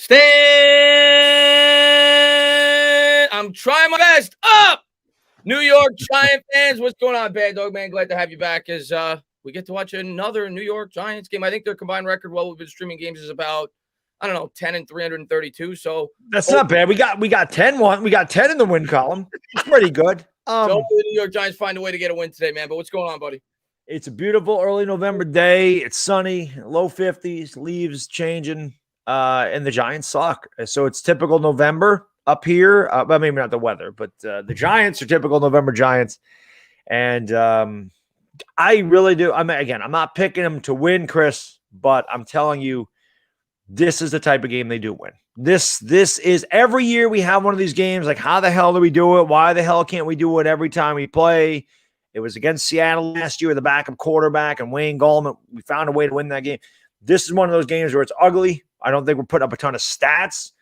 Stand! I'm trying my best. Up! New York Giant fans, what's going on, Bad Dog Man? Glad to have you back as we get to watch another New York Giants game. I think their combined record while we've been streaming games is about, 10 and 332. So that's not bad. We got 10 we got 10 in the win column. It's pretty good. So hopefully the New York Giants find a way to get a win today, man. But what's going on, buddy? It's a beautiful early November day. It's sunny, low 50s, leaves changing, and the Giants suck. So it's typical November up here. Well, maybe not the weather, but the Giants are typical November Giants. And I really do. I'm not picking them to win, Chris, but I'm telling you, this is the type of game they do win. This is every year we have one of these games. Like, how the hell do we do it? Why the hell can't we do it every time we play? It was against Seattle last year with the backup quarterback and Wayne Gallman. We found a way to win that game. This is one of those games where it's ugly. I don't think we're putting up a ton of stats,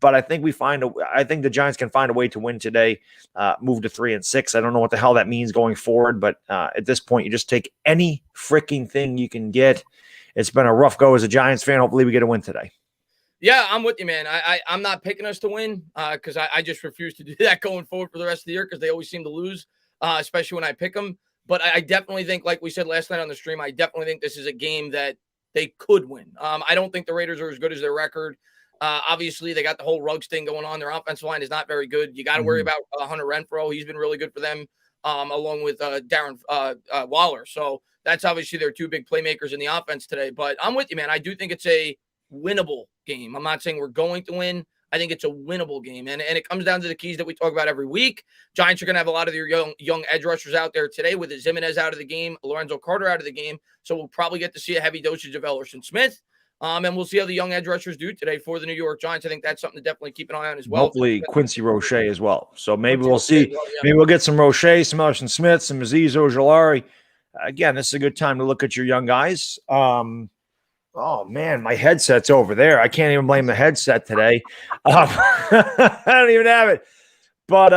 but I think I think the Giants can find a way to win today, move to 3-6. I don't know what the hell that means going forward, but at this point, you just take any freaking thing you can get. It's been a rough go as a Giants fan. Hopefully we get a win today. Yeah, I'm with you, man. I'm not picking us to win because I just refuse to do that going forward for the rest of the year because they always seem to lose. Especially when I pick them. But I definitely think, like we said last night on the stream, I definitely think this is a game that they could win. I don't think the Raiders are as good as their record. Obviously, they got the whole Ruggs thing going on. Their offensive line is not very good. You got to worry about Hunter Renfrow. He's been really good for them, along with Darren Waller. So that's obviously their two big playmakers in the offense today. But I'm with you, man. I do think it's a winnable game. I'm not saying we're going to win. I think it's a winnable game. And it comes down to the keys that we talk about every week. Giants are going to have a lot of their young edge rushers out there today with Zimenez out of the game, Lorenzo Carter out of the game. So we'll probably get to see a heavy dosage of Ellerson Smith. And we'll see how the young edge rushers do today for the New York Giants. I think that's something to definitely keep an eye on as well. Hopefully Quincy Roche as well. So maybe we'll see. Well, yeah. Maybe we'll get some Roche, some Ellerson Smith, some Azeez Ojulari. Again, this is a good time to look at your young guys. Oh, man, my headset's over there. I can't even blame the headset today. I don't even have it. But,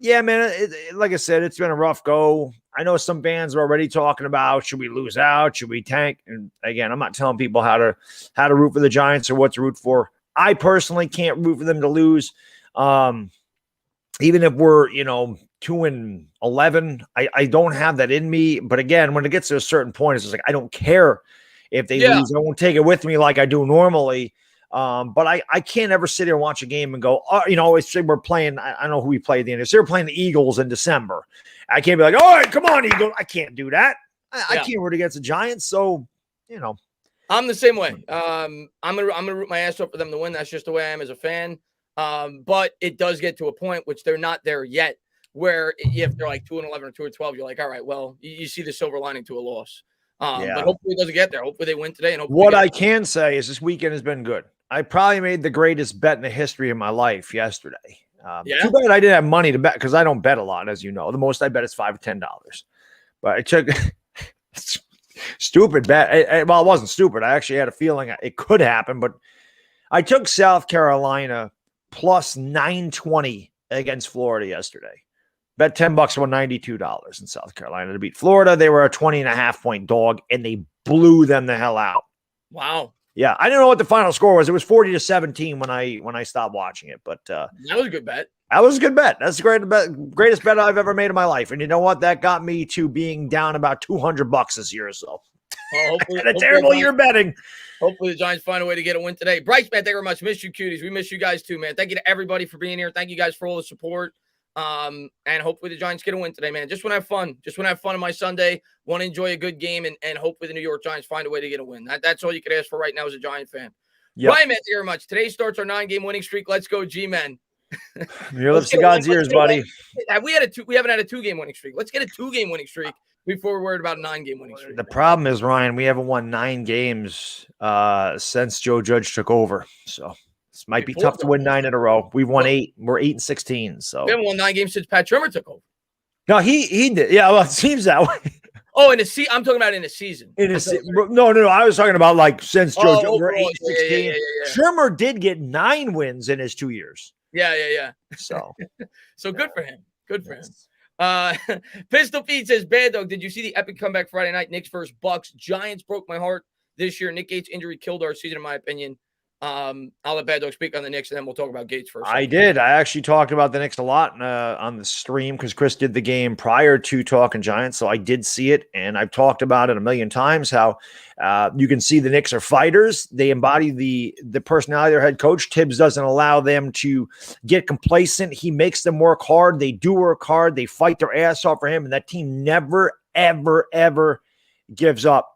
yeah, man, like I said, it's been a rough go. I know some fans are already talking about, should we lose out? Should we tank? And, again, I'm not telling people how to root for the Giants or what to root for. I personally can't root for them to lose. Even if we're, 2-11, I don't have that in me. But, again, when it gets to a certain point, it's just like I don't care. If they lose, I won't take it with me like I do normally. But I can't ever sit here and watch a game and go, always say we're playing. I don't know who we played at the end. They were playing the Eagles in December. I can't be like, all right, come on, Eagles. I can't do that. I can't root against the Giants. So, I'm the same way. I'm gonna root my ass off for them to win. That's just the way I am as a fan. But it does get to a point which they're not there yet, where if they're like 2-11 or 2-12, you're like, all right, well, you see the silver lining to a loss. But hopefully it doesn't get there. Hopefully they win today. And what I can say is this weekend has been good. I probably made the greatest bet in the history of my life yesterday. Too bad I didn't have money to bet because I don't bet a lot, as you know. The most I bet is $5 or $10. But I took stupid bet. Well, it wasn't stupid. I actually had a feeling it could happen. But I took South Carolina plus 920 against Florida yesterday. Bet $10 won $92 in South Carolina to beat Florida. They were a 20.5-point dog, and they blew them the hell out. Wow. Yeah, I didn't know what the final score was. It was 40-17 when I stopped watching it. But that was a good bet. That was a good bet. That's the greatest bet I've ever made in my life. And you know what? That got me to being down about $200 this year or so. Well, and a terrible year betting. Hopefully the Giants find a way to get a win today. Bryce, man, thank you very much. Miss you, cuties. We miss you guys too, man. Thank you to everybody for being here. Thank you guys for all the support. And hopefully the Giants get a win today, man. Just want to have fun. Just want to have fun on my Sunday. Want to enjoy a good game, and hopefully the New York Giants find a way to get a win. That's all you could ask for right now as a Giant fan. Yep. Ryan, man, thank you very much. Today starts our 9-game winning streak. Let's go, G-Men. Your lips to God's ears, buddy. We haven't had a 2-game winning streak. Let's get a 2-game winning streak before we're worried about a 9-game winning streak. The problem is, Ryan, we haven't won 9 games since Joe Judge took over. So this might be tough to win 9 in a row. We've won 8. We're 8-16. So we haven't won 9 games since Pat Trimmer took over. No, he did. Yeah, well, it seems that way. Oh, I'm talking about in a season. No. I was talking about like since Joe Judge. We're 8-16. Yeah. Trimmer did get 9 wins in his 2 years. Yeah. So good for him. Good for him. Pistol Pete says, Bad Dog, did you see the epic comeback Friday night? Knicks versus Bucks. Giants broke my heart this year. Nick Gates' injury killed our season, in my opinion. I'll let Bad Dog speak on the Knicks, and then we'll talk about Gates first. I did. I actually talked about the Knicks a lot on the stream because Chris did the game prior to talking Giants, so I did see it, and I've talked about it a million times. How you can see the Knicks are fighters. They embody the personality of their head coach. Tibbs doesn't allow them to get complacent. He makes them work hard. They do work hard. They fight their ass off for him, and that team never, ever, ever gives up.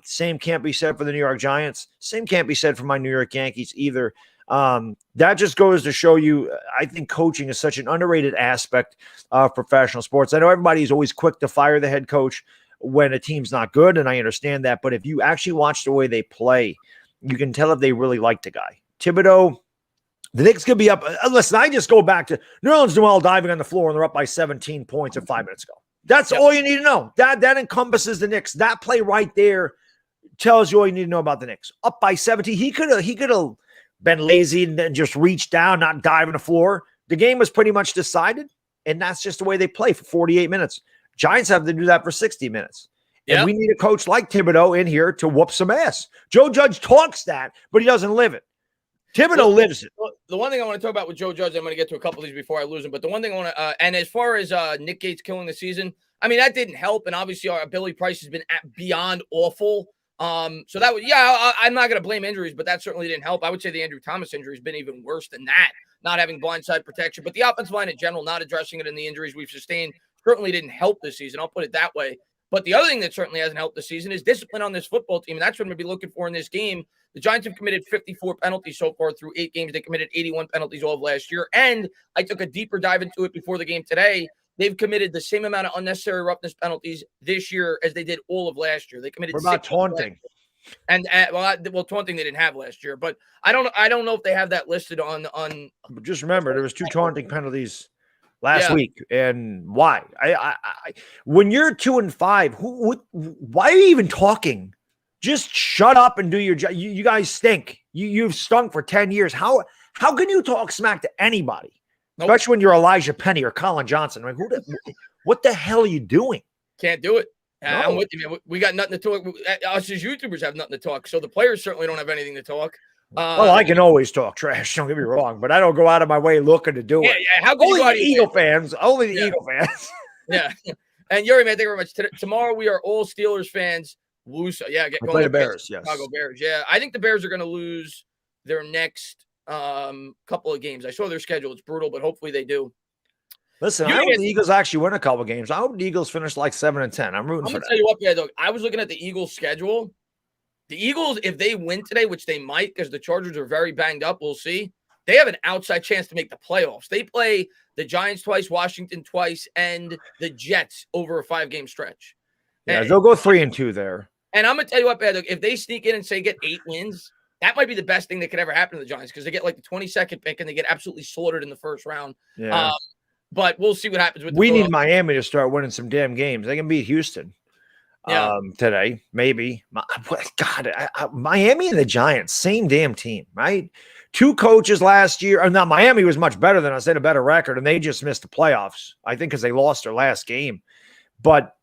Same can't be said for the New York Giants. Same can't be said for my New York Yankees either. That just goes to show you, I think coaching is such an underrated aspect of professional sports. I know everybody's always quick to fire the head coach when a team's not good, and I understand that. But if you actually watch the way they play, you can tell if they really like the guy. Thibodeau, the Knicks could be up. Listen, I just go back to New Orleans Noel diving on the floor, and they're up by 17 points at 5 minutes ago. That's all you need to know. That encompasses the Knicks. That play right there tells you all you need to know about the Knicks. Up by 17. He could have been lazy and then just reached down, not dive on the floor. The game was pretty much decided, and that's just the way they play for 48 minutes. Giants have to do that for 60 minutes. And we need a coach like Thibodeau in here to whoop some ass. Joe Judge talks that, but he doesn't live it. Thibodeau lives it. The one thing I want to talk about with Joe Judge, I'm going to get to a couple of these before I lose him, but the one thing I want to, and as far as Nick Gates killing the season, I mean, that didn't help, and obviously our Billy Price has been beyond awful. So that was, I'm not going to blame injuries, but that certainly didn't help. I would say the Andrew Thomas injury has been even worse than that, not having blindside protection, but the offensive line in general, not addressing it in the injuries we've sustained, certainly didn't help this season. I'll put it that way. But the other thing that certainly hasn't helped this season is discipline on this football team, and that's what I'm going to be looking for in this game. The Giants have committed 54 penalties so far through 8 games. They committed 81 penalties all of last year. And I took a deeper dive into it before the game today. They've committed the same amount of unnecessary roughness penalties this year as they did all of last year. They committed. What about taunting? And well, taunting they didn't have last year, but I don't know if they have that listed on. But just remember, there was 2 taunting penalties last week, and why? I when you're 2-5, why are you even talking? Just shut up and do your job. You guys stink. You've stunk for 10 years. How can you talk smack to anybody? Nope. Especially when you're Elijah Penny or Colin Johnson. Like, what the hell are you doing? Can't do it. No. I'm with you, man. We got nothing to talk. Us as YouTubers have nothing to talk. So the players certainly don't have anything to talk. Well, I can always talk trash. Don't get me wrong, but I don't go out of my way looking to do it. Yeah. How can only you go the Eagle fans? Only the Eagle fans. Yeah. And Yuri, man, thank you very much. Tomorrow we are all Steelers fans. Lose. Yeah. Play the Bears. Yes. Chicago Bears. Yeah. I think the Bears are going to lose their next couple of games. I saw their schedule. It's brutal, but hopefully they do. Listen, I hope the Eagles actually win a couple of games. I hope the Eagles finish like 7-10. I'm rooting for that. I'm going to tell you what, yeah, Doug. I was looking at the Eagles schedule. The Eagles, if they win today, which they might because the Chargers are very banged up, we'll see. They have an outside chance to make the playoffs. They play the Giants twice, Washington twice, and the Jets over a 5-game stretch. Yeah, they'll go 3-2 there. And I'm going to tell you what, Doug, if they sneak in and say get 8 wins, that might be the best thing that could ever happen to the Giants because they get like the 22nd pick and they get absolutely slaughtered in the first round. Yeah. But we'll see what happens with. We need Miami to start winning some damn games. They can beat Houston today, maybe. God, Miami and the Giants, same damn team, right? 2 coaches last year. Now Miami was much better than us. They had a better record, and they just missed the playoffs. I think because they lost their last game. But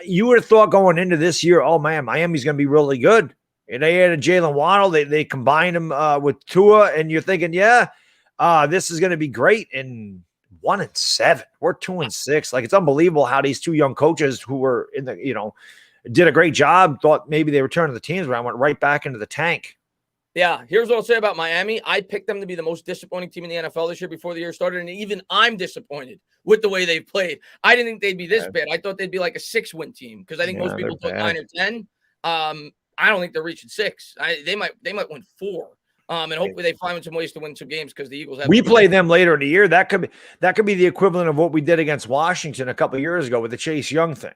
you would have thought going into this year, oh man, Miami's going to be really good. And they added Jalen Waddle. They combined him with Tua, and you're thinking, this is going to be great. And 1-7, we're 2-6. Like, it's unbelievable how these 2 young coaches who were in the, did a great job, thought maybe they returned to the teams, but I went right back into the tank. Yeah, here's what I'll say about Miami. I picked them to be the most disappointing team in the NFL this year before the year started, and even I'm disappointed with the way they've played. I didn't think they'd be this bad. I thought they'd be like a 6-win team because I think most people thought 9 or 10. I don't think they're reaching 6. They might win 4. And hopefully they find some ways to win some games because the Eagles have. We play them later in the year. That could be the equivalent of what we did against Washington a couple of years ago with the Chase Young thing.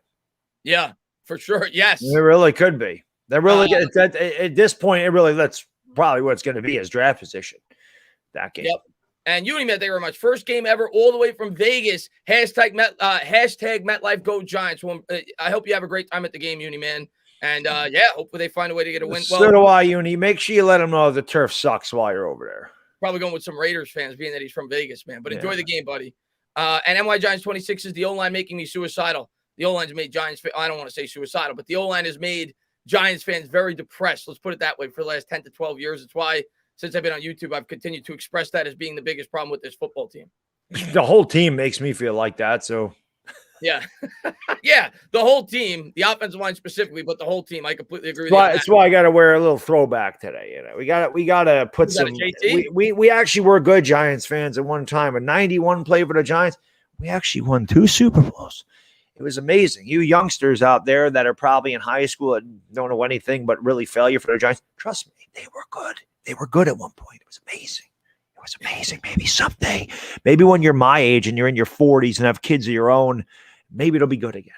Yeah, for sure. Yes, it really could be. That really at this point, it really that's probably what it's going to be as draft position. That game. Yep. And you and me, thank you very much. First game ever, all the way from Vegas. Hashtag MetLife Go Giants. Well, I hope you have a great time at the game, Uni man. And hopefully they find a way to get a win. So do I, Uni. Make sure you let them know the turf sucks while you're over there. Probably going with some Raiders fans, being that he's from Vegas, man. But enjoy the game, buddy. And NY Giants 26 is the O-line making me suicidal. The O-line's made Giants. I don't want to say suicidal, but the O-line has made Giants fans very depressed. Let's put it that way for the last 10 to 12 years. It's why since I've been on YouTube, I've continued to express that as being the biggest problem with this football team. The whole team makes me feel like that. So yeah, yeah, the whole team, the offensive line specifically, but the whole team. I completely agree with you. That's why I got to wear a little throwback today. You know, we got to put some. We actually were good Giants fans at one time. A 91 play for the Giants. We actually won 2 Super Bowls. It was amazing. You youngsters out there that are probably in high school and don't know anything but really failure for the Giants. Trust me, they were good. They were good at one point. It was amazing. It was amazing. Maybe someday, maybe when you're my age and you're in your 40s and have kids of your own, maybe it'll be good again.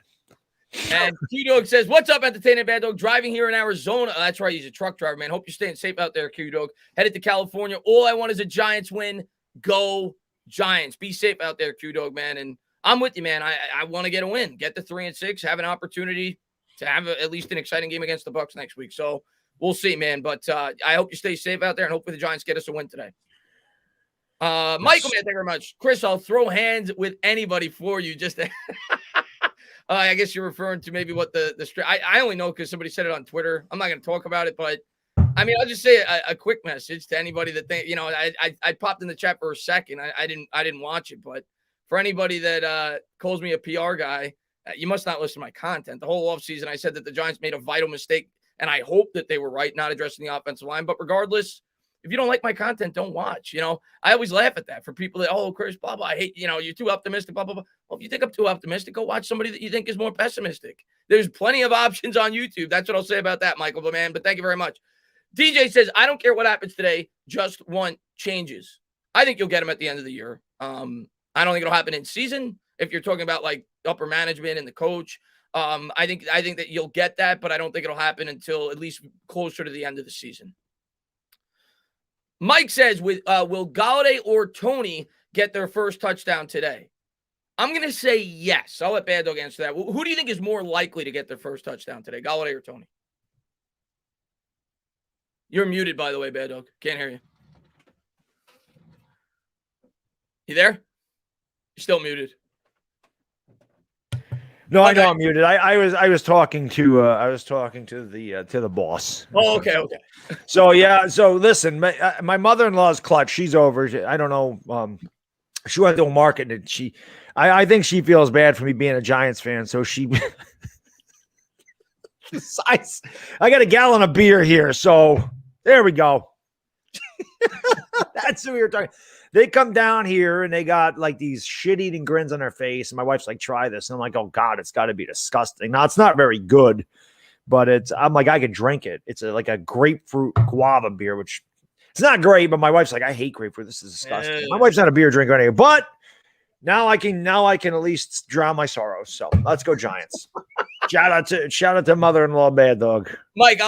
And Q-Dog says, what's up, Entertainment Bad Dog? Driving here in Arizona. That's right. He's a truck driver, man. Hope you're staying safe out there, Q-Dog. Headed to California. All I want is a Giants win. Go Giants. Be safe out there, Q-Dog, man. And I'm with you, man. I want to get a win. Get the 3-6. Have an opportunity to have at least an exciting game against the Bucs next week. So we'll see, man. But I hope you stay safe out there, and hopefully the Giants get us a win today. Michael, man, thank you very much. Chris, I'll throw hands with anybody for you. Just to I guess you're referring to maybe what the I only know because somebody said it on Twitter. I'm not going to talk about it, but I mean, I'll just say a quick message to anybody that I popped in the chat for a second. I didn't watch it, but for anybody that calls me a PR guy, you must not listen to my content. The whole offseason, I said that the Giants made a vital mistake, and I hope that they were right, not addressing the offensive line. But regardless, if you don't like my content, don't watch. I always laugh at that for people that, oh, Chris, blah, blah, I hate, you're too optimistic, blah, blah, blah. Well, if you think I'm too optimistic, go watch somebody that you think is more pessimistic. There's plenty of options on YouTube. That's what I'll say about that, Michael, but thank you very much. DJ says, I don't care what happens today, just want changes. I think you'll get them at the end of the year. I don't think it'll happen in season. If you're talking about like upper management and the coach, I think that you'll get that, but I don't think it'll happen until at least closer to the end of the season. Mike says, will Golladay or Tony get their first touchdown today? I'm going to say yes. I'll let Bad Dog answer that. Who do you think is more likely to get their first touchdown today, Golladay or Tony? You're muted, by the way, Bad Dog. Can't hear you. You there? You're still muted. No, okay. I know I'm muted. I was talking to the boss. Oh, okay. So yeah. So listen, my mother-in-law's clutch. She's over. I don't know. She went to a market and I think she feels bad for me being a Giants fan. So she. I got a gallon of beer here. So there we go. That's who we were talking. They come down here and they got like these shit-eating grins on their face. And my wife's like, try this. And I'm like, oh God, it's got to be disgusting. Now, it's not very good, but I'm like, I could drink it. It's like a grapefruit guava beer, which it's not great, but my wife's like, I hate grapefruit. This is disgusting. My wife's not a beer drinker anyway, but now I can at least drown my sorrows. So let's go Giants. Shout out to mother-in-law Bad Dog. Mike,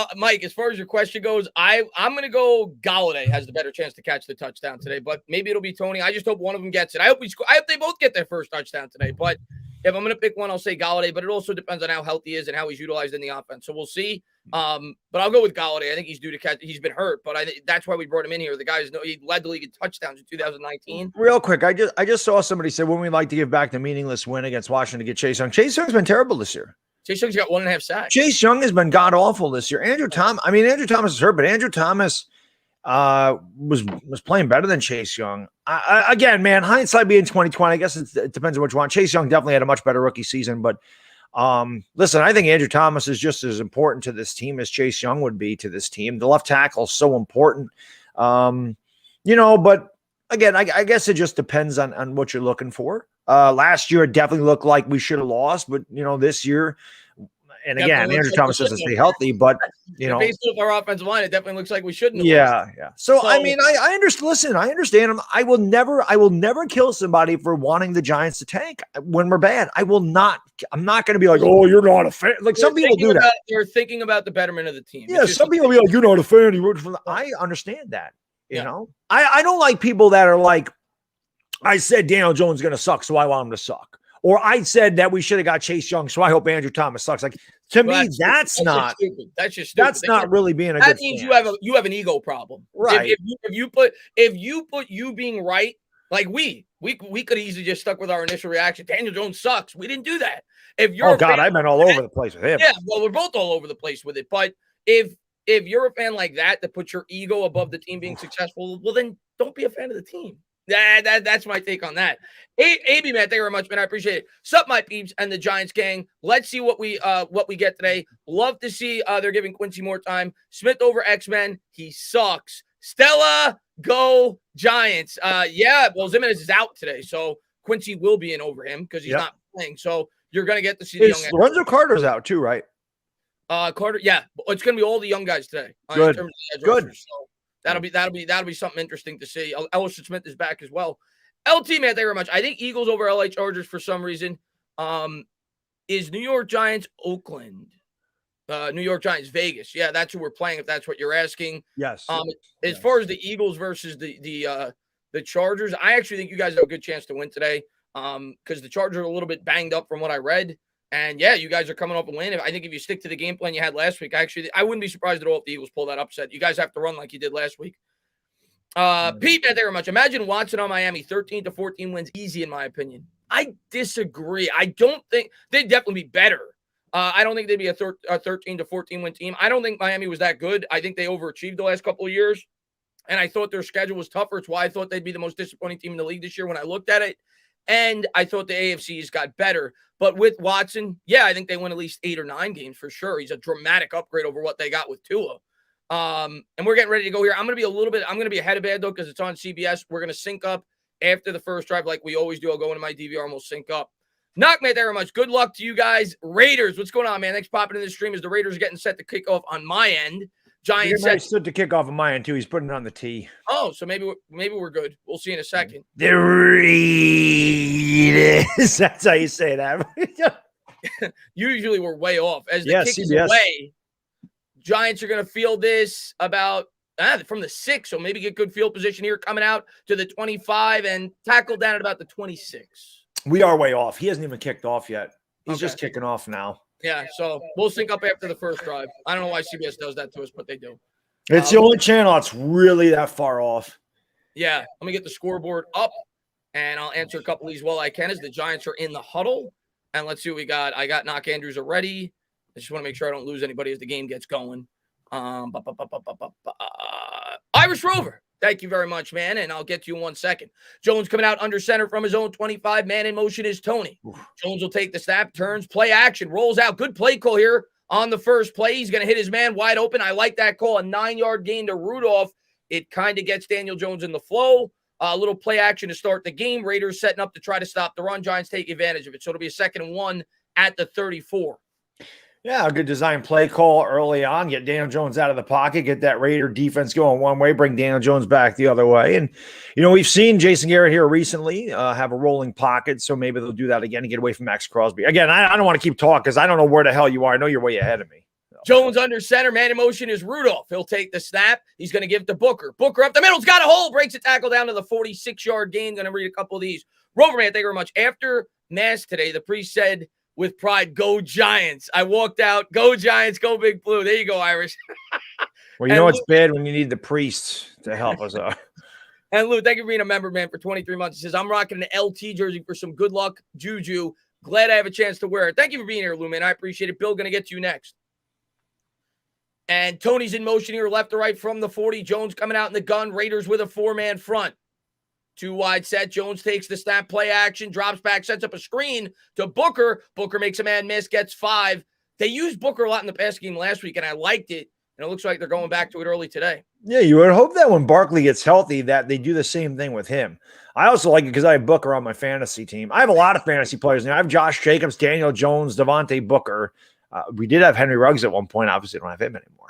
as far as your question goes, I'm going to go Golladay has the better chance to catch the touchdown today, but maybe it'll be Tony. I just hope one of them gets it. I hope they both get their first touchdown today, but if I'm going to pick one, I'll say Golladay, but it also depends on how healthy he is and how he's utilized in the offense. So we'll see. But I'll go with Golladay. I think he's due to catch. He's been hurt, but that's why we brought him in here. The guy he led the league in touchdowns in 2019. Real quick, I just saw somebody say, when we like to give back the meaningless win against Washington to get Chase Young. Chase Young's been terrible this year. Chase Young's got 1.5 sacks. Chase Young has been god awful this year. Andrew Thomas is hurt, but Andrew Thomas was playing better than Chase Young. Again, man, hindsight being 2020, I guess it depends on what you want. Chase Young definitely had a much better rookie season, but listen, I think Andrew Thomas is just as important to this team as Chase Young would be to this team. The left tackle is so important, but again, I guess it just depends on what you're looking for. Last year, it definitely looked like we should have lost, but this year, and again, Andrew Thomas doesn't stay healthy, but based on our offensive line, it definitely looks like we shouldn't. Yeah. So I mean, I understand. Listen, I understand him. I will never kill somebody for wanting the Giants to tank when we're bad. I'm not going to be like, oh, you're not a fan. Like some people do that. They're thinking about the betterment of the team. Yeah, some people will be like, you're not a fan. You root for them. I understand that. You know, I don't like people that are like, I said Daniel Jones is going to suck, so I want him to suck. Or I said that we should have got Chase Young, so I hope Andrew Thomas sucks. Like to me, that's not stupid. That's just stupid. That's not really being a good fan. That means you have an ego problem, right? If you put you being right, like we could easily just stuck with our initial reaction. Daniel Jones sucks. We didn't do that. If you're I've been all over the place with him. Yeah, well, we're both all over the place with it. But if if you're a fan like that puts your ego above the team being successful, well, then don't be a fan of the team. That's my take on that. AB, man, thank you very much, man. I appreciate it. Sup, my peeps and the Giants gang. Let's see what we get today. Love to see they're giving Quincy more time. Smith over X-Men. He sucks. Stella, go Giants. Yeah, well, Zimenez is out today, so Quincy will be in over him because he's not playing. So you're gonna get to see the young guys. Lorenzo Carter's out too, right? Carter, yeah, it's gonna be all the young guys today. Good. In terms of the edge Good. rushers. So that'll be something interesting to see. Ellison Smith is back as well. LT, man, thank you very much. I think Eagles over LA Chargers for some reason. Is New York Giants Oakland? New York Giants Vegas. Yeah, that's who we're playing. If that's what you're asking. Yes. As far as the Eagles versus the Chargers, I actually think you guys have a good chance to win today. Because the Chargers are a little bit banged up from what I read. And yeah, you guys are coming up and win. I think if you stick to the game plan you had last week, I wouldn't be surprised at all if the Eagles pull that upset. You guys have to run like you did last week. Pete, man, thank you very much. Imagine Watson on Miami, 13-14 wins, easy in my opinion. I disagree. I don't think they'd definitely be better. I don't think they'd be a 13-14 win team. I don't think Miami was that good. I think they overachieved the last couple of years, and I thought their schedule was tougher. It's why I thought they'd be the most disappointing team in the league this year when I looked at it. And I thought the AFC's got better. But with Watson, yeah, I think they win at least 8 or 9 games for sure. He's a dramatic upgrade over what they got with Tua. And we're getting ready to go here. I'm going to be ahead of bad, though, because it's on CBS. We're going to sync up after the first drive like we always do. I'll go into my DVR and we'll sync up. Knock, man, thank you very much. Good luck to you guys. Raiders, what's going on, man? Thanks for popping in the stream as the Raiders are getting set to kick off on my end. Giants stood to kick off on my end, too. He's putting it on the tee. Oh, so maybe we're good. We'll see in a second. The Raiders. That's how you say that. Usually we're way off. As the kick is CBS. away, Giants are going to field this about from the 6, so maybe get good field position here coming out to the 25 and tackle down at about the 26. We are way off. He hasn't even kicked off yet. He's just kicking off now. Yeah, so we'll sync up after the first drive. I don't know why CBS does that to us, but they do. It's the only channel that's really that far off. Yeah, let me get the scoreboard up, and I'll answer a couple of these while I can as the Giants are in the huddle. And let's see what we got. I got Knock Andrews already. I just want to make sure I don't lose anybody as the game gets going. Irish Rover. Thank you very much, man, and I'll get to you in 1 second. Jones coming out under center from his own 25. Man in motion is Tony. Jones will take the snap, turns, play action, rolls out. Good play call here on the first play. He's going to hit his man wide open. I like that call. A 9-yard gain to Rudolph. It kind of gets Daniel Jones in the flow. A little play action to start the game. Raiders setting up to try to stop the run. Giants take advantage of it. So it'll be a 2nd and 1 at the 34. Yeah, a good design play call early on. Get Daniel Jones out of the pocket, get that Raider defense going one way, bring Daniel Jones back the other way. And, we've seen Jason Garrett here recently have a rolling pocket, so maybe they'll do that again and get away from Max Crosby. Again, I don't want to keep talking because I don't know where the hell you are. I know you're way ahead of me. Jones under center, man in motion is Rudolph. He'll take the snap. He's going to give it to Booker. Booker up the middle. He's got a hole. Breaks a tackle down to the 46-yard gain. Going to read a couple of these. Rover, man, thank you very much. After Mass today, the priest said, with pride, go Giants. I walked out, go Giants, go Big Blue. There you go, Irish. Well, it's bad when you need the priest to help us out. And Lou, thank you for being a member, man, for 23 months. He says, I'm rocking an LT jersey for some good luck, juju. Glad I have a chance to wear it. Thank you for being here, Lou, man. I appreciate it. Bill, going to get to you next. And Tony's in motion here, left to right from the 40. Jones coming out in the gun. Raiders with a 4-man front. 2 wide set. Jones takes the snap, play action, drops back, sets up a screen to Booker. Booker makes a man miss, gets 5. They used Booker a lot in the pass game last week, and I liked it. And it looks like they're going back to it early today. Yeah, you would hope that when Barkley gets healthy that they do the same thing with him. I also like it because I have Booker on my fantasy team. I have a lot of fantasy players now. I have Josh Jacobs, Daniel Jones, Devontae Booker. We did have Henry Ruggs at one point. Obviously, don't have him anymore.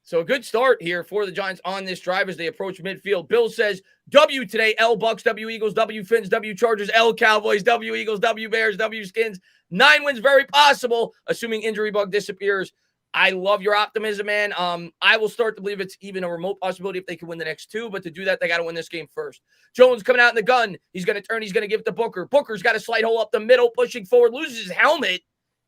So a good start here for the Giants on this drive as they approach midfield. Bill says, W today, L Bucks, W Eagles, W Fins, W Chargers, L Cowboys, W Eagles, W Bears, W Skins. 9 wins very possible, assuming injury bug disappears. I love your optimism, man. I will start to believe it's even a remote possibility if they can win the next 2, but to do that, they got to win this game first. Jones coming out in the gun. He's going to turn. He's going to give it to Booker. Booker's got a slight hole up the middle, pushing forward, loses his helmet,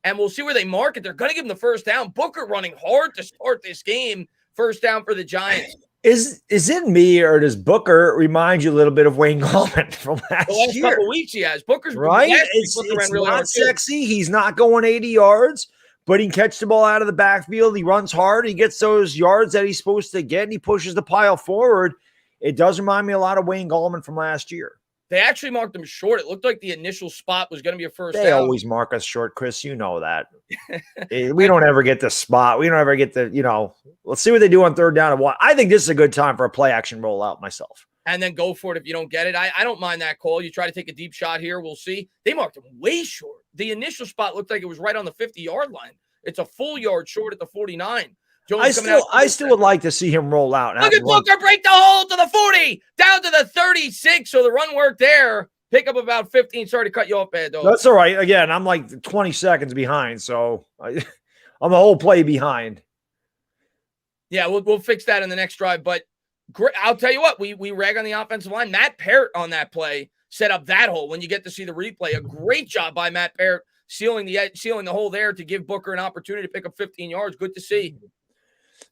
and we'll see where they mark it. They're going to give him the first down. Booker running hard to start this game. First down for the Giants. Is it me or does Booker remind you a little bit of Wayne Gallman from last the last year? Couple weeks he has. Booker's right. Really it's really not sexy. He's not going 80 yards, but he can catch the ball out of the backfield. He runs hard. He gets those yards that he's supposed to get, and he pushes the pile forward. It does remind me a lot of Wayne Gallman from last year. They actually marked him short. It looked like the initial spot was going to be a first down. They always mark us short, Chris. You know that. We don't ever get the spot. We don't ever get the, let's see what they do on third down. I think this is a good time for a play action rollout myself. And then go for it if you don't get it. I don't mind that call. You try to take a deep shot here. We'll see. They marked him way short. The initial spot looked like it was right on the 50-yard line. It's a full yard short at the 49. I still would like to see him roll out. Look at Booker break the hole to the 40, down to the 36. So the run worked there. Pick up about 15. Sorry to cut you off, bad dog. That's all right. Again, I'm like 20 seconds behind, so I'm a whole play behind. Yeah, we'll fix that in the next drive. But I'll tell you what, we rag on the offensive line. Matt Parrott on that play set up that hole. When you get to see the replay, a great job by Matt Parrott sealing the hole there to give Booker an opportunity to pick up 15 yards. Good to see.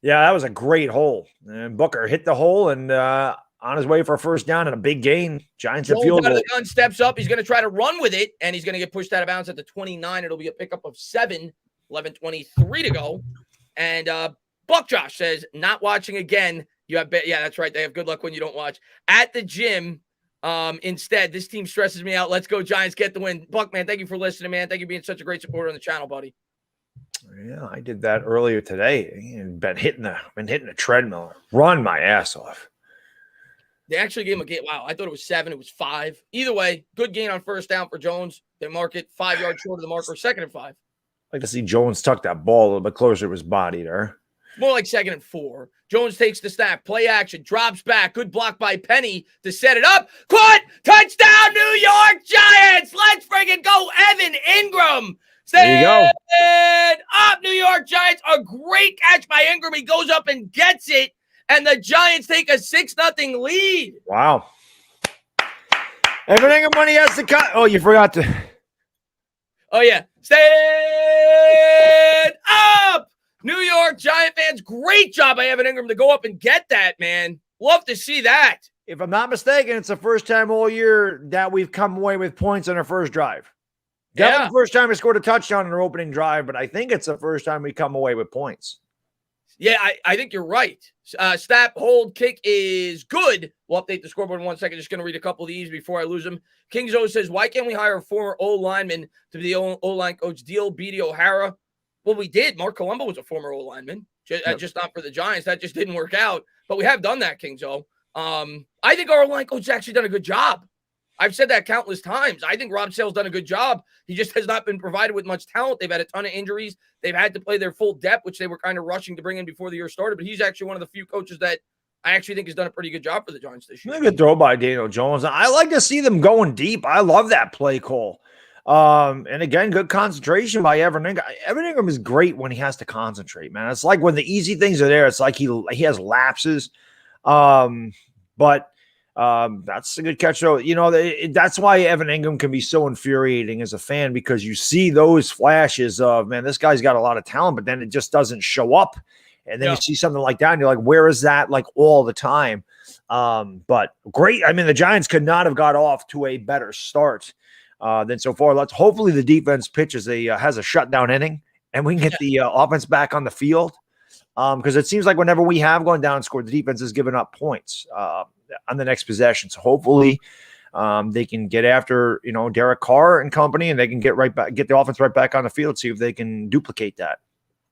Yeah, that was a great hole. And Booker hit the hole and on his way for a first down and a big gain. Giants have field goal. The gun steps up. He's going to try to run with it, and he's going to get pushed out of bounds at the 29. It'll be a pickup of 7, 11:23 to go. And Buck Josh says, not watching again. Yeah, that's right. They have good luck when you don't watch. At the gym, instead, this team stresses me out. Let's go, Giants, get the win. Buck, man, thank you for listening, man. Thank you for being such a great supporter on the channel, buddy. Yeah, I did that earlier today. Been hitting the treadmill. Run my ass off. They actually gave him a gain. Wow, I thought it was 7. It was 5. Either way, good gain on first down for Jones. They mark it 5 yards short of the marker, 2nd and 5. I'd like to see Jones tuck that ball a little bit closer to his body there. More like 2nd and 4. Jones takes the snap, play action, drops back. Good block by Penny to set it up. Caught! Touchdown, New York Giants! Let's friggin' go, Evan Ingram! There you go. Up, New York Giants. A great catch by Ingram. He goes up and gets it, and the Giants take a 6-0 lead. Wow. Evan Ingram when he has to cut. Oh, you forgot to. Oh, yeah. Stand up! New York Giant fans, great job by Evan Ingram to go up and get that, man. Love to see that. If I'm not mistaken, it's the first time all year that we've come away with points on our first drive. Definitely the first time we scored a touchdown in our opening drive, but I think it's the first time we come away with points. Yeah, I think you're right. Snap, hold, kick is good. We'll update the scoreboard in 1 second. Just going to read a couple of these before I lose them. Kings O says, why can't we hire a former O-lineman to be the O-line coach? Deal Beatty O'Hara. Well, we did. Mark Colombo was a former O-lineman, just not for the Giants. That just didn't work out. But we have done that, Kings O. I think our O-line coach has actually done a good job. I've said that countless times. I think Rob Sale's done a good job. He just has not been provided with much talent. They've had a ton of injuries. They've had to play their full depth, which they were kind of rushing to bring in before the year started. But he's actually one of the few coaches that I actually think has done a pretty good job for the Giants this year. Good throw by Daniel Jones. I like to see them going deep. I love that play call. And again, good concentration by Evan Ingram. Evan Ingram is great when he has to concentrate, man. It's like when the easy things are there, it's like he has lapses. But that's a good catch. So, that's why Evan Ingram can be so infuriating as a fan, because you see those flashes of, man, this guy's got a lot of talent, but then it just doesn't show up. And then you see something like that and you're like, where is that? Like all the time. But great. I mean, the Giants could not have got off to a better start than so far. Hopefully the defense pitches has a shutdown inning and we can get the offense back on the field. Because it seems like whenever we have gone down and scored, the defense has given up points on the next possession. So hopefully they can get after, Derek Carr and company, and they can get the offense right back on the field, see if they can duplicate that.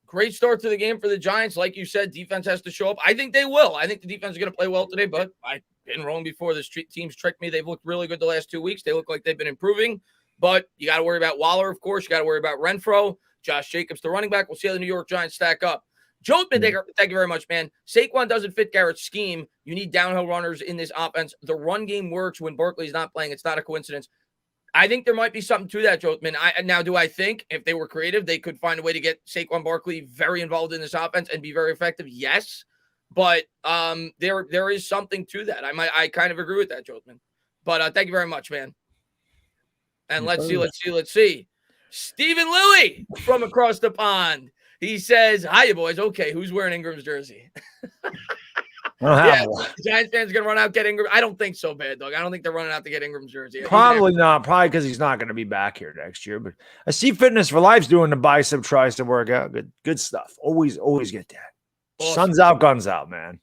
Great start to the game for the Giants. Like you said, defense has to show up. I think they will. I think the defense is going to play well today, but I've been wrong before. This team's tricked me. They've looked really good the last 2 weeks. They look like they've been improving, but you got to worry about Waller, of course. You got to worry about Renfro, Josh Jacobs, the running back. We'll see how the New York Giants stack up. Joe, thank you very much, man. Saquon doesn't fit Garrett's scheme. You need downhill runners in this offense. The run game works when Barkley's not playing. It's not a coincidence. I think there might be something to that, Joe. Now, do I think if they were creative, they could find a way to get Saquon Barkley very involved in this offense and be very effective? Yes. But there is something to that. I kind of agree with that, Joe. But thank you very much, man. And let's see. Stephen Lilly from across the pond. He says, hiya, boys. Okay, who's wearing Ingram's jersey? I don't Yeah, have one. the Giants fans going to run out get Ingram. I don't think so bad, dog. I don't think they're running out to get Ingram's jersey. Probably not. Probably because he's not going to be back here next year. But I see Fitness for Life's doing the bicep tries to work out. Good stuff. Always get that. Awesome. Sun's out, guns out, man.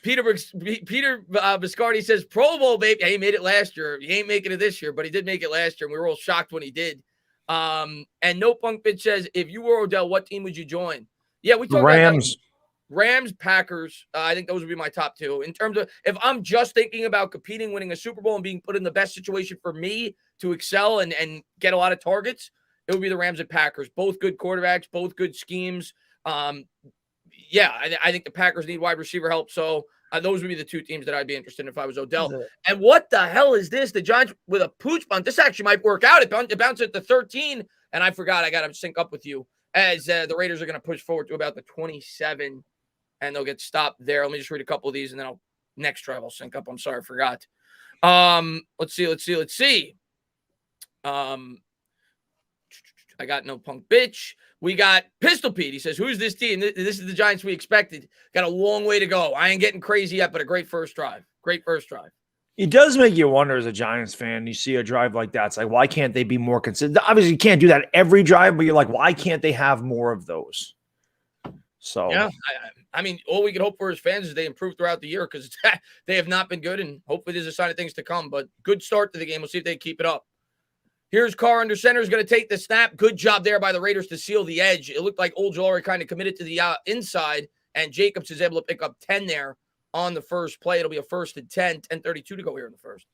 Peter Biscardi says, Pro Bowl, baby. Yeah, he made it last year. He ain't making it this year, but he did make it last year, and we were all shocked when he did. And No Punk Bitch says, if you were Odell, what team would you join? Yeah, we talked Rams. About Rams, Packers. I think those would be my top two. In terms of if I'm just thinking about competing, winning a Super Bowl, and being put in the best situation for me to excel and get a lot of targets, it would be the Rams and Packers. Both good quarterbacks, both good schemes. Yeah, I think the Packers need wide receiver help. So those would be the two teams that I'd be interested in if I was Odell. And what the hell is this? The Giants with a pooch bunt. This actually might work out. It bounced at the 13, and I forgot. I got to sync up with you as the Raiders are going to push forward to about the 27, and they'll get stopped there. Let me just read a couple of these, and then next drive I'll sync up. I'm sorry, I forgot. Let's see. I got No Punk Bitch. We got Pistol Pete. He says, who's this team? This is the Giants we expected. Got a long way to go. I ain't getting crazy yet, but a great first drive. It does make you wonder as a Giants fan. You see a drive like that. It's like, why can't they be more consistent? Obviously, you can't do that every drive, but you're like, why can't they have more of those? So, yeah, I mean, all we can hope for as fans is they improve throughout the year because they have not been good, and hopefully there's a sign of things to come. But good start to the game. We'll see if they keep it up. Here's Carr under center is going to take the snap. Good job there by the Raiders to seal the edge. It looked like Ojulari kind of committed to the inside, and Jacobs is able to pick up 10 there on the first play. It'll be a 1st and 10:32 to go here in the first.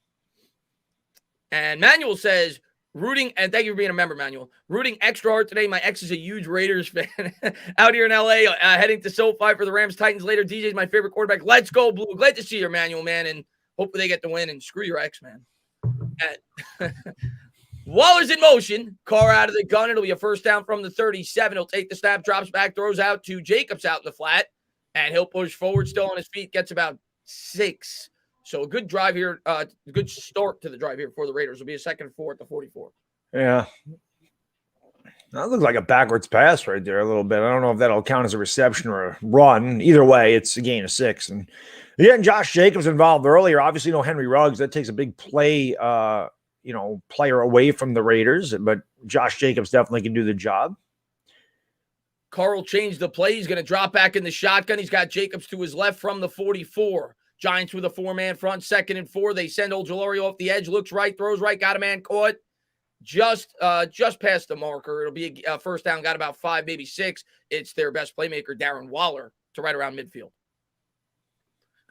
And Manuel says, rooting, and thank you for being a member, Manuel. Rooting extra hard today. My ex is a huge Raiders fan out here in LA, heading to SoFi for the Rams Titans later. DJ's my favorite quarterback. Let's go, Blue. Glad to see you, Manuel, man, and hopefully they get the win, and screw your ex, man. Waller's in motion. Carr out of the gun. It'll be a first down from the 37. He'll take the snap, drops back, throws out to Jacobs out in the flat, and he'll push forward still on his feet, gets about 6. So a good drive here, good start to the drive here for the Raiders. It'll be a 2nd and 4 at the 44. Yeah. That looks like a backwards pass right there a little bit. I don't know if that'll count as a reception or a run. Either way, it's a gain of 6. And getting Josh Jacobs involved earlier. Obviously, no Henry Ruggs. That takes a big player away from the Raiders, but Josh Jacobs definitely can do the job. Carr will change the play. He's going to drop back in the shotgun. He's got Jacobs to his left from the 44. Giants with a 4-man front, 2nd and 4. They send Ojulari off the edge, looks right, throws right, got a man caught. Just past the marker. It'll be a first down, got about 5, maybe 6. It's their best playmaker, Darren Waller, to right around midfield.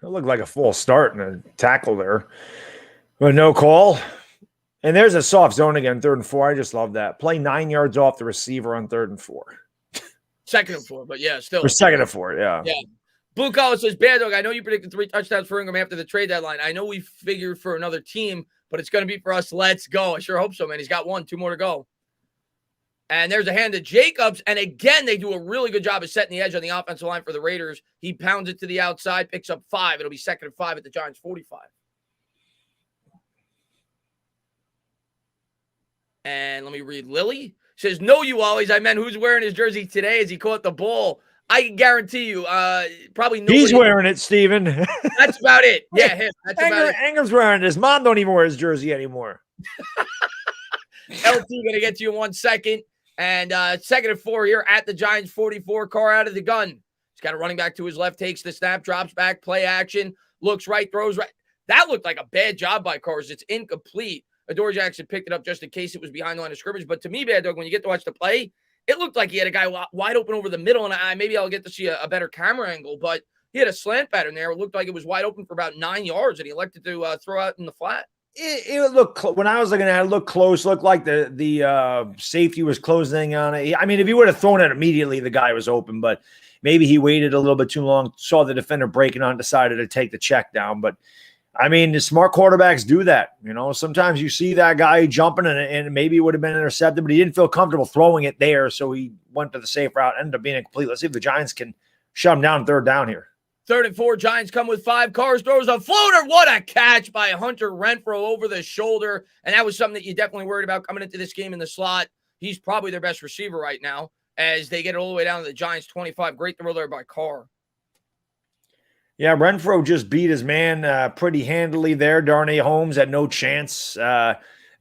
It looked like a full start and a tackle there, but no call. And there's a soft zone again, 3rd and 4. I just love that. Play 9 yards off the receiver on 3rd and 4. 2nd and 4, but yeah, still. Or 2nd and 4, yeah. Yeah. Blue Collar says, Bad Dog, I know you predicted 3 touchdowns for Ingram after the trade deadline. I know we figured for another team, but it's going to be for us. Let's go. I sure hope so, man. He's got 1, 2 more to go. And there's a hand to Jacobs. And again, they do a really good job of setting the edge on the offensive line for the Raiders. He pounds it to the outside, picks up 5. It'll be 2nd and 5 at the Giants' 45. And let me read Lily. Says, no, you always. I meant who's wearing his jersey today as he caught the ball. I can guarantee you, probably nobody. He's wearing it, Steven. That's about it. Yeah, him. That's about it. Ingram's wearing it. His mom don't even wear his jersey anymore. LT going to get to you in 1 second. And 2nd and 4 here at the Giants 44. Carr out of the gun. He's got a running back to his left, takes the snap, drops back, play action, looks right, throws right. That looked like a bad job by Carr. It's incomplete. Adore Jackson picked it up just in case it was behind the line of scrimmage. But to me, Bad Dog, when you get to watch the play, it looked like he had a guy wide open over the middle. And maybe I'll get to see a better camera angle. But he had a slant pattern there. It looked like it was wide open for about 9 yards. And he elected to throw out in the flat. It looked, when I was looking at it, it looked close. Looked like the safety was closing on it. I mean, if he would have thrown it immediately, the guy was open. But maybe he waited a little bit too long, saw the defender breaking on, decided to take the check down. But I mean, the smart quarterbacks do that. You know, sometimes you see that guy jumping and maybe it would have been intercepted, but he didn't feel comfortable throwing it there. So he went to the safe route, ended up being incomplete. Let's see if the Giants can shut him down 3rd down here. 3rd and 4, Giants come with 5. Carr throws a floater. What a catch by Hunter Renfrow over the shoulder. And that was something that you definitely worried about coming into this game in the slot. He's probably their best receiver right now as they get it all the way down to the Giants 25. Great throw there by Carr. Yeah, Renfro just beat his man pretty handily there. Darnay Holmes had no chance.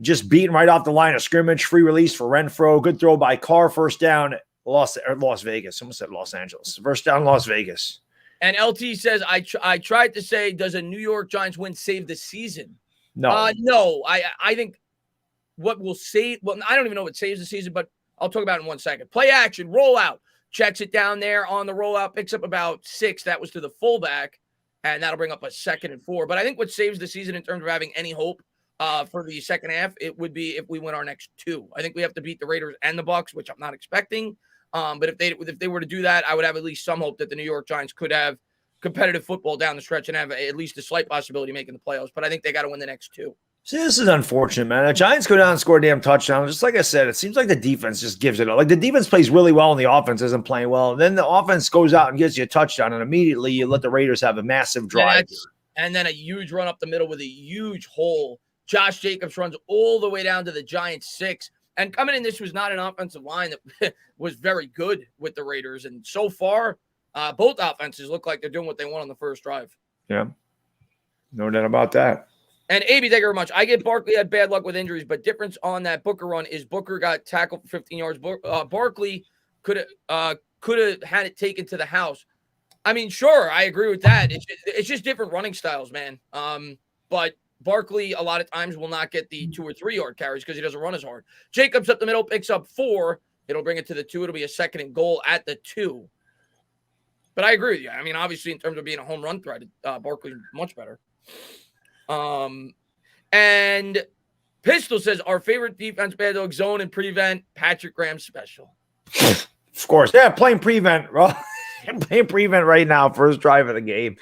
Just beaten right off the line of scrimmage. Free release for Renfro. Good throw by Carr. First down, Las Vegas. Someone said Los Angeles. First down, Las Vegas. And LT says, I tried to say, does a New York Giants win save the season? No. No. I think what will save, well, I don't even know what saves the season, but I'll talk about it in 1 second. Play action, rollout. Checks it down there on the rollout, picks up about 6. That was to the fullback, and that'll bring up a 2nd and 4. But I think what saves the season in terms of having any hope for the second half, it would be if we win our next 2. I think we have to beat the Raiders and the Bucs, which I'm not expecting. But if they were to do that, I would have at least some hope that the New York Giants could have competitive football down the stretch and have at least a slight possibility of making the playoffs. But I think they got to win the next 2. See, this is unfortunate, man. The Giants go down and score a damn touchdown. Just like I said, it seems like the defense just gives it up. Like the defense plays really well and the offense isn't playing well. And then the offense goes out and gets you a touchdown, and immediately you let the Raiders have a massive drive. And then a huge run up the middle with a huge hole. Josh Jacobs runs all the way down to the Giants 6. And coming in, this was not an offensive line that was very good with the Raiders. And so far, both offenses look like they're doing what they want on the first drive. Yeah, no doubt about that. And AB, thank you very much. I get Barkley had bad luck with injuries, but difference on that Booker run is Booker got tackled for 15 yards. Barkley could have had it taken to the house. I mean, sure, I agree with that. It's just different running styles, man. But Barkley a lot of times will not get the 2 or 3 yard carries because he doesn't run as hard. Jacobs up the middle picks up 4. It'll bring it to the 2. It'll be a 2nd and goal at the 2. But I agree with you. I mean, obviously, in terms of being a home run threat, Barkley's much better. And Pistol says our favorite defense, bad dog zone and prevent Patrick Graham special. Of course, they're playing prevent, bro. Playing prevent right now, first drive of the game.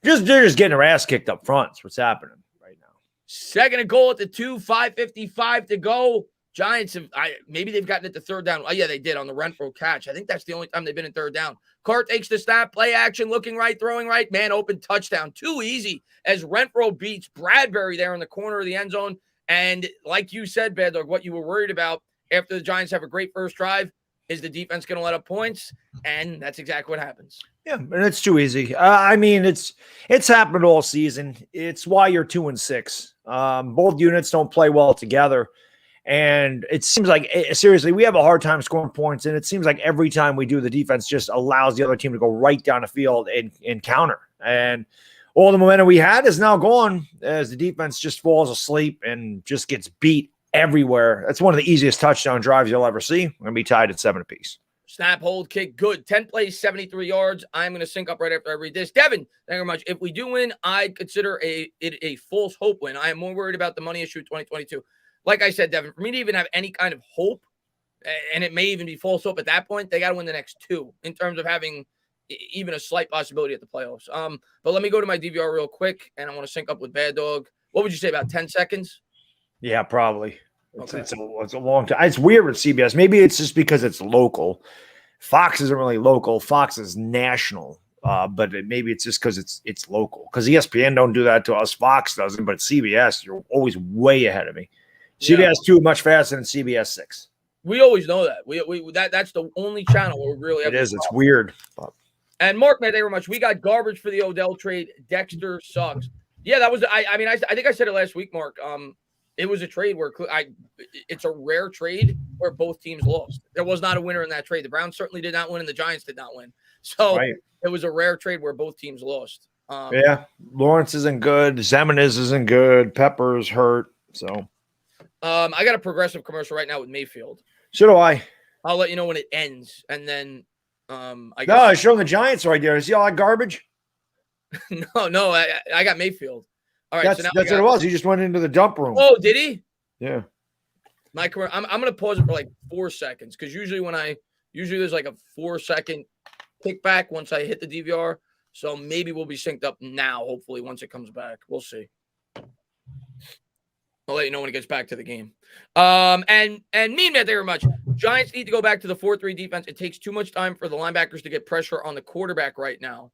They're just getting their ass kicked up front. That's what's happening right now. 2nd and goal at the 2, 5:55 to go. Giants have maybe they've gotten it to 3rd down. Oh, yeah, they did on the Renfro catch. I think that's the only time they've been in 3rd down. Carr takes the snap, play action, looking right, throwing right, man open, touchdown. Too easy as Renfro beats Bradbury there in the corner of the end zone. And like you said, Bad Dog, what you were worried about after the Giants have a great first drive is the defense going to let up points, and that's exactly what happens. Yeah, and it's too easy. I mean, it's happened all season. It's why you're 2-6. Both units don't play well together. And it seems like, seriously, we have a hard time scoring points. And it seems like every time we do, the defense just allows the other team to go right down the field and counter. And all the momentum we had is now gone as the defense just falls asleep and just gets beat everywhere. That's one of the easiest touchdown drives you'll ever see. We're going to be tied at 7 apiece. Snap, hold, kick, good. 10 plays, 73 yards. I'm going to sync up right after I read this. Devin, thank you very much. If we do win, I'd consider it a false hope win. I am more worried about the money issue 2022. Like I said, Devin, for me to even have any kind of hope, and it may even be false hope at that point, they got to win the next 2 in terms of having even a slight possibility at the playoffs. But let me go to my DVR real quick, and I want to sync up with Bad Dog. What would you say, about 10 seconds? Yeah, probably. Okay. It's a long time. It's weird with CBS. Maybe it's just because it's local. Fox isn't really local. Fox is national. But maybe it's just because it's local. Because ESPN don't do that to us. Fox doesn't. But CBS, you're always way ahead of me. CBS 2 much faster than CBS 6. We always know that. That's the only channel where we really have. It is. It's weird. And Mark, man, thank you very much. We got garbage for the Odell trade. Dexter sucks. Yeah, that was. I mean, I think I said it last week, Mark. It was a trade where it's a rare trade where both teams lost. There was not a winner in that trade. The Browns certainly did not win, and the Giants did not win. So It was a rare trade where both teams lost. Yeah, Lawrence isn't good. Zemenis isn't good. Pepper's hurt. So. I got a progressive commercial right now with Mayfield. So do I. I'll let you know when it ends, and then I guess. No, showing the Giants right there. See all that garbage? no, I got Mayfield. All right, that's what it was. He just went into the dump room. Oh, did he? Yeah. I'm gonna pause it for like 4 seconds because usually there's like a 4-second kickback once I hit the DVR. So maybe we'll be synced up now. Hopefully, once it comes back, we'll see. I'll let you know when it gets back to the game. And me and Matt, thank you very much. Giants need to go back to the 4-3 defense. It takes too much time for the linebackers to get pressure on the quarterback right now.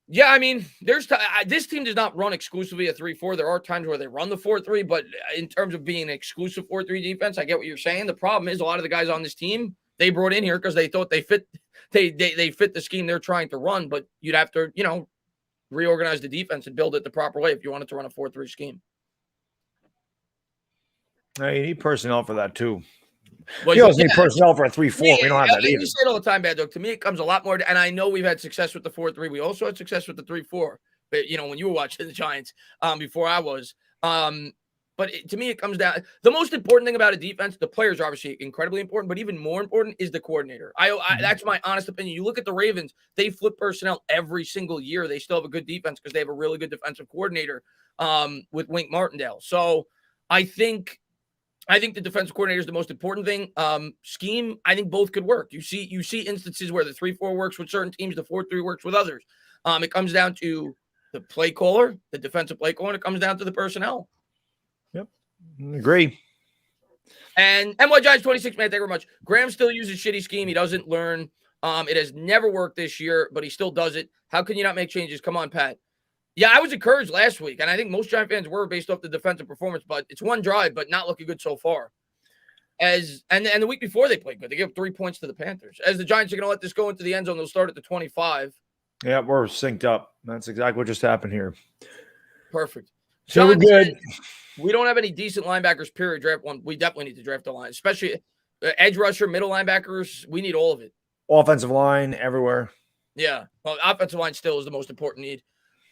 Yeah, I mean, this team does not run exclusively a 3-4. There are times where they run the 4-3, but in terms of being an exclusive 4-3 defense, I get what you're saying. The problem is a lot of the guys on this team, they brought in here because they thought they fit they fit the scheme they're trying to run, but you'd have to, reorganize the defense and build it the proper way if you wanted to run a 4-3 scheme. You need personnel for that too. Well, you also need personnel for a 3-4. We don't have that either. You say it all the time, Bad Dog. To me, it comes a lot more. And I know we've had success with the 4-3. We also had success with the 3-4. But when you were watching the Giants before I was. But to me, it comes down. The most important thing about a defense, the players are obviously incredibly important, but even more important is the coordinator. That's my honest opinion. You look at the Ravens; they flip personnel every single year. They still have a good defense because they have a really good defensive coordinator with Wink Martindale. So I think the defensive coordinator is the most important thing. Scheme, I think both could work. You see instances where the 3-4 works with certain teams, the 4-3 works with others. It comes down to the play caller, the defensive play caller, and it comes down to the personnel. Yep, agree. And NY Giants 26, man, thank you very much. Graham still uses shitty scheme. He doesn't learn. It has never worked this year, but he still does it. How can you not make changes? Come on, Pat. Yeah, I was encouraged last week, and I think most Giant fans were based off the defensive performance, but it's one drive, but not looking good so far. And the week before they played good. They gave up 3 points to the Panthers. As the Giants are going to let this go into the end zone, they'll start at the 25. Yeah, we're synced up. That's exactly what just happened here. Perfect. So we're good. We don't have any decent linebackers, period. Draft one. We definitely need to draft a line, especially edge rusher, middle linebackers. We need all of it. Offensive line, everywhere. Yeah. Well, offensive line still is the most important need.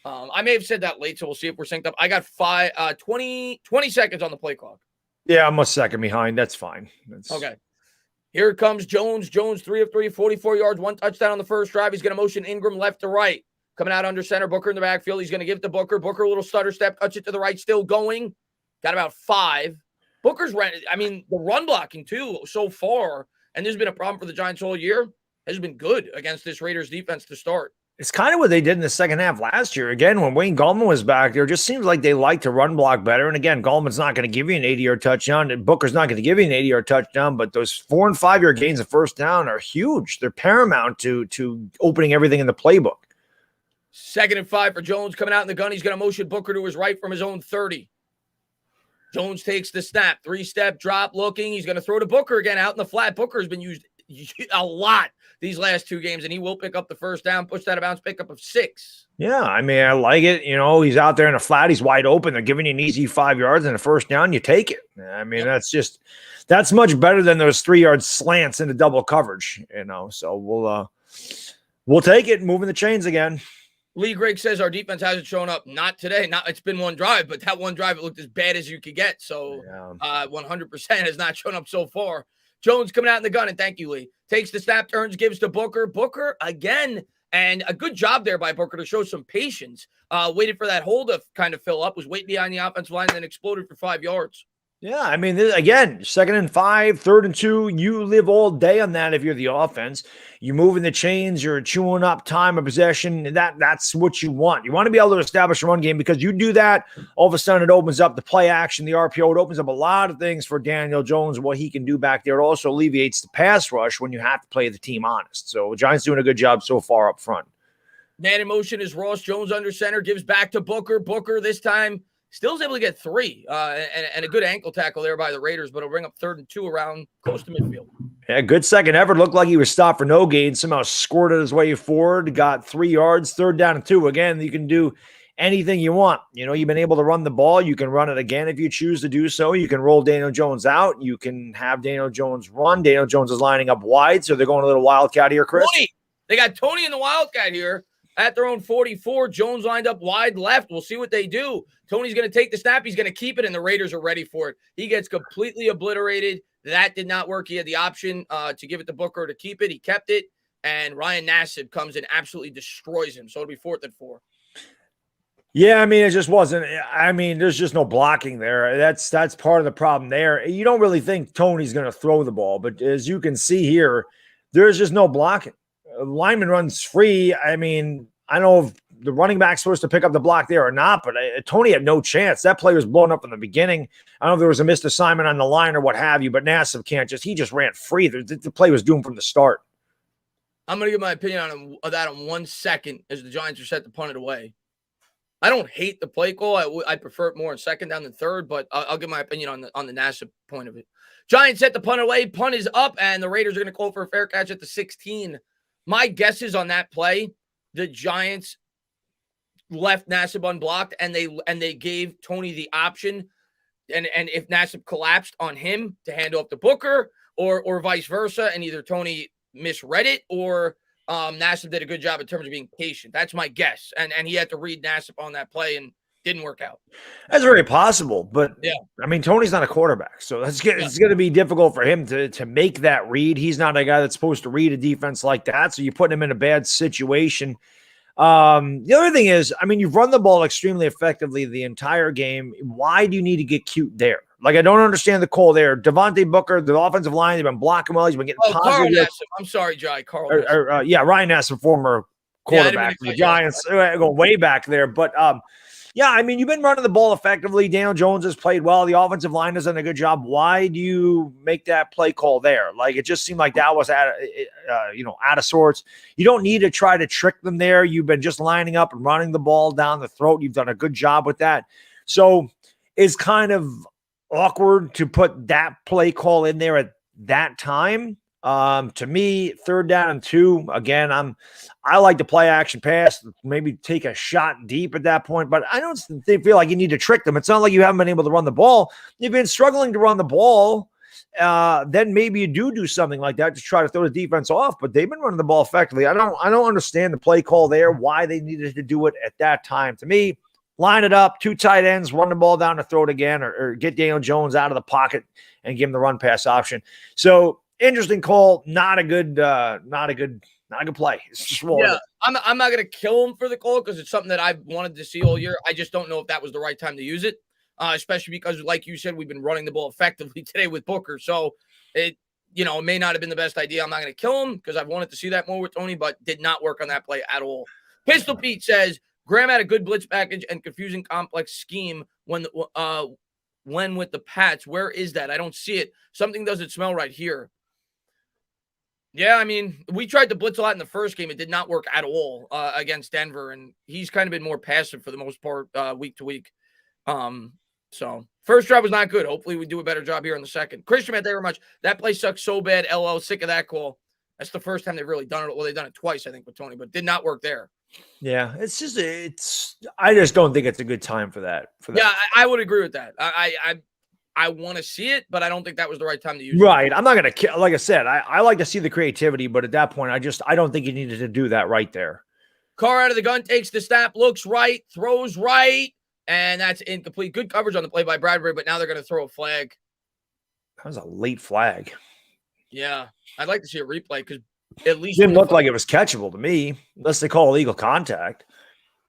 I may have said that late, so we'll see if we're synced up. I got 20 seconds on the play clock. Yeah, I'm a second behind. That's fine. Okay. Here comes Jones. Jones, 3 of 3, 44 yards, 1 touchdown on the first drive. He's going to motion Ingram left to right. Coming out under center, Booker in the backfield. He's going to give it to Booker. Booker, a little stutter step, cuts it to the right, still going. Got about 5. Booker's the run blocking, too, so far, and there's been a problem for the Giants all year, has been good against this Raiders defense to start. It's kind of what they did in the second half last year. Again, when Wayne Gallman was back there, it just seems like they like to run block better. And again, Gallman's not going to give you an 80-yard touchdown, and Booker's not going to give you an 80-yard touchdown, but those 4- and 5-yard gains of first down are huge. They're paramount to opening everything in the playbook. 2nd and 5 for Jones coming out in the gun. He's going to motion Booker to his right from his own 30. Jones takes the snap, 3-step drop, looking. He's going to throw to Booker again out in the flat. Booker has been used a lot these last 2 games, and he will pick up the first down, push that out of bounds, pickup of 6. Yeah, I mean, I like it. He's out there in a flat. He's wide open. They're giving you an easy 5 yards and a first down. You take it. I mean, that's much better than those 3-yard slants into double coverage, So we'll take it, moving the chains again. Lee Grigg says our defense hasn't shown up. Not today. It's been one drive, but that one drive, it looked as bad as you could get. So 100% has not shown up so far. Jones coming out in the gun, and thank you, Lee. Takes the snap, turns, gives to Booker. Booker again, and a good job there by Booker to show some patience. Waited for that hole to kind of fill up, was waiting behind the offensive line, and then exploded for 5 yards. Yeah, I mean, again, 2nd and 5, 3rd and 2, you live all day on that if you're the offense. You're moving the chains, you're chewing up time of possession. That's what you want. You want to be able to establish a run game, because you do that, all of a sudden it opens up the play action, the RPO. It opens up a lot of things for Daniel Jones, what he can do back there. It also alleviates the pass rush when you have to play the team honest. So the Giants doing a good job so far up front. Man in motion is Ross. Jones under center, gives back to Booker. Booker this time still is able to get 3 and a good ankle tackle there by the Raiders, but it'll bring up 3rd and 2 around close to midfield. Yeah, good second effort. Looked like he was stopped for no gain. Somehow squirted his way forward, got 3 yards, 3rd down and 2. Again, you can do anything you want. You've been able to run the ball. You can run it again if you choose to do so. You can roll Daniel Jones out. You can have Daniel Jones run. Daniel Jones is lining up wide, so they're going a little wildcat here, Chris. They got Tony in the wildcat here. At their own 44, Jones lined up wide left. We'll see what they do. Tony's going to take the snap. He's going to keep it, and the Raiders are ready for it. He gets completely obliterated. That did not work. He had the option to give it to Booker to keep it. He kept it, and Ryan Nassib comes and absolutely destroys him. So it'll be 4th and 4. Yeah, I mean, it just wasn't. I mean, there's just no blocking there. That's part of the problem there. You don't really think Tony's going to throw the ball, but as you can see here, there's just no blocking. Lineman runs free. I mean, I don't know if the running back's supposed to pick up the block there or not, but Tony had no chance. That play was blown up from the beginning. I don't know if there was a missed assignment on the line or what have you, but Nassib he just ran free. The play was doomed from the start. I'm going to give my opinion on that in 1 second as the Giants are set to punt it away. I don't hate the play call. I prefer it more in 2nd down than 3rd, but I'll give my opinion on the Nassib point of it. Giants set the punt away. Punt is up, and the Raiders are going to call for a fair catch at the 16. My guess is on that play, the Giants left Nassib unblocked, and they gave Tony the option, and if Nassib collapsed on him, to hand off to Booker, or vice versa, and either Tony misread it or Nassib did a good job in terms of being patient. That's my guess, and he had to read Nassib on that play and didn't work out. That's very possible, but yeah, I mean, Tony's not a quarterback, so it's going to be difficult for him to make that read. He's not a guy that's supposed to read a defense like that, so you're putting him in a bad situation. The other thing is, I mean, you've run the ball extremely effectively the entire game. Why do you need to get cute there? Like, I don't understand the call there. Devontae Booker, the offensive line, they've been blocking well. He's been getting positive. I'm sorry, Jai. Carl. Ryan Nassib, former quarterback for the Giants, go way back there. But yeah, I mean, you've been running the ball effectively. Daniel Jones has played well. The offensive line has done a good job. Why do you make that play call there? Like, it just seemed like that was out of sorts. You don't need to try to trick them there. You've been just lining up and running the ball down the throat. You've done a good job with that. So it's kind of awkward to put that play call in there at that time. To me, 3rd down and 2, again, I like to play action pass, maybe take a shot deep at that point, but I don't feel like you need to trick them. It's not like you haven't been able to run the ball. You've been struggling to run the ball. Then maybe you do something like that to try to throw the defense off, but they've been running the ball effectively. I don't understand the play call there, why they needed to do it at that time. To me, line it up, 2 tight ends, run the ball down the throat again, or get Daniel Jones out of the pocket and give him the run pass option. So, interesting call, not a good play. It's just I'm not gonna kill him for the call because it's something that I've wanted to see all year. I just don't know if that was the right time to use it, especially because, like you said, we've been running the ball effectively today with Booker. So it may not have been the best idea. I'm not gonna kill him because I've wanted to see that more with Tony, but did not work on that play at all. Pistol Pete says Graham had a good blitz package and confusing complex scheme when with the Pats. Where is that? I don't see it. Something doesn't smell right here. Yeah, I mean, we tried to blitz a lot in the first game. It did not work at all against Denver, and he's kind of been more passive for the most part week to week. So first drive was not good. Hopefully we do a better job here in the second. Christian, thank you very much. That play sucks so bad. LL, sick of that call. That's the first time they've really done it. Well, they've done it twice, I think, with Tony, but did not work there. Yeah, I just don't think it's a good time for that. Yeah, I would agree with that. I want to see it, but I don't think that was the right time to use it. Right. I'm not going to, like I said, I like to see the creativity, but at that point, I don't think you needed to do that right there. Carr out of the gun, takes the snap, looks right, throws right, and that's incomplete. Good coverage on the play by Bradbury, but now they're going to throw a flag. That was a late flag. Yeah. I'd like to see a replay because at least it didn't look like it was catchable to me, unless they call illegal contact.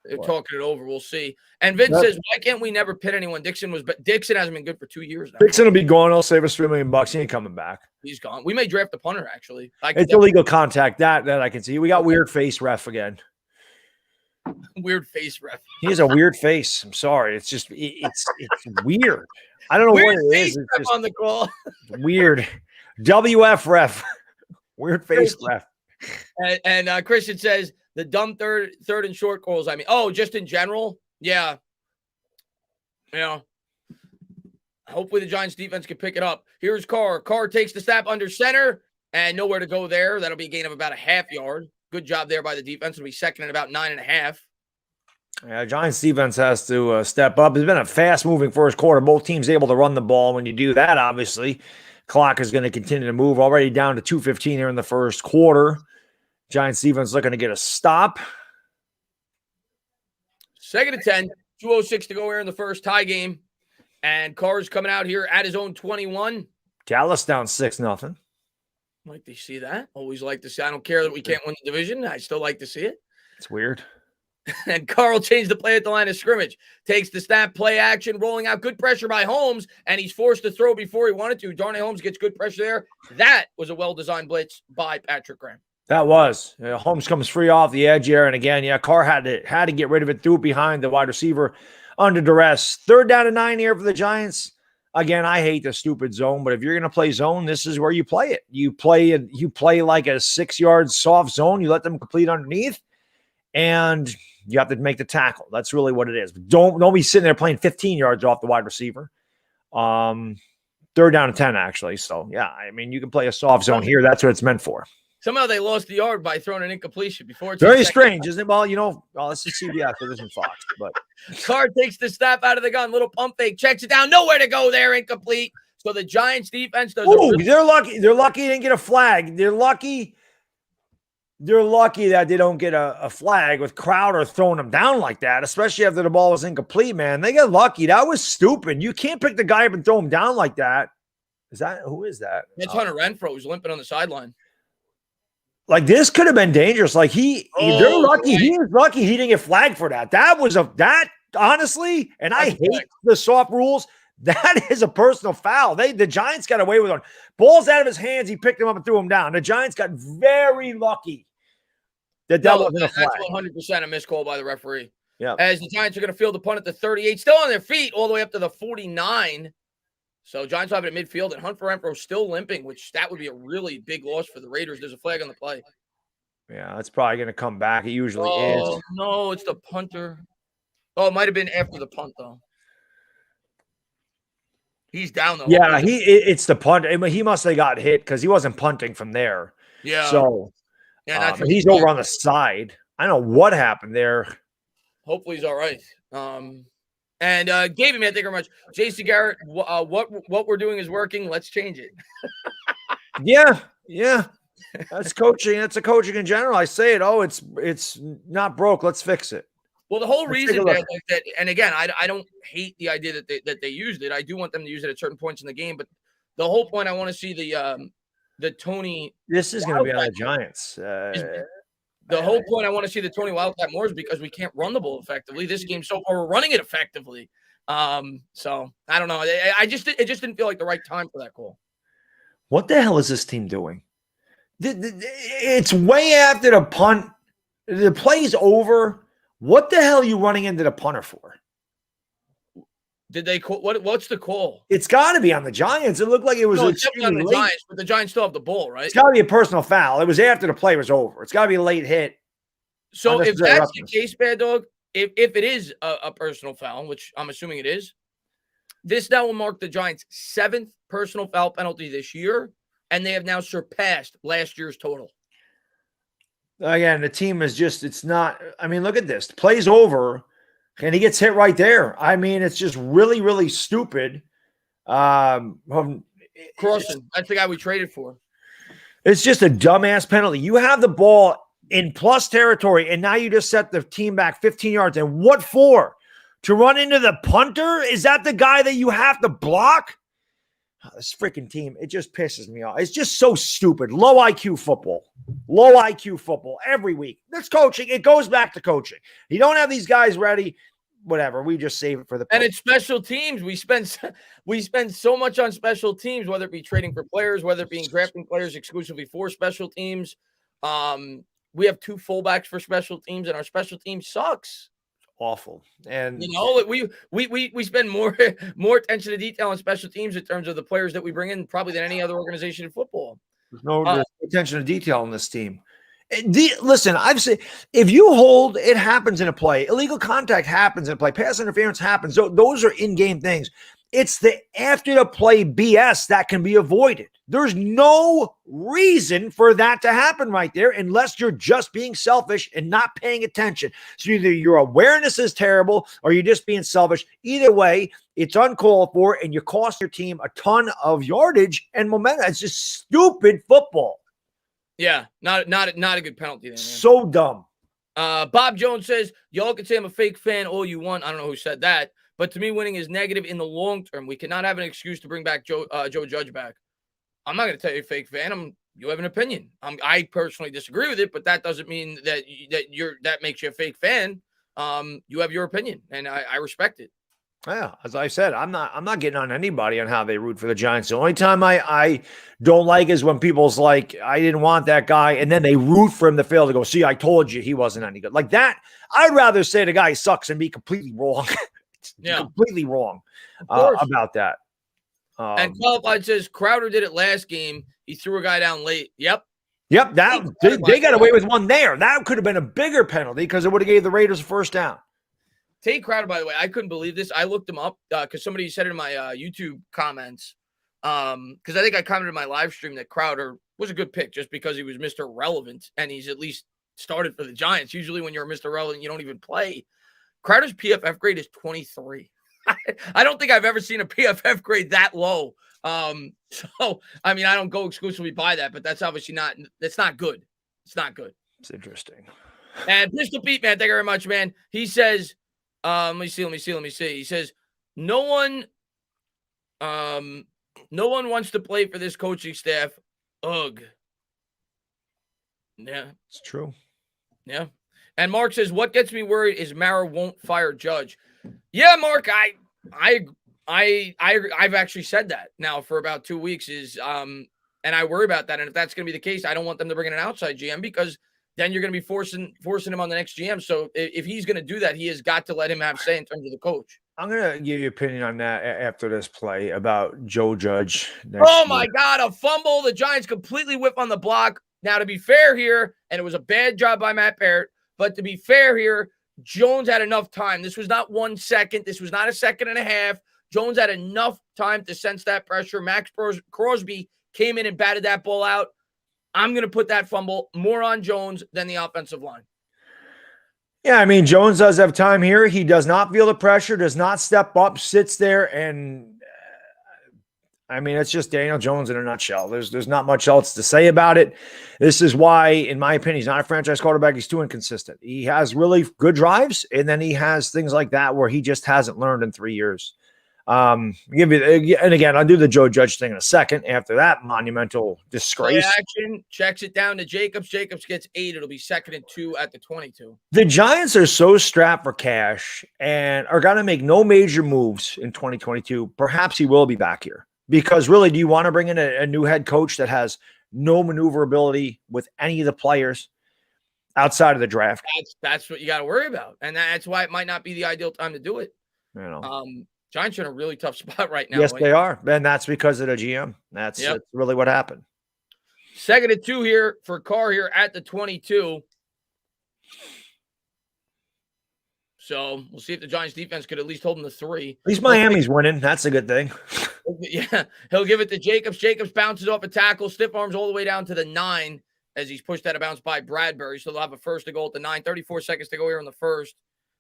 They're talking it over. We'll see. And Vince says, why can't we never pit anyone? Dixon hasn't been good for 2 years now. Dixon will be gone. I'll save us $3 million. He ain't coming back. He's gone. We may draft a punter, actually. It's illegal contact. That I can see. We got weird face ref again. Weird face ref. He has a weird face. I'm sorry. It's just it's weird. I don't know weird what it is. It's just on the call. Weird. WF ref. Weird face ref. And Christian says, the dumb third and short calls. I mean, just in general. Yeah. Hopefully the Giants defense can pick it up. Here's Carr. Carr takes the snap under center and nowhere to go there. That'll be a gain of about a half yard. Good job there by the defense. It'll be second and about 9.5. Yeah, Giants defense has to step up. It's been a fast-moving first quarter. Both teams able to run the ball. When you do that, obviously, clock is going to continue to move. Already down to 2:15 here in the first quarter. Giants defense looking to get a stop. Second and 10, 2:06 to go here in the first tie game. And Carr's coming out here at his own 21. Dallas down 6-0. Like to see that. Always like to see. I don't care that we can't win the division. I still like to see it. It's weird. And Carl changed the play at the line of scrimmage. Takes the snap, play action, rolling out. Good pressure by Holmes, and he's forced to throw before he wanted to. Darnay Holmes gets good pressure there. That was a well-designed blitz by Patrick Graham. That was. Holmes comes free off the edge here. And again, Carr had to get rid of it, threw it behind the wide receiver under duress. 3rd down and 9 here for the Giants. Again, I hate the stupid zone, but if you're going to play zone, this is where you play it. You play like a 6-yard soft zone. You let them complete underneath, and you have to make the tackle. That's really what it is. Don't be sitting there playing 15 yards off the wide receiver. 3rd down and 10, actually. So, yeah, I mean, you can play a soft zone here. That's what it's meant for. Somehow they lost the yard by throwing an incompletion before. It's Very strange, isn't it? Well, this is CBS, so this is Fox. But Carr takes the snap out of the gun, little pump fake, checks it down, nowhere to go there, incomplete. So the Giants defense does. They're lucky. They're lucky they didn't get a flag. They're lucky that they don't get a flag with Crowder throwing them down like that, especially after the ball was incomplete, man. They got lucky. That was stupid. You can't pick the guy up and throw him down like that. Who is that? That's Hunter Renfrow, who's limping on the sideline. Like, this could have been dangerous. Like, they're lucky. Right. He is lucky he didn't get flagged for that. That honestly, and I hate the soft rules. That is a personal foul. The Giants got away with it. Ball's out of his hands. He picked him up and threw him down. The Giants got very lucky that wasn't a flag. That's 100% a missed call by the referee. Yeah. As the Giants are going to field the punt at the 38, still on their feet all the way up to the 49. So Giants have it at midfield, and Hunter Renfrow still limping, which that would be a really big loss for the Raiders. There's a flag on the play. Yeah, it's probably going to come back. It usually is. No, it's the punter. Oh, it might have been after the punt, though. He's down, though. Yeah, it's the punt. He must have got hit because he wasn't punting from there. Yeah. So he's over on the side. I don't know what happened there. Hopefully he's all right. And Gabe, man, thank you very much. JC Garrett, what we're doing is working. Let's change it. Yeah. That's coaching. That's a coaching in general. I say it. Oh, it's not broke. Let's fix it. Well, the whole reason that, and again, I don't hate the idea that they used it. I do want them to use it at certain points in the game, but the whole point, I want to see the Tony. This is going to be on the Giants. The whole point I want to see the Tony Wildcat more is because we can't run the ball effectively. This game so far, we're running it effectively. So I don't know. It just didn't feel like the right time for that call. What the hell is this team doing? It's way after the punt. The play's over. What the hell are you running into the punter for? Did they call? What's the call? It's got to be on the Giants. It looked like it was definitely on the Giants, but the Giants still have the ball, right? It's got to be a personal foul. It was after the play was over. It's got to be a late hit. So if that's the case, Bad Dog, if it is a personal foul, which I'm assuming it is, this now will mark the Giants' 7th personal foul penalty this year, and they have now surpassed last year's total. Again, the team is it's not. I mean, look at this. The play's over. And he gets hit right there. I mean, it's just really, really stupid. Crossing. That's the guy we traded for. It's just a dumbass penalty. You have the ball in plus territory, and now you just set the team back 15 yards. And what for? To run into the punter? Is that the guy that you have to block? Oh, this freaking team, it just pisses me off. It's just so stupid. Low IQ football. Low IQ football every week. That's coaching. It goes back to coaching. You don't have these guys ready. Whatever. We just save it for the. And it's special teams. We spend so much on special teams, whether it be trading for players, whether it be drafting players exclusively for special teams. We have 2 fullbacks for special teams, and our special team sucks. Awful. And we spend more attention to detail on special teams in terms of the players that we bring in probably than any other organization in football. There's no attention to detail on this team. Listen, I've said if you hold, it happens in a play. Illegal contact happens in a play. Pass interference happens. Those are in-game things. It's the after the play BS that can be avoided. There's no reason for that to happen right there unless you're just being selfish and not paying attention. So either your awareness is terrible or you're just being selfish. Either way, it's uncalled for and you cost your team a ton of yardage and momentum. It's just stupid football. Yeah, not a good penalty there, man. So dumb. Bob Jones says, y'all can say I'm a fake fan all you want. I don't know who said that. But to me, winning is negative in the long term. We cannot have an excuse to bring back Joe Judge back. I'm not going to tell you fake fan. You have an opinion. I personally disagree with it, but that doesn't mean that makes you a fake fan. You have your opinion, and I respect it. Yeah, as I said, I'm not getting on anybody on how they root for the Giants. The only time I don't like is when people's like, I didn't want that guy, and then they root for him to fail to go, see, I told you he wasn't any good. Like that, I'd rather say the guy sucks and be completely wrong. Yeah, completely wrong about that. And Qualified says Crowder did it last game. He threw a guy down late. Yep. That they got away with one there. That could have been a bigger penalty because it would have gave the Raiders a first down. Tate Crowder, by the way, I couldn't believe this. I looked him up because somebody said it in my YouTube comments. Because I think I commented in my live stream that Crowder was a good pick just because he was Mr. Relevant and he's at least started for the Giants. Usually when you're Mr. Relevant, you don't even play. Crowder's PFF grade is 23. I don't think I've ever seen a PFF grade that low. So, I mean, I don't go exclusively by that, but that's obviously that's not good. It's not good. It's interesting. And Pistol Pete, man, thank you very much, man. He says, let me see. He says, no one wants to play for this coaching staff. Ugh. Yeah. It's true. Yeah. And Mark says, what gets me worried is Mara won't fire Judge. Yeah, Mark, I've actually said that now for about 2 weeks and I worry about that. And if that's going to be the case, I don't want them to bring in an outside GM because then you're going to be forcing him on the next GM. So if he's going to do that, he has got to let him have say in terms of the coach. I'm going to give you an opinion on that after this play about Joe Judge. My God, a fumble. The Giants completely whip on the block. Now, to be fair here, and it was a bad job by Matt Barrett, but to be fair here, Jones had enough time. This was not 1 second. This was not a second and a half. Jones had enough time to sense that pressure. Max Crosby came in and batted that ball out. I'm going to put that fumble more on Jones than the offensive line. Yeah, I mean, Jones does have time here. He does not feel the pressure, does not step up, sits there, and I mean, it's just Daniel Jones in a nutshell. There's not much else to say about it. This is why, in my opinion, he's not a franchise quarterback. He's too inconsistent. He has really good drives, and then he has things like that where he just hasn't learned in 3 years. And again, I'll do the Joe Judge thing in a second. After that monumental disgrace, action checks it down to Jacobs. Jacobs gets 8. It'll be 2nd and 2 at the 22. The Giants are so strapped for cash and are going to make no major moves in 2022. Perhaps he will be back here. Because really, do you want to bring in a new head coach that has no maneuverability with any of the players outside of the draft? That's what you got to worry about. And that's why it might not be the ideal time to do it. You know, Giants are in a really tough spot right now. Yes, they are. And that's because of the GM. That's really what happened. 2nd and 2 here for Carr here at the 22. So we'll see if the Giants defense could at least hold them to 3. At least Miami's winning. That's a good thing. Yeah, he'll give it to Jacobs. Jacobs bounces off a tackle, stiff arms all the way down to the 9 as he's pushed out of bounds by Bradbury. So they'll have a first to goal at the 9. 34 seconds to go here in the first.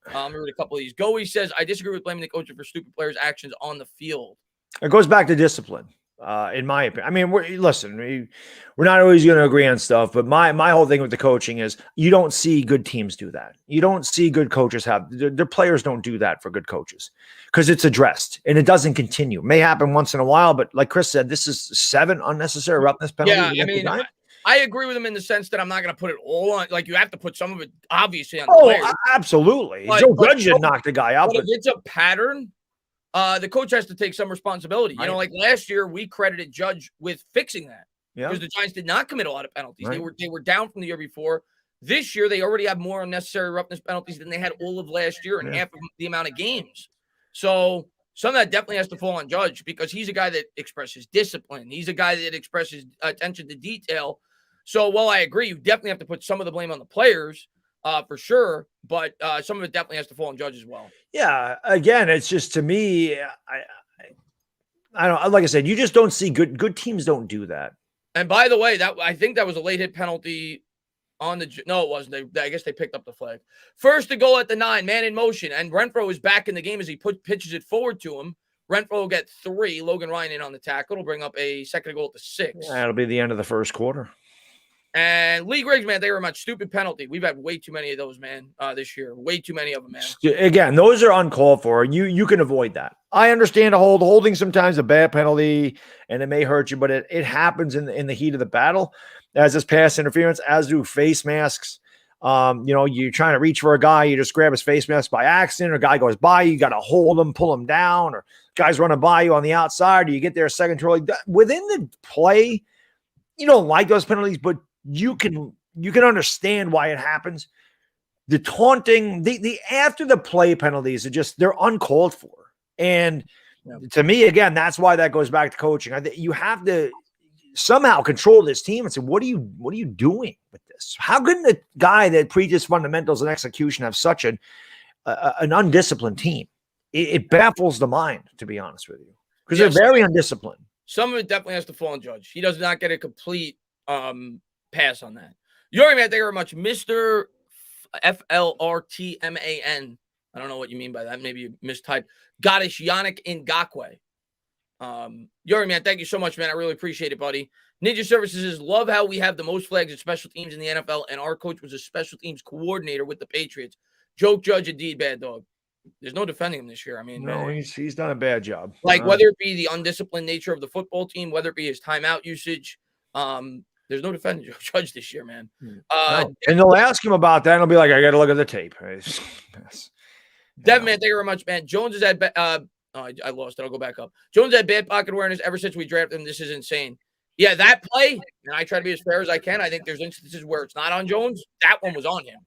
Read a couple of these. Goey says, I disagree with blaming the coach for stupid players' actions on the field. It goes back to discipline, in my opinion. I mean, we're not always going to agree on stuff, but my whole thing with the coaching is you don't see good teams do that. You don't see good coaches their players don't do that for good coaches because it's addressed and it doesn't continue. It may happen once in a while, but like Chris said, this is 7 unnecessary roughness penalties. Yeah, I mean, I agree with him in the sense that I'm not going to put it all on. Like, you have to put some of it, obviously, on the players. Absolutely. Joe Judge didn't knock the guy out. But if it's a pattern, the coach has to take some responsibility. You know, like last year, we credited Judge with fixing that. Because the Giants did not commit a lot of penalties. Right. They were down from the year before. This year, they already have more unnecessary roughness penalties than they had all of last year and half of the amount of games. So some of that definitely has to fall on Judge because he's a guy that expresses discipline. He's a guy that expresses attention to detail. So while I agree, you definitely have to put some of the blame on the players for sure, but some of it definitely has to fall on Judge as well. Yeah, again, it's just to me, I don't like I said, you just don't see good teams don't do that. And by the way, I think that was a late hit penalty on the – no, it wasn't. I guess they picked up the flag. First to goal at the 9, man in motion. And Renfro is back in the game as he pitches it forward to him. Renfro will get 3. Logan Ryan in on the tackle. It'll bring up a 2nd to goal at the 6. Yeah, that'll be the end of the first quarter. And Lee Griggs, man, they were a much stupid penalty. We've had way too many of those, man, this year. Way too many of them, man. Again, those are uncalled for. You can avoid that. I understand holding sometimes a bad penalty, and it may hurt you, but it happens in the heat of the battle. As this pass interference, as do face masks. You're trying to reach for a guy, you just grab his face mask by accident, or a guy goes by, you got to hold him, pull him down, or guys running by you on the outside, or you get there a second too early. Within the play, you don't like those penalties, but you can understand why it happens. The taunting, the after the play penalties they're uncalled for. And to me, again, that's why that goes back to coaching. You have to somehow control this team and say, what are you doing with this? How can the guy that preaches fundamentals and execution have such an undisciplined team? It baffles the mind, to be honest with you, because they're very undisciplined. Some of it definitely has to fall on Judge. He does not get a complete pass on that. Yuri, man, thank you very much. Mr. FLRTMAN. I don't know what you mean by that. Maybe you mistyped. Goddess Yannick Ngakwe. Yuri, man, thank you so much, man. I really appreciate it, buddy. Ninja Services says, love how we have the most flags and special teams in the NFL, and our coach was a special teams coordinator with the Patriots. Joke judge, indeed, bad dog. There's no defending him this year. I mean, no, he's done a bad job. Like whether it be the undisciplined nature of the football team, whether it be his timeout usage, there's no defending Joe Judge this year, man. No. And they'll ask him about that, and he'll be like, "I got to look at the tape." Yes. Devin, man, thank you very much, man. Jones has had I lost it. I'll go back up. Jones had bad pocket awareness ever since we drafted him. This is insane. Yeah, that play, and I try to be as fair as I can. I think there's instances where it's not on Jones. That one was on him.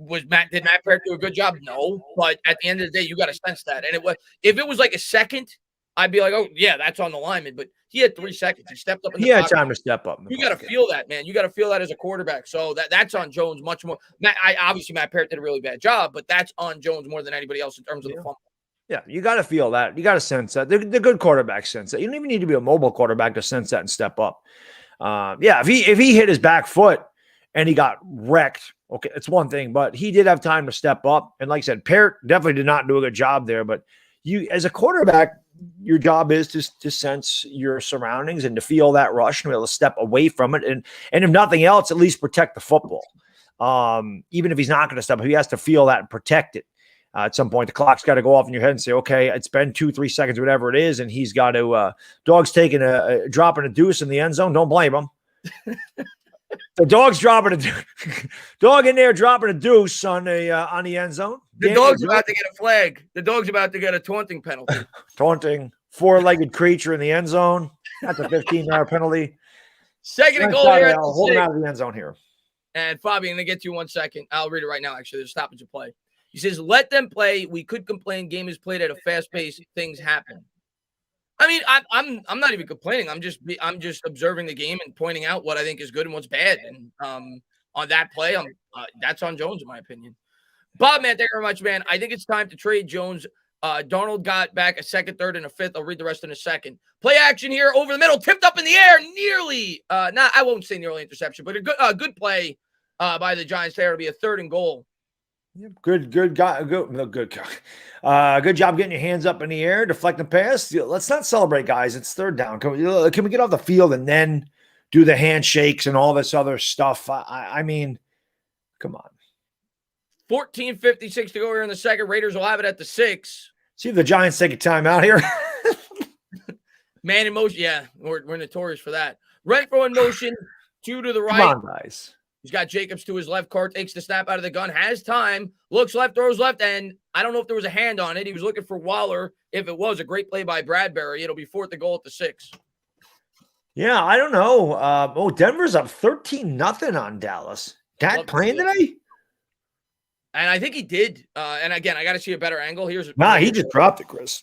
Did Matt Parrott do a good job? No, but at the end of the day, you got to sense that. And if it was like a second, I'd be like, oh yeah, that's on the lineman. But he had 3 seconds. He stepped up. He had time to step up. You got to feel that, man. You got to feel that as a quarterback. So that's on Jones much more. Obviously Matt Parrott did a really bad job, but that's on Jones more than anybody else in terms of the fumble. Yeah, you got to feel that. You got to sense that. The good quarterbacks sense that. You don't even need to be a mobile quarterback to sense that and step up. If he hit his back foot and he got wrecked, okay, it's one thing. But he did have time to step up. And like I said, Parrott definitely did not do a good job there. But you, as a quarterback, your job is to sense your surroundings and to feel that rush and be able to step away from it. And if nothing else, at least protect the football. Even if he's not going to step up, he has to feel that and protect it. At some point, the clock's got to go off in your head and say, okay, it's been 2-3 seconds, whatever it is. And he's got to, dog's taking dropping a deuce in the end zone. Don't blame him. The dog's dropping a dog in there, dropping a deuce on the end zone. The dog's about to get a flag. The dog's about to get a taunting penalty. Taunting, 4-legged creature in the end zone. That's a 15-yard penalty. Second and goal here. Hold him out of the end zone here. And Fabi, I'm going to get to you 1 second. I'll read it right now, actually. There's a stoppage of play. He says, let them play. We could complain. Game is played at a fast pace. Things happen. I mean, I'm not even complaining. I'm just observing the game and pointing out what I think is good and what's bad. And on that play, that's on Jones, in my opinion. Bob, man, thank you very much, man. I think it's time to trade Jones. Darnold got back a second, third, and a fifth. I'll read the rest in a second. Play action here over the middle, tipped up in the air, nearly. I won't say nearly interception, but a good play by the Giants there to be a 3rd and goal. Good job getting your hands up in the air, deflecting pass. Let's not celebrate, guys. It's 3rd down. Can we get off the field and then do the handshakes and all this other stuff? I mean, come on. 14:56 to go here in the second. Raiders will have it at the 6. See if the Giants take a timeout here. Man in motion. Yeah, we're notorious for that. Renfro in motion, 2 to the right. Come on, guys. He's got Jacobs to his left. Carr takes the snap out of the gun, has time, looks left, throws left, and I don't know if there was a hand on it. He was looking for Waller. If it was, a great play by Bradbury. It'll be 4th and goal at the 6. Yeah, I don't know. Denver's up 13-0 on Dallas. Dak playing today? And I think he did. And again, I got to see a better angle. He just dropped it, Chris.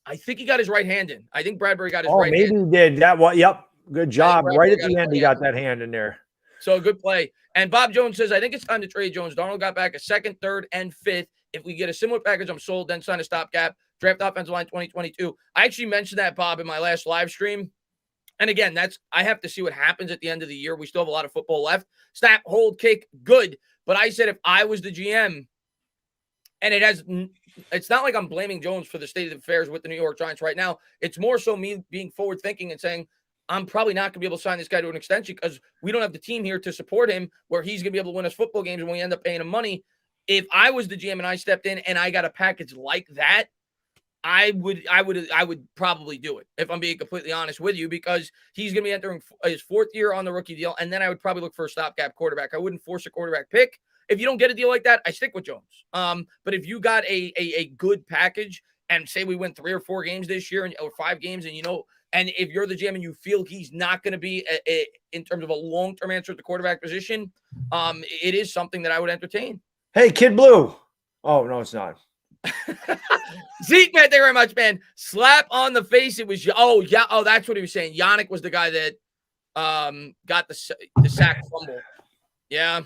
I think he got his right hand in. I think Bradbury got his right hand. Oh, maybe he did. Yep. Good job. Right at the end, he got that hand in there. So good play. And Bob Jones says, I think it's time to trade Jones. Darnold got back a 2nd, 3rd, and 5th. If we get a similar package, I'm sold. Then sign a stopgap. Draft offensive line 2022. I actually mentioned that, Bob, in my last live stream. And again, I have to see what happens at the end of the year. We still have a lot of football left. Snap, hold, kick, good. But I said if I was the GM, and it's not like I'm blaming Jones for the state of affairs with the New York Giants right now. It's more so me being forward thinking and saying, I'm probably not going to be able to sign this guy to an extension because we don't have the team here to support him where he's going to be able to win us football games when we end up paying him money. If I was the GM and I stepped in and I got a package like that, I would probably do it, if I'm being completely honest with you, because he's going to be entering his 4th year on the rookie deal. And then I would probably look for a stopgap quarterback. I wouldn't force a quarterback pick. If you don't get a deal like that, I stick with Jones. But if you got a good package and say we win 3 or 4 games this year or 5 games and if you're the GM and you feel he's not going to be in terms of a long-term answer at the quarterback position, it is something that I would entertain. Hey, Kid Blue. Oh, no, it's not. Zeke, man, thank you very much, man. Slap on the face. It was, that's what he was saying. Yannick was the guy that got the sack fumble. Yeah.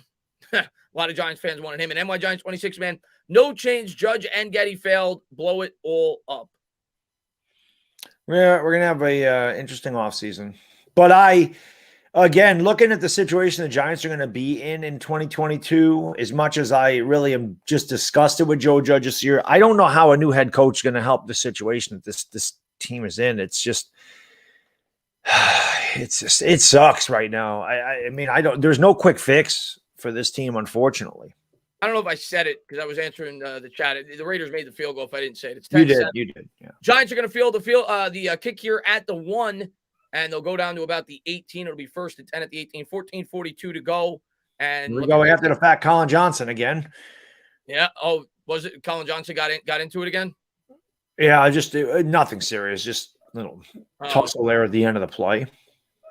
A lot of Giants fans wanted him. And NY Giants 26, man. No change. Judge and Getty failed. Blow it all up. Yeah, we're going to have a interesting offseason. But Again, looking at the situation the Giants are going to be in 2022, as much as I really am just disgusted with Joe Judge this year, I don't know how a new head coach is going to help the situation that this team is in. It's just, it sucks right now. I mean, there's no quick fix for this team, unfortunately. I don't know if I said it because I was answering the chat. The Raiders made the field goal. If I didn't say it, it's 10-7. You did. Yeah. Giants are going to field the kick here at the 1. And they'll go down to about the 18. It'll be 1st and 10 at the 18. 14:42 to go. And we're going after the fat Colin Johnson again. Yeah. Oh, was it Colin Johnson got into it again? Yeah, just nothing serious. Just a little tussle there at the end of the play.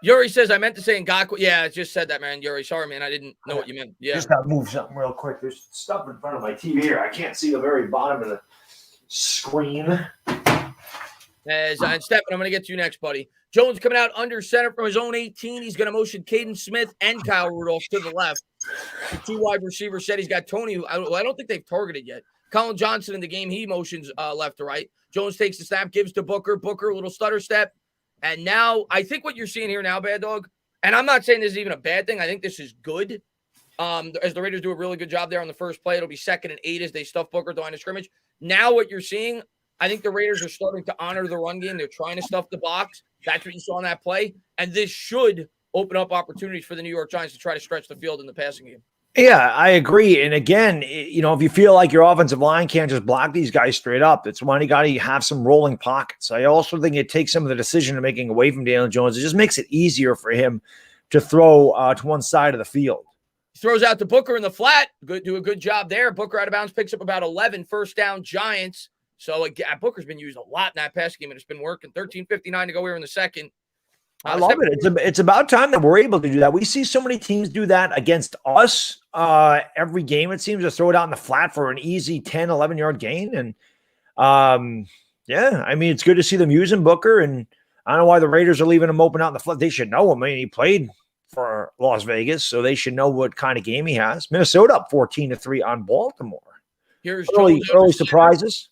Yuri says, I meant to say Ngakoue. Yeah, I just said that, man. Yuri, sorry, man. I didn't know what you meant. Yeah. Just got to move something real quick. There's stuff in front of my TV here. I can't see the very bottom of the screen. And Stephen, I'm going to get to you next, buddy. Jones coming out under center from his own 18. He's going to motion Caden Smith and Kyle Rudolph to the left. The 2 wide receivers said he's got Tony. I don't think they've targeted yet. Colin Johnson in the game, he motions left to right. Jones takes the snap, gives to Booker. Booker, a little stutter step. And now, I think what you're seeing here now, Bad Dog, and I'm not saying this is even a bad thing. I think this is good. As the Raiders do a really good job there on the first play. It'll be 2nd and 8 as they stuff Booker at the line of scrimmage. Now what you're seeing, I think the Raiders are starting to honor the run game. They're trying to stuff the box. That's what you saw in that play. And this should open up opportunities for the New York Giants to try to stretch the field in the passing game. Yeah, I agree. And again, if you feel like your offensive line can't just block these guys straight up, it's when you got to have some rolling pockets. I also think it takes some of the decision making away from Daniel Jones. It just makes it easier for him to throw to one side of the field. He throws out to Booker in the flat. Do a good job there. Booker out of bounds picks up about 11. First down, Giants. So again, Booker's been used a lot in that pass game, and it's been working. 13:59 to go here in the second. I love it. It's about time that we're able to do that. We see so many teams do that against us every game. It seems to throw it out in the flat for an easy 10, 11-yard gain. And, yeah, I mean, it's good to see them using Booker. And I don't know why the Raiders are leaving him open out in the flat. They should know him. I mean, he played for Las Vegas, so they should know what kind of game he has. Minnesota up 14-3 on Baltimore. Here's early surprises.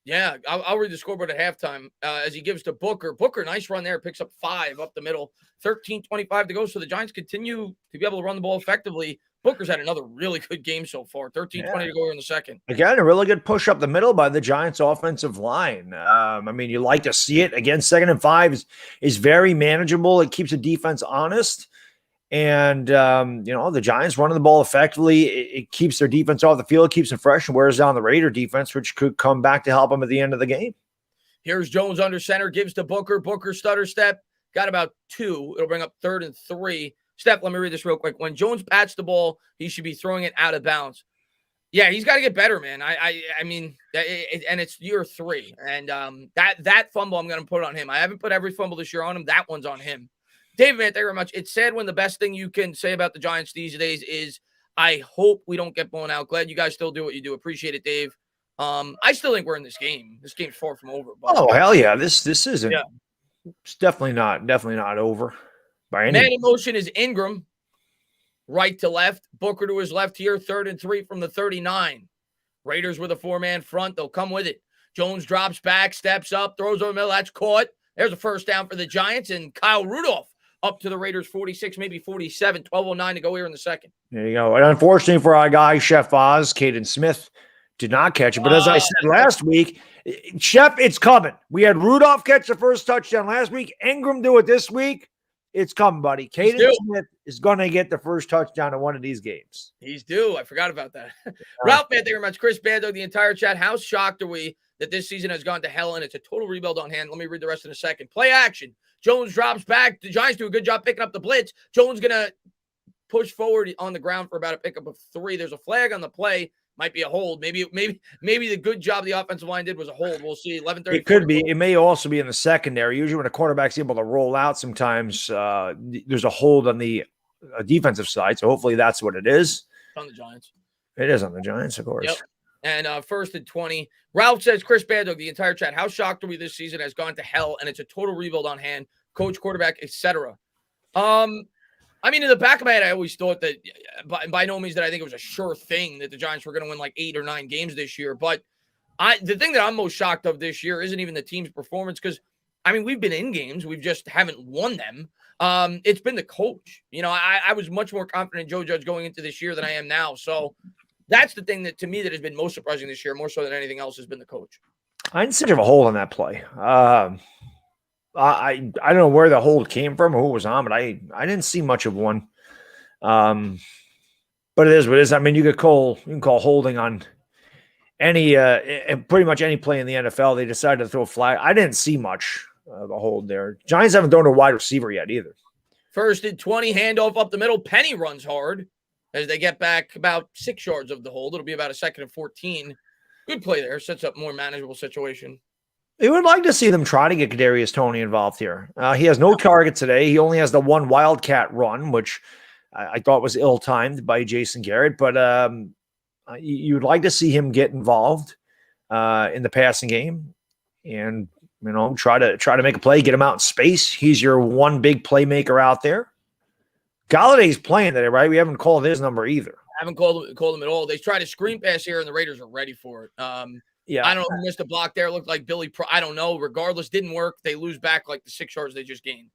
Yeah, I'll read the scoreboard at halftime as he gives to Booker. Booker, nice run there, picks up 5 up the middle. 13:25 to go, so the Giants continue to be able to run the ball effectively. Booker's had another really good game so far. 13:20 to go here in the second. Again, a really good push up the middle by the Giants offensive line. I mean, you like to see it. Again, 2nd and 5 is very manageable. It keeps the defense honest. And, the Giants running the ball effectively. It keeps their defense off the field, keeps them fresh, and wears down the Raider defense, which could come back to help them at the end of the game. Here's Jones under center, gives to Booker. Booker stutter step, got about 2. It'll bring up 3rd and 3. Steph, let me read this real quick. When Jones bats the ball, he should be throwing it out of bounds. Yeah, he's got to get better, man. I mean, and it's year 3. And that fumble, I'm going to put on him. I haven't put every fumble this year on him. That one's on him. David, man, thank you very much. It's sad when the best thing you can say about the Giants these days is I hope we don't get blown out. Glad you guys still do what you do. Appreciate it, Dave. I still think we're in this game. This game's far from over. But, oh, hell yeah. This isn't. Yeah. It's definitely not over by any. Man in motion is Ingram. Right to left. Booker to his left here. 3rd and 3 from the 39. Raiders with a 4-man front. They'll come with it. Jones drops back, steps up, throws over the middle. That's caught. There's a first down for the Giants, and Kyle Rudolph up to the Raiders 46, maybe 47, 12:09 to go here in the second. There you go. And unfortunately for our guy, Chef Oz, Caden Smith did not catch it. But as I said last week, Chef, it's coming. We had Rudolph catch the first touchdown last week. Ingram do it this week. It's coming, buddy. Caden Smith is going to get the first touchdown in one of these games. He's due. I forgot about that. Ralph, man, thank you very much. Chris Bando, the entire chat. How shocked are we that this season has gone to hell and it's a total rebuild on hand? Let me read the rest in a second. Play action. Jones drops back. The Giants do a good job picking up the blitz. Jones going to push forward on the ground for about a pickup of 3. There's a flag on the play. Might be a hold. Maybe the good job the offensive line did was a hold. We'll see. 11:30. It could be. It may also be in the secondary. Usually when a quarterback's able to roll out, sometimes there's a hold on the defensive side. So hopefully that's what it is. On the Giants. It is on the Giants, of course. Yep. And 1st and 20. Ralph says, Chris Bandog, the entire chat, how shocked are we this season has gone to hell and it's a total rebuild on hand, coach, quarterback, etc. I mean, in the back of my head, I always thought that by no means that I think it was a sure thing that the Giants were going to win like 8 or 9 games this year. But the thing that I'm most shocked of this year isn't even the team's performance, because I mean, we've been in games. We've just haven't won them. It's been the coach. You know, I was much more confident in Joe Judge going into this year than I am now. So that's the thing that to me that has been most surprising this year, more so than anything else, has been the coach. I didn't see much of a hold on that play. I don't know where the hold came from or who was on, but I didn't see much of one. But it is what it is. I mean, you can call holding on any pretty much any play in the NFL. They decided to throw a flag. I didn't see much of a hold there. Giants haven't thrown a wide receiver yet either. First and 20, handoff up the middle. Penny runs hard as they get back about 6 yards of the hold. It'll be about a 2nd and 14. Good play there. Sets up more manageable situation. You would like to see them try to get Kadarius Toney involved here. He has no target today. He only has the one wildcat run, which I thought was ill-timed by Jason Garrett. But you would like to see him get involved in the passing game, and try to make a play, get him out in space. He's your one big playmaker out there. Galladay's playing today, right? We haven't called his number either. I haven't called him at all. They tried a screen pass here, and the Raiders are ready for it. Yeah, I don't know who missed a block there. It looked like Billy. I don't know. Regardless, didn't work. They lose back like the 6 yards they just gained.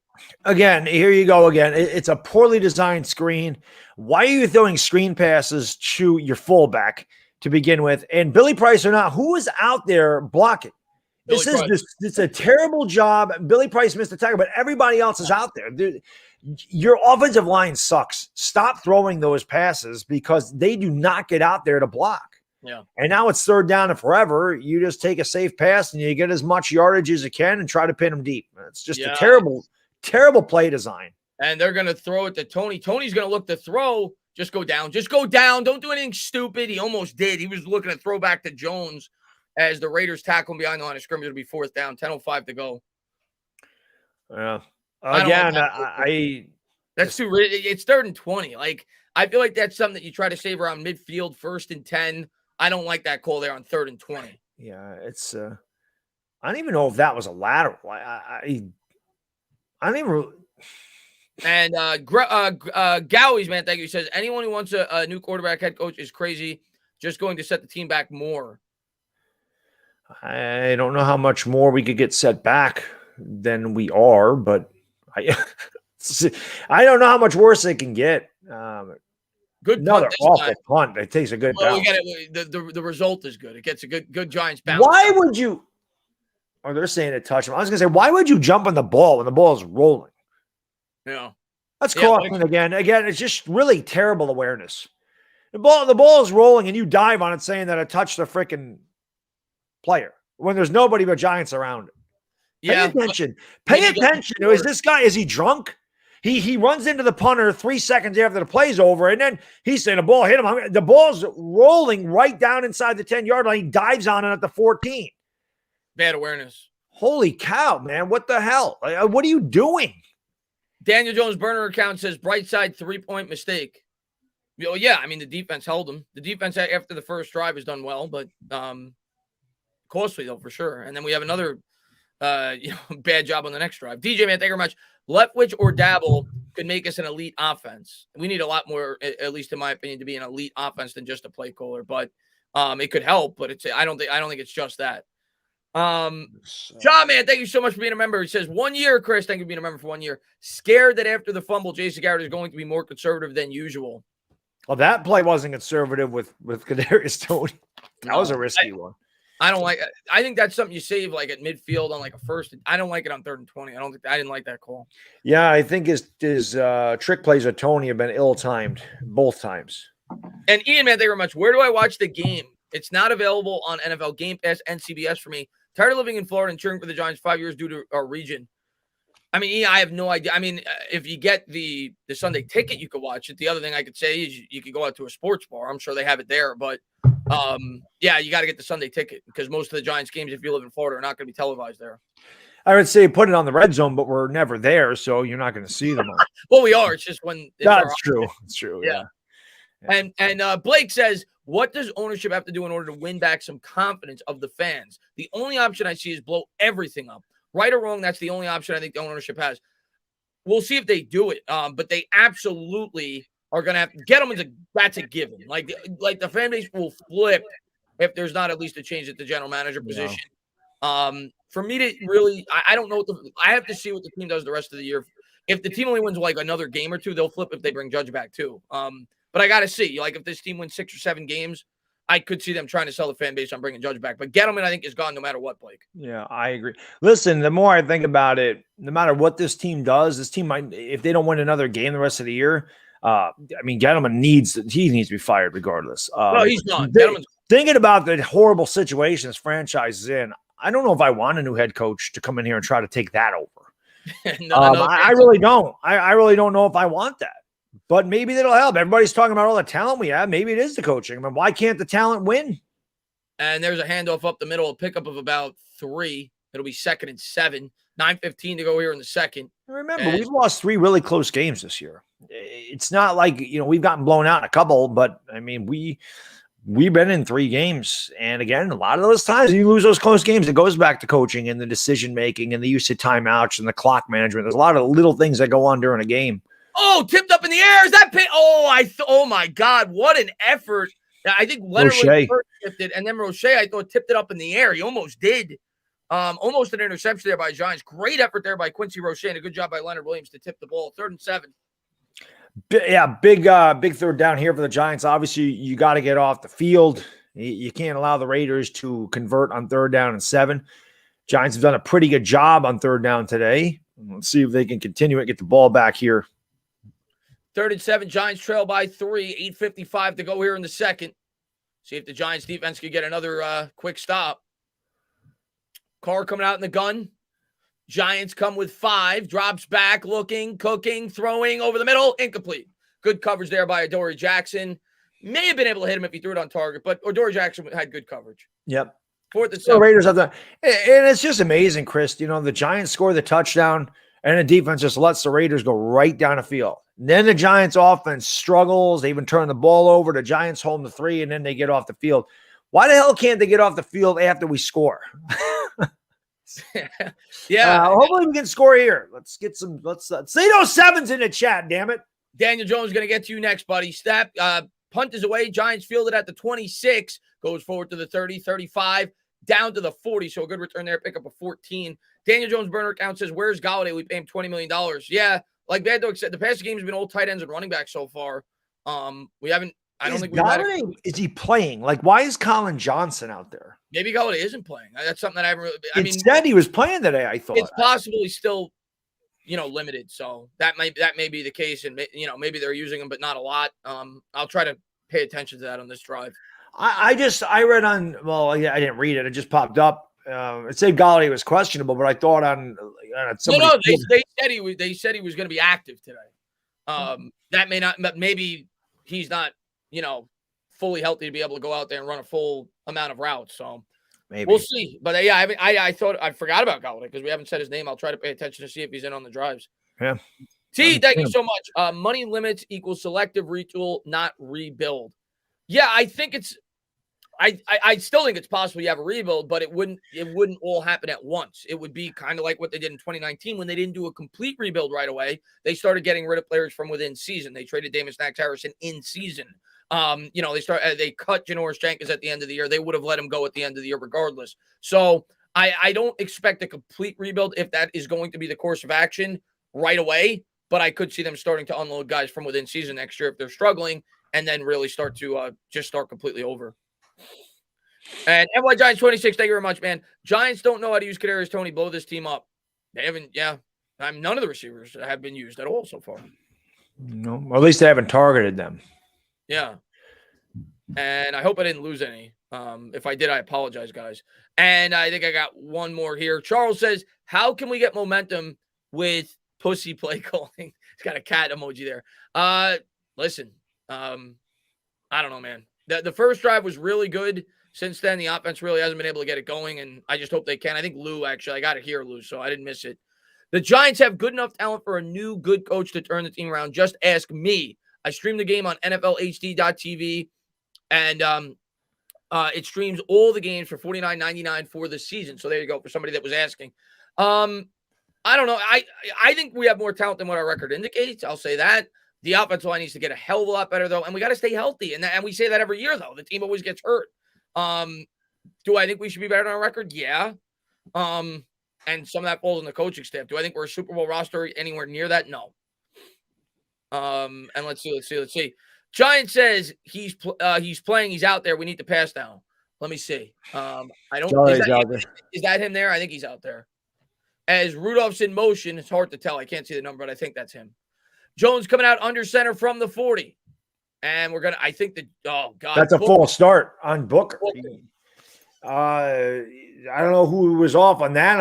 Again, here you go again. It's a poorly designed screen. Why are you throwing screen passes to your fullback to begin with? And Billy Price or not, who is out there blocking? This is a terrible job. Billy Price missed the tackle, but everybody else is out there. Your offensive line sucks. Stop throwing those passes because they do not get out there to block. Yeah. And now it's 3rd down and forever. You just take a safe pass and you get as much yardage as you can and try to pin them deep. It's just a terrible play design. And they're going to throw it to Toney. Tony's going to look to throw. Just go down. Just go down. Don't do anything stupid. He almost did. He was looking to throw back to Jones as the Raiders tackle him behind the line of scrimmage. It'll be 4th down, 10:05 to go. Yeah. Again, that's too. It's 3rd and 20. Like, I feel like that's something that you try to save around midfield, 1st and 10. I don't like that call there on 3rd and 20. Yeah, it's. I don't even know if that was a lateral. I don't even. And Gowie's, man, thank you. He says anyone who wants a new quarterback head coach is crazy. Just going to set the team back more. I don't know how much more we could get set back than we are, but I don't know how much worse they can get. Good another awful punt. It takes a good bounce. We get it. The result is good. It gets a good Giants bounce. Why would you? Or they're saying it touched him. I was gonna say, why would you jump on the ball when the ball is rolling? Yeah, that's caution again. Again, it's just really terrible awareness. The ball is rolling, and you dive on it, saying that it touched the freaking player when there's nobody but Giants around it. Pay attention. Pay attention. Is this guy? Is he drunk? He runs into the punter 3 seconds after the play's over, and then he's saying the ball hit him. The ball's rolling right down inside the 10-yard line. He dives on it at the 14. Bad awareness. Holy cow, man. What the hell? What are you doing? Daniel Jones' burner account says bright side 3-point mistake. Yeah, I mean, the defense held him. The defense after the first drive has done well, but costly, though, for sure. And then we have another bad job on the next drive. DJ, man, thank you very much. Leftwich or Dabble could make us an elite offense. We need a lot more, at least in my opinion, to be an elite offense than just a play caller. But it could help. But I don't think it's just that. John, man, thank you so much for being a member. He says 1 year, Chris. Thank you for being a member for 1 year. Scared that after the fumble, Jason Garrett is going to be more conservative than usual. Well, that play wasn't conservative with Kadarius Toney. That was a risky one. I don't like. I think that's something you save like at midfield on like a first. I don't like it on 3rd and 20. I didn't like that call. Yeah, I think his trick plays with Toney have been ill-timed both times. And Ian, man, thank you very much. Where do I watch the game? It's not available on NFL Game Pass and CBS for me. Tired of living in Florida and cheering for the Giants 5 years due to our region. I mean, Ian, I have no idea. I mean, if you get the Sunday ticket, you could watch it. The other thing I could say is you could go out to a sports bar. I'm sure they have it there, but yeah, you got to get the Sunday ticket because most of the Giants games, if you live in Florida, are not going to be televised there. I would say put it on the red zone, but we're never there, so you're not going to see them. Well, we are. It's just when that's true. It's true. Yeah. And Blake says, what does ownership have to do in order to win back some confidence of the fans? The only option I see is blow everything up. Right or wrong, that's the only option I think the ownership has. We'll see if they do it, but they absolutely are going to have to get them. That's a given. Like the fan base will flip if there's not at least a change at the general manager position. For me to really, I don't know I have to see what the team does the rest of the year. If the team only wins like another game or two, they'll flip if they bring Judge back too. But I got to see, like, if this team wins 6 or 7 games, I could see them trying to sell the fan base on bringing Judge back. But Gettleman, I think, is gone no matter what, Blake. Yeah, I agree. Listen, the more I think about it, no matter what this team does, this team might, if they don't win another game the rest of the year, I mean, Gettleman needs to be fired regardless. No, he's done. Thinking about the horrible situation this franchise is in, I don't know if I want a new head coach to come in here and try to take that over. I really don't. I really don't know if I want that. But maybe that'll help. Everybody's talking about all the talent we have. Maybe it is the coaching. I mean, why can't the talent win? And there's a handoff up the middle, a pickup of about 3. It'll be 2nd and 7. 9:15 to go here in the second. Remember, we've lost 3 really close games this year. It's not like, we've gotten blown out in a couple, but I mean, we've been in 3 games. And again, a lot of those times you lose those close games, it goes back to coaching and the decision-making and the use of timeouts and the clock management. There's a lot of little things that go on during a game. Oh, tipped up in the air. Is that pit? Oh my God. What an effort. I think Leonard was first tipped it, and then Roche, I thought, tipped it up in the air. He almost did. Almost an interception there by Giants. Great effort there by Quincy Roche, and a good job by Leonard Williams to tip the ball. 3rd and 7. Yeah, big 3rd down here for the Giants. Obviously, you got to get off the field. You can't allow the Raiders to convert on 3rd down and 7. Giants have done a pretty good job on 3rd down today. Let's see if they can continue it, get the ball back here. 3rd and 7, Giants trail by 3, 8:55 to go here in the second. See if the Giants defense could get another quick stop. Carr coming out in the gun. Giants come with 5, drops back, looking, cooking, throwing over the middle, incomplete. Good coverage there by Adoree Jackson. May have been able to hit him if he threw it on target, but Adoree Jackson had good coverage. Yep. 4th and 7. The Raiders have that. And it's just amazing, Chris. The Giants score the touchdown, and the defense just lets the Raiders go right down the field. And then the Giants offense struggles. They even turn the ball over. The Giants hold the 3, and then they get off the field. Why the hell can't they get off the field after we score? Yeah. Hopefully we can score here. Let's say those 7s in the chat, damn it. Daniel Jones going to get to you next, buddy. Punt is away. Giants field it at the 26. Goes forward to the 30, 35, down to the 40. So a good return there. Pick up a 14. Daniel Jones burner account says, where's Golladay? We pay him $20 million. Yeah. Like Bad Dog said, the past games have been old tight ends and running backs so far. We haven't. I don't think we've had it. Is he playing? Like, why is Colin Johnson out there? Maybe Golladay isn't playing. That's something that I haven't really. Said he was playing today. I thought it's possibly still, limited. So that may be the case, and maybe they're using him, but not a lot. I'll try to pay attention to that on this drive. I read on. Well, I didn't read it. It just popped up. It said Golladay was questionable, but I thought on they said he was going to be active today. That may not, but maybe he's not, fully healthy to be able to go out there and run a full amount of routes. So maybe we'll see. But yeah, I thought I forgot about Golladay because we haven't said his name. I'll try to pay attention to see if he's in on the drives. Yeah. T, thank you so much. Money limits equals selective retool, not rebuild. Yeah, I think it's. I still think it's possible you have a rebuild, but it wouldn't all happen at once. It would be kind of like what they did in 2019 when they didn't do a complete rebuild right away. They started getting rid of players from within season. They traded Davis Snacks Harrison in season. They cut Janoris Jenkins at the end of the year. They would have let him go at the end of the year regardless. So I don't expect a complete rebuild if that is going to be the course of action right away, but I could see them starting to unload guys from within season next year if they're struggling and then really start to just start completely over. And NY Giants 26, thank you very much, man. Giants don't know how to use Kadarius Toney, blow this team up. They haven't, none of the receivers have been used at all so far. No, or at least they haven't targeted them. Yeah. And I hope I didn't lose any. If I did, I apologize, guys. And I think I got one more here. Charles says, how can we get momentum with pussy play calling? He's got a cat emoji there. Listen, I don't know, man. The first drive was really good. Since then, the offense really hasn't been able to get it going, and I just hope they can. I think Lou, actually, I got it here, Lou, so I didn't miss it. The Giants have good enough talent for a new good coach to turn the team around. Just ask me. I stream the game on NFLHD.tv, and it streams all the games for $49.99 for the season. So there you go, for somebody that was asking. I don't know. I think we have more talent than what our record indicates. I'll say that. The offensive line needs to get a hell of a lot better, though, and we got to stay healthy. And we say that every year, though. The team always gets hurt. Do I think we should be better than our record? Yeah. And some of that falls on the coaching staff. Do I think we're a Super Bowl roster anywhere near that? No. And let's see. Giant says he's playing. He's out there. We need to pass down. Let me see. I don't. Is that him there? I think he's out there. As Rudolph's in motion, it's hard to tell. I can't see the number, but I think that's him. Jones coming out under center from the 40. And we're gonna. I think that. Oh God, that's a full start on Booker. I don't know who was off on that.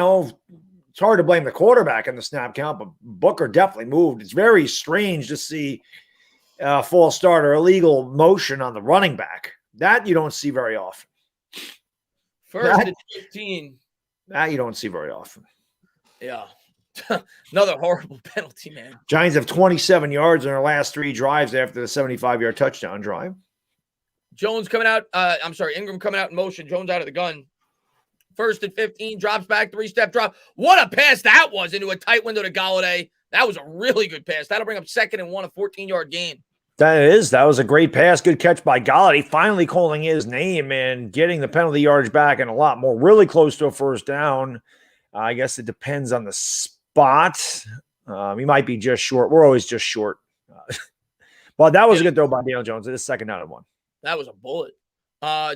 It's hard to blame the quarterback in the snap count, but Booker definitely moved. It's very strange to see a full start or illegal motion on the running back. That you don't see very often. First and 15. That you don't see very often. Yeah. Another horrible penalty, man. Giants have 27 yards in their last 3 drives after the 75-yard touchdown drive. Jones coming out. Ingram coming out in motion. Jones out of the gun. First and 15, drops back, 3-step drop. What a pass that was into a tight window to Golladay. That was a really good pass. That'll bring up 2nd and 1, a 14-yard gain. That was a great pass. Good catch by Golladay. Finally calling his name and getting the penalty yardage back and a lot more. Really close to a first down. I guess it depends on the spot. He might be just short. We're always just short. But that was a good throw by Daniel Jones. It is 2nd down and 1. That was a bullet.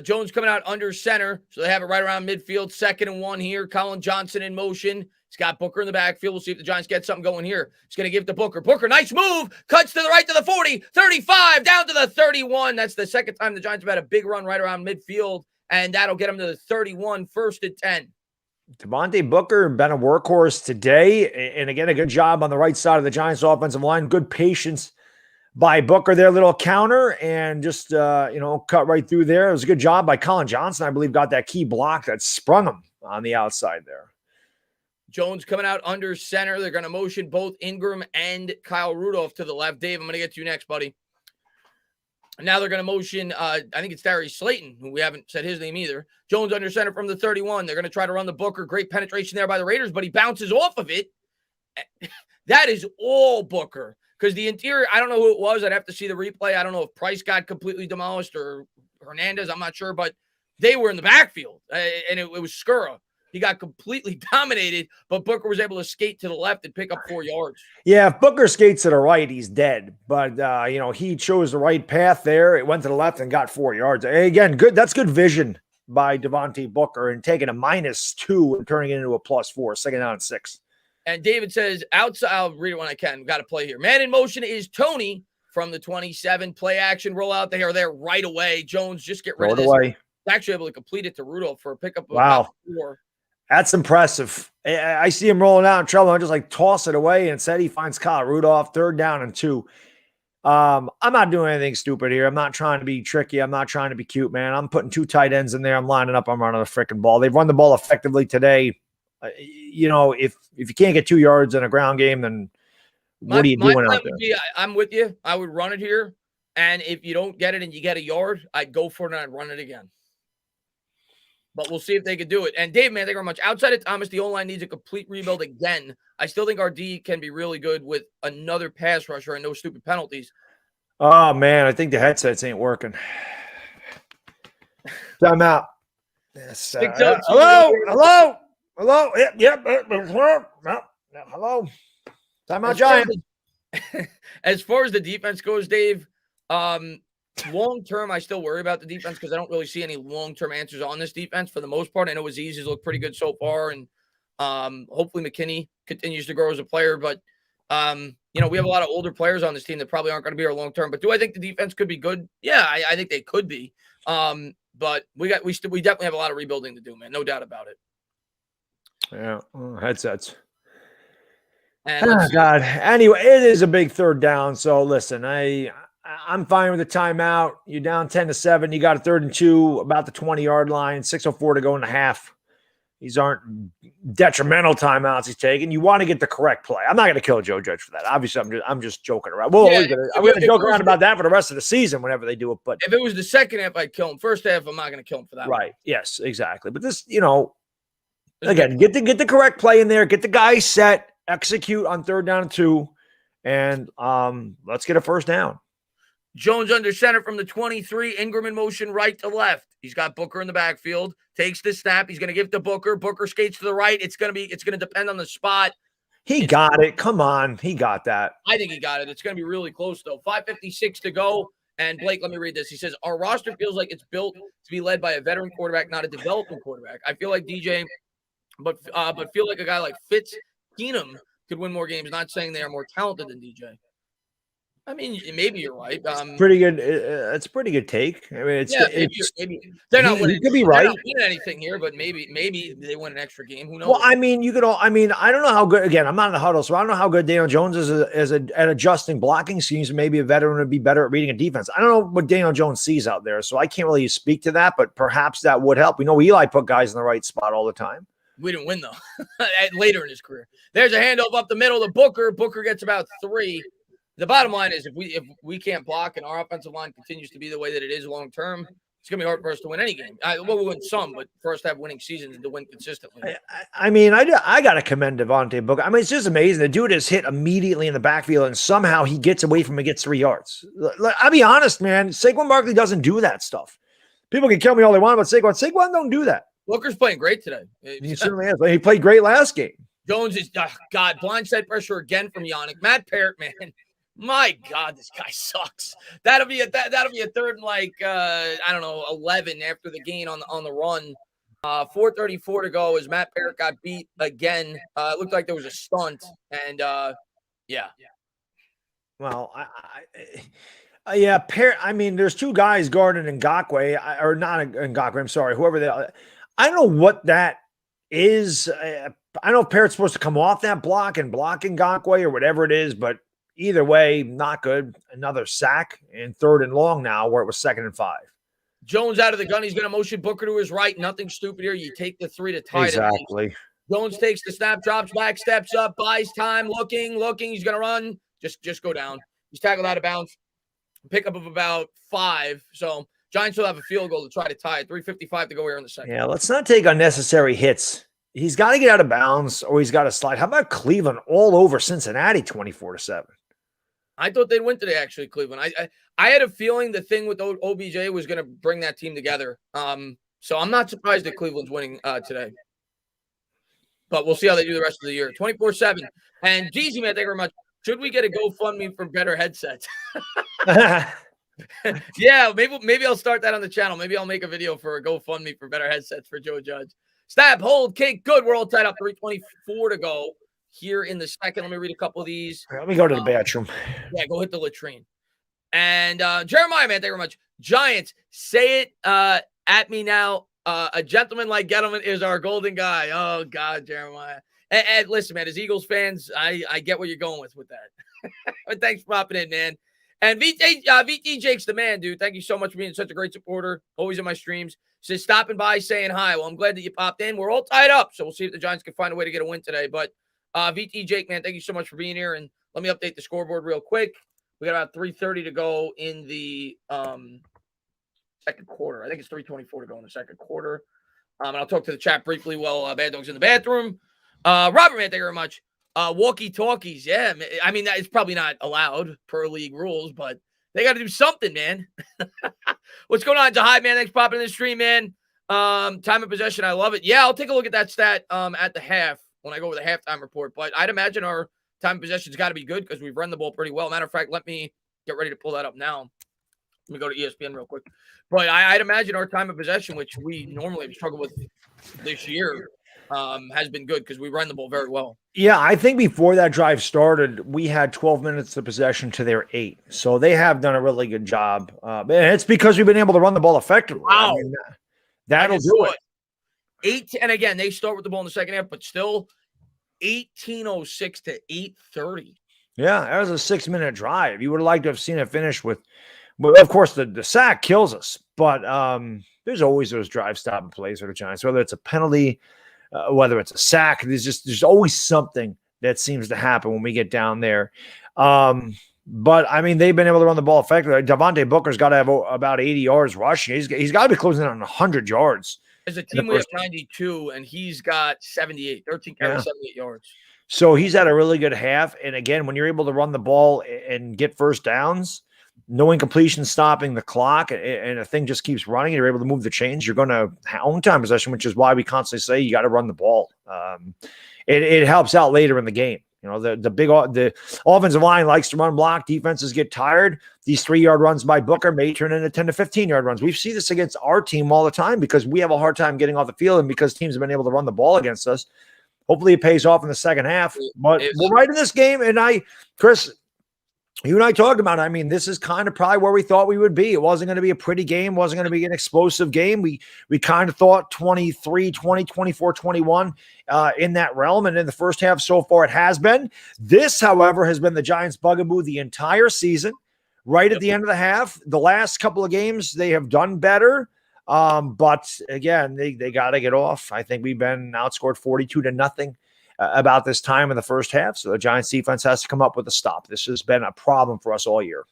Jones coming out under center, so they have it right around midfield. 2nd and 1 here. Colin Johnson in motion. He's got Booker in the backfield. We'll see if the Giants get something going here. He's going to give it to Booker. Booker, nice move. Cuts to the right to the 40, 35, down to the 31. That's the second time the Giants have had a big run right around midfield, and that'll get them to the 31, 1st and 10. Devontae Booker been a workhorse today. And again, a good job on the right side of the Giants offensive line. Good patience by Booker, their little counter, and just, cut right through there. It was a good job by Colin Johnson, I believe, got that key block that sprung him on the outside there. Jones coming out under center. They're going to motion both Ingram and Kyle Rudolph to the left. Dave, I'm going to get to you next, buddy. Now they're going to motion, I think it's Darius Slayton, who we haven't said his name either. Jones under center from the 31. They're going to try to run the Booker. Great penetration there by the Raiders, but he bounces off of it. That is all Booker. Because the interior, I don't know who it was. I'd have to see the replay. I don't know if Price got completely demolished or Hernandez. I'm not sure. But they were in the backfield. And it was Skura. He got completely dominated. But Booker was able to skate to the left and pick up 4 yards. Yeah, if Booker skates to the right, he's dead. But, he chose the right path there. It went to the left and got 4 yards. Again, good. That's good vision by Devontae Booker and taking a -2 and turning it into a +4. 2nd down and 6. And David says, outside, I'll read it when I can. Got to play here. Man in motion is Tony from the 27. Play action, roll out. They are there right away. Jones, just get rid of this. He's actually able to complete it to Rudolph for a pickup of about 4. That's impressive. I see him rolling out in trouble. I just toss it away. And instead, he finds Kyle Rudolph, 3rd down and 2. I'm not doing anything stupid here. I'm not trying to be tricky. I'm not trying to be cute, man. I'm putting 2 tight ends in there. I'm lining up. I'm running the freaking ball. They've run the ball effectively today. If you can't get 2 yards in a ground game, then what are you doing out there? I'm with you. I would run it here. And if you don't get it and you get a yard, I'd go for it and I'd run it again. But we'll see if they can do it. And Dave, man, thank you very much. Outside of Thomas, the O-line needs a complete rebuild again. I still think our D can be really good with another pass rusher and no stupid penalties. Oh, man, I think the headsets ain't working. Time out. Yes. Hello. Yep. Hello. Time out, Giant. As far as the defense goes, Dave, long term, I still worry about the defense because I don't really see any long-term answers on this defense for the most part. I know Azeez's looked pretty good so far, and hopefully McKinney continues to grow as a player. But, we have a lot of older players on this team that probably aren't going to be our long-term. But do I think the defense could be good? Yeah, I think they could be. But we definitely have a lot of rebuilding to do, man. No doubt about it. Yeah, headsets. And God. Anyway, it is a big 3rd down. So listen, I'm fine with the timeout. You're down 10-7. You got a 3rd and 2, about the 20-yard line. 6:04 to go in the half. These aren't detrimental timeouts he's taking. You want to get the correct play. I'm not going to kill Joe Judge for that. Obviously, I'm just joking around. Well, I'm going to joke around about that for the rest of the season whenever they do it. But if it was the second half, I'd kill him. First half, I'm not going to kill him for that. Right. One. Yes, exactly. But this, again, get the correct play in there. Get the guy set. Execute on 3rd down and 2. And let's get a 1st down. Jones under center from the 23. Ingram in motion right to left. He's got Booker in the backfield, takes the snap. He's going to give it to Booker. Booker skates to the right. It's going to depend on the spot. He got it. Come on. He got that. I think he got it. It's going to be really close, though. 5:56 to go. And Blake, let me read this. He says, our roster feels like it's built to be led by a veteran quarterback, not a developing quarterback. I feel like DJ, but feel like a guy like Fitz Keenum could win more games. Not saying they are more talented than DJ. I mean, maybe you're right. Pretty good. It's a pretty good take. I mean, maybe they're not winning. You could be right. They're not winning anything here, but maybe they win an extra game. Who knows? Well, I mean, I don't know how good. Again, I'm not in the huddle, so I don't know how good Daniel Jones is at adjusting blocking schemes. Maybe a veteran would be better at reading a defense. I don't know what Daniel Jones sees out there, so I can't really speak to that. But perhaps that would help. We know Eli put guys in the right spot all the time. We didn't win though. Later in his career, there's a handoff up the middle to Booker. Booker gets about 3. The bottom line is if we can't block and our offensive line continues to be the way that it is long term, it's going to be hard for us to win any game. We'll win some, but for us to have winning seasons and to win consistently. I mean, I got to commend Devontae Booker. I mean, it's just amazing. The dude is hit immediately in the backfield, and somehow he gets away from it, gets 3 yards. I'll be honest, man. Saquon Barkley doesn't do that stuff. People can kill me all they want about Saquon. Saquon don't do that. Booker's playing great today. He certainly is. He played great last game. Jones is, blindside pressure again from Yannick. Matt Parrott, man. My God, this guy sucks. That'll be a third and 11 after the gain on the run. 4:34 to go as Matt Parrott got beat again. It looked like there was a stunt, and yeah. Well, Parrott. I mean, there's 2 guys guarding Ngakoue, or not Ngakoue. I'm sorry, whoever they are. I don't know what that is. I don't know if Parrott's supposed to come off that block and block Ngakoue or whatever it is, but. Either way, not good. Another sack and 3rd and long now where it was 2nd and 5. Jones out of the gun. He's going to motion Booker to his right. Nothing stupid here. You take the 3 to tie it. Exactly. Jones takes the snap, drops back, steps up, buys time, looking. He's going to run. Just go down. He's tackled out of bounds. Pickup of about 5. So Giants will have a field goal to try to tie it. 3:55 to go here in the second. Yeah, let's not take unnecessary hits. He's got to get out of bounds or he's got to slide. How about Cleveland all over Cincinnati 24-7? I thought they'd win today, actually, Cleveland. I had a feeling the thing with OBJ was going to bring that team together. So I'm not surprised that Cleveland's winning today. But we'll see how they do the rest of the year. 24-7. And Jeezy, man, thank you very much. Should we get a GoFundMe for better headsets? Yeah, maybe I'll start that on the channel. Maybe I'll make a video for a GoFundMe for better headsets for Joe Judge. Snap, hold, kick, good. We're all tied up. 3:24 to go. Here in the second, let me read a couple of these. Let me go to the bathroom. Yeah, go hit the latrine. And Jeremiah, man, thank you very much. Giants, say it at me now. A gentleman like Gettleman is our golden guy. Oh, God, Jeremiah. And listen, man, as Eagles fans, I get what you're going with that. But thanks for popping in, man. And VT Jake's the man, dude. Thank you so much for being such a great supporter. Always in my streams. Says stopping by, saying hi. Well, I'm glad that you popped in. We're all tied up, so we'll see if the Giants can find a way to get a win today. But VT Jake, man, thank you so much for being here. And let me update the scoreboard real quick. We got about 3:30 to go in the second quarter. I think it's 3:24 to go in the second quarter. And I'll talk to the chat briefly while Bad Dog's in the bathroom. Robert, man, thank you very much. Walkie-talkies, yeah. I mean, it's probably not allowed per league rules, but they got to do something, man. What's going on, Jahai, man? Thanks for popping in the stream, man. Time of possession, I love it. Yeah, I'll take a look at that stat at the half. When I go with a halftime report, but I'd imagine our time of possession's got to be good because we've run the ball pretty well. Matter of fact, let me get ready to pull that up now. Let me go to ESPN real quick. But I'd imagine our time of possession, which we normally have struggled with this year, has been good because we run the ball very well. Yeah, I think before that drive started, we had 12 minutes of possession to their 8. So they have done a really good job. And it's because we've been able to run the ball effectively. Wow. I mean, that'll do it. 8, and again, they start with the ball in the second half, but still 18:06 to 8:30. Yeah, that was a 6-minute drive. You would have liked to have seen it finish with of course, the sack kills us, but there's always those drive-stopping plays for the Giants, whether it's a penalty, whether it's a sack. There's always something that seems to happen when we get down there. But, I mean, they've been able to run the ball effectively. Devontae Booker's got to have about 80 yards rushing. He's got to be closing in on 100 yards. As a team, we have 92, and he's got 78, 13 carries, 78 yards. So he's had a really good half. And, again, when you're able to run the ball and get first downs, no incompletion stopping the clock, and a thing just keeps running, you're able to move the chains, you're going to own time possession, which is why we constantly say you got to run the ball. It helps out later in the game. The offensive line likes to run block. Defenses get tired. These 3-yard runs by Booker may turn into 10 to 15-yard runs. We see this against our team all the time because we have a hard time getting off the field and because teams have been able to run the ball against us. Hopefully it pays off in the second half. But we're right in this game. And Chris, you and I talked about it. I mean, this is kind of probably where we thought we would be. It wasn't going to be a pretty game. Wasn't going to be an explosive game. We kind of thought 23-20, 24-21 in that realm. And in the first half so far, it has been. This, however, has been the Giants' bugaboo the entire season. Right at the end of the half, the last couple of games, they have done better. But again, they got to get off. I think we've been outscored 42-0. About this time in the first half. So the Giants defense has to come up with a stop. This has been a problem for us all year.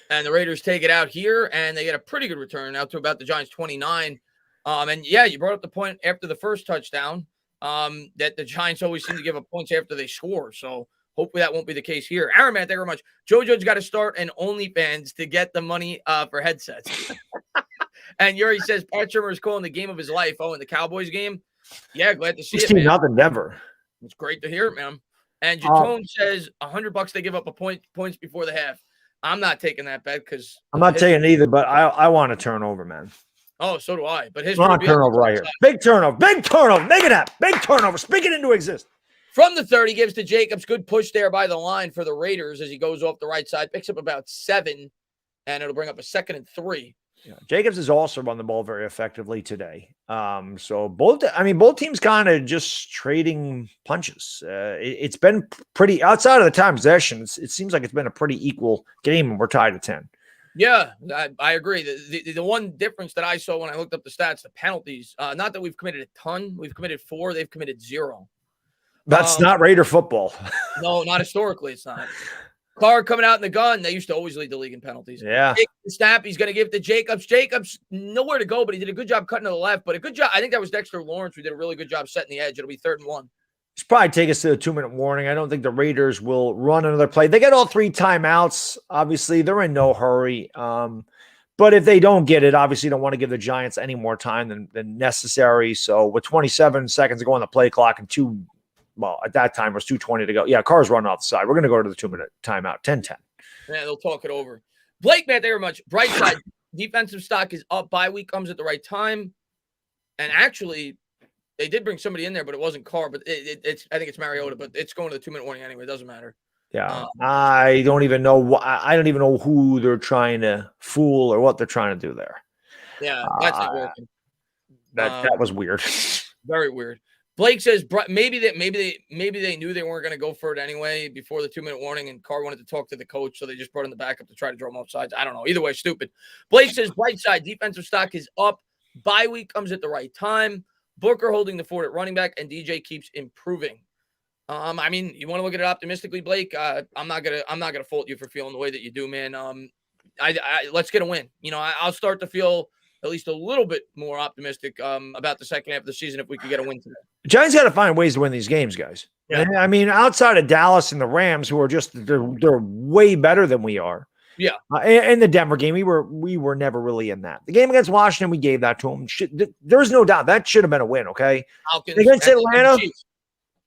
And the Raiders take it out here and they get a pretty good return out to about the Giants 29. And yeah, you brought up the point after the first touchdown that the Giants always seem to give up points after they score. So hopefully that won't be the case here. Aaron, man, thank you very much. JoJo's got to start an OnlyFans to get the money for headsets. And Yuri says Pat Shurmur is calling the game of his life. Oh, in the Cowboys game? Yeah, glad to see it, man. Nothing, Denver. It's great to hear it, man. And Jatone says $100 they give up points before the half. I'm not taking that bet because I'm not taking it either, but I want a turnover, man. Oh, so do I. But his turnover right here. Big turnover. Make it happen. Big turnover. Speak it into existence. From the 30, gives to Jacobs. Good push there by the line for the Raiders as he goes off the right side. Picks up about 7, and it'll bring up a 2nd and 3. Yeah, Jacobs has also run the ball very effectively today. So both teams kind of just trading punches. It's been pretty outside of the time possession. It seems like it's been a pretty equal game, and we're tied at 10. Yeah, I agree. The one difference that I saw when I looked up the stats, the penalties. Not that we've committed a ton. We've committed 4. They've committed 0. That's not Raider football. No, not historically. It's not. Carr coming out in the gun. They used to always lead the league in penalties. Yeah. Snap. He's going to give it to Jacobs. Jacobs, nowhere to go, but he did a good job cutting to the left. But a good job. I think that was Dexter Lawrence who did a really good job setting the edge. It'll be 3rd and 1. It's probably take us to a 2-minute warning. I don't think the Raiders will run another play. They got all 3 timeouts. Obviously, they're in no hurry. But if they don't get it, obviously don't want to give the Giants any more time than necessary. So with 27 seconds to go on the play clock and at that time, it was 2:20 to go. Yeah, Carr's running off the side. We're going to go to the 2-minute timeout, 10-10. Yeah, they'll talk it over. Blake, man, thank you very much. Bright side, defensive stock is up. Bye week comes at the right time. And actually, they did bring somebody in there, but it wasn't Carr. But it's I think it's Mariota, but it's going to the 2-minute warning anyway. It doesn't matter. Yeah, I don't even know. I don't even know who they're trying to fool or what they're trying to do there. Yeah, that's not working. That was weird. Very weird. Blake says maybe they knew they weren't going to go for it anyway before the 2-minute warning, and Carr wanted to talk to the coach, so they just brought in the backup to try to draw him off sides. I don't know. Either way, stupid. Blake says bright side defensive stock is up. Bye week comes at the right time. Booker holding the fort at running back, and DJ keeps improving. I mean, you want to look at it optimistically, Blake. I'm not gonna fault you for feeling the way that you do, man. Let's get a win. I'll start to feel at least a little bit more optimistic about the second half of the season if we could get a win today. Giants got to find ways to win these games, guys. Yeah. I mean, outside of Dallas and the Rams, who are they're way better than we are. Yeah. And the Denver game, we were never really in that. The game against Washington, we gave that to them. There's no doubt that should have been a win. Okay. Falcons, against Atlanta,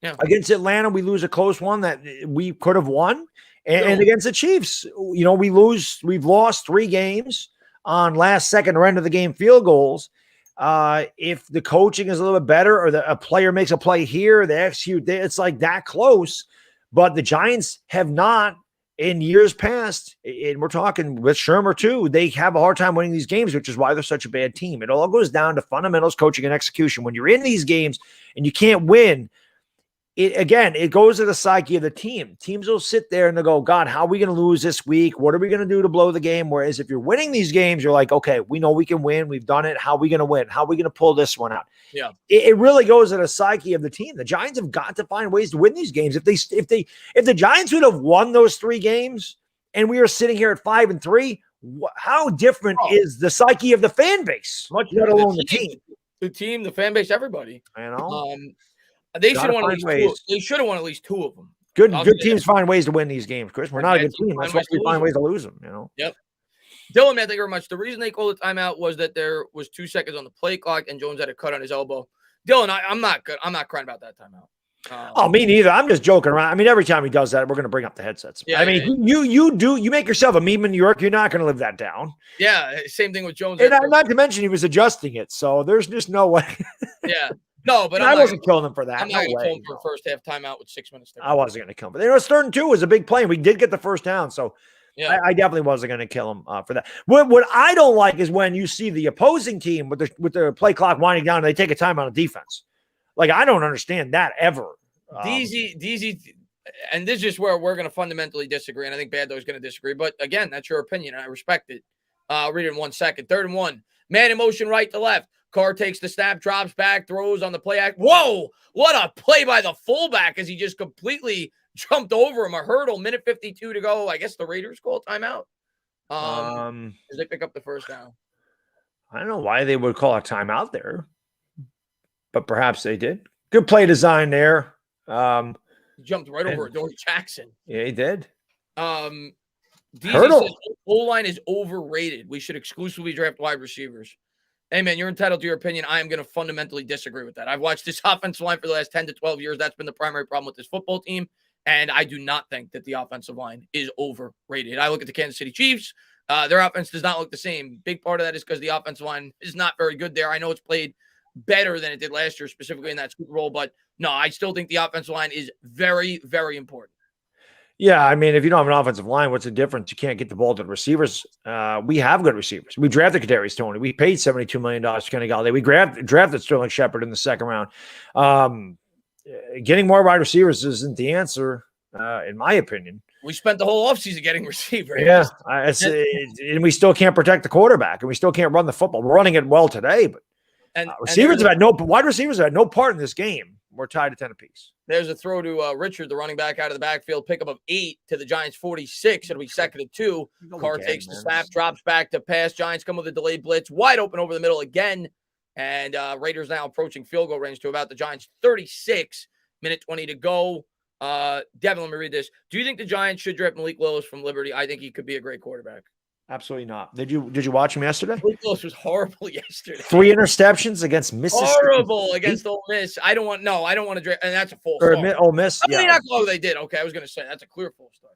yeah. Against Atlanta, we lose a close one that we could have won. And against the Chiefs, we've lost 3 games on last second or end of the game field goals. If the coaching is a little bit better or a player makes a play here, they execute, it's like that close. But the Giants have not in years past, and we're talking with Shurmur too, they have a hard time winning these games, which is why they're such a bad team. It all goes down to fundamentals, coaching, and execution. When you're in these games and you can't win, it goes to the psyche of the team. Teams will sit there and they'll go, God, how are we going to lose this week? What are we going to do to blow the game? Whereas if you're winning these games, you're like, okay, we know we can win. We've done it. How are we going to win? How are we going to pull this one out? Yeah. It really goes to the psyche of the team. The Giants have got to find ways to win these games. If the Giants would have won those 3 games and we were sitting here at 5-3, how different is the psyche of the fan base? Much let alone the team. The team, the fan base, everybody. I know. They should have won at least 2. They should have won at least 2 of them. Good teams find ways to win these games, Chris. We're not a good team. That's why we find ways to lose them. Yep. Dylan, man, thank you very much. The reason they called the timeout was that there was 2 seconds on the play clock and Jones had a cut on his elbow. Dylan, I'm not good. I'm not crying about that timeout. Oh, me neither. I'm just joking around. I mean, every time he does that, we're going to bring up the headsets. Yeah, I mean, you make yourself a meme in New York. You're not going to live that down. Yeah, same thing with Jones. And not to mention he was adjusting it, so there's just no way. Yeah, no, but I wasn't killing him for that. I'm not going to kill him for a first half timeout with 6 minutes. I wasn't going to kill him. But it's 3rd and 2 was a big play, and we did get the first down, so yeah. I definitely wasn't going to kill him for that. What I don't like is when you see the opposing team with the play clock winding down and they take a time on a defense. Like, I don't understand that ever. DZ, and this is just where we're going to fundamentally disagree, and I think Bad Dog's going to disagree. But again, that's your opinion, and I respect it. I'll read it in 1 second. 3rd and 1. Man in motion, right to left. Carr takes the snap, drops back, throws on the play act. Whoa! What a play by the fullback as he just completely jumped over him. A hurdle. Minute 52 to go. I guess the Raiders call timeout. As they pick up the first down. I don't know why they would call a timeout there, but perhaps they did. Good play design there. He jumped right over Dory Jackson. Yeah, he did. DZ Hurdle. says O-line is overrated. We should exclusively draft wide receivers. Hey, man, you're entitled to your opinion. I am going to fundamentally disagree with that. I've watched this offensive line for the last 10 to 12 years. That's been the primary problem with this football team, and I do not think that the offensive line is overrated. I look at the Kansas City Chiefs. Their offense does not look the same. Big part of that is because the offensive line is not very good there. I know it's played better than it did last year, specifically in that Super Bowl, but no, I still think the offensive line is very, very important. Yeah, I mean, if you don't have an offensive line, what's the difference? You can't get the ball to the receivers. We have good receivers. We drafted Kadarius Toney. We paid $72 million to Kenny Galladay. We drafted Sterling Shepard in the 2nd round. Getting more wide receivers isn't the answer, in my opinion. We spent the whole offseason getting receivers. Yeah, and we still can't protect the quarterback, and we still can't run the football. We're running it well today, but wide receivers have had no part in this game. We're tied at 10 apiece. There's a throw to Richard, the running back out of the backfield, pickup of 8 to the Giants 46. It'll be 2nd and 2. Carr takes the snap, drops back to pass. Giants come with a delayed blitz, wide open over the middle again. And Raiders now approaching field goal range to about the Giants 36. Minute 20 to go. Devin, let me read this. Do you think the Giants should draft Malik Willis from Liberty? I think he could be a great quarterback. Absolutely not. Did you watch him yesterday? Malik Willis was horrible yesterday. 3 interceptions against Mississippi. Horrible against Ole Miss. I don't want to draft, and that's a full start. Ole Miss. I mean, not close. They did. Okay, I was going to say that's a clear full start.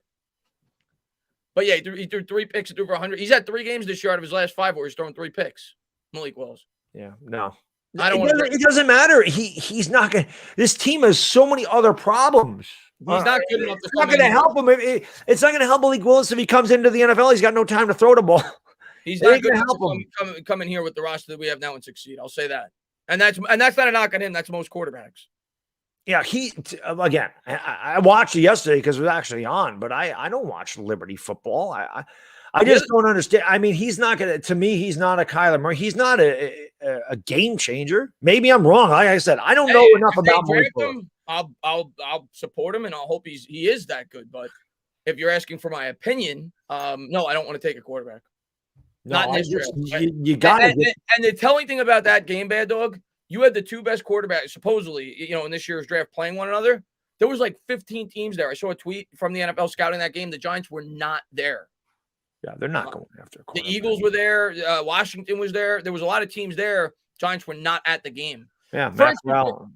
But yeah, he threw 3 picks. He threw for 100. He's had 3 games this year out of his last 5 where he's thrown 3 picks. Malik Willis. Yeah, no. It doesn't matter. He's not going to. This team has so many other problems. He's not good enough to. It's not going to help him. It's not going to help Malik Willis if he comes into the NFL. He's got no time to throw the ball. He's not going to help him come in here with the roster that we have now and succeed. I'll say that. And that's not a knock on him. That's most quarterbacks. Yeah, again, I watched it yesterday because it was actually on, but I don't watch Liberty football. I just don't understand. I mean, he's not going to. To me, he's not a Kyler Murray. He's not a game changer. Maybe I'm wrong. Like I said, I don't know enough about him. I'll support him and I'll hope he is that good. But if you're asking for my opinion, no, I don't want to take a quarterback. No, not in this draft. You got it. And the telling thing about that game, Bad Dog, you had the 2 best quarterbacks supposedly, in this year's draft playing one another. There was like 15 teams there. I saw a tweet from the NFL scouting that game. The Giants were not there. Yeah, they're not going after a quarterback. The Eagles were there. Washington was there. There was a lot of teams there. Giants were not at the game. Yeah, Maxwell.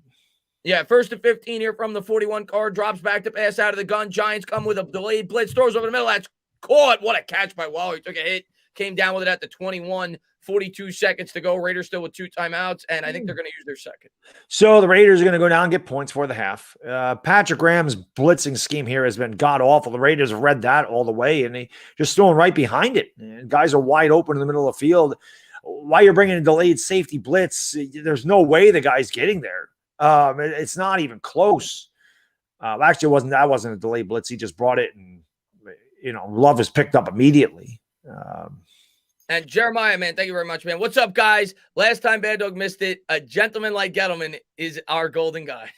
Yeah, 1st and 15 here from the 41 card. Drops back to pass out of the gun. Giants come with a delayed blitz. Throws over the middle. That's caught. What a catch by Waller. He took a hit. Came down with it at the 21. 42 seconds to go. Raiders still with 2 timeouts, and I think they're going to use their second. So the Raiders are going to go down and get points for the half. Patrick Graham's blitzing scheme here has been god-awful. The Raiders have read that all the way, and they just throwing right behind it. And guys are wide open in the middle of the field. Why you're bringing a delayed safety blitz, there's no way the guy's getting there. It's not even close. Actually, that wasn't a delayed blitz. He just brought it, and Love is picked up immediately. And Jeremiah, man, thank you very much, man. What's up, guys? Last time Bad Dog missed it. A gentleman like Gettleman is our golden guy.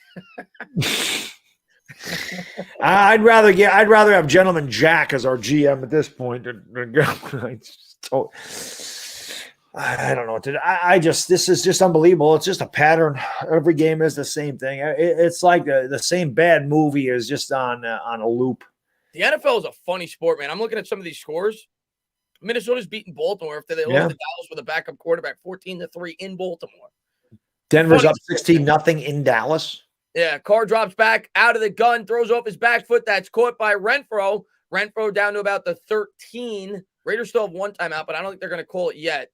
I'd rather have Gentleman Jack as our GM at this point. I don't know what to do. This is just unbelievable. It's just a pattern. Every game is the same thing. It's like the same bad movie is just on a loop. The NFL is a funny sport, man. I'm looking at some of these scores. Minnesota's beating Baltimore after they lost to Dallas with a backup quarterback, 14-3 in Baltimore. Denver's up 16-0 in Dallas. Yeah, Carr drops back out of the gun, throws off his back foot. That's caught by Renfro. Renfro down to about the 13. Raiders still have one timeout, but I don't think they're going to call it yet.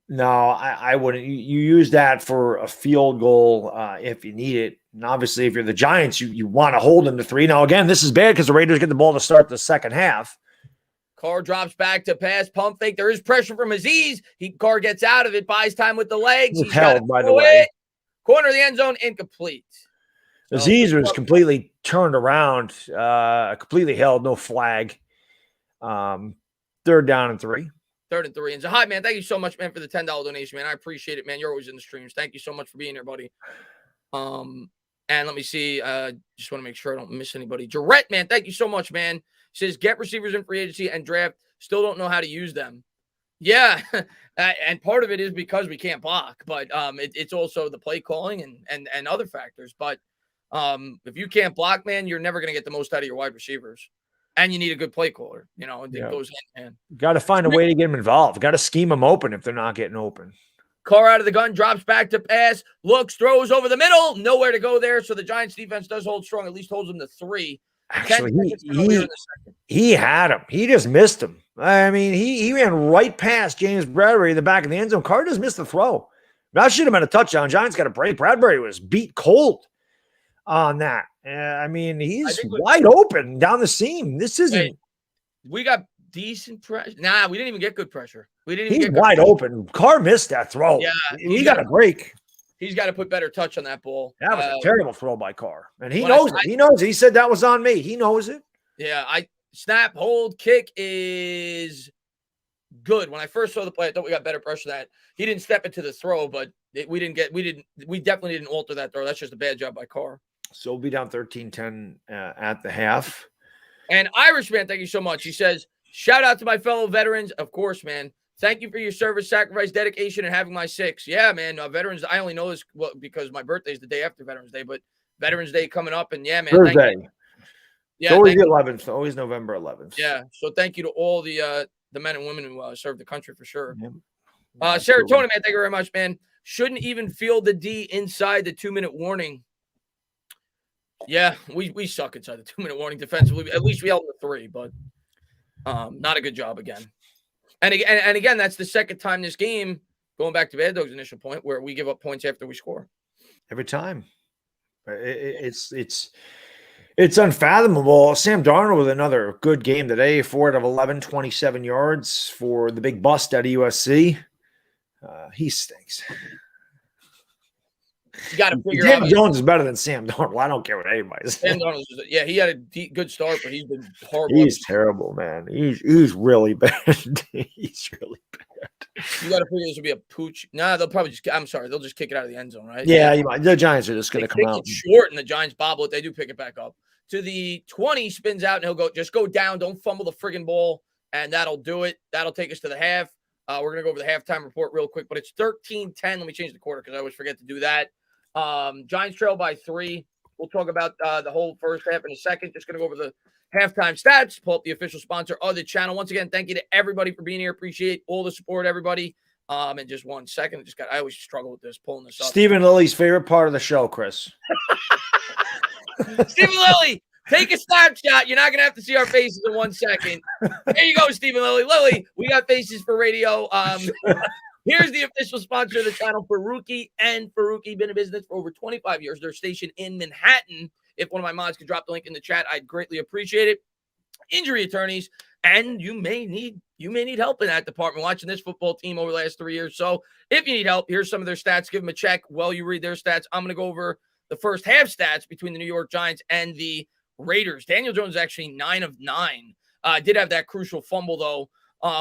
No, I wouldn't. You use that for a field goal if you need it. And obviously, if you're the Giants, you want to hold them to 3. Now, again, this is bad because the Raiders get the ball to start the second half. Carr drops back to pass, pump fake. There is pressure from Aziz. Carr gets out of it, buys time with the legs. He's held, by the way. Corner of the end zone, incomplete. Aziz was completely turned around, completely held, no flag. 3rd down and 3. 3rd and 3. And Zahai, man, thank you so much, man, for the $10 donation, man. I appreciate it, man. You're always in the streams. Thank you so much for being here, buddy. And let me see. Just want to make sure I don't miss anybody. Jarrett, man, thank you so much, man. Says get receivers in free agency and draft. Still don't know how to use them. Yeah, and part of it is because we can't block, but it's also the play calling and other factors. But if you can't block, man, you're never going to get the most out of your wide receivers. And you need a good play caller. It goes in, man. Got to find a way to get them involved. Got to scheme them open if they're not getting open. Carr out of the gun, drops back to pass, looks, throws over the middle. Nowhere to go there. So the Giants defense does hold strong, at least holds them to 3. Actually, he had him. He just missed him. I mean, he ran right past James Bradbury in the back of the end zone. Carr just missed the throw. That should have been a touchdown. Giants got a break. Bradbury was beat cold on that. I mean, he's wide open down the seam. This isn't. Hey, we got decent pressure. Nah, we didn't even get good pressure. He's wide open. Carr missed that throw. Yeah, he got a break. He's got to put better touch on that ball. That was a terrible throw by Carr. And he knows it. He knows it. He said that was on me. He knows it. Yeah, snap, hold, kick is good. When I first saw the play, I thought we got better pressure than that. He didn't step into the throw, but we definitely didn't alter that throw. That's just a bad job by Carr. So we'll be down 13-10 at the half. And Irishman, thank you so much. He says, shout out to my fellow veterans. Of course, man. Thank you for your service, sacrifice, dedication, and having my 6. Yeah, man. Veterans, I only know this because my birthday is the day after Veterans Day, but Veterans Day coming up. And yeah, man. Thursday. Yeah, it's always the 11th. Always November 11th. Yeah. So thank you to all the men and women who served the country for sure. Yeah. Serotonin, man. Thank you very much, man. Shouldn't even feel the D inside the 2-minute warning. Yeah, we suck inside the 2-minute warning defensively. At least we held the 3, but not a good job again. And again, that's the second time this game, going back to Bad Dog's initial point, where we give up points after we score. Every time. It's unfathomable. Sam Darnold with another good game today, 4 out of 11, 27 yards for the big bust at USC. He stinks. You got to figure out. Daniel Jones is better than Sam Darnold. I don't care what anybody says. Sam Darnold, yeah, he had a good start, but he's been horrible. He's terrible, man. He's really bad. He's really bad. You got to figure this will be a pooch. Nah, they'll probably just. I'm sorry, they'll just kick it out of the end zone, right? Yeah, the Giants are just going to come out short, and the Giants bobble it. They do pick it back up to the 20, spins out, and he'll go down. Don't fumble the friggin' ball, and that'll do it. That'll take us to the half. We're gonna go over the halftime report real quick, but it's 13-10. Let me change the quarter because I always forget to do that. Giants trail by 3. We'll talk about the whole first half in a second. Just going to go over the halftime stats, pull up the official sponsor of the channel. Once again, thank you to everybody for being here. Appreciate all the support, everybody. And just 1 second. I always struggle with this, pulling this up. Stephen Lilly's favorite part of the show, Chris. Stephen Lilly, take a snapshot. You're not going to have to see our faces in 1 second. There you go, Stephen Lilly. Lilly, we got faces for radio. Here's the official sponsor of the channel, Faruqi and Faruqi. Been in business for over 25 years. They're stationed in Manhattan. If one of my mods could drop the link in the chat, I'd greatly appreciate it. Injury attorneys, and you may need help in that department. Watching this football team over the last 3 years. So if you need help, here's some of their stats. Give them a check while you read their stats. I'm going to go over the first half stats between the New York Giants and the Raiders. Daniel Jones is actually 9 of 9. Did have that crucial fumble, though.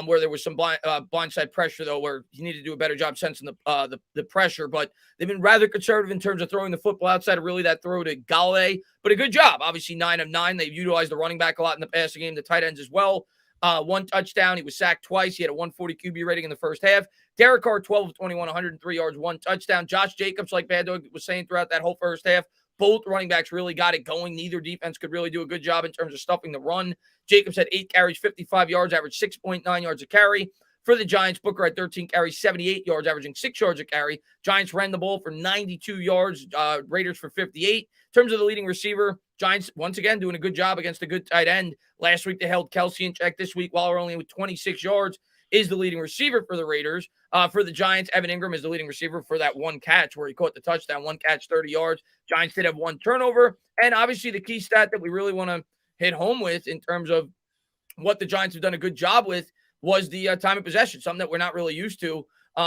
Where there was some blindside pressure, though, where you need to do a better job sensing the pressure. But they've been rather conservative in terms of throwing the football outside of really that throw to Galladay. But a good job. Obviously, 9 of 9. They've utilized the running back a lot in the passing game, the tight ends as well. 1 touchdown. He was sacked twice. He had a 140 QB rating in the first half. Derek Carr, 12 of 21, 103 yards, 1 touchdown. Josh Jacobs, like Bad Dog was saying throughout that whole first half, both running backs really got it going. Neither defense could really do a good job in terms of stuffing the run. Jacobs had 8 carries, 55 yards, averaged 6.9 yards a carry. For the Giants, Booker had 13 carries, 78 yards, averaging 6 yards a carry. Giants ran the ball for 92 yards, Raiders for 58. In terms of the leading receiver, Giants, once again, doing a good job against a good tight end. Last week, they held Kelsey in check. This week, while we're only with 26 yards, is the leading receiver for the Raiders. For the Giants, Evan Ingram is the leading receiver for that one catch where he caught the touchdown, one catch, 30 yards. Giants did have one turnover. And obviously, the key stat that we really want to hit home with in terms of what the Giants have done a good job with was the time of possession, something that we're not really used to.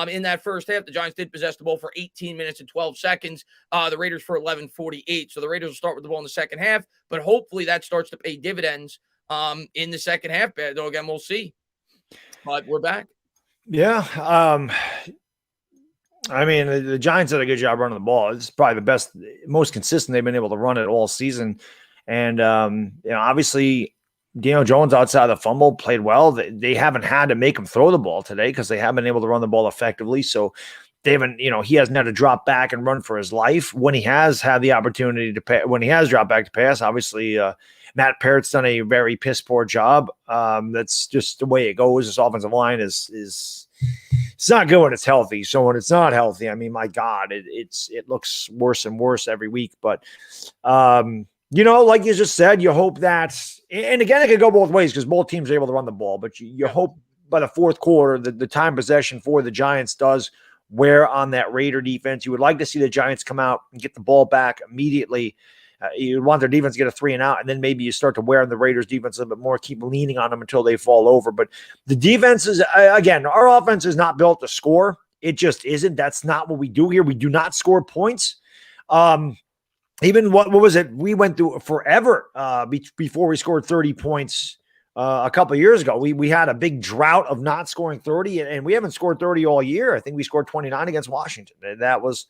In that first half, the Giants did possess the ball for 18 minutes and 12 seconds. The Raiders for 11:48. So the Raiders will start with the ball in the second half, but hopefully that starts to pay dividends in the second half. Though again, we'll see. But we're back. Yeah. I mean, the Giants did a good job running the ball. It's probably the best, most consistent they've been able to run it all season. And, obviously, Daniel Jones outside the fumble played well. They haven't had to make him throw the ball today because they haven't been able to run the ball effectively. So they haven't, he hasn't had to drop back and run for his life. When he has had the opportunity when he has dropped back to pass, obviously Matt Parrott's done a very piss poor job. That's just the way it goes. This offensive line is it's not good when it's healthy. So when it's not healthy, I mean, my God, it looks worse and worse every week. But like you just said, you hope that, and again, it could go both ways because both teams are able to run the ball, but you hope by the fourth quarter, the time possession for the Giants does wear on that Raider defense. You would like to see the Giants come out and get the ball back immediately. You want their defense to get a 3 and out, and then maybe you start to wear on the Raiders defense a little bit more, keep leaning on them until they fall over. But the defense is, again, our offense is not built to score. It just isn't. That's not what we do here. We do not score points. Even what was it? We went through forever before we scored 30 points a couple of years ago. We had a big drought of not scoring 30, and we haven't scored 30 all year. I think we scored 29 against Washington. That was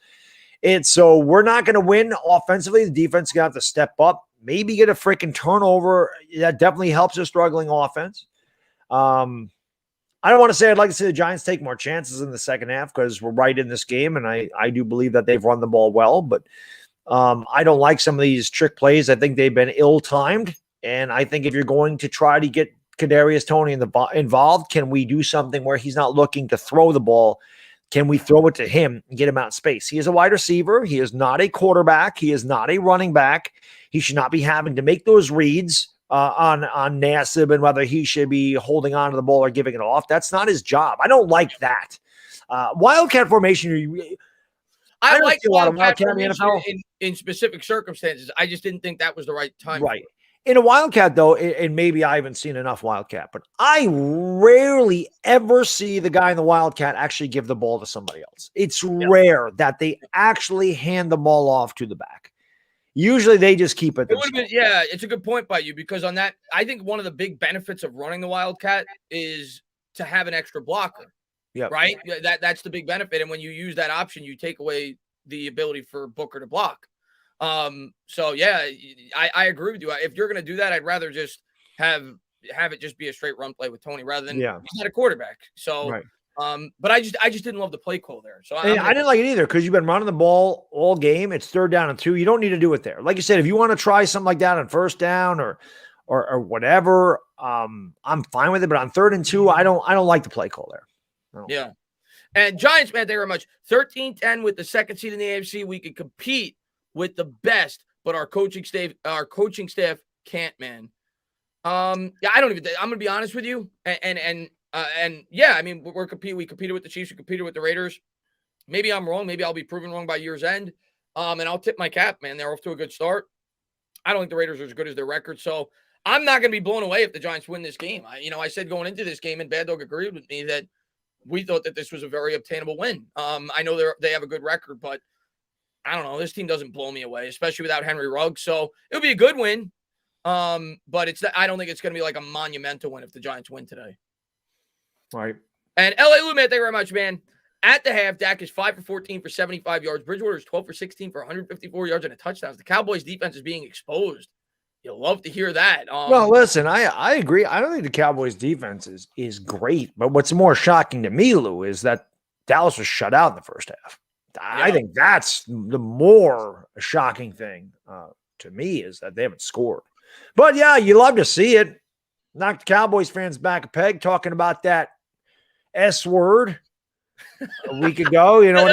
it. So we're not going to win offensively. The defense is going to have to step up, maybe get a freaking turnover. That definitely helps a struggling offense. I don't want to say I'd like to see the Giants take more chances in the second half because we're right in this game, and I do believe that they've run the ball well, but I don't like some of these trick plays. I think they've been ill-timed, and I think if you're going to try to get Kadarius Toney involved, can we do something where he's not looking to throw the ball? Can we throw it to him and get him out in space? He is a wide receiver. He is not a quarterback. He is not a running back. He should not be having to make those reads on Nassib and whether he should be holding on to the ball or giving it off. That's not his job. I don't like that. Wildcat formation, I like a lot of Wildcat in the NFL. In specific circumstances. I just didn't think that was the right time. Right. In a Wildcat, though, and maybe I haven't seen enough Wildcat, but I rarely ever see the guy in the Wildcat actually give the ball to somebody else. It's rare that they actually hand the ball off to the back. Usually they just keep it. It's a good point by you because on that, I think one of the big benefits of running the Wildcat is to have an extra blocker. Yeah. Right. That's the big benefit. And when you use that option, you take away the ability for Booker to block. So yeah, I agree with you. If you're going to do that, I'd rather just have it just be a straight run play with Toney rather than he's not a quarterback. So, right. But I just didn't love the play call there. So I didn't like it either because you've been running the ball all game. It's 3rd down and 2. You don't need to do it there. Like you said, if you want to try something like that on 1st down or whatever, I'm fine with it. But on 3rd and 2, I don't like the play call there. No. Yeah. And Giants, man, thank you very much. 13-10 with the second seed in the AFC. We could compete with the best, but our coaching staff can't, man. I'm gonna be honest with you. And yeah, I mean, we competed with the Chiefs, we competed with the Raiders. Maybe I'm wrong. Maybe I'll be proven wrong by year's end. And I'll tip my cap, man. They're off to a good start. I don't think the Raiders are as good as their record. So I'm not going to be blown away if the Giants win this game. I said going into this game, and Bad Dog agreed with me that we thought that this was a very obtainable win. I know they have a good record, but I don't know. This team doesn't blow me away, especially without Henry Ruggs. So it'll be a good win. But I don't think it's going to be like a monumental win if the Giants win today. Right. And LA Lou, man, thank you very much, man. At the half, Dak is 5 for 14 for 75 yards. Bridgewater is 12 for 16 for 154 yards and a touchdown. The Cowboys defense is being exposed. You'll love to hear that. Well, listen, I agree. I don't think the Cowboys defense is great, but what's more shocking to me, Lou, is that Dallas was shut out in the first half. I think that's the more shocking thing to me is that they haven't scored. But yeah, you love to see it. Knock the Cowboys fans back a peg talking about that S word a week ago. You know,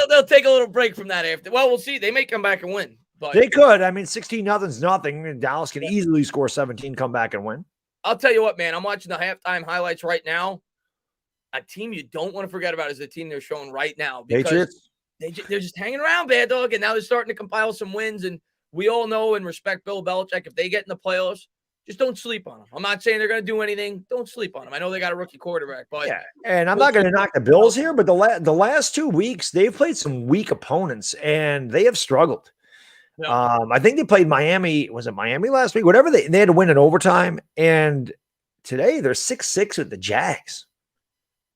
they'll take a little break from that after. Well, we'll see. They may come back and win. But they could. I mean, 16-0's nothing. Dallas can easily score 17, come back and win. I'll tell you what, man. I'm watching the halftime highlights right now. A team you don't want to forget about is the team they're showing right now. Because Patriots? They're just hanging around, Bad Dog, and now they're starting to compile some wins. And we all know and respect Bill Belichick. If they get in the playoffs, just don't sleep on them. I'm not saying they're going to do anything. Don't sleep on them. I know they got a rookie quarterback, but yeah. And I'm not going to knock the Bills here, but the last 2 weeks they've played some weak opponents and they have struggled. Yeah. I think they played Miami. Was it Miami last week? Whatever they had to win in overtime, and today they're 6-6 with the Jags.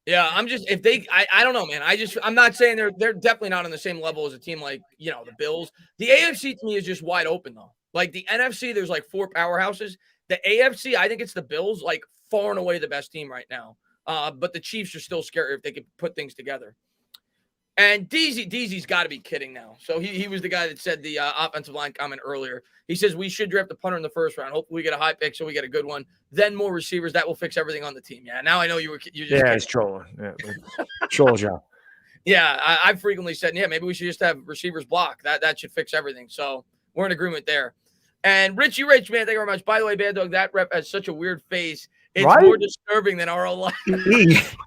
Yeah, I'm just I don't know, man. I'm not saying they're definitely not on the same level as a team like the Bills. The AFC to me is just wide open though. Like the NFC, there's like 4 powerhouses. The AFC, I think it's the Bills, like far and away the best team right now. But the Chiefs are still scary if they could put things together. And DZ's got to be kidding now. So he was the guy that said the offensive line comment earlier. He says we should draft a punter in the first round. Hopefully we get a high pick so we get a good one. Then more receivers. That will fix everything on the team. Yeah, now I know you just yeah, it's trolling. Yeah, troll job. Yeah, I've frequently said, yeah, maybe we should just have receivers block. That should fix everything. So we're in agreement there. And Richie Rich, man, thank you very much. By the way, Bad Dog, that rep has such a weird face. It's right? More disturbing than our own life.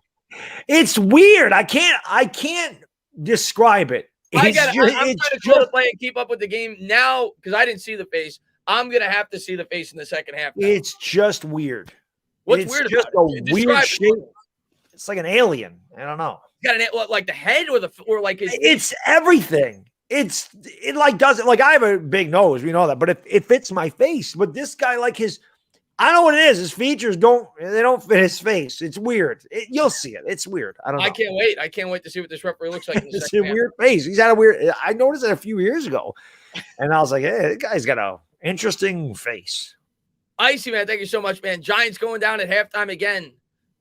It's weird. I can't describe it. I'm trying to try to play and keep up with the game now because I didn't see the face. I'm gonna have to see the face in the second half. Now. It's just weird. What's weird just about it? A weird shape. It's like an alien. I don't know. Got like the head or like his. It's everything. It like doesn't like I have a big nose. We know that, but it fits my face. But this guy like his. I don't know what it is. His features don't fit his face. It's weird. You'll see it. It's weird. I don't know. I can't wait. I can't wait to see what this referee looks like. It's a weird face. He's had a weird. I noticed it a few years ago, and I was like, "Hey, this guy's got a interesting face." Icy man, thank you so much, man. Giants going down at halftime again.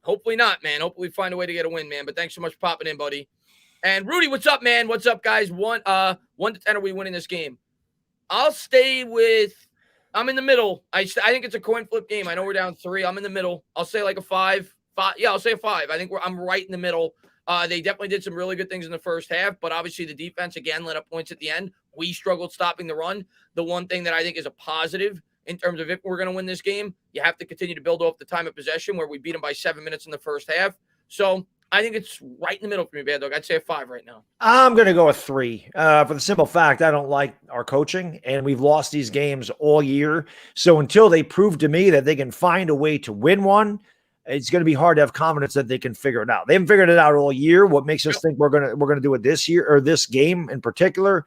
Hopefully not, man. Hopefully we find a way to get a win, man. But thanks so much for popping in, buddy. And Rudy, what's up, man? What's up, guys? 1 to 10, are we winning this game? I'll stay with. I'm in the middle. I think it's a coin flip game. I know we're down 3. I'm in the middle. I'll say like a 5. Yeah, I'll say a 5. I think I'm right in the middle. They definitely did some really good things in the first half, but obviously the defense again let up points at the end. We struggled stopping the run. The one thing that I think is a positive in terms of if we're going to win this game, you have to continue to build off the time of possession where we beat them by 7 minutes in the first half. So I think it's right in the middle for me, Bad Dog. I'd say a 5 right now. I'm going to go a 3 for the simple fact I don't like our coaching, and we've lost these games all year. So until they prove to me that they can find a way to win one, it's going to be hard to have confidence that they can figure it out. They haven't figured it out all year. What makes us think we're going to do it this year or this game in particular?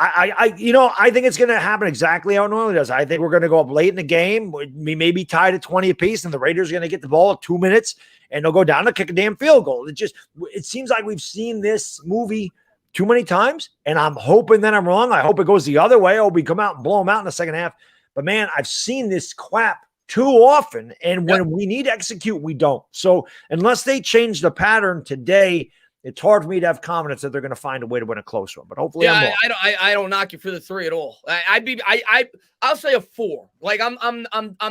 I think it's going to happen exactly how it normally does. I think we're going to go up late in the game. We may be tied at 20 apiece, and the Raiders are going to get the ball at 2 minutes, and they'll go down to kick a damn field goal. It seems like we've seen this movie too many times, and I'm hoping that I'm wrong. I hope it goes the other way. I hope we come out and blow them out in the second half. But, man, I've seen this crap too often, and when we need to execute, we don't. So unless they change the pattern today, it's hard for me to have confidence that they're going to find a way to win a close one. But hopefully, I don't knock you for the 3 at all. I'll say a 4. Like I'm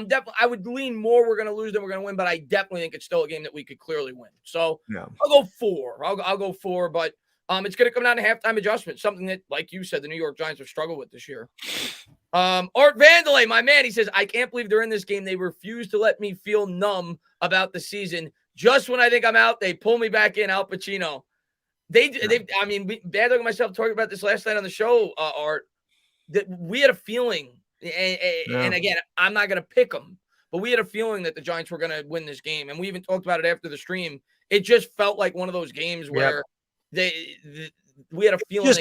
definitely. I would lean more we're going to lose than we're going to win, but I definitely think it's still a game that we could clearly win. So I'll go 4. I'll go 4, but it's going to come down to halftime adjustment, something that, like you said, the New York Giants have struggled with this year. Art Vandalay, my man, he says, I can't believe they're in this game. They refuse to let me feel numb about the season. Just when I think I'm out, they pull me back in. Al Pacino. Bad Dog and myself talking about this last night on the show, Art, that we had a feeling, and again, I'm not going to pick them, but we had a feeling that the Giants were going to win this game. And we even talked about it after the stream. It just felt like one of those games where we had a feeling.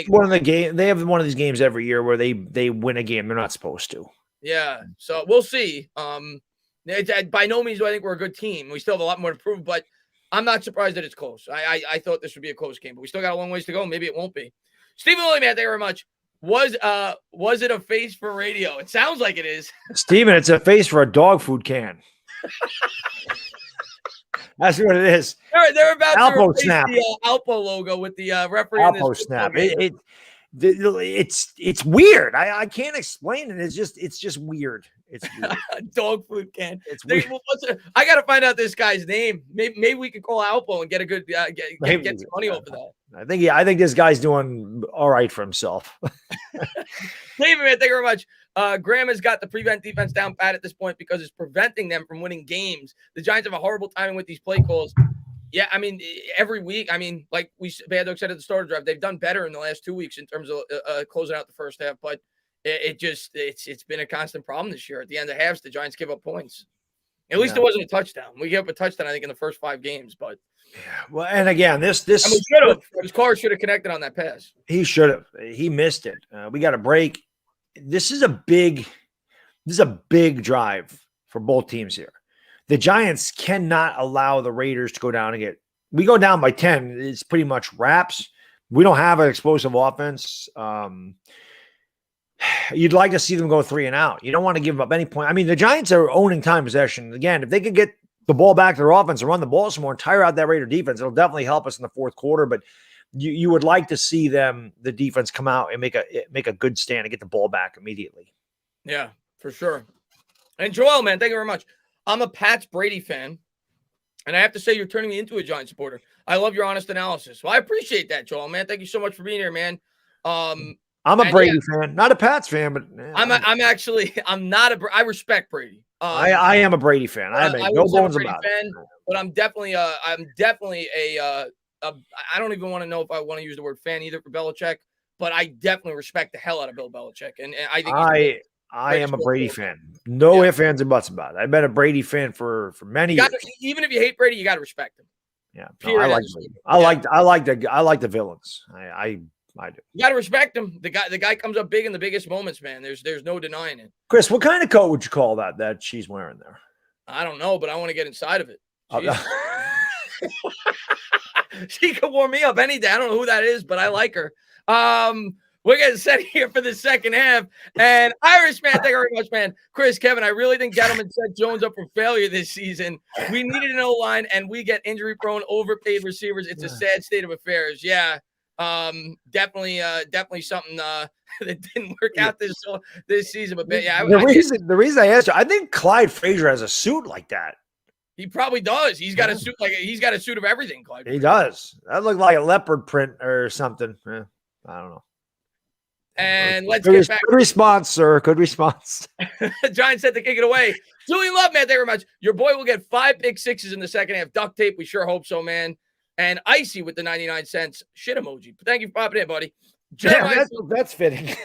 They have one of these games every year where they win a game they're not supposed to. Yeah. So we'll see. By no means do I think we're a good team. We still have a lot more to prove, but I'm not surprised that it's close. I thought this would be a close game, but we still got a long ways to go. Maybe it won't be. Stephen Willie, man, thank you very much. Was it a face for radio? It sounds like it is. Steven, it's a face for a dog food can. That's what it is. They're about to Alpo replace snap. the Alpo logo with the referee in this Alpo football snap. game. It's weird. I can't explain it. It's just weird. It's weird. Dog food can. It's weird. I got to find out this guy's name. Maybe we can call Alpo and get a good get some money over that. I think this guy's doing all right for himself. David, man, thank you very much. Graham has got the prevent defense down pat at this point because it's preventing them from winning games. The Giants have a horrible timing with these play calls. Yeah, I mean, every week, like Bad Dog said at the start of the drive, they've done better in the last 2 weeks in terms of closing out the first half, but it's been a constant problem this year. At the end of halves, the Giants give up points. At least it wasn't a touchdown. We gave up a touchdown, I think, in the first 5 games, but well, and again, this should have. His car should have connected on that pass. He should have. He missed it. We got a break. This is a big drive for both teams here. The Giants cannot allow the Raiders to go down and we go down by 10. It's pretty much wraps. We don't have an explosive offense. You'd like to see them go 3 and out. You don't want to give up any point. I mean, the Giants are owning time possession. Again, if they could get the ball back to their offense and run the ball some more and tire out that Raider defense, it'll definitely help us in the fourth quarter. But you would like to see the defense come out and make a good stand and get the ball back immediately. Yeah, for sure. And Joel, man, thank you very much. I'm a Pats Brady fan, and I have to say you're turning me into a Giant supporter. I love your honest analysis. Well, I appreciate that, Joel, man. Thank you so much for being here, man. I'm a Brady fan, not a Pats fan, but I'm not I respect Brady. I am a Brady fan. I make no bones about it. But I'm definitely a I don't even want to know if I want to use the word fan either for Belichick, but I definitely respect the hell out of Bill Belichick, and I think I am a Brady fan. No ifs, ands, and buts about it. I've been a Brady fan for many years. Even if you hate Brady, you got to respect him. Yeah, no, I like the villains. I do. You got to respect him. The guy comes up big in the biggest moments, man. There's no denying it. Chris, what kind of coat would you call that she's wearing there? I don't know, but I want to get inside of it. She could warm me up any day. I don't know who that is, but I like her. We're getting set here for the second half. And Irish, man, thank you very much, man. Chris, Kevin, I really think Gettleman set Jones up for failure this seasen. We needed an O-line, and we get injury-prone, overpaid receivers. It's a sad state of affairs. Yeah, definitely something that didn't work out this season. But yeah, the reason I asked you, I think Clyde Frazier has a suit like that. He probably does. He's got a suit he's got a suit of everything, Clyde. He does. That looked like a leopard print or something. I don't know. And let's get back. Good response, sir. Good response. Giants said to kick it away. Julian Love, man, thank you very much. Your boy will get 5 pick sixes in the second half. Duct tape. We sure hope so, man. And Icy with the 99 cents shit emoji. Thank you for popping in, buddy. That's fitting.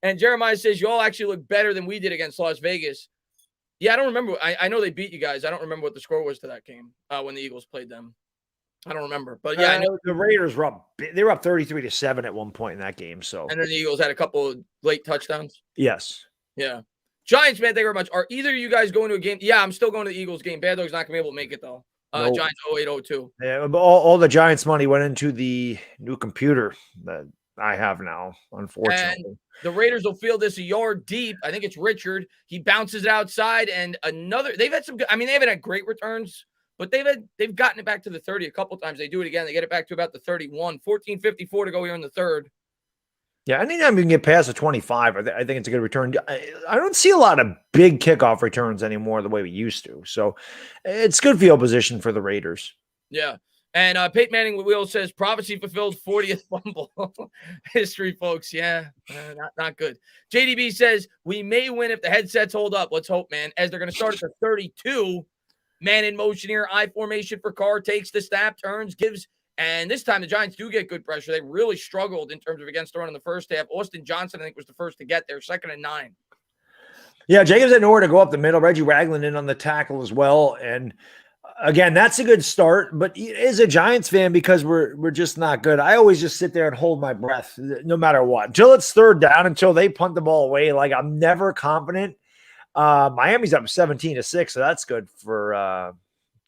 And Jeremiah says, you all actually look better than we did against Las Vegas. Yeah, I don't remember. I know they beat you guys. I don't remember what the score was to that game when the Eagles played them. I don't remember, but yeah, I know the Raiders were up. They were up 33-7 at one point in that game. So, and then the Eagles had a couple of late touchdowns. Yes. Yeah. Giants, man, thank you very much. Are either of you guys going to a game? Yeah, I'm still going to the Eagles game. Bad Dog's not going to be able to make it though. Nope. Giants 08-02. Yeah, but all the Giants money went into the new computer that I have now, unfortunately. And the Raiders will field this a yard deep. I think it's Richard. He bounces it outside, and they've had some good. I mean, they haven't had great returns. But they've gotten it back to the 30 a couple times. They do it again. They get it back to about the 31. 14:54 to go here in the third. Yeah, anytime you can get past the 25, I think it's a good return. I don't see a lot of big kickoff returns anymore the way we used to. So it's good field position for the Raiders. Yeah. And Peyton Manning with Wheels says, prophecy fulfilled, 40th fumble. History, folks. Yeah, not good. JDB says, we may win if the headsets hold up. Let's hope, man. As they're going to start at the 32. Man in motion here, I formation for Carr, takes the snap, turns, gives, and this time the Giants do get good pressure. They really struggled in terms of against the run in the first half. Austin Johnson, I think, was the first to get there, 2nd and 9. Yeah, Jacobs had nowhere to go up the middle. Reggie Ragland in on the tackle as well. And again, that's a good start. But as a Giants fan, because we're just not good, I always just sit there and hold my breath no matter what. Until it's 3rd down, until they punt the ball away. Like, I'm never confident. Miami's up 17-6, so that's good for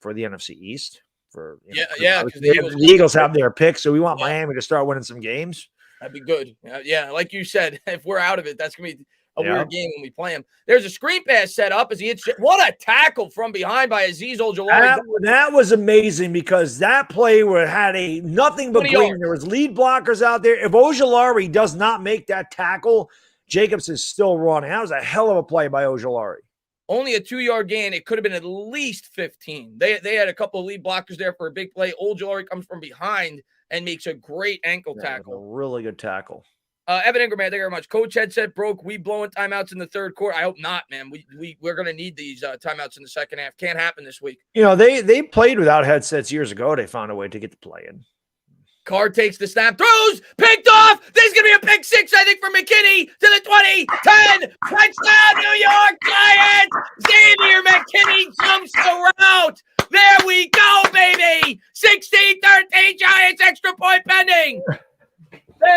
the NFC East. The Eagles have their pick, so we want Miami to start winning some games. That'd be good. Yeah, like you said, if we're out of it, that's gonna be a weird game when we play him. There's a screen pass set up as he hits. What a tackle from behind by Azeez Ojulari. That was amazing because that play had nothing but green. There was lead blockers out there. If Ojulari does not make that tackle, Jacobs is still running. That was a hell of a play by Ojulari. Only a 2-yard gain. It could have been at least 15. They had a couple of lead blockers there for a big play. Ojulari comes from behind and makes a great ankle tackle. A really good tackle. Evan Ingram, man, thank you very much. Coach headset broke. We blowing timeouts in the third quarter. I hope not, man. We're going to need these timeouts in the second half. Can't happen this week. They played without headsets years ago. They found a way to get the play in. Carr takes the snap, throws, picked off. This is going to be a pick six, I think, for McKinney to the 20, 10, touchdown, New York Giants. Xavier McKinney jumps the route. There we go, baby. 16-13 Giants, extra point pending. And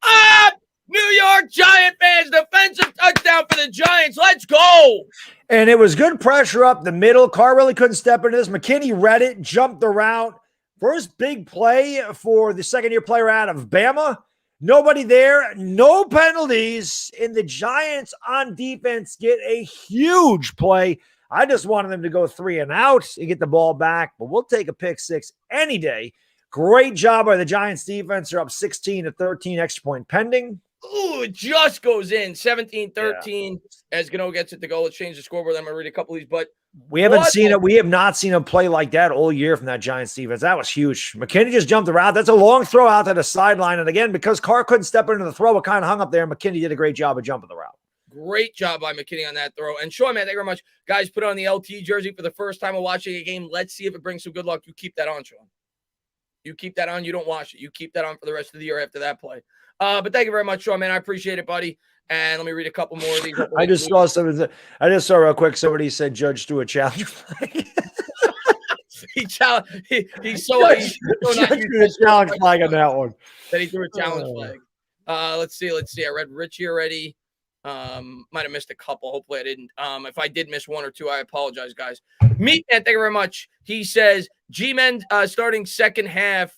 up, New York Giant fans, defensive touchdown for the Giants. Let's go. And it was good pressure up the middle. Carr really couldn't step into this. McKinney read it, jumped the route. First big play for the second-year player out of Bama. Nobody there, no penalties, and the Giants on defense get a huge play. I just wanted them to go 3 and out and get the ball back, but we'll take a pick six any day. Great job by the Giants defense. They're up 16-13, extra point pending. Ooh, it just goes in. 17-13 as Gano gets it to go. Let's change the scoreboard. I'm going to read a couple of these, but we haven't seen it. We have not seen a play like that all year from that Giants defense. That was huge. McKinney just jumped the route. That's a long throw out to the sideline. And again, because Carr couldn't step into the throw, it kind of hung up there. McKinney did a great job of jumping the route. Great job by McKinney on that throw. And Sean, man, thank you very much. Guys, put on the LT jersey for the first time of watching a game. Let's see if it brings some good luck. You keep that on, Sean. You keep that on. You don't wash it. You keep that on for the rest of the year after that play. But thank you very much, Sean, man. I appreciate it, buddy. And let me read a couple more of these. I just saw real quick. Somebody said Judge threw a challenge flag. He so challenge flag on that one. That he threw a challenge flag. Let's see. I read Richie already. Might have missed a couple. Hopefully I didn't. If I did miss one or two, I apologize, guys. Meat Man, thank you very much. He says G-Men starting second half.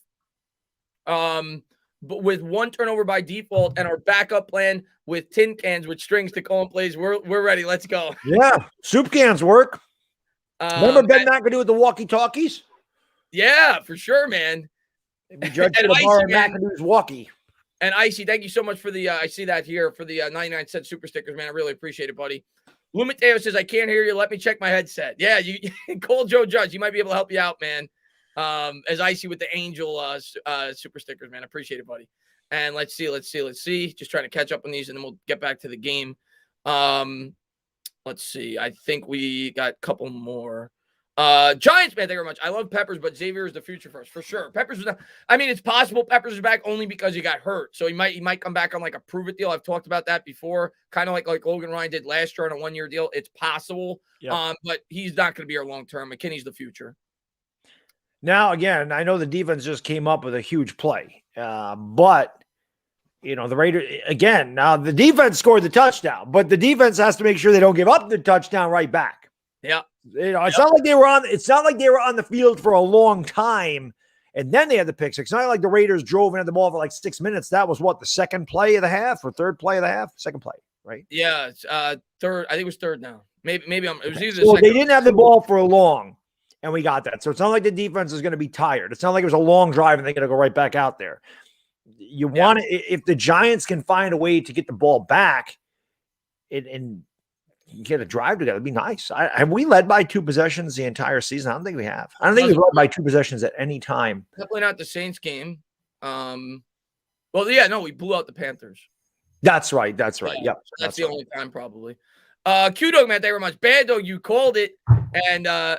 But with one turnover by default and our backup plan with tin cans with strings to call in plays, we're ready. Let's go. Yeah, soup cans work. Remember Ben McAdoo with the walkie-talkies? Yeah, for sure, man. We judged McAdoo's walkie. And Icy, thank you so much for the I see that here for the 99-cent super stickers, man. I really appreciate it, buddy. Lou Mateo says, I can't hear you. Let me check my headset. Yeah, you call Joe Judge. He might be able to help you out, man. As Icy with the Angel super stickers, man. I appreciate it, buddy. And let's see. Just trying to catch up on these, and then we'll get back to the game. Let's see. I think we got a couple more. Giants, man, thank you very much. I love Peppers, but Xavier is the future for us, for sure. Peppers is not, I mean, it's possible Peppers is back only because he got hurt. So he might come back on like a prove-it deal. I've talked about that before, kind of like Logan Ryan did last year on a one-year deal. It's possible, but he's not going to be our long-term. McKinney's the future. Now, again, I know the defense just came up with a huge play, but you know, the Raiders, again, now the defense scored the touchdown, but the defense has to make sure they don't give up the touchdown right back. Yeah. You know, it's not like they were on the field for a long time and then they had the pick six. It's not like the Raiders drove and had the ball for like 6 minutes. That was what, the second play of the half or third play of the half? Second play, right? Yeah, it's third. I think it was third now. Maybe it was either well, they didn't have the ball for long, and we got that. So it's not like the defense is going to be tired. It's not like it was a long drive and they're going to go right back out there. You want to, if the Giants can find a way to get the ball back and get a drive together, it'd be nice. Have we led by 2 possessions the entire season? I don't think we have. I don't think we've led by 2 possessions at any time. Definitely not the Saints game. Well, yeah, no, we blew out the Panthers. That's right. Yep. So that's the only time probably. Q-Dog, man, thank you very much. Bad Dog, you called it. And I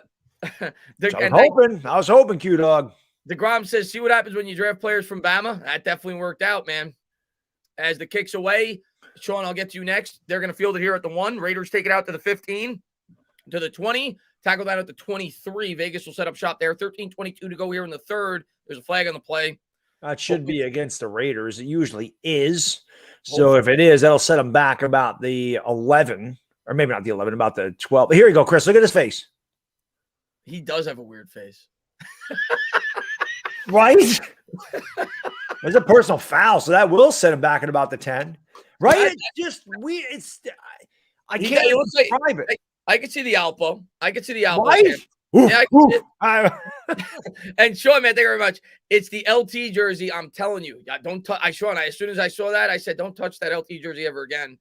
was hoping, Q-Dog. DeGrom says, see what happens when you draft players from Bama. That definitely worked out, man. As the kick's away, Sean, I'll get to you next. They're going to field it here at the 1. Raiders take it out to the 15, to the 20. Tackle that at the 23. Vegas will set up shop there. 13:22 to go here in the third. There's a flag on the play. That should be against the Raiders. It usually is. So if it is, that'll set them back about the 11, or maybe not the 11, about the 12. Here you go, Chris. Look at his face. He does have a weird face. Right? It's a personal foul, so that will set him back at about the 10. Right? I He can't it looks like describe it. I could see the elbow. I could see the elbow. Right? Yeah, I can see it. Oof. And Sean, man, thank you very much. It's the LT jersey. I'm telling you, don't touch. Sean, as soon as I saw that, I said, don't touch that LT jersey ever again.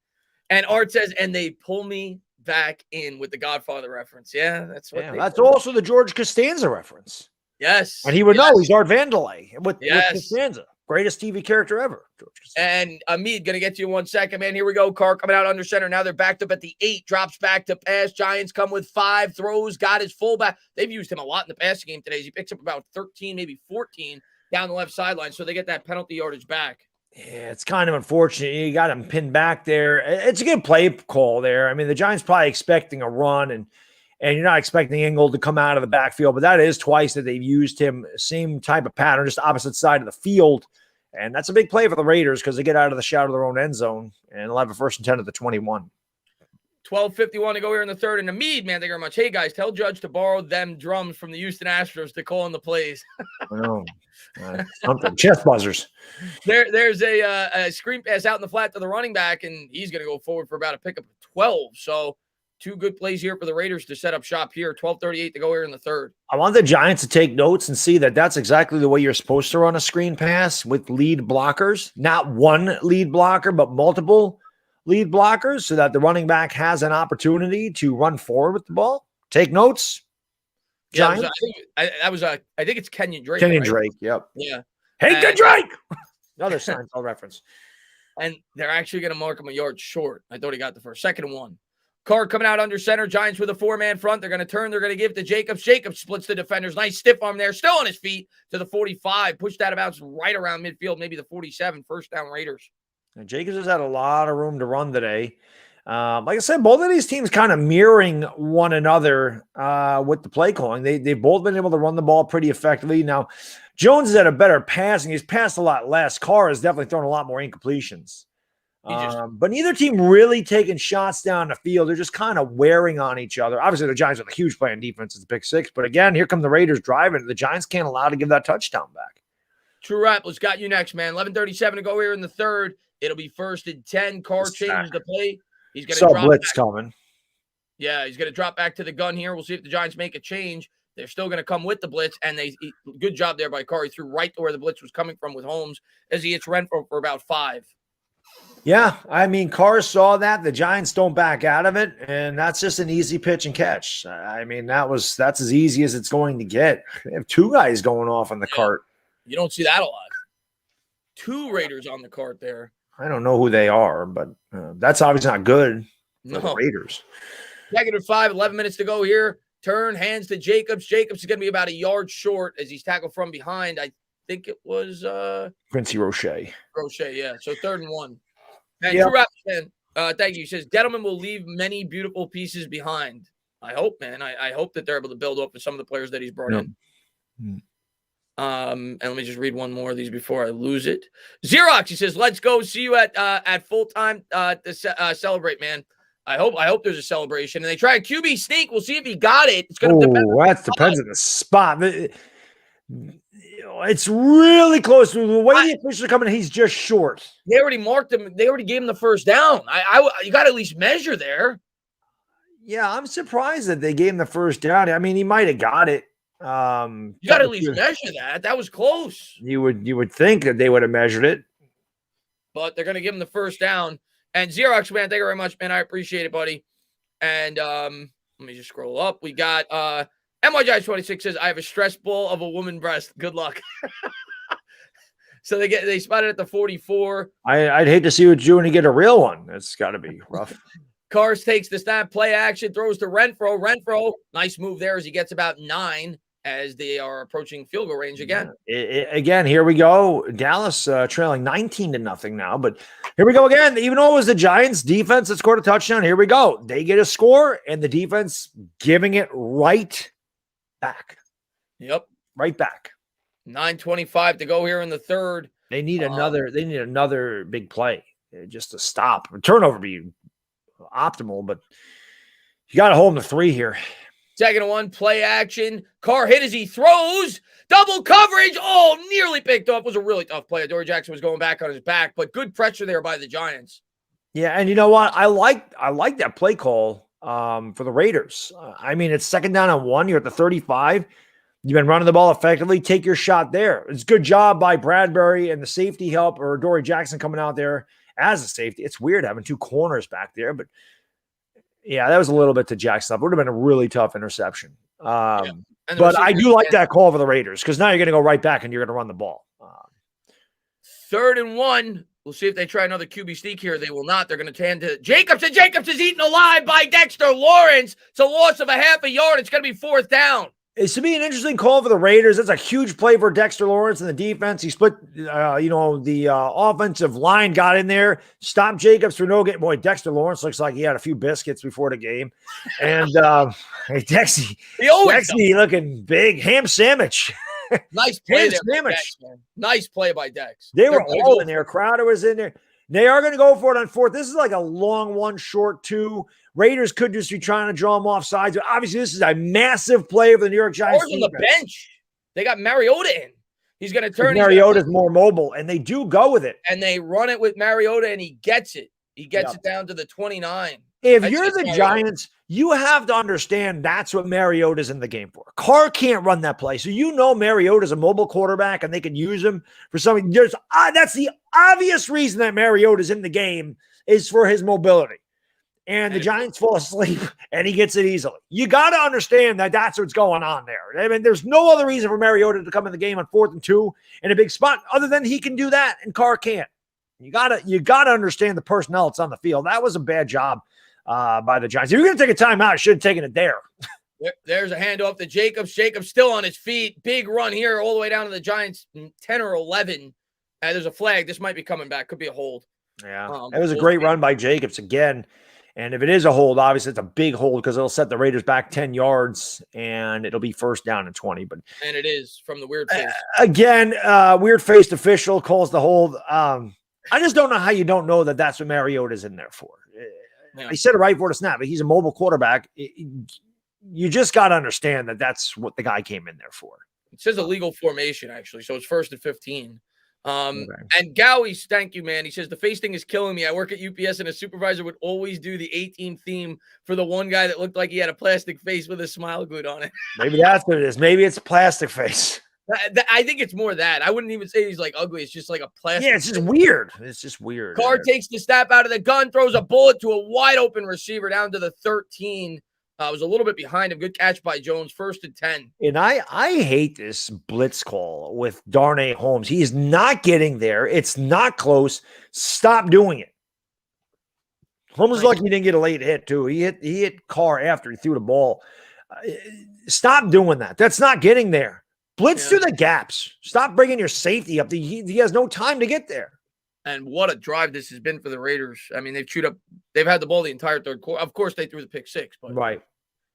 And Art says, and they pull me back in with the Godfather reference. Yeah, that's what. That's also the George Costanza reference. Yes, And he would know he's Art Vandelay with Yes. Costanza. Greatest TV character ever. George Costanza. And Hamid, going to get to you in 1 second, man. Here we go. Carr coming out under center. Now they're backed up at the 8. Drops back to pass. Giants come with 5. Throws. Got his fullback. They've used him a lot in the passing game today. He picks up about 13, maybe 14 down the left sideline. So they get that penalty yardage back. Yeah, it's kind of unfortunate. You got him pinned back there. It's a good play call there. I mean, the Giants probably expecting a run, and you're not expecting Ingold to come out of the backfield, but that is twice that they've used him. Same type of pattern, just opposite side of the field. And that's a big play for the Raiders because they get out of the shadow of their own end zone, and they'll have a 1st and 10 at the 21. 12:51 to go here in the third. And Hamid, man, thank you very much. Hey, guys, tell Judge to borrow them drums from the Houston Astros to call in the plays. Oh, something. Chest buzzers. There's a screen pass out in the flat to the running back, and he's going to go forward for about a pickup of 12. So 2 good plays here for the Raiders to set up shop here. 12:38 to go here in the third. I want the Giants to take notes and see that that's exactly the way you're supposed to run a screen pass with lead blockers. Not one lead blocker, but multiple lead blockers so that the running back has an opportunity to run forward with the ball. Take notes. Giants. Yeah, I think it's Kenyon Drake. Kenyon Drake, yep. Yeah. Hey, good Drake! Another Seinfeld reference. And they're actually going to mark him a yard short. I thought he got the first. 2nd and 1. Carr coming out under center. Giants with a 4-man front. They're going to turn. They're going to give to Jacobs. Jacobs splits the defenders. Nice stiff arm there. Still on his feet to the 45. Pushed out of bounds right around midfield, maybe the 47. 1st down Raiders. And Jacobs has had a lot of room to run today. Like I said, both of these teams kind of mirroring one another with the play calling. They've both been able to run the ball pretty effectively. Now, Jones is at a better passing. He's passed a lot less. Carr has definitely thrown a lot more incompletions. But neither team really taking shots down the field. They're just kind of wearing on each other. Obviously, the Giants with a huge play on defense is the pick 6. But again, here come the Raiders driving. The Giants can't allow to give that touchdown back. True Rap, let's got you next, man. 11:37 to go here in the third. It'll be 1st and 10. Carr changes the play. He's going to drop blitz back. coming. Yeah, he's going to drop back to the gun here. We'll see if the Giants make a change. They're still going to come with the blitz, and good job there by Carr. He threw right to where the blitz was coming from with Holmes as he hits Renfro for about 5. Yeah, I mean, Carr saw that. The Giants don't back out of it, and that's just an easy pitch and catch. I mean, that's as easy as it's going to get. They have 2 guys going off on the cart. You don't see that a lot. 2 Raiders on the cart there. I don't know who they are, but that's obviously not good for the Raiders. -5, 11 minutes to go here. Turn, hands to Jacobs. Jacobs is going to be about a yard short as he's tackled from behind. I think it was Quincy Roche. Roche, yeah. So 3rd and 1. Man, True Rap, man. Thank you. He says, Gettleman will leave many beautiful pieces behind. I hope, man. I hope that they're able to build up with some of the players that he's brought in. And let me just read one more of these before I lose it. Xerox, he says, let's go. See you at full time to celebrate, man. I hope there's a celebration. And they try a QB sneak. We'll see if he got it. It's going to depend. That depends on the spot. It's really close. The way the officials are coming, he's just short. They already marked him. They already gave him the 1st down. You got to at least measure there. Yeah, I'm surprised that they gave him the 1st down. I mean, he might have got it. You got to at least measure that. That was close. You would think that they would have measured it. But they're going to give him the 1st down. And Xerox, man, thank you very much, man. I appreciate it, buddy. And let me just scroll up. We got MYJ26 says, I have a stress ball of a woman breast. Good luck. So they spotted at the 44. I'd hate to see what you when you get a real one. That's got to be rough. Cars takes the snap, play action, throws to Renfro. Renfro, nice move there as he gets about 9 as they are approaching field goal range again. Again, here we go. Dallas trailing 19-0 now, but here we go again. Even though it was the Giants defense that scored a touchdown, here we go. They get a score, and the defense giving it right back. Yep. Right back. 9:25 to go here in the third. They need another big play just to stop. A turnover be optimal, but you got to hold them to 3 here. 2nd and 1, play action. Carr hit as he throws Double coverage. Oh, nearly picked off. Was a really tough play. Dory Jackson was going back on his back, but good pressure there by the Giants. Yeah, and you know what? I like that play call for the Raiders. I mean, it's 2nd down and 1. You're at the 35. You've been running the ball effectively. Take your shot there. It's a good job by Bradbury and the safety help, or Dory Jackson coming out there as a safety. It's weird having 2 corners back there, but yeah, that was a little bit to Jack's stuff. It would have been a really tough interception. But I do like that call for the Raiders because now you're going to go right back and you're going to run the ball. 3rd and 1. We'll see if they try another QB sneak here. They will not. They're going to hand to Jacobs, and Jacobs is eaten alive by Dexter Lawrence. It's a loss of a half a yard. It's going to be 4th down. It's to be an interesting call for the Raiders. That's a huge play for Dexter Lawrence and the defense. He split, the offensive line got in there, stopped Jacobs for no get. Boy, Dexter Lawrence looks like he had a few biscuits before the game. And Dexy looking big. Ham sandwich. Nice play there by Dex, man. Nice play by Dex. They were all in there. Crowder was in there. They are going to go for it on 4th. This is like a long 1, short 2. Raiders could just be trying to draw them off sides. But obviously, this is a massive play for the New York Giants. On the bench. They got Mariota in. He's going to turn. Mariota's more mobile, and they do go with it. And they run it with Mariota, and he gets it. He gets it down to the 29. If you're the Giants, you have to understand that's what Mariota's in the game for. Carr can't run that play. So you know Mariota's a mobile quarterback, and they can use him for something. That's the obvious reason that Mariota's in the game is for his mobility. And the Giants fall asleep, and he gets it easily. You got to understand that that's what's going on there. I mean, there's no other reason for Mariota to come in the game on 4th and 2 in a big spot other than he can do that, and Carr can't. You gotta understand the personnel that's on the field. That was a bad job by the Giants. If you're going to take a timeout, you should have taken it there. There's a handoff to Jacobs. Jacobs still on his feet. Big run here all the way down to the Giants, 10 or 11. There's a flag. This might be coming back. Could be a hold. Yeah, it was a great run by Jacobs again. And if it is a hold, obviously it's a big hold because it'll set the Raiders back 10 yards and it'll be 1st down and 20. And it is from the weird face. Again, weird-faced official calls the hold. I just don't know how you don't know that that's what Mariota's in there for. He said it right before the snap, but he's a mobile quarterback. You just got to understand that that's what the guy came in there for. It says illegal formation, actually, so it's 1st and 15. And Gowie's, thank you, man. He says, the face thing is killing me. I work at UPS, and a supervisor would always do the 18 theme for the one guy that looked like he had a plastic face with a smile glued on it. Maybe that's what it is. Maybe it's a plastic face. I think it's more that. I wouldn't even say he's like ugly. It's just like a plastic. Yeah, it's just weird. It's just weird. Carr takes the snap out of the gun, throws a bullet to a wide open receiver down to the 13. Was a little bit behind him. Good catch by Jones. 1st and 10. And I hate this blitz call with Darnay Holmes. He is not getting there. It's not close. Stop doing it. Holmes is lucky he didn't get a late hit too. He hit Carr after he threw the ball. Stop doing that. That's not getting there. Blitz through the gaps. Stop bringing your safety up. He has no time to get there. And what a drive this has been for the Raiders. I mean, they've had the ball the entire 3rd quarter. Of course, they threw the pick 6. But right.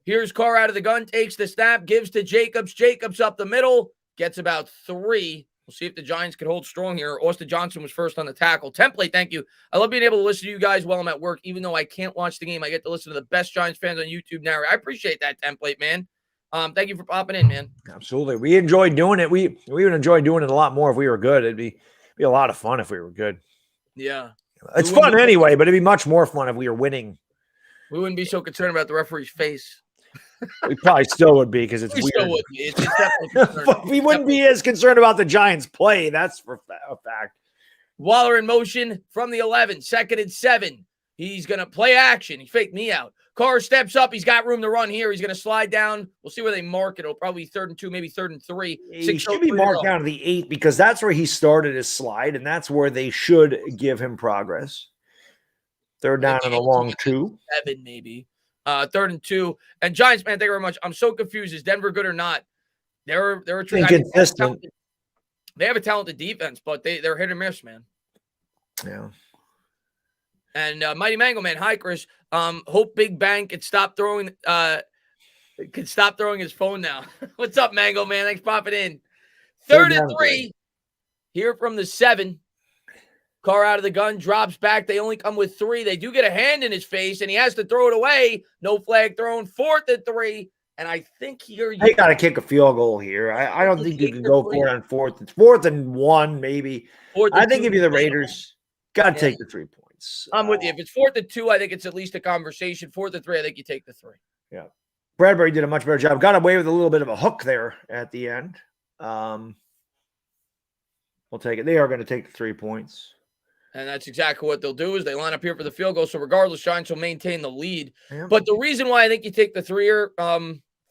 Here's Carr out of the gun, takes the snap, gives to Jacobs. Jacobs up the middle, gets about 3. We'll see if the Giants can hold strong here. Austin Johnson was first on the tackle. Template, thank you. I love being able to listen to you guys while I'm at work. Even though I can't watch the game, I get to listen to the best Giants fans on YouTube now. I appreciate that, Template, man. Thank you for popping in, man. Absolutely. We enjoyed doing it. We would enjoy doing it a lot more if we were good. It'd be a lot of fun if we were good. Yeah. It's fun anyway, but it'd be much more fun if we were winning. We wouldn't be so concerned about the referee's face. We probably still would be because it's weird. Still would be. It's definitely but we wouldn't be as concerned about the Giants' play. That's for a fact. Waller in motion from the 11, 2nd and 7. He's going to play action. He faked me out. Carr steps up. He's got room to run here. He's going to slide down. We'll see where they mark it. It'll probably be 3rd and 2, maybe 3rd and 3. He should be marked down to the 8 because that's where he started his slide, and that's where they should give him progress. 3rd down and a long 2. 7 maybe. 3rd and 2. And Giants, man, thank you very much. I'm so confused. Is Denver good or not? They're inconsistent. They have a talented defense, but they're hit or miss, man. Yeah. And Mighty Mango Man, hi Chris. Hope Big Bang could stop throwing his phone now. What's up, Mango Man? Thanks for popping in. 3rd and 3. Here from the 7. Carr out of the gun, drops back. They only come with 3. They do get a hand in his face, and he has to throw it away. No flag thrown. 4th and 3. And I think here They got to kick a field goal here. I don't think you can go for it on fourth. It's 4th and 1, maybe. I think if you're the Raiders, got to take the 3 points. I'm with you. If it's 4th and 2, I think it's at least a conversation. 4th and 3, I think you take the 3. Yeah. Bradbury did a much better job. Got away with a little bit of a hook there at the end. We'll take it. They are going to take the 3 points. And that's exactly what they'll do is they line up here for the field goal. So regardless, Giants will maintain the lead. Yeah. But the reason why I think you take the 3 here,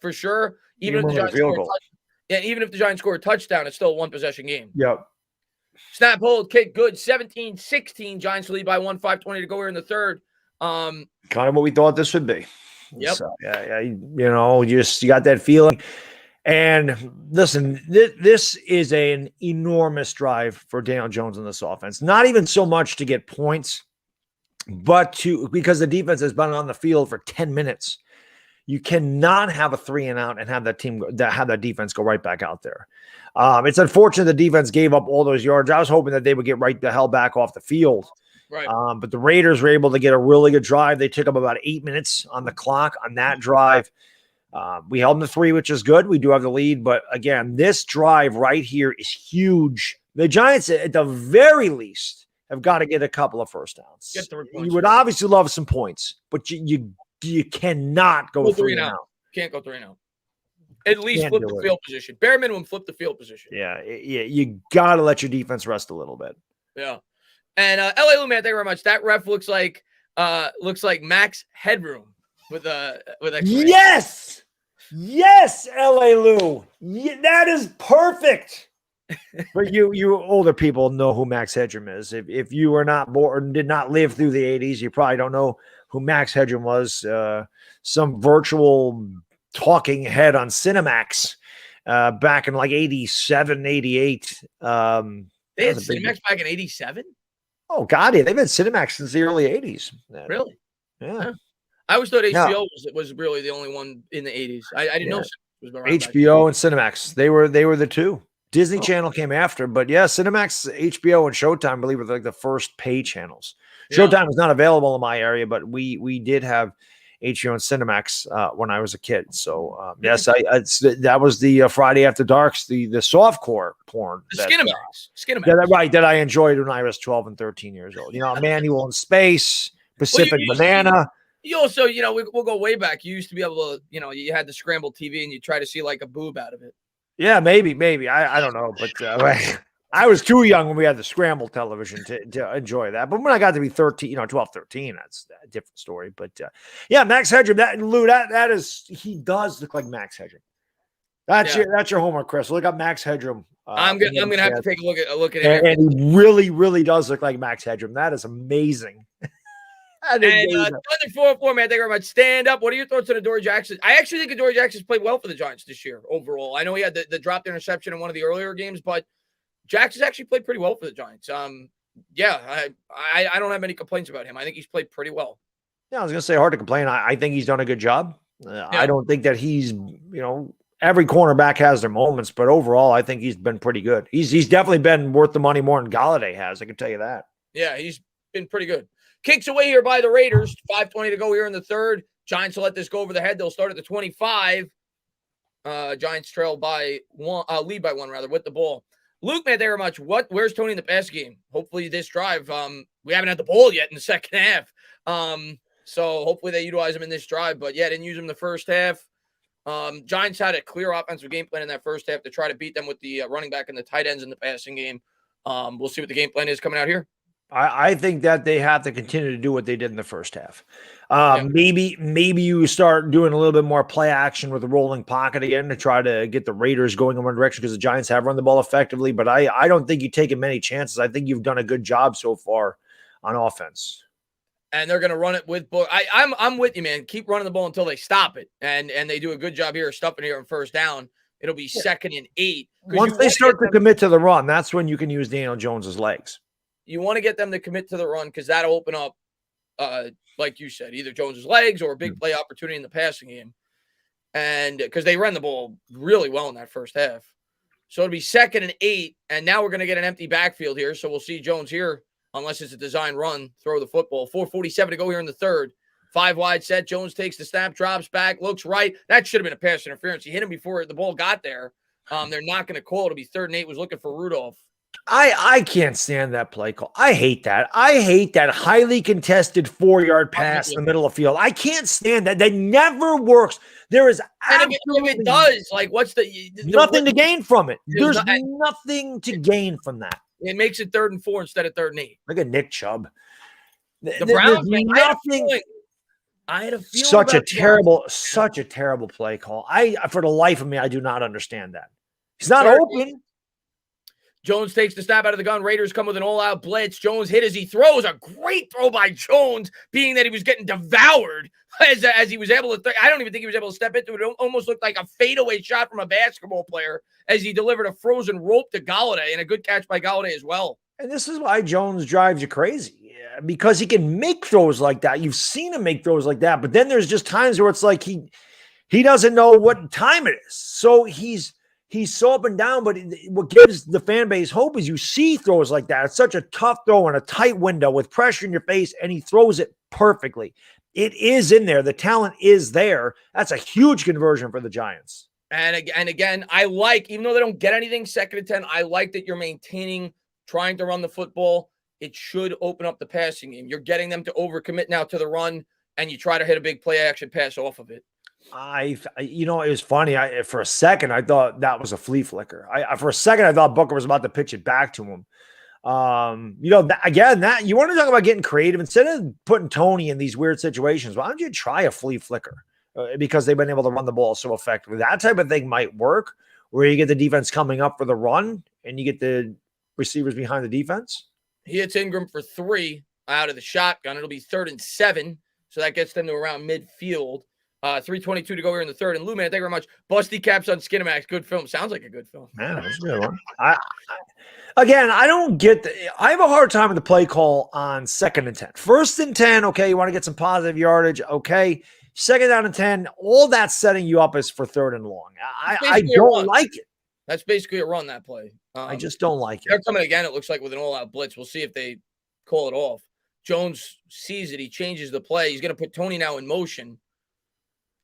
for sure, even if the Giants score a touchdown, it's still a 1-possession game. Yep. Snap, hold, kick, good. 17-16. Giants lead by 1, 5:20 to go here in the third. Kind of what we thought this would be. Yep. So, you got that feeling. And listen, this is an enormous drive for Daniel Jones in this offense. Not even so much to get points, but because the defense has been on the field for 10 minutes. You cannot have a 3-and-out and have that defense go right back out there. It's unfortunate the defense gave up all those yards. I was hoping that they would get right the hell back off the field. Right. But the Raiders were able to get a really good drive. They took up about 8 minutes on the clock on that drive. We held them to 3, which is good. We do have the lead. But again, this drive right here is huge. The Giants, at the very least, have got to get a couple of first downs. Get 3 points. You would obviously love some points, but you cannot go 3-and-out. Can't go 3-and-out. At least flip the field position. Bare minimum, flip the field position. Yeah. You got to let your defense rest a little bit. Yeah. And LA Lou, man, thank you very much. That ref looks like Max Headroom with Yes, LA Lou. That is perfect. But you older people know who Max Headroom is. If you were not born, did not live through the 80s, you probably don't know who Max Headroom was. Some virtual talking head on Cinemax back in like 87, 88. They had Cinemax back in 87? Oh, God, yeah. They've had Cinemax since the early 80s. Really? Yeah. I always thought HBO was really the only one in the 80s. I didn't know Cinemax was around. HBO and Cinemax. They were the two. Disney Channel came after, but yeah, Cinemax, HBO, and Showtime, I believe, were like the first pay channels. Showtime was not available in my area, but we did have HBO and Cinemax when I was a kid. So yes, that was the Friday After Darks, the softcore porn. Skinemax. That I enjoyed when I was 12 and 13 years old. Manual in Space, Pacific Banana. You also, we'll go way back. You used to be able to, you had the scrambled TV and you try to see like a boob out of it. Yeah, maybe. I don't know, but I was too young when we had the scrambled television to enjoy that. But when I got to be 13, 12, 13, that's a different story. But Max Headroom, that is, he does look like Max Headroom. That's your homework, Chris. Look up Max Headroom. I'm gonna have to take a look at him. And he really, really does look like Max Headroom. That is amazing. And Thunder 404, man, thank you very much. Stand up. What are your thoughts on Adoree Jackson? I actually think Adoree Jackson's played well for the Giants this year overall. I know he had the dropped interception in one of the earlier games, but Jackson's actually played pretty well for the Giants. I don't have any complaints about him. I think he's played pretty well. Yeah, I was going to say hard to complain. I think he's done a good job. I don't think that he's, every cornerback has their moments, but overall, I think he's been pretty good. He's definitely been worth the money more than Galladay has. I can tell you that. Yeah, he's been pretty good. Kicks away here by the Raiders. 5:20 to go here in the third. Giants will let this go over the head. They'll start at the 25. Giants lead by one with the ball. Luke, man, thank you very much. Where's Tony in the pass game? Hopefully this drive. We haven't had the ball yet in the second half. So hopefully they utilize him in this drive. But yeah, didn't use him the first half. Giants had a clear offensive game plan in that first half to try to beat them with the running back and the tight ends in the passing game. We'll see what the game plan is coming out here. I think that they have to continue to do what they did in the first half. Maybe you start doing a little bit more play action with the rolling pocket again to try to get the Raiders going in one direction because the Giants have run the ball effectively. But I don't think you've taken many chances. I think you've done a good job so far on offense. And they're going to run it with – I'm with you, man. Keep running the ball until they stop it. And they do a good job here of stuffing here on first down. It'll be 2nd and 8. Once they start to commit to the run, that's when you can use Daniel Jones's legs. You want to get them to commit to the run because that'll open up, like you said, either Jones's legs or a big play opportunity in the passing game. And because they ran the ball really well in that first half. So it'll be 2nd and 8. And now we're going to get an empty backfield here. So we'll see Jones here, unless it's a design run, throw the football. 4:47 to go here in the third. 5 wide set. Jones takes the snap, drops back, looks right. That should have been a pass interference. He hit him before the ball got there. They're not going to call it. It'll be 3rd and 8. Was looking for Rudolph. I can't stand that play call. I hate that. I hate that highly contested 4-yard pass in the middle of the field. I can't stand that. That never works. There is absolutely, and if it does, like, what's the nothing to gain from it. There's nothing to gain from that. It makes it 3rd and 4 instead of 3rd and 8. Look at Nick Chubb. The Browns, I had a feeling. Such a terrible play call. For the life of me, I do not understand that. He's not open. Jones takes the snap out of the gun. Raiders come with an all-out blitz. Jones hit as he throws. A great throw by Jones, being that he was getting devoured as he was able to. I don't even think he was able to step into it. It almost looked like a fadeaway shot from a basketball player as he delivered a frozen rope to Golladay, and a good catch by Golladay as well. And this is why Jones drives you crazy, because he can make throws like that. You've seen him make throws like that, but then there's just times where it's like he doesn't know what time it is. So he's so up and down, but what gives the fan base hope is you see throws like that. It's such a tough throw in a tight window with pressure in your face, and he throws it perfectly. It is in there. The talent is there. That's a huge conversion for the Giants. And again, I like, even though they don't get anything 2nd and 10, I like that you're maintaining, trying to run the football. It should open up the passing game. You're getting them to overcommit now to the run, and you try to hit a big play action pass off of it. It was funny. For a second, I thought that was a flea flicker. For a second, I thought Booker was about to pitch it back to him. That you want to talk about getting creative instead of putting Tony in these weird situations. Why don't you try a flea flicker? Because they've been able to run the ball so effectively. That type of thing might work, where you get the defense coming up for the run and you get the receivers behind the defense. He hits Ingram for 3 out of the shotgun. It'll be 3rd and 7, so that gets them to around midfield. 3:22 to go here in the 3rd. And Lou, man, thank you very much. Busty Caps on Skinamax. Good film. Sounds like a good film. Man, that's a good one. I don't get I have a hard time with the play call on 2nd and 10. 1st and 10, okay, you want to get some positive yardage, okay. 2nd down and 10, all that's setting you up is for 3rd and long. I don't like it. That's basically a run, that play. I just don't like it. They're coming again, it looks like, with an all-out blitz. We'll see if they call it off. Jones sees it. He changes the play. He's going to put Tony now in motion.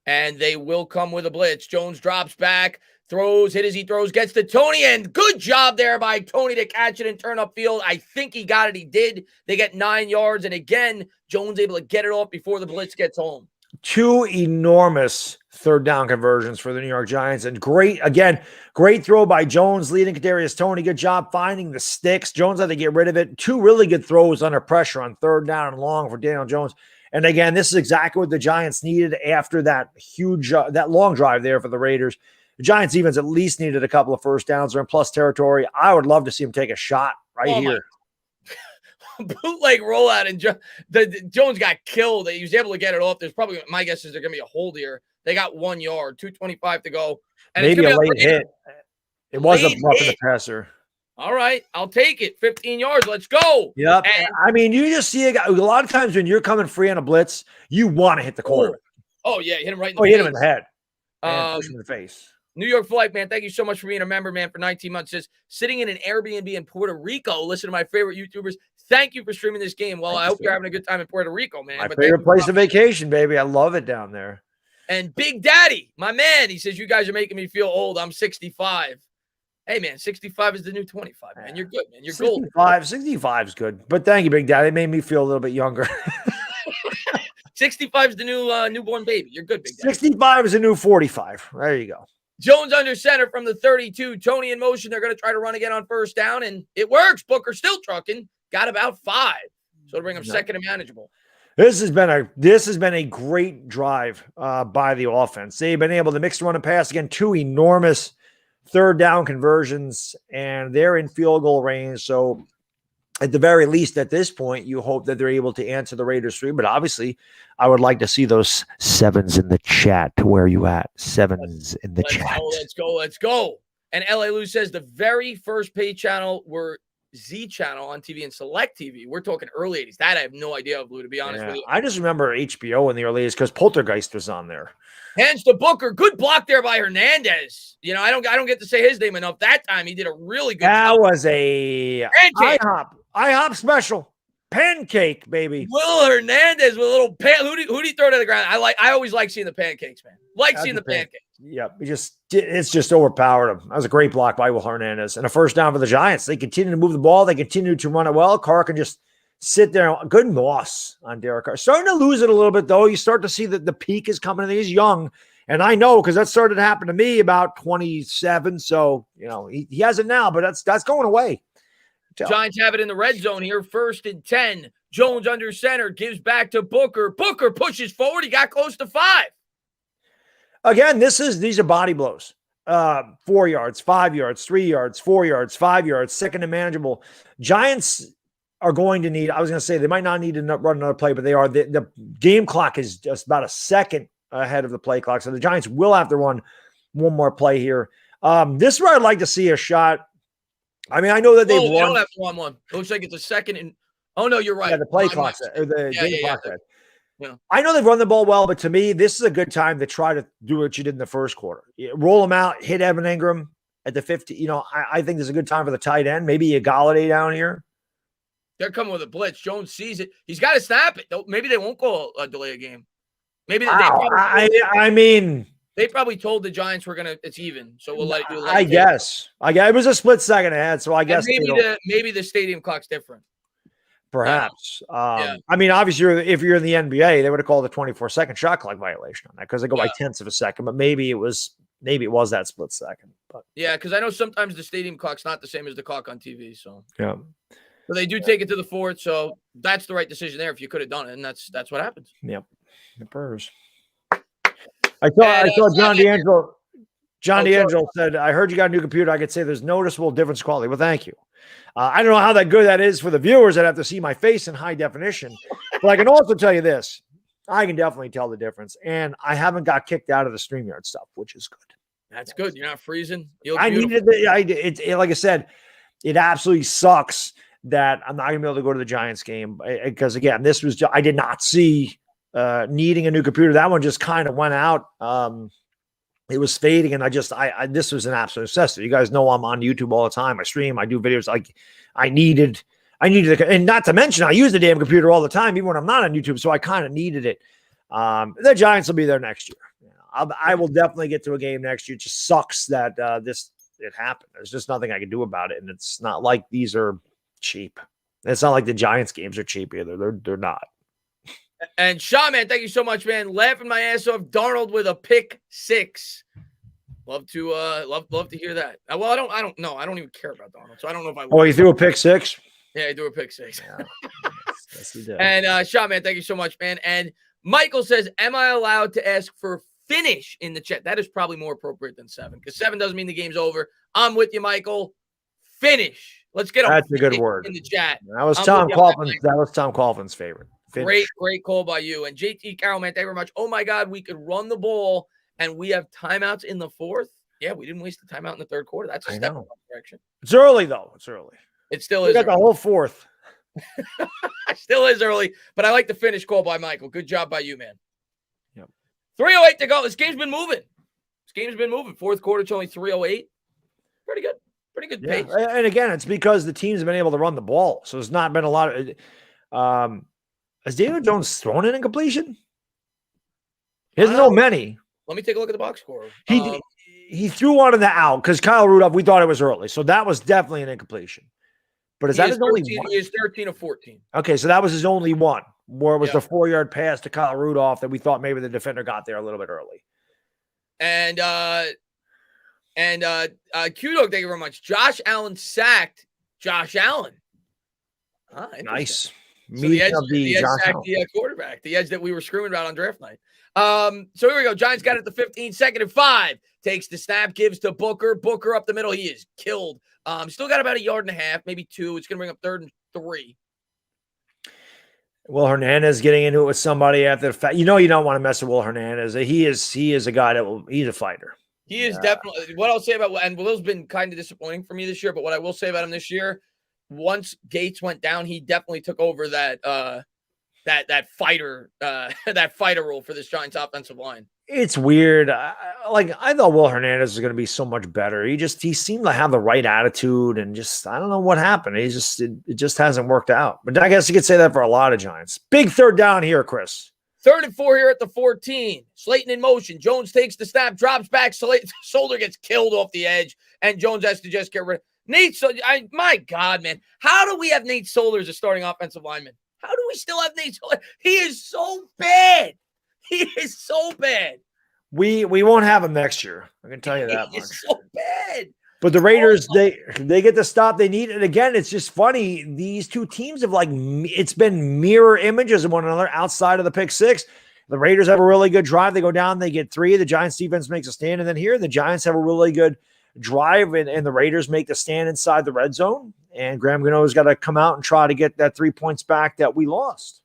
And they will come with a blitz. Jones drops back, throws, hit as he throws, gets to Tony, and good job there by Tony to catch it and turn upfield. I think he got it. He did. They get 9 yards. And again, Jones able to get it off before the blitz gets home. 2 enormous 3rd down conversions for the New York Giants. And great throw by Jones, leading Kadarius Toney. Good job finding the sticks. Jones had to get rid of it. 2 really good throws under pressure on 3rd down and long for Daniel Jones. And again, this is exactly what the Giants needed after that huge, that long drive there for the Raiders. The Giants even at least needed a couple of 1st downs. They're in plus territory. I would love to see him take a shot here. Bootleg rollout, and Jones got killed. He was able to get it off. There's probably, my guess is, there's going to be a hold here. They got 1 yard, 2:25 to go. And maybe a late hit. It was a rough in the passer. All right, I'll take it. 15 yards. Let's go. Yep. And, you just see a lot of times when you're coming free on a blitz, you want to hit the quarterback. Oh, yeah. Hit him right in the face. Hit him in the head. Push him in the face. New York Flight, man, thank you so much for being a member, man, for 19 months. Says, sitting in an Airbnb in Puerto Rico, listen to my favorite YouTubers. Thank you for streaming this game. Well, I hope you're having a good time in Puerto Rico, man. My favorite place of vacation, baby. I love it down there. And Big Daddy, my man, he says, you guys are making me feel old. I'm 65. Hey, man, 65 is the new 25, man. You're good, man. You're 65 is good. But thank you, Big Daddy. It made me feel a little bit younger. 65 is the new newborn baby. You're good, Big Daddy. 65 is a new 45. There you go. Jones under center from the 32. Tony in motion. They're going to try to run again on 1st down, and it works. Booker still trucking. Got about 5. So to bring them 2nd and manageable. This has been a great drive by the offense. They've been able to mix run and pass again. 2 enormous 3rd down conversions, and they're in field goal range. So at the very least, at this point, you hope that they're able to answer the Raiders 3. But obviously, I would like to see those 7s in the chat. Where are you at? 7s in the chat. Let's go. And LA Lou says the very first pay channel were Z Channel on TV and Select TV. We're talking early 80s. That I have no idea of, Lou, to be honest with you. I just remember HBO in the early 80s because Poltergeist was on there. Hands to Booker. Good block there by Hernandez. I don't get to say his name enough. That time he did a really good job. That was a IHOP special. pancake, baby. Will Hernandez with a little who do you throw to the ground? I always like seeing the pancakes, man. Seeing the pancakes. Yep, it's just overpowered him. That was a great block by Will Hernandez and a first down for the Giants. They continue to move the ball. They continue to run it well. Carr can just sit there. Good loss on Derek Carr. Starting to lose it a little bit, though. You start to see that the peak is coming in. He's young. And I know because that started to happen to me about 27. So, he has it now, but that's going away. Giants have it in the red zone here. 1st and 10. Jones under center. Gives back to Booker. Booker pushes forward. He got close to 5. Again, these are body blows. 4 yards, 5 yards, 3 yards, 4 yards, 5 yards, second and manageable. Giants are going to need, I was going to say, they might not need to run another play, but they are. The game clock is just about a second ahead of the play clock. So the Giants will have to run one more play here. This is where I'd like to see a shot. I mean, I know that they've won. They don't have to run one. It looks like it's a second. No, you're right. Yeah, the play clock, or the game clock. Yeah. I know they've run the ball well, but to me, this is a good time to try to do what you did in the first quarter. Roll them out, hit Evan Ingram at the 50. I think this is a good time for the tight end. Maybe a Galladay down here. They're coming with a blitz. Jones sees it. He's got to snap it. Maybe they won't go delay a game. Maybe they probably told the Giants it's even, so we'll let it do. I guess it was a split second ahead, so I guess maybe the stadium clock's different. Perhaps. I mean, obviously, if you're in the NBA, they would have called a 24-second shot clock violation on that because they go by tenths of a second. But maybe it was that split second. But yeah, because I know sometimes the stadium clock's not the same as the clock on TV. So yeah, but they do take it to the fourth. So that's the right decision there. If you could have done it, and that's what happens. Yep, the Purs. I saw John D'Angelo. John D'Angelo said, "I heard you got a new computer. I could say there's noticeable difference in quality." Well, thank you. I don't know how good that is for the viewers that have to see my face in high definition, but I can also tell you this: I can definitely tell the difference, and I haven't got kicked out of the StreamYard stuff, which is good. That's good. You're not freezing. I needed it. Like I said, it absolutely sucks that I'm not going to be able to go to the Giants game because again, I did not see needing a new computer. That one just kind of went out. It was fading, and this was an absolute necessity. You guys know I'm on YouTube all the time. I stream, I do videos. I needed and not to mention, I use the damn computer all the time, even when I'm not on YouTube. So I kind of needed it. The Giants will be there next year. I will definitely get to a game next year. It just sucks that it happened. There's just nothing I can do about it, and it's not like these are cheap. It's not like the Giants games are cheap either. They're not. And Sean, man, thank you so much, man. Laughing my ass off. Darnold with a pick 6. Love to hear that. Well, I don't know. I don't even care about Darnold, so I don't know if I. Oh, you threw a pick 6? Yeah, I threw a pick 6. Yeah. Yes, you did. And Sean, man, thank you so much, man. And Michael says, "Am I allowed to ask for finish in the chat?" That is probably more appropriate than 7 because 7 doesn't mean the game's over. I'm with you, Michael. Finish. Let's get that's a good word in the chat. That was Tom Coughlin's favorite. Finish. Great call by you. And JT Carroll, man, thank you very much. Oh my God, we could run the ball and we have timeouts in the 4th. Yeah, we didn't waste the timeout in the 3rd quarter. That's a step in the direction. It's early though. It's early. It still is. We got the whole 4th. Still is early, but I like the finish call by Michael. Good job by you, man. Yep. 3:08 to go. This game's been moving. 4th quarter, it's only 3:08. Pretty good pace. And again, it's because the teams have been able to run the ball. So there's not been a lot of has Daniel Jones thrown an incompletion? He doesn't know many. Let me take a look at the box score. He threw one in the out because Kyle Rudolph, we thought it was early. So that was definitely an incompletion. But is that his only one? He is 13 of 14. Okay, so that was his only one, where it was the 4-yard pass to Kyle Rudolph that we thought maybe the defender got there a little bit early. And Q-Dog, thank you very much. Josh Allen sacked Josh Allen. Nice. So the edge sacked the quarterback, the edge that we were screaming about on draft night. So here we go. Giants got it to 15, 2nd and 5. Takes the snap, gives to Booker. Booker up the middle. He is killed. Still got about 1.5 yards, maybe 2. It's going to bring up 3rd and 3. Will Hernandez getting into it with somebody after the fact. You don't want to mess with Will Hernandez. He is a guy he's a fighter. He is definitely. What I'll say about and Will's been kind of disappointing for me this year, but what I will say about him this year, once Gates went down, he definitely took over that fighter role for this Giants offensive line. It's weird. I thought Will Hernandez was going to be so much better. He seemed to have the right attitude, and just I don't know what happened. It just hasn't worked out. But I guess you could say that for a lot of Giants. Big third down here, Chris. 3rd and 4 here at the 14. Slayton in motion. Jones takes the snap, drops back. Solder gets killed off the edge, and Jones has to just get rid of Nate. My God, man. How do we have Nate Solder as a starting offensive lineman? How do we still have Nate Solder? He is so bad. He is so bad. We won't have him next year. I can tell you that much. He's so bad. But the Raiders, they get the stop they need. And again, it's just funny. These two teams have it's been mirror images of one another outside of the pick six. The Raiders have a really good drive. They go down, they get 3. The Giants defense makes a stand. And then here, the Giants have a really good drive, and the Raiders make the stand inside the red zone. And Graham Gano's got to come out and try to get that 3 points back that we lost.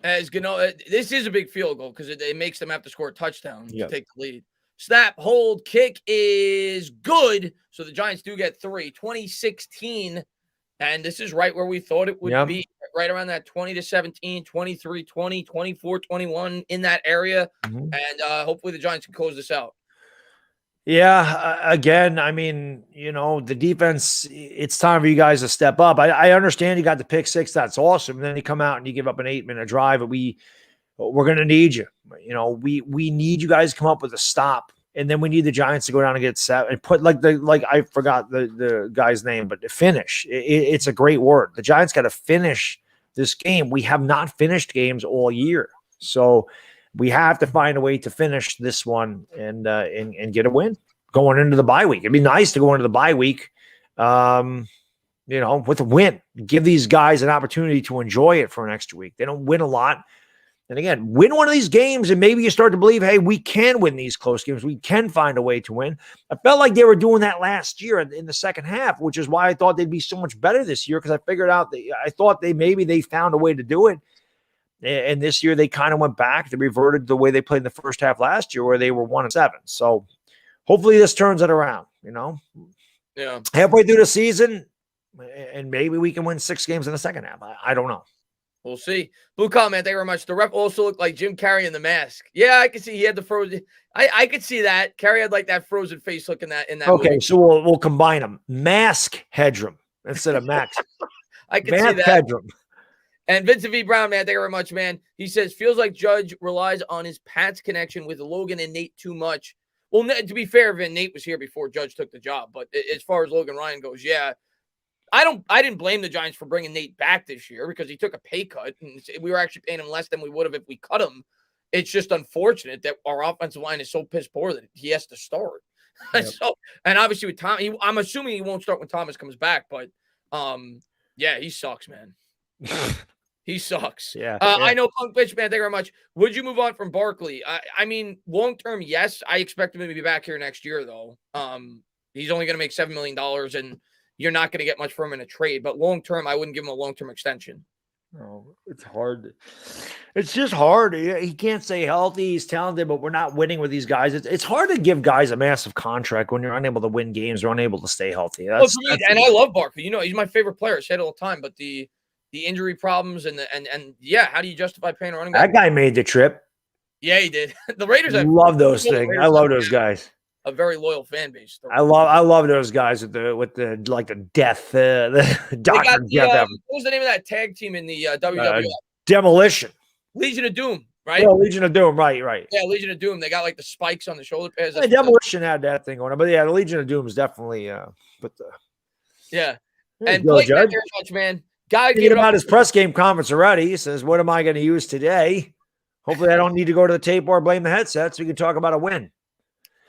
As Gano, this is a big field goal because it makes them have to score a touchdown to take the lead. Snap, hold, kick is good. So the Giants do get 3. 2016. And this is right where we thought it would be, right around that 20-17, 23-20, 24-21 in that area. And hopefully the Giants can close this out. Yeah, again, I mean, the defense, it's time for you guys to step up. I understand you got the pick 6. That's awesome. And then you come out and you give up an 8-minute drive, and we're going to need you. We need you guys to come up with a stop. And then we need the Giants to go down and get 7 and put I forgot the guy's name, but finish. It's a great word. The Giants got to finish this game. We have not finished games all year. So we have to find a way to finish this one and get a win going into the bye week. It'd be nice to go into the bye week, with a win. Give these guys an opportunity to enjoy it for an extra week. They don't win a lot. And again, win one of these games, and maybe you start to believe, hey, we can win these close games. We can find a way to win. I felt like they were doing that last year in the second half, which is why I thought they'd be so much better this year, because I figured out I thought they found a way to do it. And this year they kind of went back. They reverted the way they played in the first half last year, where they were 1-7. So hopefully this turns it around, Yeah. Halfway through the season, and maybe we can win 6 games in the second half. I don't know. We'll see. Blue comment, thank you very much. The ref also looked like Jim Carrey in The Mask. Yeah, I can see he had the frozen. I could see that. Carrey had that frozen face look in that Okay, movie. so we'll combine them. Mask Hedrum instead of Max. I can see that. Hedrum. And Vincent V. Brown, man, thank you very much, man. He says, feels like Judge relies on his Pats connection with Logan and Nate too much. Well, to be fair, Vin, Nate was here before Judge took the job. But as far as Logan Ryan goes, yeah. I didn't blame the Giants for bringing Nate back this year, because he took a pay cut, and we were actually paying him less than we would have if we cut him. It's just unfortunate that our offensive line is so piss poor that he has to start. Yep. And obviously with Tom, I'm assuming he won't start when Thomas comes back, but yeah, he sucks, man. He sucks. Yeah. I know, Punk Bitch, man, thank you very much. Would you move on from Barkley? I mean, long term, yes. I expect him to be back here next year, though. He's only going to make $7 million, and you're not going to get much from him in a trade. But long term, I wouldn't give him a long term extension. Oh, it's hard. It's just hard. He can't stay healthy. He's talented, but we're not winning with these guys. It's hard to give guys a massive contract when you're unable to win games or unable to stay healthy. And I love Barkley. He's my favorite player. I say it all the time. But the injury problems and yeah, how do you justify paying a running back? That guy made the trip. Yeah, he did. The Raiders love those things. I love those guys. A very loyal fan base. I love those guys with the death, the Dr. Death. What was the name of that tag team in the WWF? Demolition. Legion of Doom, right? Yeah, Legion of Doom, right. Yeah, Legion of Doom. They got the spikes on the shoulder pads. Yeah, Demolition had that thing going on, but yeah, the Legion of Doom is definitely. Yeah, and Blake, thank you very much, man. Guy gave about his press game conference already. He says, "What am I going to use today? Hopefully, I don't need to go to the tape or blame the headset, so we can talk about a win."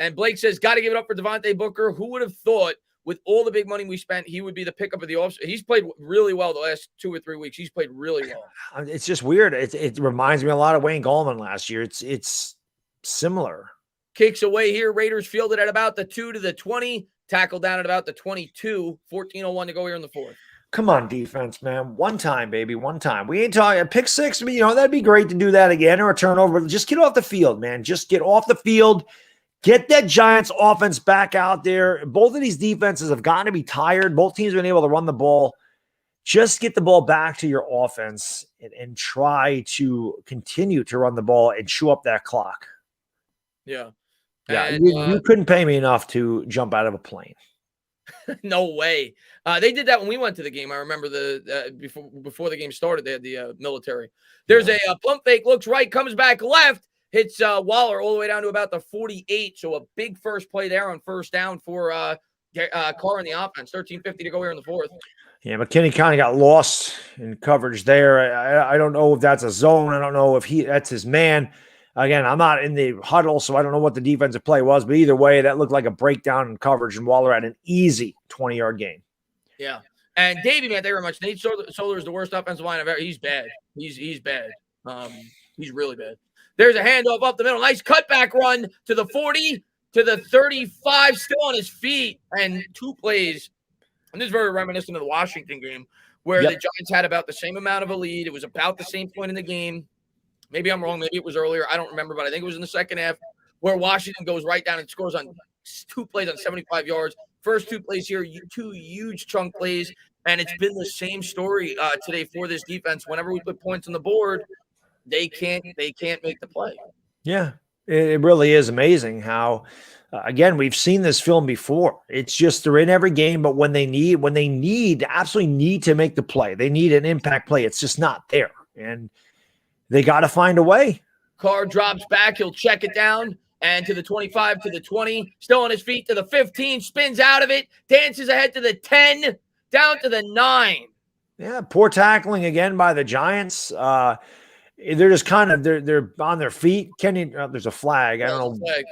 And Blake says, got to give it up for Devontae Booker. Who would have thought, with all the big money we spent, he would be the pickup of the offseason? He's played really well the last 2 or 3 weeks. He's played really well. It's just weird. It reminds me a lot of Wayne Gallman last year. It's similar. Kicks away here. Raiders fielded at about the 2 to the 20. Tackled down at about the 22. 14:01 to go here in the fourth. Come on, defense, man. One time, baby. One time. We ain't talking pick 6. That'd be great to do that again, or a turnover. Just get off the field, man. Just get off the field. Get that Giants offense back out there. Both of these defenses have gotten to be tired. Both teams have been able to run the ball. Just get the ball back to your offense and try to continue to run the ball and chew up that clock. Yeah. Yeah, And you couldn't pay me enough to jump out of a plane. no way. They did that when we went to the game. I remember before the game started, they had the military. There's a pump fake, looks right, comes back left, hits Waller all the way down to about the 48. So a big first play there on first down for Carr in the offense. 13:50 to go here in the fourth. Yeah, McKinney kind of got lost in coverage there. I don't know if that's a zone. I don't know if that's his man. Again, I'm not in the huddle, so I don't know what the defensive play was. But either way, that looked like a breakdown in coverage, and Waller had an easy 20-yard gain. Yeah. And Davey, man, thank you very much. Nate Solar is the worst offensive line I've ever. He's bad. He's bad. He's really bad. There's a handoff up the middle. Nice cutback run to the 40, to the 35, still on his feet, and 2 plays. And this is very reminiscent of the Washington game where the Giants had about the same amount of a lead. It was about the same point in the game. Maybe I'm wrong. Maybe it was earlier. I don't remember, but I think it was in the second half where Washington goes right down and scores on 2 plays on 75 yards. First 2 plays here, 2 huge chunk plays. And it's been the same story today for this defense. Whenever we put points on the board, they can't make the play. Yeah, it really is amazing how, again, we've seen this film before. It's just they're in every game, but when they absolutely need to make the play, they need an impact play. It's just not there, and they got to find a way. Carr drops back. He'll check it down. And to the 25, to the 20, still on his feet, to the 15, spins out of it, dances ahead to the 10, down to the 9. Yeah, poor tackling again by the Giants. They're just kind of they're on their feet. Kenny, there's a flag. I don't know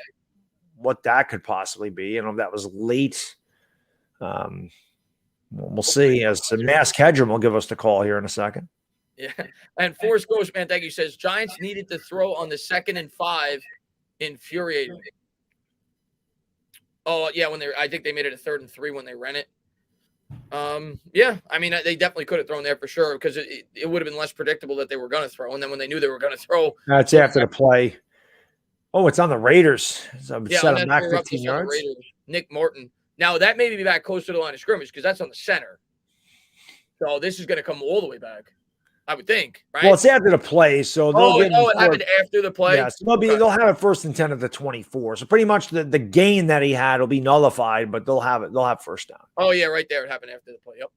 what that could possibly be. I don't know if that was late. We'll see. As Mask Hedrum will give us the call here in a second. Yeah, and Forrest Ghostman, thank you, says Giants needed to throw on the 2nd and 5. Infuriating. Oh yeah, I think they made it a 3rd and 3 when they ran it. Yeah, I mean they definitely could have thrown there for sure because it would have been less predictable that they were going to throw, and then when they knew they were going to throw, that's after the play. Oh, it's on the Raiders. So yeah, set them back 15 yards. Nick Morton. Now that may be back close to the line of scrimmage because that's on the center. So this is going to come all the way back, I would think, right? Well, it's after the play, so it happened after the play. Yeah, so they'll have it 1st and 10 at the 24. So pretty much the gain that he had will be nullified, but they'll have first down. Oh yeah, right there. It happened after the play. Yep.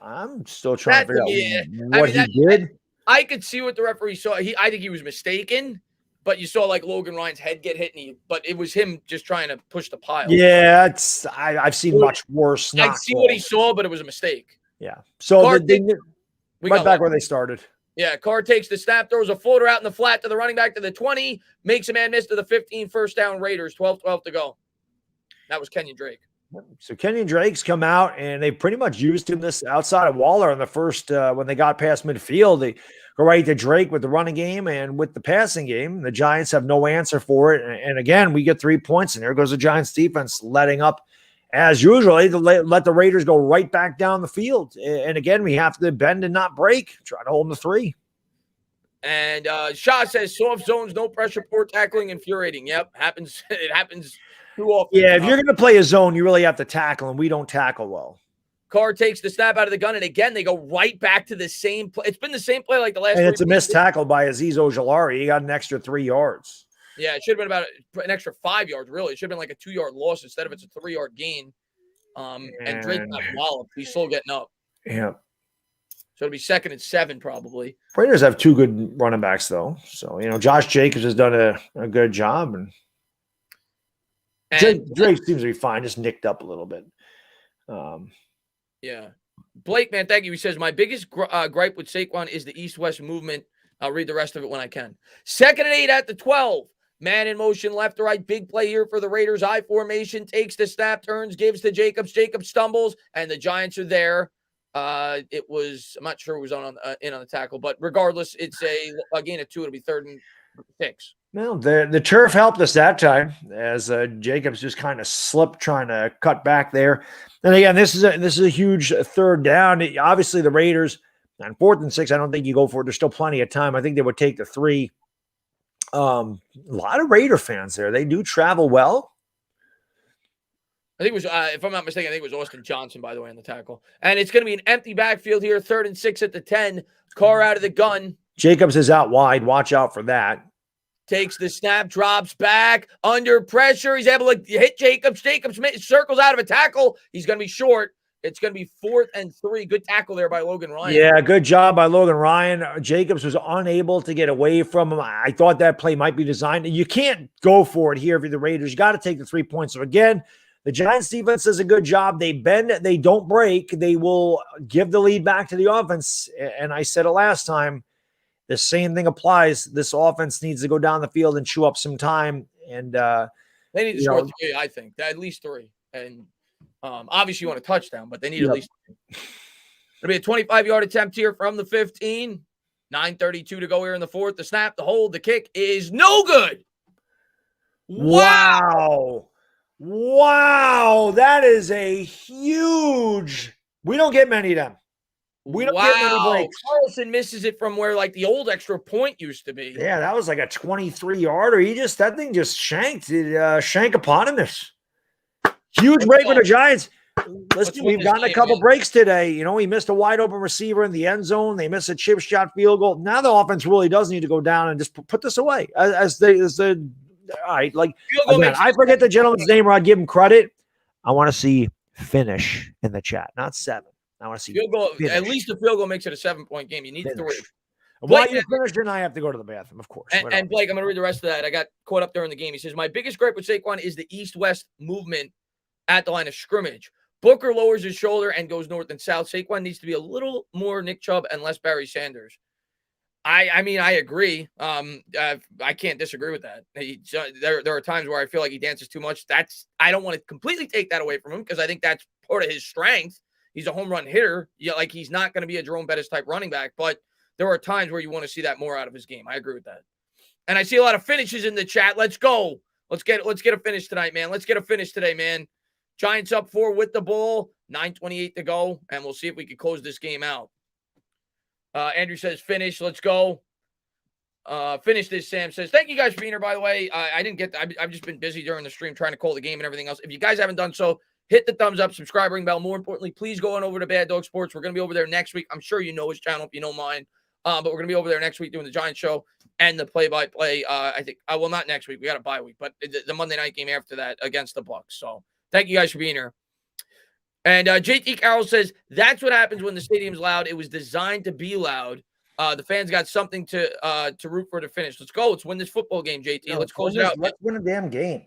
I'm still trying to figure out what he did. I could see what the referee saw. I think he was mistaken, but you saw like Logan Ryan's head get hit, but it was him just trying to push the pile. Yeah, I've seen much worse. I see what he saw, but it was a mistake. Yeah. So right back where they started. Yeah, Carr takes the snap, throws a floater out in the flat to the running back to the 20, makes a man miss to the 15, first down Raiders, 12-12 to go. That was Kenyon Drake. So Kenyon Drake's come out, and they pretty much used him this outside of Waller in the first when they got past midfield. They go right to Drake with the running game and with the passing game. The Giants have no answer for it. And again, we get 3 points, and there goes the Giants defense letting up. As usual, they let the Raiders go right back down the field. And again, we have to bend and not break. Try to hold them to 3. And Shaw says soft zones, no pressure, poor tackling, infuriating. Yep, happens. It happens too often. Yeah, if you're going to play a zone, you really have to tackle, and we don't tackle well. Carr takes the snap out of the gun, and again, they go right back to the same play. It's been the same play like the last. And it's a missed tackle by Azeez Ojulari. He got an extra 3 yards. Yeah, it should have been about an extra 5 yards, really. It should have been like a 2-yard loss instead of it's a 3-yard gain. And Drake got walloped. He's still getting up. Yeah. So it'll be 2nd and 7 probably. Raiders have 2 good running backs, though. So, Josh Jacobs has done a good job. And Drake seems to be fine, just nicked up a little bit. Yeah. Blake, man, thank you. He says, my biggest gripe with Saquon is the east-west movement. I'll read the rest of it when I can. 2nd and 8 at the 12. Man in motion, left to right. Big play here for the Raiders. I formation, takes the snap, turns, gives to Jacobs. Jacobs stumbles, and the Giants are there. I'm not sure who was in on the tackle, but regardless, it's a gain of 2. It'll be 3rd and 6. Well, the turf helped us that time as Jacobs just kind of slipped trying to cut back there. And again, this is a huge 3rd down. Obviously, the Raiders on 4th and 6, I don't think you go for it. There's still plenty of time. I think they would take the 3. A lot of Raider fans there. They do travel well. I think it was, if I'm not mistaken, I think it was Austin Johnson, by the way, on the tackle. And it's going to be an empty backfield here, 3rd and 6 at the 10. Carr out of the gun. Jacobs is out wide. Watch out for that. takes the snap, drops back, under pressure. He's able to hit Jacobs. Jacobs circles out of a tackle. He's going to be short. It's going to be 4th and 3. Good tackle there by Logan Ryan. Yeah, good job by Logan Ryan. Jacobs was unable to get away from him. I thought that play might be designed. You can't go for it here if you're the Raiders. You got to take the 3 points. So again, the Giants defense does a good job. They bend, they don't break. They will give the lead back to the offense. And I said it last time, the same thing applies. This offense needs to go down the field and chew up some time. And they need to score 3, I think. At least 3. And obviously you want a touchdown, but they need at least 3. It'll be a 25-yard attempt here from the 15. 9:32 to go here in the 4th. The snap, the hold, the kick is no good. Wow. That is a huge. We don't get many of them. We don't get many breaks. Carlson misses it from where like the old extra point used to be. Yeah, that was like a 23-yarder. That thing just shanked. Shankopotamus. Huge break for the Giants. Listen, we've gotten a couple breaks today. You know, he missed a wide open receiver in the end zone. They missed a chip shot field goal. Now the offense really does need to go down and just put this away. All right, like again, I forget the gentleman's name, or I'd give him credit. I want to see finish in the chat, not 7. I want to see field goal. At least the field goal makes it a 7-point game. You need 3. While you finish, and I have to go to the bathroom, of course. And Blake, I'm going to read the rest of that. I got caught up during the game. He says, my biggest gripe with Saquon is the east-west movement at the line of scrimmage. Booker lowers his shoulder and goes north and south. Saquon needs to be a little more Nick Chubb and less Barry Sanders. I mean, I agree. I can't disagree with that. There are times where I feel like he dances too much. I don't want to completely take that away from him because I think that's part of his strength. He's a home run hitter. Yeah, like he's not going to be a Jerome Bettis type running back, but there are times where you want to see that more out of his game. I agree with that. And I see a lot of finishes in the chat. Let's go. Let's get a finish tonight, man. Let's get a finish today, man. Giants up 4 with the ball. 9:28 to go, and we'll see if we can close this game out. Andrew says finish. Let's go. Finish this. Sam says thank you guys for being here. By the way, I've just been busy during the stream trying to call the game and everything else. If you guys haven't done so, hit the thumbs up, subscribe, ring bell. More importantly, please go on over to Bad Dog Sports. We're going to be over there next week. I'm sure you know his channel if you know mine. But we're going to be over there next week doing the Giants show and the play-by-play. I think, well, not next week. We got a bye week, but the Monday night game after that against the Bucs. So thank you guys for being here. And JT Carroll says, that's what happens when the stadium's loud. It was designed to be loud. The fans got something to root for to finish. Let's go. Let's win this football game, JT. Yeah, let's close it out. Let's win a damn game.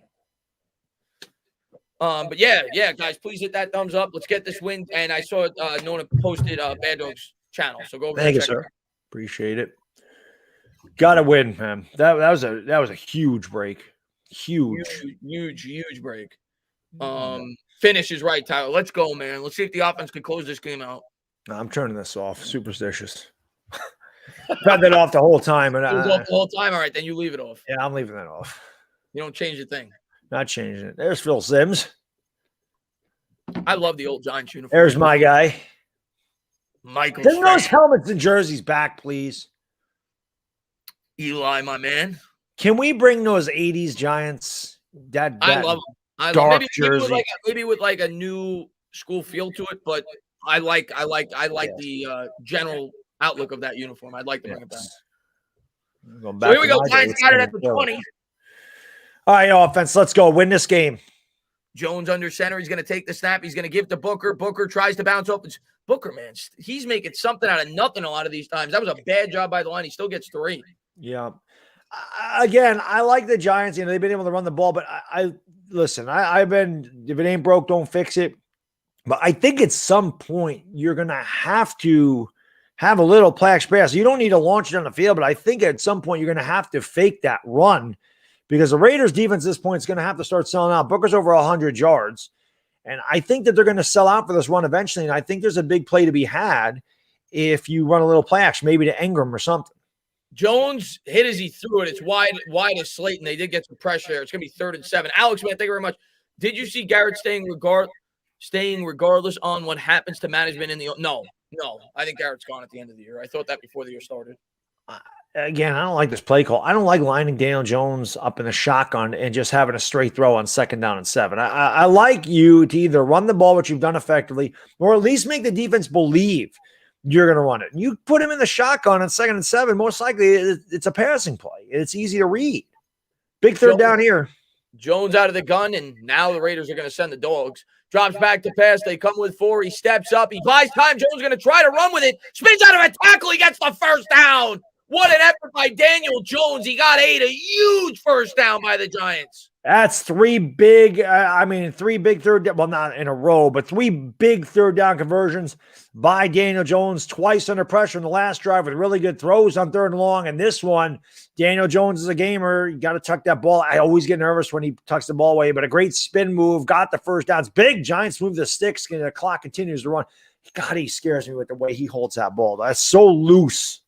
But yeah, guys, please hit that thumbs up. Let's get this win. And I saw Nona posted Bad Dog's channel. So go over there. Thank you, sir. Appreciate it. Got to win, man. That was a huge break. Huge break. Finish is right, Tyler. Let's go, man. Let's see if the offense can close this game out. I'm turning this off. Superstitious. Got that off the whole time. And off the whole time. All right, then you leave it off. Yeah, I'm leaving that off. You don't change the thing. Not changing it. There's Phil Simms. I love the old Giants uniform. There's my guy. Michael. Bring those helmets and jerseys back, please. Eli, my man. Can we bring those 80s Giants? I love them. Dark jersey. Maybe with like a new school feel to it, but I like the general outlook of that uniform. I'd like to bring it back. So here we go. Giants got it at the 20. All right, offense. Let's go. Win this game. Jones under center. He's going to take the snap. He's going to give to Booker. Booker tries to bounce open. Booker, man, he's making something out of nothing a lot of these times. That was a bad job by the line. He still gets 3. Yeah. Again, I like the Giants. You know, they've been able to run the ball, but listen, I've been, if it ain't broke, don't fix it. But I think at some point you're going to have a little plax pass. You don't need to launch it on the field, but I think at some point you're going to have to fake that run because the Raiders defense at this point is going to have to start selling out. Booker's over 100 yards. And I think that they're going to sell out for this run eventually. And I think there's a big play to be had if you run a little play action, maybe to Ingram or something. Jones hit as he threw it. It's wide as Slayton. They did get some pressure there. It's going to be 3rd and 7. Alex, man, thank you very much. Did you see Garrett staying regardless on what happens to management in the – No. I think Garrett's gone at the end of the year. I thought that before the year started. Again, I don't like this play call. I don't like lining Daniel Jones up in a shotgun and just having a straight throw on 2nd down and 7. I like you to either run the ball, which you've done effectively, or at least make the defense believe you're going to run it. You put him in the shotgun on 2nd and 7, most likely it's a passing play. It's easy to read. Big third down here. Jones out of the gun, and now the Raiders are going to send the dogs. Drops back to pass. They come with 4. He steps up. He buys time. Jones is going to try to run with it. Spins out of a tackle. He gets the first down. What an effort by Daniel Jones. He got 8. A huge first down by the Giants. That's 3 big, 3 big third down, well, not in a row, but 3 big third down conversions by Daniel Jones, twice under pressure in the last drive with really good throws on 3rd and long. And this one, Daniel Jones is a gamer. You got to tuck that ball. I always get nervous when he tucks the ball away, but a great spin move, got the first down. It's big. Giants move the sticks, and the clock continues to run. God, he scares me with the way he holds that ball. That's so loose.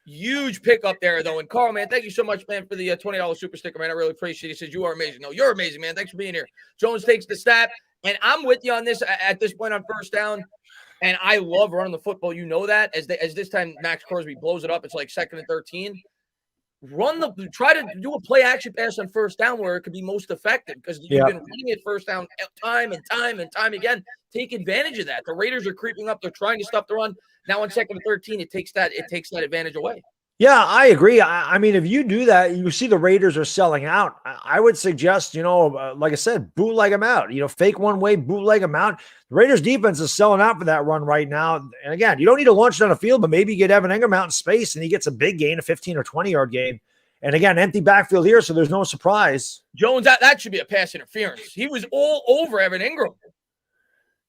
Huge pickup there, though. And Carl, man, thank you so much, man, for the $20 super sticker, man. I really appreciate it. He says, you are amazing. No, you're amazing, man. Thanks for being here. Jones takes the snap, and I'm with you on this at this point on first down. And I love running the football. You know that. As this time Max Crosby blows it up, it's like 2nd and 13. Try to do a play action pass on first down where it could be most effective, because you've been running it first down time and time again. Take advantage of that. The Raiders are creeping up. They're trying to stop the run. Now on 2nd and 13, it takes that advantage away. Yeah, I agree. I mean, if you do that, you see the Raiders are selling out. I would suggest, like I said, bootleg them out. Fake one way, bootleg them out. The Raiders defense is selling out for that run right now. And again, you don't need to launch down the field, but maybe you get Evan Ingram out in space and he gets a big gain, a 15 or 20-yard gain. And again, empty backfield here, so there's no surprise. Jones, that should be a pass interference. He was all over Evan Ingram.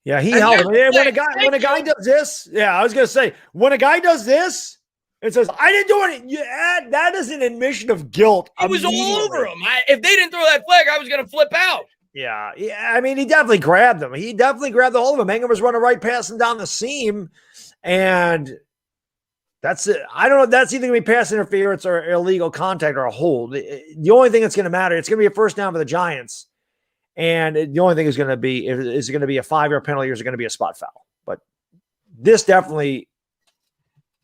Yeah, he held him. When a guy does this, I was going to say, when a guy does this, it says, I didn't do it. That is an admission of guilt. He was all over him. If they didn't throw that flag, I was going to flip out. Yeah. I mean, he definitely grabbed him. He definitely grabbed the hold of him. Ingram was running right past him down the seam. And that's it. I don't know if that's either going to be pass interference or illegal contact or a hold. The only thing that's going to matter, it's going to be a first down for the Giants. And the only thing is going to be, is it going to be a 5-yard penalty or is it going to be a spot foul? But this definitely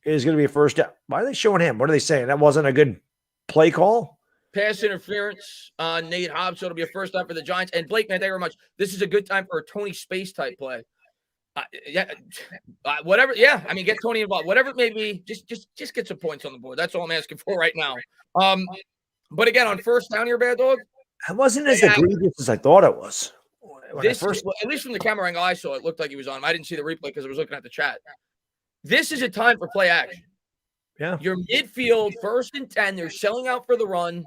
is going to be a first down. Why are they showing him? What are they saying? That wasn't a good play call? Pass interference on Nate Hobbs, so it'll be a first down for the Giants. And Blake, man, thank you very much. This is a good time for a Tony Space type play. Whatever. Yeah, I mean, get Tony involved. Whatever it may be, just get some points on the board. That's all I'm asking for right now. But again, on first down here, Bad Dog, it wasn't as egregious as I thought it was. At least from the camera angle I saw, it looked like he was on him. I didn't see the replay because I was looking at the chat. This is a time for play action. Yeah. Your midfield, 1st and 10, they're selling out for the run,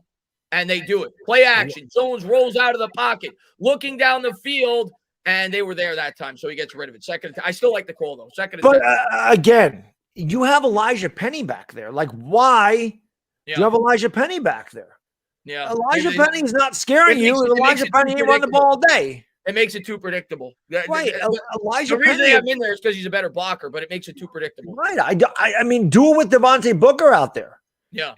and they do it. Play action. Jones rolls out of the pocket, looking down the field, and they were there that time, so he gets rid of it. I still like the call, though. But again, you have Elijah Penny back there. Like, why do you have Elijah Penny back there? Yeah. Elijah Penny's not scaring you. Elijah Penny ain't run the ball all day. It makes it too predictable. Right. Elijah Penny. The reason they have him in there is because he's a better blocker, but it makes it too predictable. Right. I mean, do it with Devontae Booker out there. Yeah.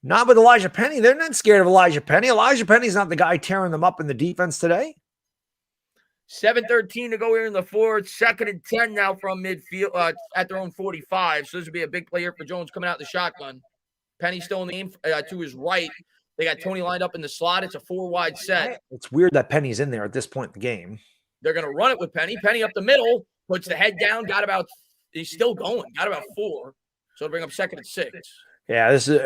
Not with Elijah Penny. They're not scared of Elijah Penny. Elijah Penny's not the guy tearing them up in the defense today. 7:13 to go here in the fourth. 2nd and 10 now from midfield at their own 45. So this would be a big play here for Jones coming out the shotgun. Penny still in the game to his right. They got Tony lined up in the slot. It's a 4-wide set. It's weird that Penny's in there at this point in the game. They're going to run it with Penny. Penny up the middle, puts the head down, he's still going, got about 4. So it'll bring up 2nd and 6. Yeah, this is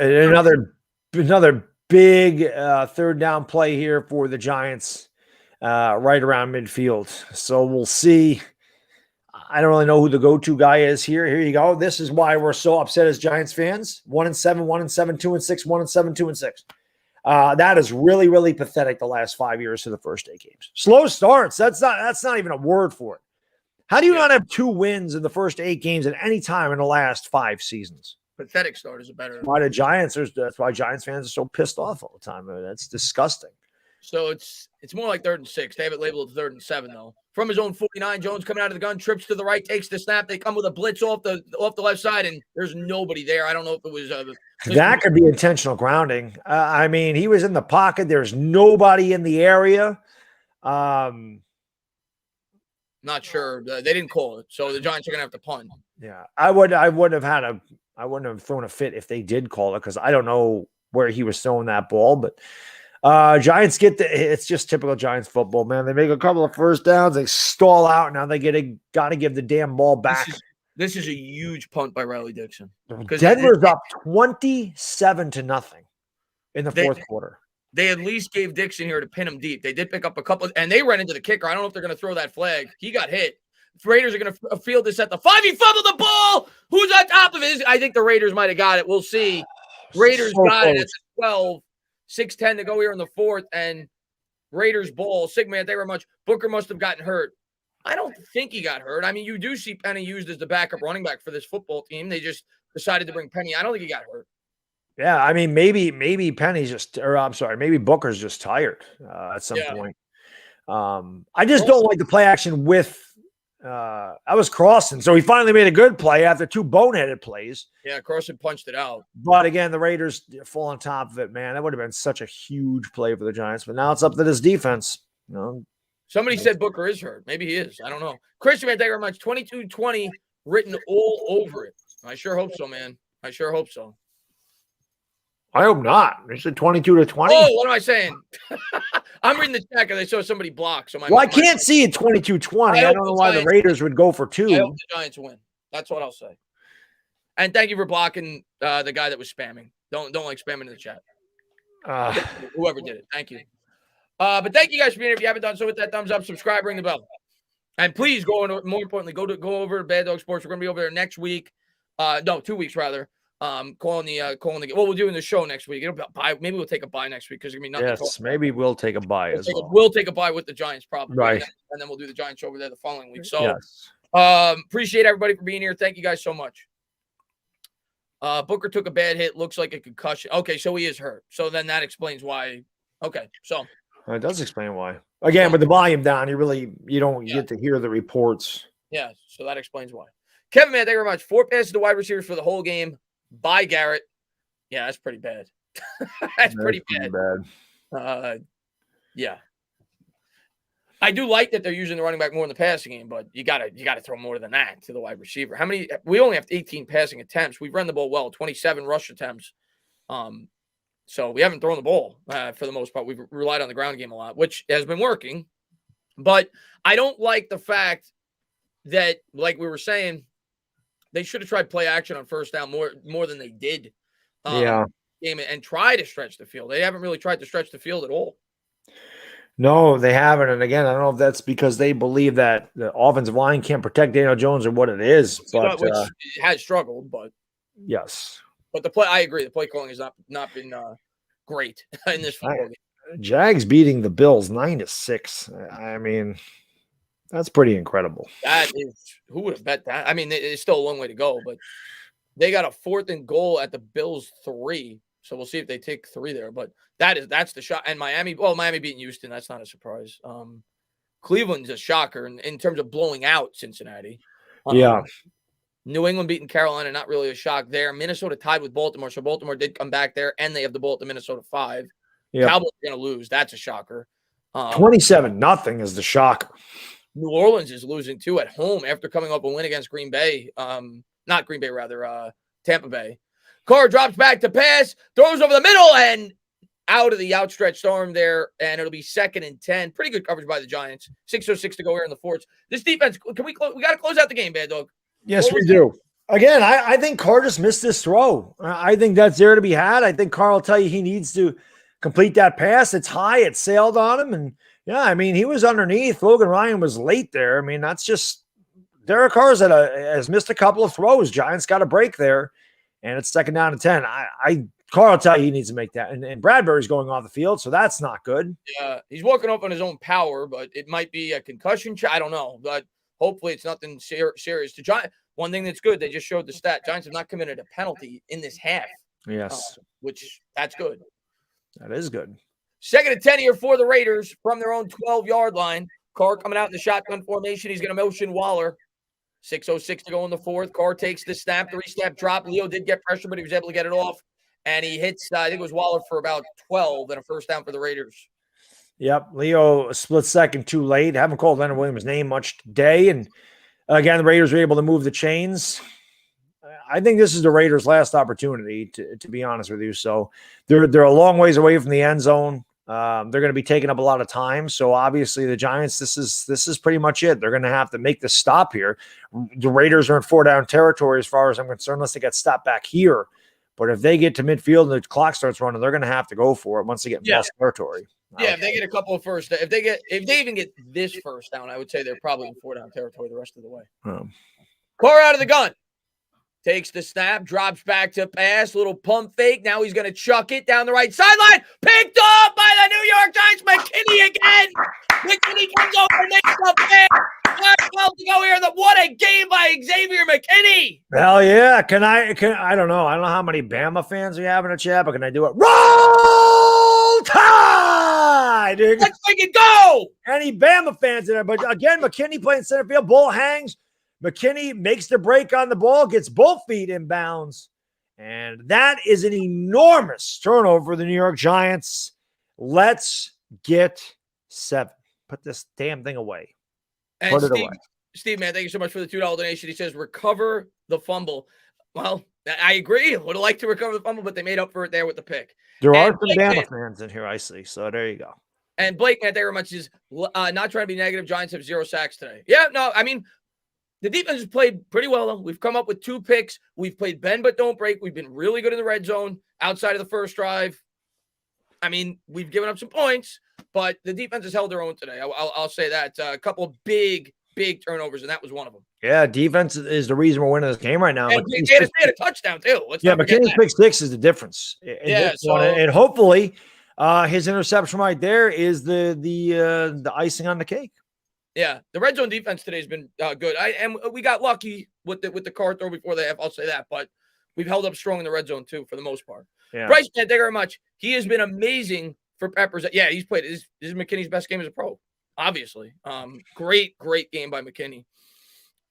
another big 3rd down play here for the Giants right around midfield. So we'll see. I don't really know who the go-to guy is here. Here you go. This is why we're so upset as Giants fans. 1-7, 1-7, 2-6, 1-7, 2-6. That is really, really pathetic the last 5 years to the first 8 games. Slow starts. That's not even a word for it. How do you not have 2 wins in the first 8 games at any time in the last 5 seasons? Pathetic start is a better. That's why Giants fans are so pissed off all the time. That's disgusting. So it's more like 3rd and 6. They have it labeled 3rd and 7 though. From his own 49, Jones coming out of the gun, trips to the right, takes the snap. They come with a blitz off the left side, and there's nobody there. I don't know if it was that could be intentional grounding. I mean, he was in the pocket. There's nobody in the area. Not sure. They didn't call it, so the Giants are gonna have to punt. Yeah, I wouldn't have thrown a fit if they did call it because I don't know where he was throwing that ball, but. Giants it's just typical Giants football, man. They make a couple of first downs, they stall out. Now they got to give the damn ball back. This is a huge punt by Riley Dixon. Denver's up 27-0 in the fourth quarter. they at least gave Dixon here to pin him deep. They did pick up a couple, and they ran into the kicker. I don't know if they're going to throw that flag. He got hit. The Raiders are going to field this at the 5. He fumbled the ball. Who's on top of it? I think the Raiders might have got it. We'll see. Raiders got it at the 12. 6:10 to go here in the 4th, and Raiders ball. Sigman, thank you very much. Booker must have gotten hurt. I don't think he got hurt. I mean, you do see Penny used as the backup running back for this football team. They just decided to bring Penny. I don't think he got hurt. Yeah, I mean, maybe Penny's just, or I'm sorry, maybe Booker's just tired at some point. I just don't like the play action with. I was Crossan, so he finally made a good play after 2 boneheaded plays. Yeah, Crossan punched it out. But again, the Raiders fall on top of it, man. That would have been such a huge play for the Giants. But now it's up to this defense. You know, somebody said Booker is hurt. Maybe he is. I don't know. Christian, man, thank you very much. 22-20 written all over it. I sure hope so, man. I sure hope so. I hope not. They said 22-20. Oh, what am I saying? I'm reading the chat because I saw somebody block. So I can't see it 22-20. I don't know why the Raiders would go for 2. I hope the Giants win. That's what I'll say. And thank you for blocking the guy that was spamming. Don't like spamming in the chat. Whoever did it. Thank you. But thank you guys for being here. If you haven't done so, hit that thumbs up, subscribe, ring the bell. And please go more importantly, go over to Bad Dog Sports. We're gonna be over there next week. 2 weeks rather. Calling the well, we'll do in the show next week. Maybe we'll take a bye next week because there's gonna be nothing. Yes, maybe we'll take a bye We'll take a bye with the Giants probably, right? And then we'll do the Giants show over there the following week. So, appreciate everybody for being here. Thank you guys so much. Booker took a bad hit. Looks like a concussion. Okay, so he is hurt. So then that explains why. Okay, so it does explain why. Again, with the volume down, you don't get to hear the reports. Yeah, so that explains why. Kevin, man, thank you very much. 4 passes to wide receivers for the whole game. By Garrett. Yeah, that's pretty bad. That's pretty bad. Yeah. I do like that they're using the running back more in the passing game, but you gotta throw more than that to the wide receiver. How many? We only have 18 passing attempts. We've run the ball well, 27 rush attempts. So we haven't thrown the ball for the most part. We've relied on the ground game a lot, which has been working. But I don't like the fact that, like we were saying, they should have tried play action on first down more than they did. And try to stretch the field. They haven't really tried to stretch the field at all. No, they haven't. And again, I don't know if that's because they believe that the offensive line can't protect Daniel Jones or what it is. But which has struggled, but yes. But I agree. The play calling has not been great in this football game. Jags beating the Bills 9-6. I mean, that's pretty incredible. That is, who would have bet that? I mean, it's still a long way to go, but they got a 4th and goal at the Bills 3. So we'll see if they take 3 there. But that's the shot. And Miami beating Houston, that's not a surprise. Cleveland's a shocker in terms of blowing out Cincinnati. New England beating Carolina, not really a shock there. Minnesota tied with Baltimore, so Baltimore did come back there, and they have the ball at the Minnesota 5. Cowboys are going to lose. That's a shocker. 27-0 is the shock. New Orleans is losing too at home after coming up a win against Green Bay. Not Green Bay, rather, Tampa Bay. Carr drops back to pass, throws over the middle, and out of the outstretched arm there, and it'll be 2nd and 10. Pretty good coverage by the Giants. 6:06 to go here in the 4th. This defense, we got to close out the game, Bad Dog. Yes, we do. Again, I think Carr just missed this throw. I think that's there to be had. I think Carr will tell you he needs to complete that pass. It's high. It sailed on him, and yeah, I mean, he was underneath. Logan Ryan was late there. I mean, that's just Derek Carr has missed a couple of throws. Giants got a break there, and it's 2nd down and 10. Carr will tell you he needs to make that. And Bradbury's going off the field, so that's not good. Yeah, he's walking up on his own power, but it might be a concussion. I don't know, but hopefully it's nothing serious. One thing that's good, they just showed the stat. Giants have not committed a penalty in this half. Yes. Which that's good. That is good. 2nd and 10 here for the Raiders from their own 12-yard line. Carr coming out in the shotgun formation. He's going to motion Waller. 6:06 to go in the 4th. Carr takes the snap, 3-step drop. Leo did get pressure, but he was able to get it off. And he hits, I think it was Waller for about 12 and a 1st down for the Raiders. Yep. Leo, a split second too late. Haven't called Leonard Williams' name much today. And again, the Raiders were able to move the chains. I think this is the Raiders' last opportunity, to be honest with you. So they're a long ways away from the end zone. They're going to be taking up a lot of time. So obviously the Giants, this is pretty much it. They're going to have to make the stop here. The Raiders are in 4-down territory as far as I'm concerned, unless they get stopped back here. But if they get to midfield and the clock starts running, they're going to have to go for it once they get in Yeah. boss territory. Yeah, if they get a couple of first, if they even get this first down, I would say they're probably in 4-down territory the rest of the way. Core out of the gun. Takes the snap, drops back to pass, little pump fake. Now he's going to chuck it down the right sideline. Picked up by the New York Giants. McKinney again. McKinney comes over and makes the pick. 5-12 to go here. What a game by Xavier McKinney. Hell yeah. I don't know. I don't know how many Bama fans we have in the chat, but can I do it? Roll Tide! Let's make it go. Any Bama fans in there. But again, McKinney playing center field. Ball hangs. McKinney makes the break on the ball, gets both feet inbounds, and that is an enormous turnover for the New York Giants. Let's get 7. Put this damn thing away. And Put it away. Steve, man, thank you so much for the $2 donation. He says, recover the fumble. Well, I agree. Would have liked to recover the fumble, but they made up for it there with the pick. There are some Bama fans in here, I see. So there you go. And Blake, man, thank you very much. Is not trying to be negative. Giants have 0 sacks today. Yeah, no, I mean, the defense has played pretty well, though. We've come up with 2 picks. We've played bend but don't break. We've been really good in the red zone outside of the first drive. I mean, we've given up some points, but the defense has held their own today. I'll say that. A couple of big turnovers, and that was one of them. Yeah, defense is the reason we're winning this game right now. And they had a touchdown, too. McKinney's pick 6 is the difference. And hopefully his interception right there is the icing on the cake. Yeah, the red zone defense today has been good. And we got lucky with the card throw before the half. I'll say that, but we've held up strong in the red zone too for the most part. Yeah. Bryce, thank you very much. He has been amazing for Peppers. Yeah, he's played. This is McKinney's best game as a pro, obviously. Great game by McKinney.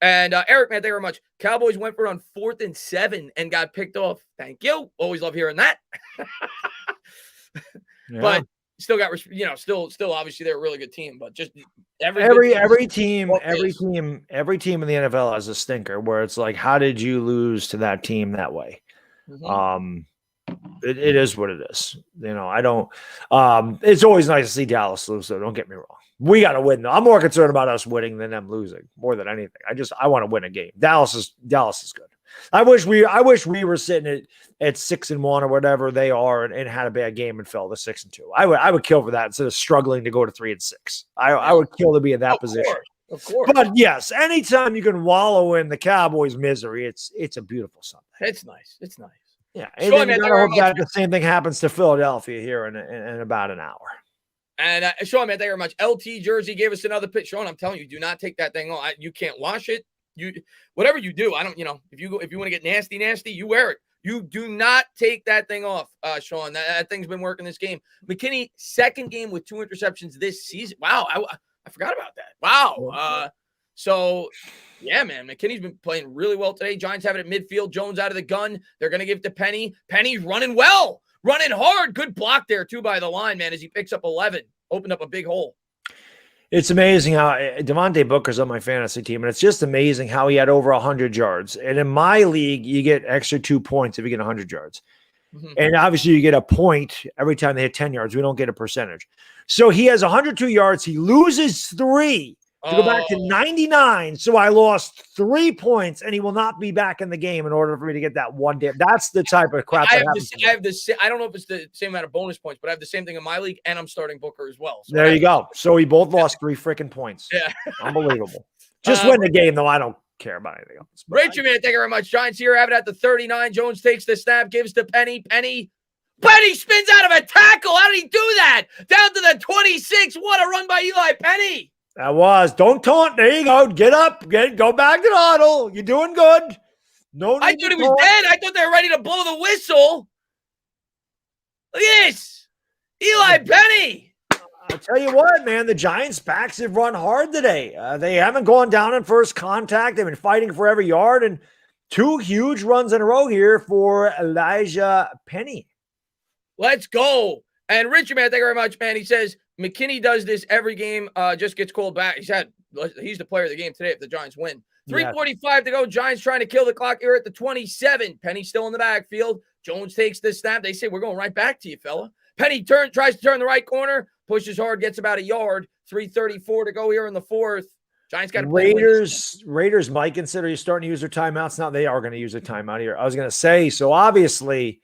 And Eric, man, thank you very much. Cowboys went for it on 4th and 7 and got picked off. Thank you. Always love hearing that. But still got, still obviously they're a really good team, but just every team in the NFL has a stinker where it's like, how did you lose to that team that way? Mm-hmm. It is what it is. I don't. It's always nice to see Dallas lose, though. Don't get me wrong. We got to win. I'm more concerned about us winning than them losing, more than anything. I want to win a game. Dallas is good. I wish we were sitting at 6-1 or whatever they are and had a bad game and fell to 6-2. I would kill for that instead of struggling to go to 3-6. I would kill to be in that position. Of course. But yes, anytime you can wallow in the Cowboys' misery, it's a beautiful Sunday. It's nice. It's nice. Yeah, and then you gotta hope that the same thing happens to Philadelphia here in about an hour. And Sean, man, thank you very much. LT Jersey gave us another pitch. Sean, I'm telling you, do not take that thing off. You can't wash it. Whatever you do, I don't. If you want to get nasty, you wear it. You do not take that thing off, Sean. That thing's been working this game. McKinney, 2nd game with 2 interceptions this season. Wow, I forgot about that. Wow. So, yeah, man, McKinney's been playing really well today. Giants have it at midfield. Jones out of the gun. They're going to give it to Penny. Penny's running well, running hard. Good block there, too, by the line, man, as he picks up 11. Opened up a big hole. It's amazing how Devontae Booker's on my fantasy team, and it's just amazing how he had over 100 yards. And in my league, you get extra 2 points if you get 100 yards. Mm-hmm. And obviously, you get a point every time they hit 10 yards. We don't get a percentage. So he has 102 yards. He loses 3 to go back to 99. So I lost 3 points, and he will not be back in the game in order for me to get that one damn. That's the type of crap. I don't know if it's the same amount of bonus points, but I have the same thing in my league, and I'm starting Booker as well. So there you go. So we both lost 3 freaking points. Yeah, unbelievable. Just win the game, though. I don't care about anything else. Rachel, man, thank you very much. Giants here have it at the 39. Jones takes the snap, gives to Penny. Penny spins out of a tackle. How did he do that? Down to the 26. What a run by Eli Penny. That was. Don't taunt. There you go. Get up. Go back to the huddle. You're doing good. No, I thought he was dead. I thought they were ready to blow the whistle. Look at this. Eli Penny. I'll tell you what, man. The Giants' backs have run hard today. They haven't gone down in first contact. They've been fighting for every yard. And 2 huge runs in a row here for Elijah Penny. Let's go. And Richard, man, thank you very much, man. He says, McKinney does this every game, just gets called back. He's the player of the game today if the Giants win. 3:45 to go. Giants trying to kill the clock here at the 27. Penny still in the backfield. Jones takes the snap. They say, we're going right back to you, fella. Penny tries to turn the right corner, pushes hard, gets about a yard. 3:34 to go here in the 4th. Giants got to play. Raiders might consider you starting to use their timeouts. Now they are going to use a timeout here. I was going to say, so obviously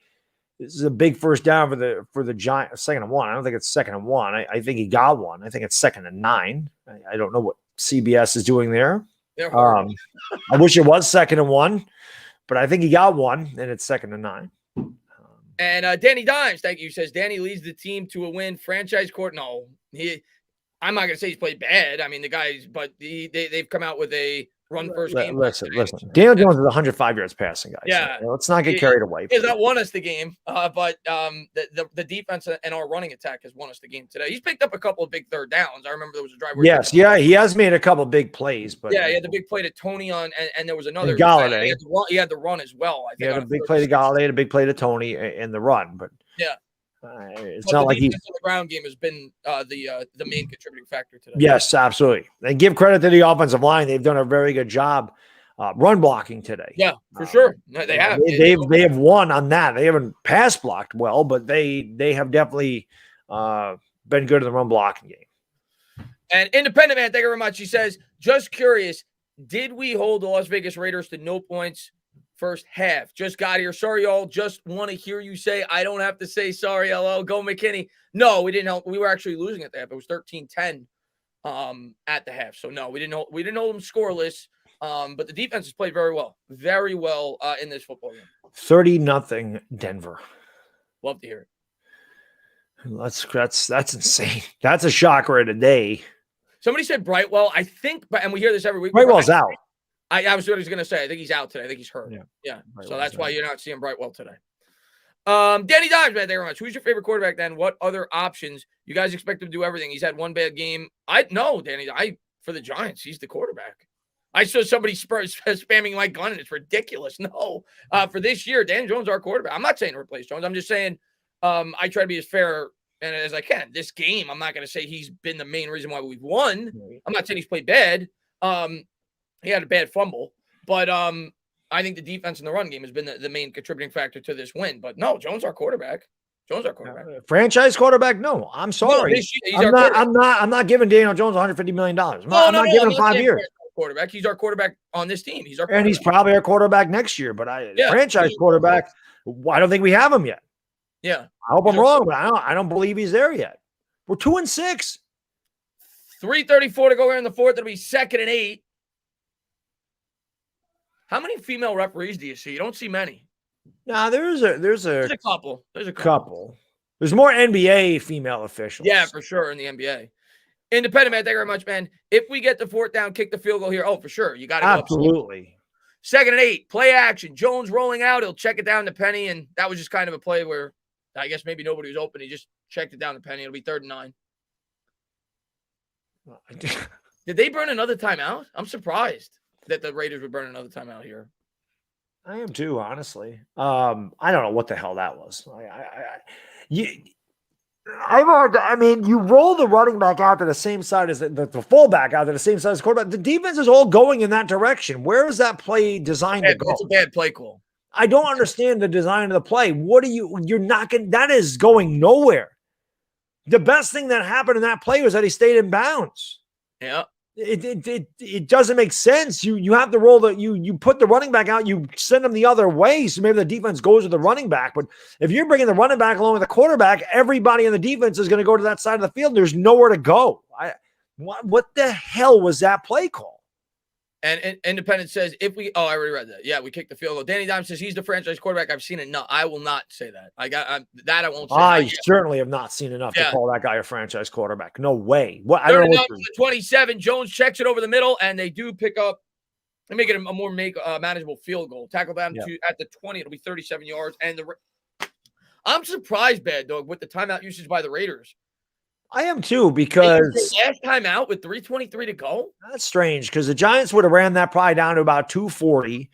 this is a big first down for the Giants. 2nd and 1. I don't think it's 2nd and 1. I think he got one. I think it's 2nd and 9. I don't know what CBS is doing there. I wish it was 2nd and 1, but I think he got one, and it's 2nd and 9. And Danny Dimes, thank you, says Danny leads the team to a win. Franchise court. No, I'm not going to say he's played bad. I mean, the guys, but they've come out with a run first game. Listen. Daniel Jones is 105 yards passing, guys. Yeah. So let's not get carried away. He has not won us the game, but the defense and our running attack has won us the game today. He's picked up a couple of big third downs. I remember there was a drive. He has made a couple of big plays. But he had the big play to Tony on, and there was another. Galladay. He had the run as well. I think he had a big play to Galladay and a big play to Tony in the run. But it's not like he's the ground game has been the main contributing factor today. Yes, absolutely. And give credit to the offensive line; they've done a very good job run blocking today. Yeah, for sure. They have. They have won on that. They haven't pass blocked well, but they have definitely been good in the run blocking game. And Independent Man, thank you very much. He says, just curious, did we hold the Las Vegas Raiders to no points first half? Just got here. Sorry, y'all. Just want to hear you say, I don't have to say sorry, LL. Go McKinney. No, we didn't help. We were actually losing at the half. It was 13-10 at the half. So no, we didn't hold them scoreless. But the defense has played very well in this football game. 30-0 Denver. Love to hear it. That's insane. That's a shocker of the day. Somebody said Brightwell. I think, and we hear this every week. Brightwell's out. I was going to say, I think he's out today. I think he's hurt. Yeah. So that's why you're not seeing Brightwell today. Danny Dimes, man, thank you very much. Who's your favorite quarterback then? What other options? You guys expect him to do everything. He's had one bad game. Danny, for the Giants, he's the quarterback. I saw somebody spamming Mike Glennon. It's ridiculous. No, for this year, Dan Jones, our quarterback. I'm not saying to replace Jones. I'm just saying I try to be as fair and as I can. This game, I'm not going to say he's been the main reason why we've won. I'm not saying he's played bad. He had a bad fumble, but I think the defense in the run game has been the main contributing factor to this win. But no, Jones our quarterback. Franchise quarterback? No, I'm sorry. No, I'm not giving Daniel Jones $150 million. I'm not giving him 5 years. Quarterback. He's our quarterback on this team. And he's probably our quarterback next year. But franchise quarterback, I don't think we have him yet. Yeah, I hope I'm wrong, but I don't believe he's there yet. We're 2-6. 3:34 to go here in the fourth. It'll be 2nd and 8. How many female referees do you see? You don't see many. Nah, there's a couple. There's a couple. There's more NBA female officials. Yeah, for sure in the NBA. Independent Man, thank you very much, man. If we get the 4th down, kick the field goal here. Oh, for sure. You got to go absolutely. 2nd and 8, play action. Jones rolling out. He'll check it down to Penny, and that was just kind of a play where I guess maybe nobody was open. He just checked it down to Penny. It'll be 3rd and 9. Did they burn another timeout? I'm surprised that the Raiders would burn another timeout here. I am too, honestly. I don't know what the hell that was. You roll the running back out to the same side as the fullback out to the same side as the quarterback. The defense is all going in that direction. Where is that play designed to go? It's a bad play call. I don't understand the design of the play. You're not going, that is going nowhere. The best thing that happened in that play was that he stayed in bounds. Yeah. It doesn't make sense. You have to roll you put the running back out, you send them the other way. So maybe the defense goes with the running back. But if you're bringing the running back along with the quarterback, everybody in the defense is going to go to that side of the field. There's nowhere to go. What the hell was that play call? And Independent says, I already read that. Yeah, we kicked the field goal. Danny Dimes says he's the franchise quarterback. I've seen it. No, I will not say that. I won't say I certainly have not seen enough to call that guy a franchise quarterback. No way. What? I don't know. 27. Jones checks it over the middle, and they do pick up and make it a more manageable field goal. Tackle down at the 20. It'll be 37 yards. And I'm surprised, Bad Dog, with the timeout usage by the Raiders. I am too, because last time out with 3:23 to go. That's strange, because the Giants would have ran that probably down to about 2:40.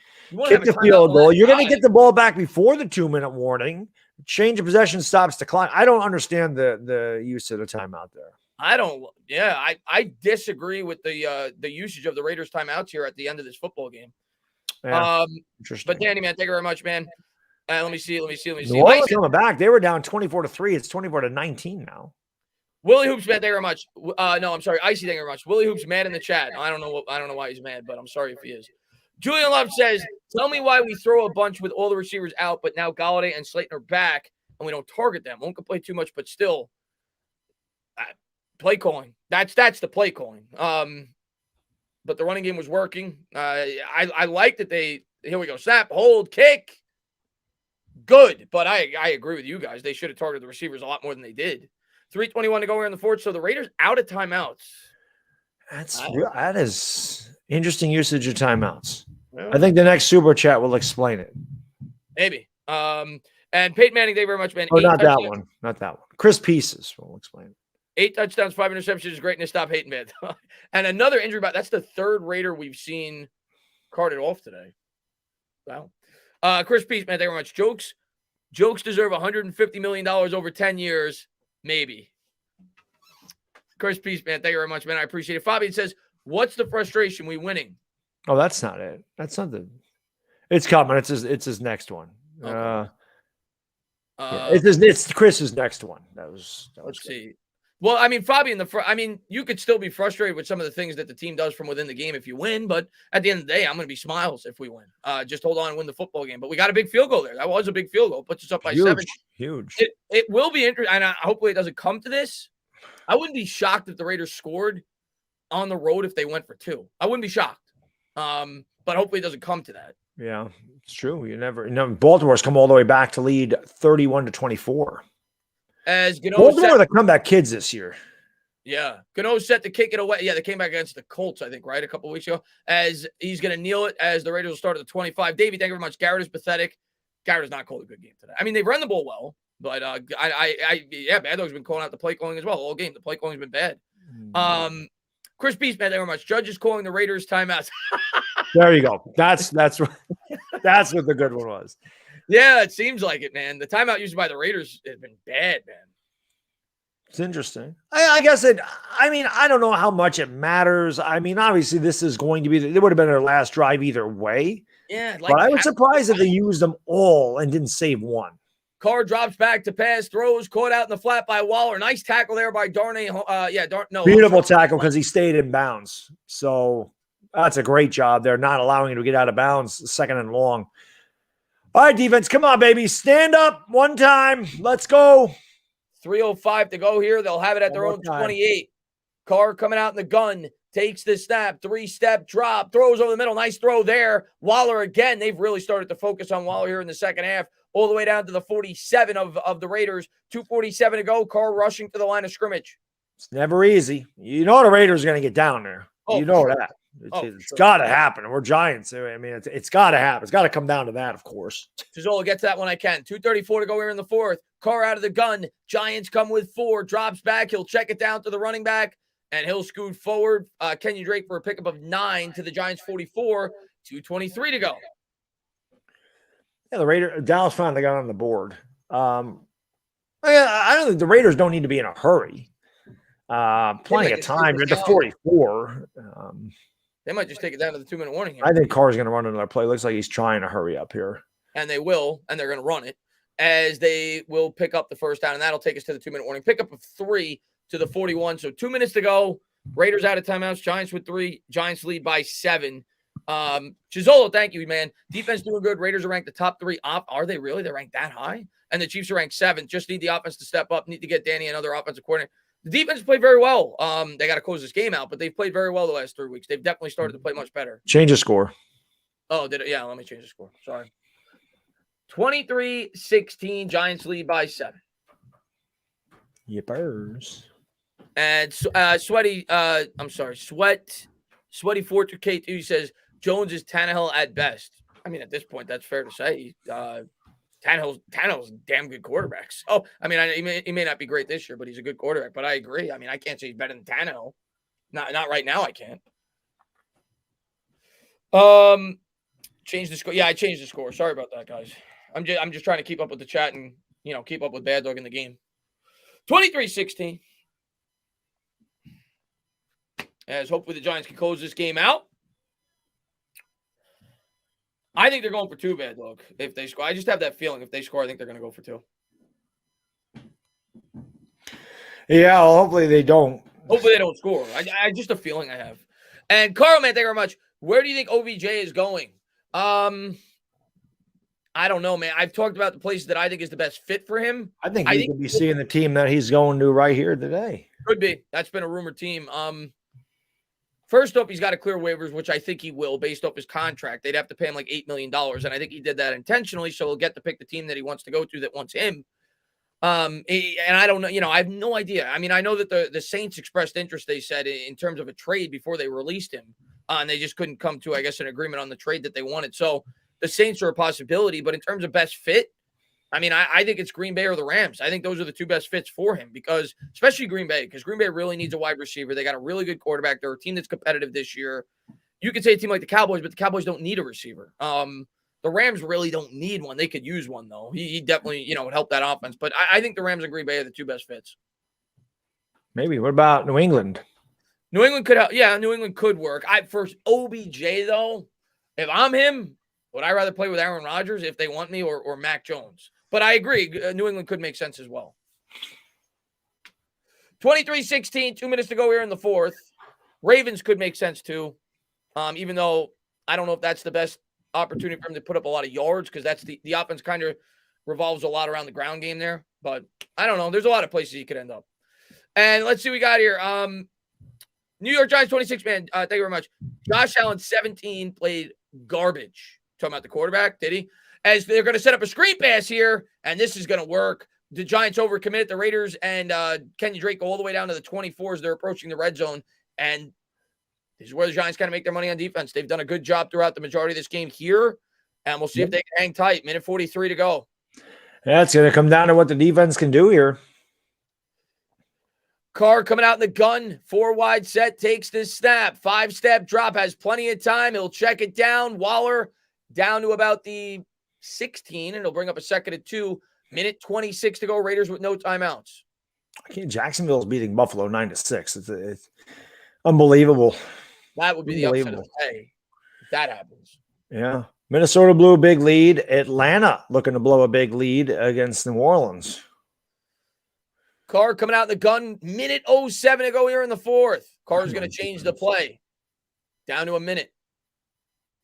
Kick the field goal. You're going to get the ball back before the 2-minute warning. Change of possession stops to climb. I don't understand the use of the timeout there. I don't. Yeah, I disagree with the usage of the Raiders timeouts here at the end of this football game. Yeah, interesting. But Danny, man, thank you very much, man. Let me see. New Orleans coming back. They were down 24-3. It's 24-19 now. Willie Hoops, man, thank you very much. No, I'm sorry. Icy, thank you very much. Willie Hoops mad in the chat. I don't know why he's mad, but I'm sorry if he is. Julian Love says, tell me why we throw a bunch with all the receivers out, but now Galladay and Slayton are back, and we don't target them. Won't complain too much, but still, play calling. That's the play calling. But the running game was working. I like that here we go. Snap, hold, kick. Good. But I agree with you guys. They should have targeted the receivers a lot more than they did. 3:21 to go here in the fourth. So the Raiders out of timeouts. That is interesting usage of timeouts. Yeah. I think the next super chat will explain it. Maybe. And Peyton Manning, thank you very much, man. Oh, not that one. Not that one. Chris Pieces will explain it. 8 touchdowns, 5 interceptions is greatness. Stop hating, man. And another injury back. That's the third Raider we've seen carted off today. Wow. Chris Peace, man, thank you very much. Jokes deserve $150 million over 10 years. Maybe. Chris Peace, man, thank you very much, man. I appreciate it. Fabian says, what's the frustration? We winning. Oh, that's not it. That's not the. It's coming. It's his next one. Okay. It's Chris's next one. That was let's good. See. Well, I mean, Fabian, you could still be frustrated with some of the things that the team does from within the game if you win, but at the end of the day, I'm going to be smiles if we win. Just hold on and win the football game. But we got a big field goal there. That was a big field goal. Puts us up by 7. Huge. It will be interesting, and hopefully it doesn't come to this. I wouldn't be shocked if the Raiders scored on the road if they went for 2. I wouldn't be shocked. But hopefully it doesn't come to that. Yeah, it's true. You never Baltimore's come all the way back to lead 31-24. As Gano Baltimore the comeback kids this year. Yeah. Gano set to kick it away. Yeah, they came back against the Colts, I think, right? A couple of weeks ago. As he's going to kneel it as the Raiders will start at the 25. Davey, thank you very much. Garrett is pathetic. Garrett has not called a good game today. I mean, they've run the ball well, but Bad Dog's been calling out the play calling as well. All game, the play calling's been bad. Chris Beast, man, thank you very much. Judge is calling the Raiders timeouts. There you go. That's what the good one was. Yeah, it seems like it, man. The timeout used by the Raiders has been bad, man. It's interesting. I guess I don't know how much it matters. I mean, obviously, this is going to be, it would have been their last drive either way. Yeah. But I was surprised that they used them all and didn't save one. Carr drops back to pass, throws, caught out in the flat by Waller. Nice tackle there by Darnay. Beautiful tackle because he stayed in bounds. So that's a great job there, not allowing him to get out of bounds, second and long. All right, defense, come on, baby. Stand up one time. Let's go. 3:05 to go here. They'll have it at their own 28. Carr coming out in the gun. Takes the snap. 3-step drop. Throws over the middle. Nice throw there. Waller again. They've really started to focus on Waller here in the second half. All the way down to the 47 of the Raiders. 2:47 to go. Carr rushing to the line of scrimmage. It's never easy. You know the Raiders are going to get down there. You know that. It's got to happen. We're Giants. I mean, it's got to happen. It's got to come down to that, of course. Chizola, get to that when I can. 2:34 to go here in the fourth. Carr out of the gun. Giants come with 4. Drops back. He'll check it down to the running back, and he'll scoot forward. Kenyon Drake for a pickup of 9 to the Giants 44. 2:23 to go. Yeah, Dallas finally got on the board. I don't think the Raiders don't need to be in a hurry. Plenty of time. You're at the 44. They might just take it down to the 2-minute warning here. I think Carr's going to run another play. Looks like he's trying to hurry up here. And they will, and they're going to run it, as they will pick up the first down, and that'll take us to the 2-minute warning. Pickup of 3 to the 41. So 2 minutes to go. Raiders out of timeouts. Giants with 3. Giants lead by 7. Chizola, thank you, man. Defense doing good. Raiders are ranked the top 3 off. Are they really? They're ranked that high? And the Chiefs are ranked 7th. Just need the offense to step up. Need to get Danny another offensive coordinator. The defense played very well. They got to close this game out, but they've played very well the last 3 weeks. They've definitely started to play much better. Change the score. Oh, did it? Yeah, let me change the score. Sorry. 23-16. Giants lead by 7. Yippers. And Sweaty Fortune K2 says Jones is Tannehill at best. I mean, at this point, that's fair to say. Tannehill's a damn good quarterback. So, I mean, he may not be great this year, but he's a good quarterback. But I agree. I mean, I can't say he's better than Tannehill. Not right now. I can't. Change the score. Yeah, I changed the score. Sorry about that, guys. I'm just trying to keep up with the chat and keep up with Bad Dog in the game. 23-16. As hopefully the Giants can close this game out. I think they're going for 2, Bad Dog. If they score, I just have that feeling. If they score, I think they're going to go for 2. Yeah, well, hopefully they don't. Hopefully they don't score. I just a feeling I have. And Carl, man, thank you very much. Where do you think OBJ is going? I don't know, man. I've talked about the places that I think is the best fit for him. I think he could be seeing the team that he's going to right here today. Could be. That's been a rumored team. First up, he's got to clear waivers, which I think he will based off his contract. They'd have to pay him like $8 million, and I think he did that intentionally, so he'll get to pick the team that he wants to go to that wants him. And I don't know, I have no idea. I mean, I know that the Saints expressed interest, they said, in terms of a trade before they released him, and they just couldn't come to, I guess, an agreement on the trade that they wanted. So the Saints are a possibility, but in terms of best fit, I mean, I think it's Green Bay or the Rams. I think those are the two best fits for him because, especially Green Bay, because Green Bay really needs a wide receiver. They got a really good quarterback. They're a team that's competitive this year. You could say a team like the Cowboys, but the Cowboys don't need a receiver. The Rams really don't need one. They could use one, though. He definitely, would help that offense. But I think the Rams and Green Bay are the two best fits. Maybe. What about New England? New England could help. Yeah, New England could work. For OBJ, though, if I'm him, would I rather play with Aaron Rodgers if they want me or Mac Jones? But I agree. New England could make sense as well. 23-16, 2 minutes to go here in the fourth. Ravens could make sense too. Even though I don't know if that's the best opportunity for him to put up a lot of yards because that's the offense kind of revolves a lot around the ground game there. But I don't know. There's a lot of places he could end up. And let's see what we got here. New York Giants 26, man. Thank you very much. Josh Allen 17 played garbage. Talking about the quarterback, did he? As they're going to set up a screen pass here, and this is going to work. The Giants overcommit. The Raiders and Kenny Drake go all the way down to the 24s. They're approaching the red zone, and this is where the Giants kind of make their money on defense. They've done a good job throughout the majority of this game here, and we'll see if they can hang tight. Minute 43 to go. Yeah, it's going to come down to what the defense can do here. Carr coming out in the gun. 4 wide set, takes this snap. 5-step drop, has plenty of time. He'll check it down. Waller down to about the 16, and it'll bring up a 2nd and 2. Minute 26 to go. Raiders with no timeouts. Jacksonville's beating Buffalo 9-6. It's unbelievable. That would be the upset of the day if that happens. Yeah. Minnesota blew a big lead. Atlanta looking to blow a big lead against New Orleans. Carr coming out in the gun. Minute 07 to go here in the fourth. Carr's going to change the play. Down to a minute.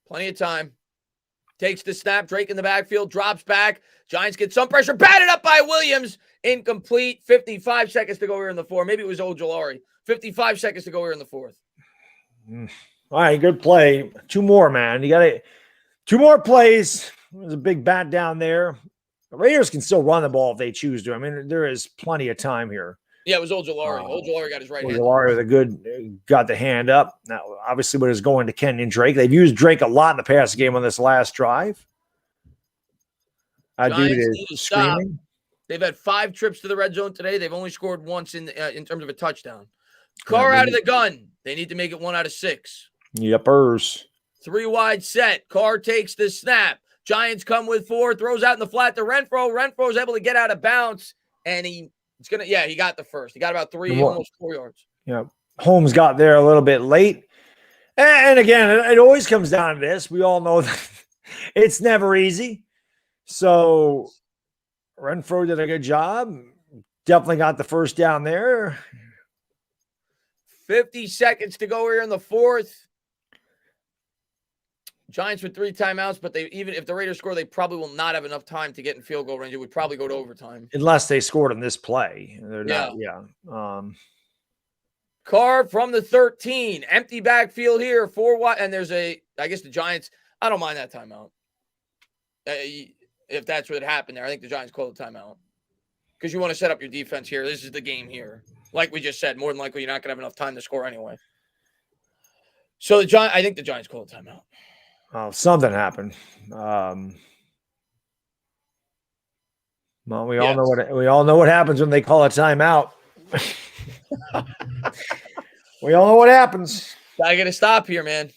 Plenty of time. Takes the snap. Drake in the backfield. Drops back. Giants get some pressure. Batted up by Williams. Incomplete. 55 seconds to go here in the fourth. Maybe it was Ojolari. 55 seconds to go here in the fourth. All right, good play. 2 more, man. You got 2 more plays. There's a big bat down there. The Raiders can still run the ball if they choose to. I mean, there is plenty of time here. Yeah, it was Ojolari. Ojolari got his right hand. Ojolari with a good, got the hand up. Now, obviously, what is going to Kenyon Drake. They've used Drake a lot in the past game on this last drive. Dude is screaming. They've had 5 trips to the red zone today. They've only scored once in terms of a touchdown. Carr out of the gun. They need to make it 1 out of 6. Yepers. 3 wide set. Carr takes the snap. Giants come with 4. Throws out in the flat to Renfro. Renfro's able to get out of bounds, and he got the first. He got about 3, almost 4 yards. Yeah, Holmes got there a little bit late. And again, it always comes down to this. We all know that it's never easy. So Renfro did a good job. Definitely got the first down there. 50 seconds to go here in the fourth. Giants with 3 timeouts, but even if the Raiders score, they probably will not have enough time to get in field goal range. It would probably go to overtime. Unless they scored on this play. They're not, Carr from the 13. Empty backfield here. 4 wide. And there's I guess the Giants, I don't mind that timeout. If that's what happened there, I think the Giants call the timeout. Because you want to set up your defense here. This is the game here. Like we just said, more than likely, you're not going to have enough time to score anyway. So I think the Giants call the timeout. Oh, something happened. Well, we all know what happens when they call a timeout. We all know what happens. Gotta get a stop here, man.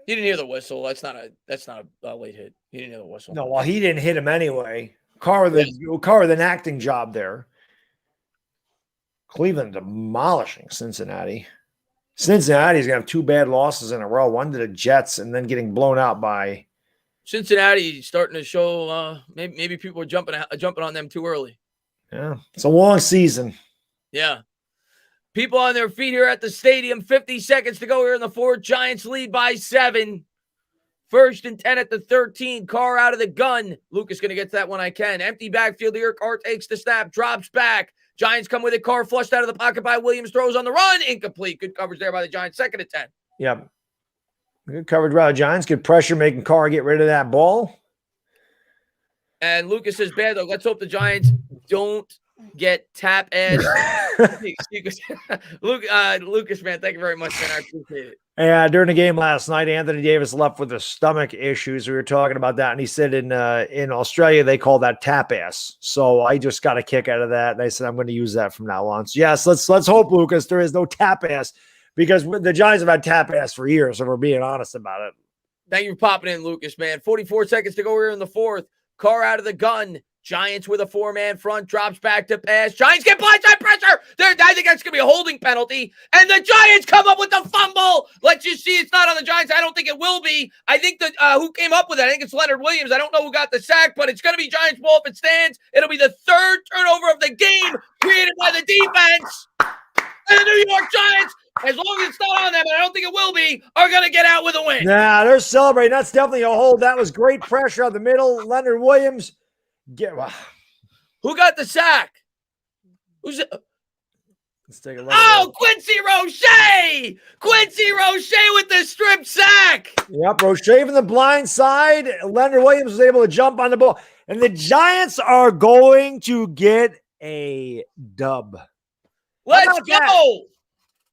He didn't hear the whistle. That's not a late hit. He didn't hear the whistle. No, well, he didn't hit him anyway. Carr with an acting job there. Cleveland demolishing Cincinnati. Cincinnati's going to have 2 bad losses in a row. One to the Jets and then getting blown out by Cincinnati starting to show maybe people are jumping on them too early. Yeah, it's a long season. Yeah. People on their feet here at the stadium. 50 seconds to go here in the fourth. Giants lead by 7. 1st and 10 at the 13. Carr out of the gun. Lucas going to get to that when I can. Empty backfield here. Carr takes the snap, drops back. Giants come with it. Carr flushed out of the pocket by Williams. Throws on the run. Incomplete. Good coverage there by the Giants. 2nd and 10. Yeah. Good coverage by the Giants. Good pressure making Carr get rid of that ball. And Lucas says, bad though. Let's hope the Giants don't get tap ass. Lucas, man, thank you very much, man. I appreciate it. Yeah, during the game last night, Anthony Davis left with the stomach issues. We were talking about that, and he said in Australia they call that tap ass. So I just got a kick out of that, and I said I'm going to use that from now on. So yes, let's hope, Lucas, there is no tap ass, because the Giants have had tap ass for years, if we're being honest about it. Thank you for popping in, Lucas, man. 44 seconds to go here in the fourth. Carr out of the gun. Giants with a 4-man front, drops back to pass. Giants get blindside pressure. I think that's going to be a holding penalty. And the Giants come up with the fumble. Let's just see. It's not on the Giants. I don't think it will be. I think that who came up with it? I think it's Leonard Williams. I don't know who got the sack, but it's going to be Giants ball if it stands. It'll be the 3rd turnover of the game created by the defense. And the New York Giants, as long as it's not on them, and I don't think it will be, are going to get out with a win. Nah, they're celebrating. That's definitely a hold. That was great pressure on the middle. Leonard Williams. Who got the sack? Who's it? Let's take a look. Oh, Quincy Roche! Quincy Roche with the strip sack. Yep, Roche from the blind side. Leonard Williams was able to jump on the ball. And the Giants are going to get a dub. Let's go.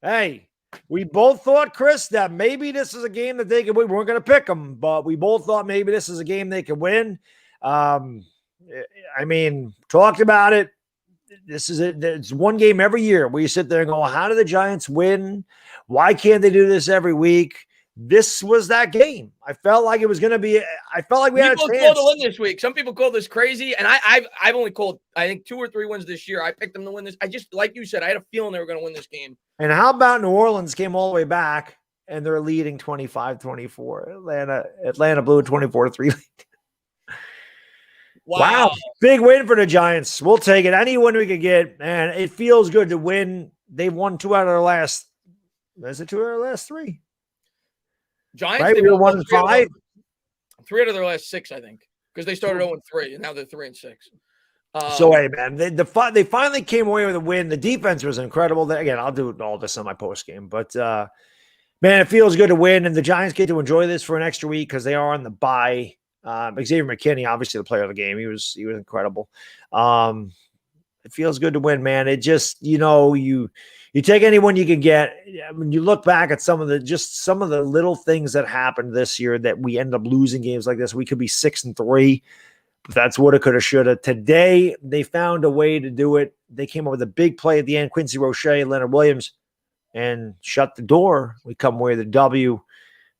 Hey, we both thought, Chris, that maybe this is a game that they could win. We weren't going to pick them, but we both thought maybe this is a game they could win. I mean, talked about it. This is it. It's one game every year where you sit there and go, how do the Giants win? Why can't they do this every week? This was that game. I felt like it was going to be. I felt like we had a chance. People called to win this week. Some people call this crazy, and I've only called, I think, 2 or 3 wins this year. I picked them to win this. I just, like you said, I had a feeling they were going to win this game. And how about New Orleans came all the way back and they're leading 25-24. Atlanta blew a 24-3 lead. Wow. Big win for the Giants. We'll take it. Any win we could get, man. It feels good to win. They've won 2 out of their last. Is it 2 out of their last 3? Giants, right? We were 1-5. 3 out of their last 6, I think, because they started 0-3 and now they're 3-6. So hey, man, they finally came away with a win. The defense was incredible. Again, I'll do all this on my post game, but man, it feels good to win, and the Giants get to enjoy this for an extra week because they are on the bye. Xavier McKinney, obviously the player of the game, he was incredible. It feels good to win, man. It just, you take anyone you can get. When you look back at some of the little things that happened this year that we end up losing games like this, we could be 6-3. But that's what it could have, should have. Today, they found a way to do it. They came up with a big play at the end, Quincy Roche, Leonard Williams, and shut the door. We come away with a W.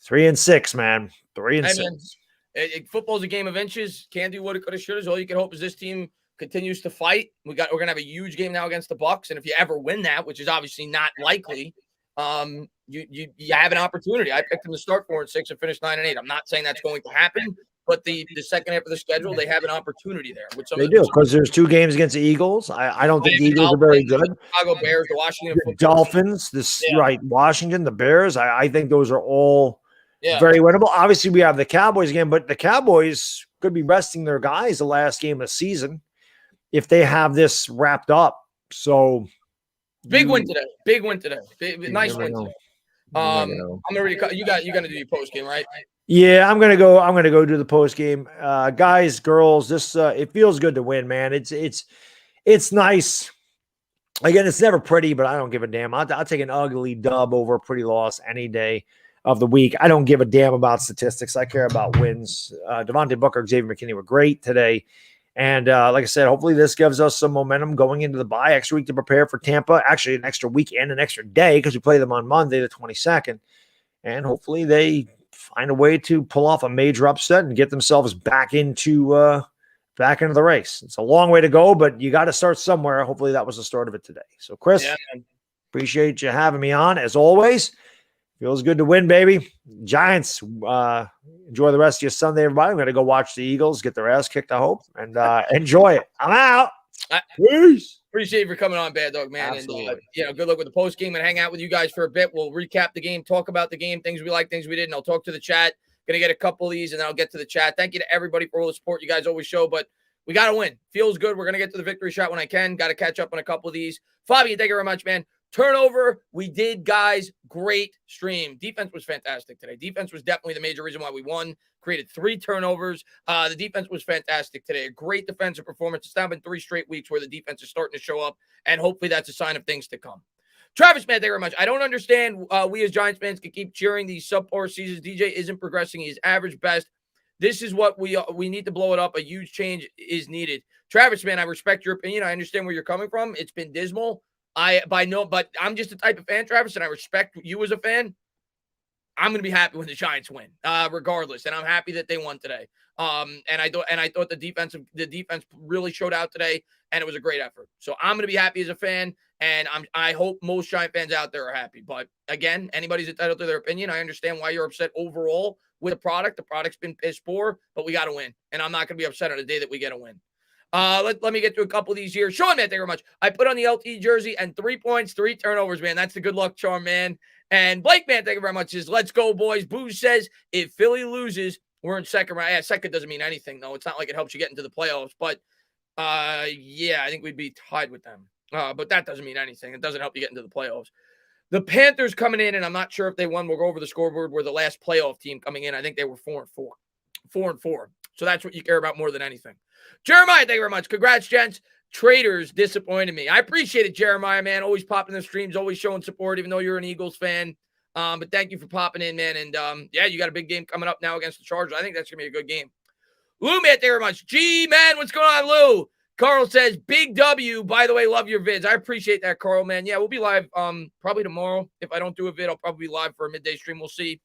3-6, man. 3-6. Football's a game of inches. Can't do what it could have, should have. All you can hope is this team continues to fight. We're gonna have a huge game now against the Bucks, and if you ever win that, which is obviously not likely, you have an opportunity. I picked them to start 4-6 and finish 9-8. I'm not saying that's going to happen, but the second half of the schedule, they have an opportunity there. They do, because there's 2 games against the Eagles. I don't think the Eagles are very good. The Chicago Bears, the Washington Dolphins, right? Washington, the Bears. I think those are all. Yeah. Very winnable. Obviously, we have the Cowboys again, but the Cowboys could be resting their guys the last game of the season if they have this wrapped up. So big win today. Nice win today. I'm ready to. You're gonna do your post game, right? Yeah, I'm gonna go do the post game. Guys, girls, this it feels good to win, man. It's nice. Again, it's never pretty, but I don't give a damn. I'll take an ugly dub over a pretty loss any day of the week. I don't give a damn about statistics. I care about wins. Devontae Booker, Xavier McKinney were great today. And like I said, hopefully this gives us some momentum going into the bye. Extra week to prepare for Tampa. Actually, an extra week and an extra day because we play them on Monday, the 22nd. And hopefully they find a way to pull off a major upset and get themselves back into the race. It's a long way to go, but you got to start somewhere. Hopefully that was the start of it today. So, Chris, appreciate you having me on as always. Feels good to win, baby. Giants, Enjoy the rest of your Sunday, everybody. I'm going to go watch the Eagles get their ass kicked, I hope, and enjoy it. I'm out. Peace. Appreciate you for coming on, Bad Dog, man. Absolutely. And, good luck with the post game and hang out with you guys for a bit. We'll recap the game, talk about the game, things we like, things we didn't. I'll talk to the chat. Going to get a couple of these, and then I'll get to the chat. Thank you to everybody for all the support you guys always show, but we got to win. Feels good. We're going to get to the victory shot when I can. Got to catch up on a couple of these. Fabian, thank you very much, man. Turnover, we did, guys. Great stream. Defense was fantastic today. Defense was definitely the major reason why we won. Created 3 turnovers. The defense was fantastic today. A great defensive performance. It's now been 3 straight weeks where the defense is starting to show up, and hopefully that's a sign of things to come. Travis, man, thank you very much. I don't understand we as Giants fans can keep cheering these subpar seasons. DJ isn't progressing. He's average best. This is what we need to blow it up. A huge change is needed. Travis, man, I respect your opinion. I understand where you're coming from. It's been dismal. But I'm just the type of fan, Travis, and I respect you as a fan. I'm going to be happy when the Giants win, regardless, and I'm happy that they won today. And I thought the defense really showed out today, and it was a great effort. So I'm going to be happy as a fan, and I hope most Giant fans out there are happy. But again, anybody's entitled to their opinion. I understand why you're upset overall with the product. The product's been piss poor, but we got to win, and I'm not going to be upset on the day that we get a win. Let me get to a couple of these here. Sean, man, thank you very much. I put on the LT jersey and 3 points, 3 turnovers, man. That's the good luck charm, man. And Blake, man, thank you very much. Says, let's go, boys. Booze says, if Philly loses, we're in second round. Yeah, second doesn't mean anything, though. It's not like it helps you get into the playoffs. But, yeah, I think we'd be tied with them. But that doesn't mean anything. It doesn't help you get into the playoffs. The Panthers coming in, and I'm not sure if they won. We'll go over the scoreboard. We're the last playoff team coming in. I think they were 4-4. 4-4. So that's what you care about more than anything. Jeremiah, thank you very much. Congrats, gents. Traders disappointed me. I appreciate it, Jeremiah, man. Always popping the streams, always showing support, even though you're an Eagles fan. But thank you for popping in, man. And, yeah, you got a big game coming up now against the Chargers. I think that's going to be a good game. Lou, man, thank you very much. G, man, what's going on, Lou? Carl says, big W. By the way, love your vids. I appreciate that, Carl, man. Yeah, we'll be live probably tomorrow. If I don't do a vid, I'll probably be live for a midday stream. We'll see.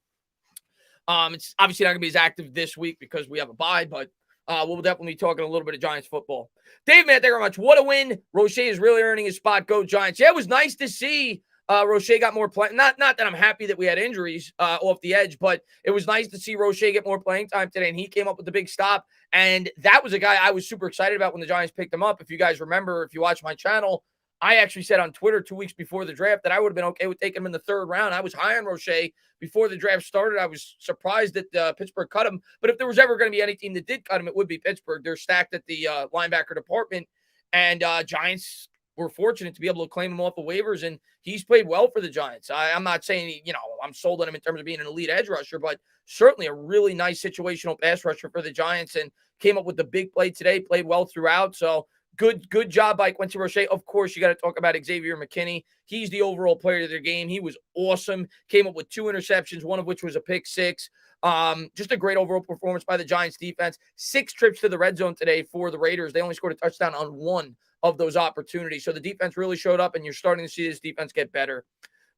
It's obviously not going to be as active this week because we have a bye, but we'll definitely be talking a little bit of Giants football. Dave, man, thank you very much. What a win. Roche is really earning his spot. Go Giants. Yeah, it was nice to see Roche got more play. Not that I'm happy that we had injuries off the edge, but it was nice to see Roche get more playing time today, and he came up with the big stop. And that was a guy I was super excited about when the Giants picked him up. If you guys remember, if you watch my channel, I actually said on Twitter 2 weeks before the draft that I would have been okay with taking him in the 3rd round. I was high on Roche before the draft started. I was surprised that Pittsburgh cut him. But if there was ever going to be any team that did cut him, it would be Pittsburgh. They're stacked at the linebacker department. And Giants were fortunate to be able to claim him off the waivers. And he's played well for the Giants. I'm not saying, I'm sold on him in terms of being an elite edge rusher, but certainly a really nice situational pass rusher for the Giants and came up with the big play today, played well throughout. So good job by Quincy Roche. Of course, you got to talk about Xavier McKinney. He's the overall player of their game. He was awesome. Came up with 2 interceptions, one of which was a pick 6. Just a great overall performance by the Giants defense. 6 trips to the red zone today for the Raiders. They only scored a touchdown on 1 of those opportunities. So the defense really showed up, and you're starting to see this defense get better.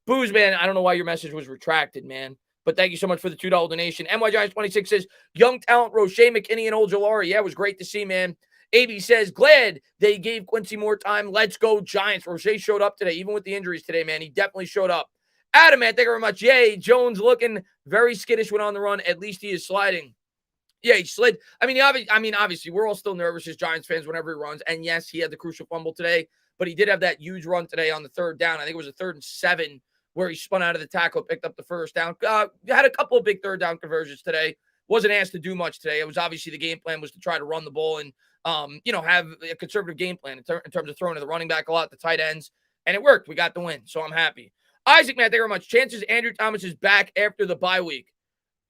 Booze, man, I don't know why your message was retracted, man. But thank you so much for the $2 donation. NY Giants 26 says, young talent, Roche, McKinney, and Ojulari. Yeah, it was great to see, man. AB says, glad they gave Quincy more time. Let's go, Giants. Roche showed up today, even with the injuries today, man. He definitely showed up. Adam, man, thank you very much. Yay, Jones looking very skittish when on the run. At least he is sliding. Yeah, he slid. Obviously, we're all still nervous as Giants fans whenever he runs. And, yes, he had the crucial fumble today. But he did have that huge run today on the 3rd down. I think it was a 3rd and 7 where he spun out of the tackle, picked up the 1st down. Had a couple of big 3rd down conversions today. Wasn't asked to do much today. It was obviously the game plan was to try to run the ball and have a conservative game plan in terms of throwing to the running back a lot, the tight ends, and it worked. We got the win, so I'm happy. Isaac, man, thank you very much. Chances Andrew Thomas is back after the bye week.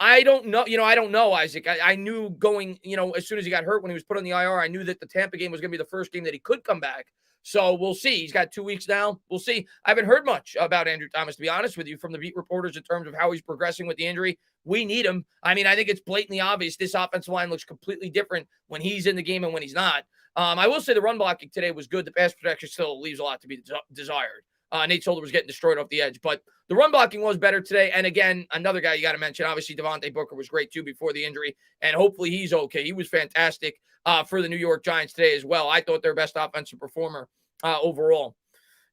I don't know. I don't know, Isaac. I knew going, as soon as he got hurt when he was put on the IR, I knew that the Tampa game was going to be the first game that he could come back. So we'll see. He's got 2 weeks now. We'll see. I haven't heard much about Andrew Thomas, to be honest with you, from the beat reporters in terms of how he's progressing with the injury. We need him. I think it's blatantly obvious this offensive line looks completely different when he's in the game and when he's not. I will say the run blocking today was good. The pass protection still leaves a lot to be desired. Nate Solder was getting destroyed off the edge, but the run blocking was better today. And again, another guy you got to mention, obviously Devontae Booker was great too before the injury, and hopefully he's okay. He was fantastic for the New York Giants today as well. I thought their best offensive performer overall.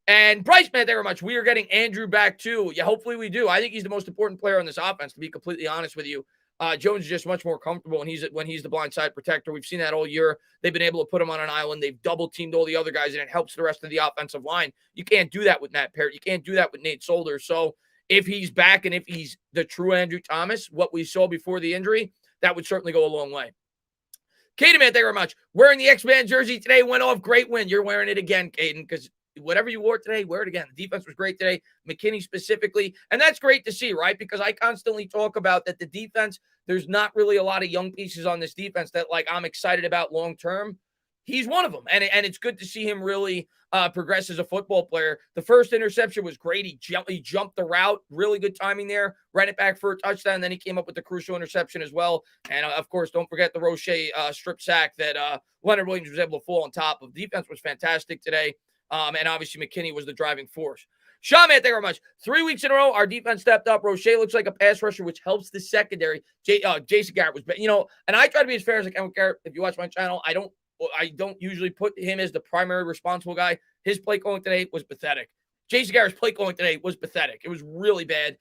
And Bryce, man, thank you very much. We are getting Andrew back too. Yeah, hopefully we do. I think he's the most important player on this offense, to be completely honest with you. Jones is just much more comfortable when he's the blindside protector. We've seen that all year. They've been able to put him on an island. They've double teamed all the other guys, and it helps the rest of the offensive line. You can't do that with Matt Parrott. You can't do that with Nate Solder. So if he's back and if he's the true Andrew Thomas, what we saw before the injury, that would certainly go a long way. Caden, man, thank you very much. Wearing the X-Man jersey today went off. Great win. You're wearing it again, Caden, because whatever you wore today, wear it again. The defense was great today, McKinney specifically, and that's great to see, right? Because I constantly talk about that the defense, there's not really a lot of young pieces on this defense that, like, I'm excited about long-term. He's one of them, and it's good to see him really progress as a football player. The first interception was great. He jumped the route, really good timing there, ran it back for a touchdown, and then he came up with the crucial interception as well. And, of course, don't forget the Roche strip sack that Leonard Williams was able to fall on top of. The defense was fantastic today. And obviously McKinney was the driving force. Sean, man, thank you very much. 3 weeks in a row, our defense stepped up. Roche looks like a pass rusher, which helps the secondary. Jason Garrett was, and I try to be as fair as I can with Garrett. If you watch my channel, I don't usually put him as the primary responsible guy. His play calling today was pathetic. Jason Garrett's play calling today was pathetic. It was really bad.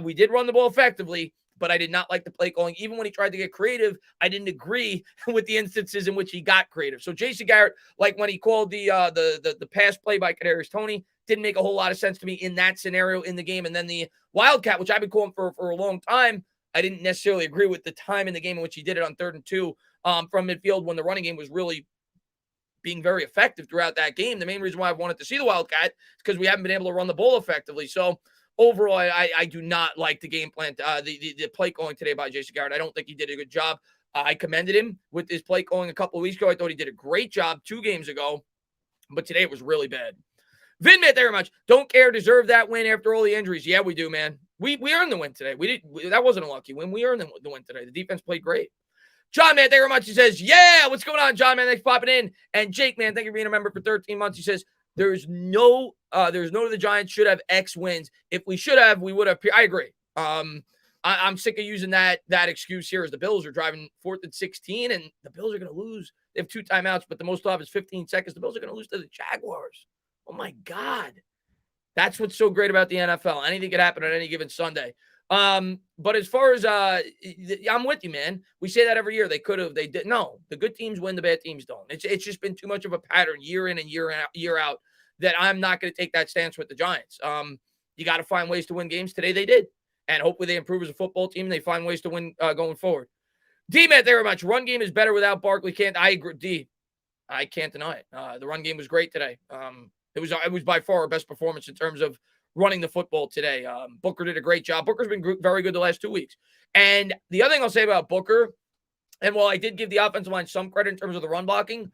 We did run the ball effectively, but I did not like the play calling. Even when he tried to get creative, I didn't agree with the instances in which he got creative. So Jason Garrett, like when he called the pass play by Kadarius Toney, didn't make a whole lot of sense to me in that scenario in the game. And then the Wildcat, which I've been calling for a long time, I didn't necessarily agree with the time in the game in which he did it on 3rd and 2 from midfield when the running game was really being very effective throughout that game. The main reason why I wanted to see the Wildcat is because we haven't been able to run the ball effectively. So overall, I do not like the game plan, the play calling today by Jason Garrett. I don't think he did a good job. I commended him with his play calling a couple of weeks ago. I thought he did a great job 2 games ago, but today it was really bad. Vin, man, thank you very much. Don't care, deserve that win after all the injuries. Yeah, we do, man. We earned the win today. That wasn't a lucky win. We earned the win today. The defense played great. John, man, thank you very much. He says, yeah, what's going on, John, man? Thanks for popping in. And Jake, man, thank you for being a member for 13 months. He says, there's no the Giants should have X wins. If we should have, we would have. I agree. I'm sick of using that excuse here as the Bills are driving 4th and 16, and the Bills are going to lose. They have 2 timeouts, but the most they'll have is 15 seconds. The Bills are going to lose to the Jaguars. Oh, my God. That's what's so great about the NFL. Anything could happen on any given Sunday. But as far as I'm with you, man. We say that every year. They could have, they did. No, the good teams win, the bad teams don't. It's just been too much of a pattern year in and year out that I'm not going to take that stance with the Giants. You got to find ways to win games. Today they did. And hopefully they improve as a football team and they find ways to win going forward. D-Man, thank you very much. Run game is better without Barkley. I agree. D, I can't deny it. The run game was great today. It was by far our best performance in terms of running the football today. Booker did a great job. Booker's been very good the last 2 weeks. And the other thing I'll say about Booker, and while I did give the offensive line some credit in terms of the run blocking,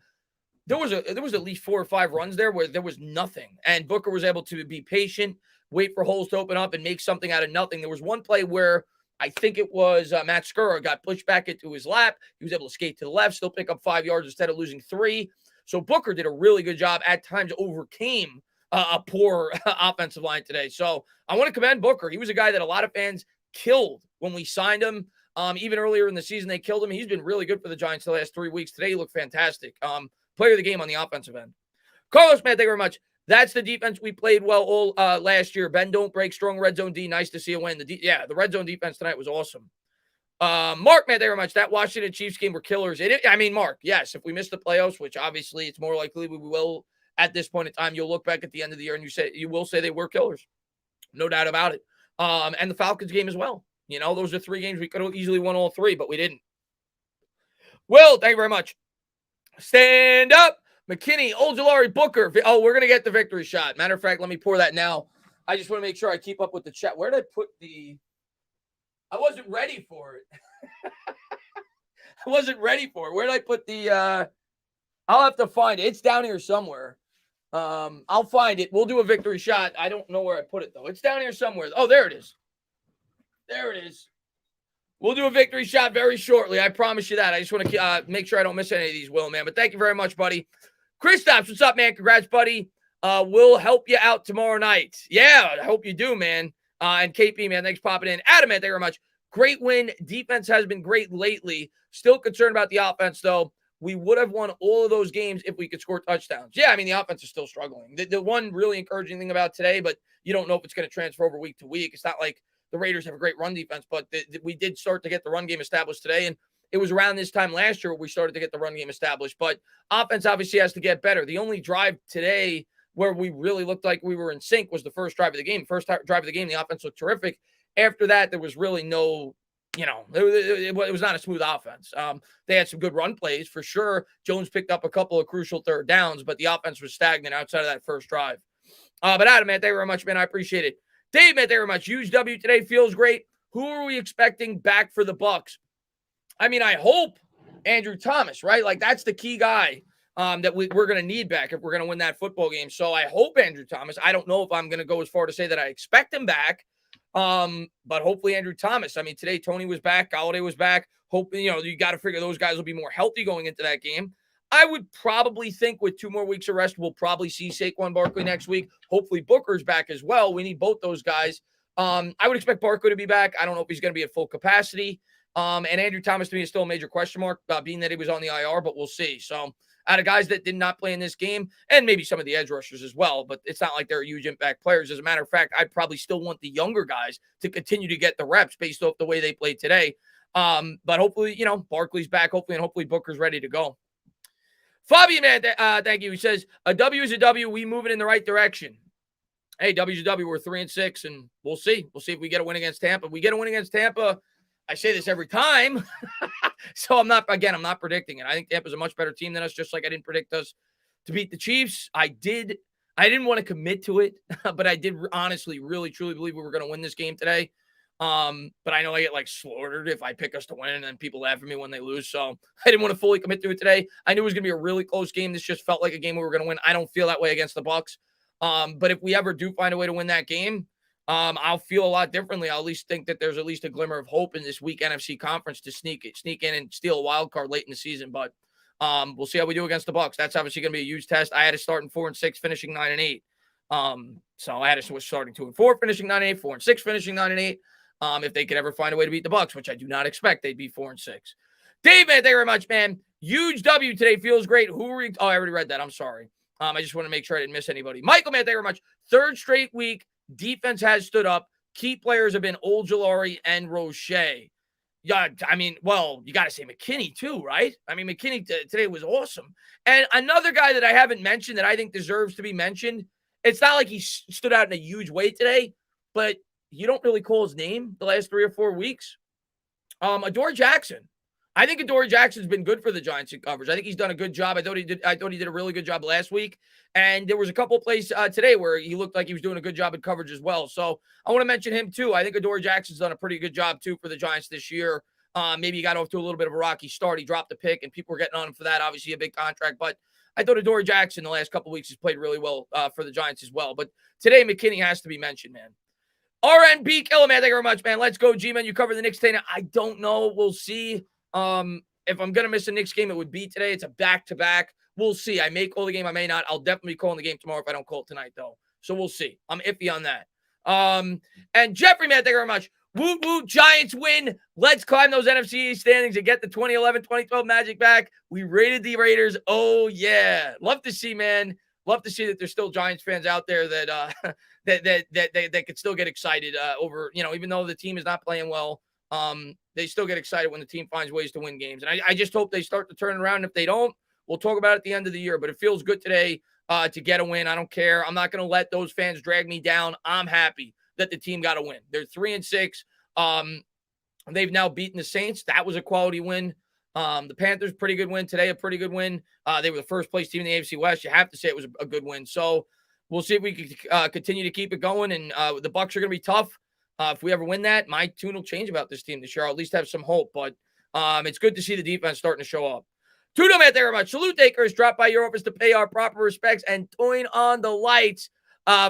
there was at least 4 or 5 runs there where there was nothing. And Booker was able to be patient, wait for holes to open up, and make something out of nothing. There was one play where I think it was Matt Skura got pushed back into his lap. He was able to skate to the left, still pick up 5 yards instead of losing 3. So Booker did a really good job, at times overcame a poor offensive line today. So I want to commend Booker. He was a guy that a lot of fans killed when we signed him. Even earlier in the season, they killed him. He's been really good for the Giants the last 3 weeks. Today, he looked fantastic. Player of the game on the offensive end. Carlos, man, thank you very much. That's the defense we played well all last year. Bend, don't break, strong red zone D. Nice to see a win. The red zone defense tonight was awesome. Mark, man, thank you very much. That Washington Chiefs game were killers. Mark, yes, if we miss the playoffs, which obviously it's more likely we will at this point in time, you'll look back at the end of the year and you will say they were killers. No doubt about it. And the Falcons game as well. Those are 3 games we could have easily won all 3, but we didn't. Will, thank you very much. Stand up. McKinney, Ojulari, Booker. Oh, we're going to get the victory shot. Matter of fact, let me pour that now. I just want to make sure I keep up with the chat. Where did I put I wasn't ready for it. I wasn't ready for it. Where did I put I'll have to find it. It's down here somewhere. I'll find it. We'll do a victory shot. I don't know where I put it, though. It's down here somewhere. Oh, there it is. There it is. We'll do a victory shot very shortly. I promise you that. I just want to make sure I don't miss any of these, Will, man. But thank you very much, buddy. Kristaps, what's up, man? Congrats, buddy. We'll help you out tomorrow night. Yeah, I hope you do, man. And KP, man, thanks for popping in. Adam, man, thank you very much. Great win. Defense has been great lately. Still concerned about the offense, though. We would have won all of those games if we could score touchdowns. Yeah, the offense is still struggling. The one really encouraging thing about today, but you don't know if it's going to transfer over week to week. It's not like the Raiders have a great run defense, but we did start to get the run game established today. And it was around this time last year where we started to get the run game established. But offense obviously has to get better. The only drive today where we really looked like we were in sync was the first drive of the game. First drive of the game, the offense looked terrific. After that, there was really no, it was not a smooth offense. They had some good run plays for sure. Jones picked up a couple of crucial third downs, but the offense was stagnant outside of that first drive. But Adam, man, thank you very much, man. I appreciate it. Dave, man, thank you very much. Huge W today. Feels great. Who are we expecting back for the Bucs? I mean, I hope Andrew Thomas, right? Like, that's the key guy that we're going to need back if we're going to win that football game. So I hope Andrew Thomas. I don't know if I'm going to go as far to say that I expect him back, but hopefully Andrew Thomas. I mean, today Tony was back. Galladay was back. Hoping, you got to figure those guys will be more healthy going into that game. I would probably think with 2 more weeks of rest, we'll probably see Saquon Barkley next week. Hopefully Booker's back as well. We need both those guys. I would expect Barkley to be back. I don't know if he's going to be at full capacity. And Andrew Thomas to me is still a major question mark, being that he was on the IR, but we'll see. So out of guys that did not play in this game, and maybe some of the edge rushers as well, but it's not like they're huge impact players. As a matter of fact, I'd probably still want the younger guys to continue to get the reps based off the way they played today. But hopefully, Barkley's back, and hopefully Booker's ready to go. Fabian, man, thank you. He says, a W is a W. We moving in the right direction. Hey, W's a W. We're 3-6, and we'll see. We'll see if we get a win against Tampa. If we get a win against Tampa, I say this every time. So I'm not predicting it. I think Tampa's a much better team than us, just like I didn't predict us to beat the Chiefs. I didn't want to commit to it, but I did honestly, really, truly believe we were going to win this game today. But I know I get slaughtered if I pick us to win, and then people laugh at me when they lose. So I didn't want to fully commit to it today. I knew it was going to be a really close game. This just felt like a game we were going to win. I don't feel that way against the Bucs. But if we ever do find a way to win that game, I'll feel a lot differently. I'll at least think that there's at least a glimmer of hope in this weak NFC conference to sneak in and steal a wild card late in the season. But we'll see how we do against the Bucs. That's obviously going to be a huge test. I had to start in 4-6, finishing 9-8. So I had to switch starting 2-4, finishing 9-8, 4-6, finishing 9-8. If they could ever find a way to beat the Bucs, which I do not expect, they'd be 4-6. Dave, man, thank you very much, man. Huge W today. Feels great. Who are we? Oh, I already read that. I'm sorry. I just want to make sure I didn't miss anybody. Michael, man, thank you very much. 3rd straight week. Defense has stood up. Key players have been Ojulari and Roche. Yeah, I mean, well, you got to say McKinney too, right? I mean, McKinney today was awesome. And another guy that I haven't mentioned that I think deserves to be mentioned, it's not like he stood out in a huge way today, but you don't really call his name the last 3 or 4 weeks. Adoree Jackson. I think Adoree Jackson's been good for the Giants in coverage. I think he's done a good job. I thought he did a really good job last week. And there was a couple of plays today where he looked like he was doing a good job in coverage as well. So I want to mention him too. I think Adoree Jackson's done a pretty good job too for the Giants this year. Maybe he got off to a little bit of a rocky start. He dropped the pick and people were getting on him for that. Obviously a big contract, but I thought Adoree Jackson the last couple of weeks has played really well for the Giants as well. But today McKinney has to be mentioned, man. RNB Killer, man, thank you very much, man. Let's go, G-Man. You cover the Knicks today. Now, I don't know. We'll see. If I'm going to miss a Knicks game, it would be today. It's a back-to-back. We'll see. I may call the game. I may not. I'll definitely be calling the game tomorrow if I don't call it tonight, though. So we'll see. I'm iffy on that. And Jeffrey, man, thank you very much. Woot, woot, Giants win. Let's climb those NFC standings and get the 2011-2012 Magic back. We rated the Raiders. Oh, yeah. Love to see, man. Love to see that there's still Giants fans out there that that could still get excited over, even though the team is not playing well. They still get excited when the team finds ways to win games. And I just hope they start to turn around. And if they don't, we'll talk about it at the end of the year. But it feels good today to get a win. I don't care. I'm not going to let those fans drag me down. I'm happy that the team got a win. They're 3-6. They've now beaten the Saints. That was a quality win. The Panthers, pretty good win today, a pretty good win. They were the first place team in the AFC West. You have to say it was a good win. So we'll see if we can continue to keep it going. And the Bucs are going to be tough. If we ever win that, my tune will change about this team this year. I'll at least have some hope. But it's good to see the defense starting to show up. Tudo, man, thank you very much. Salute takers, drop by your office to pay our proper respects and turn on the lights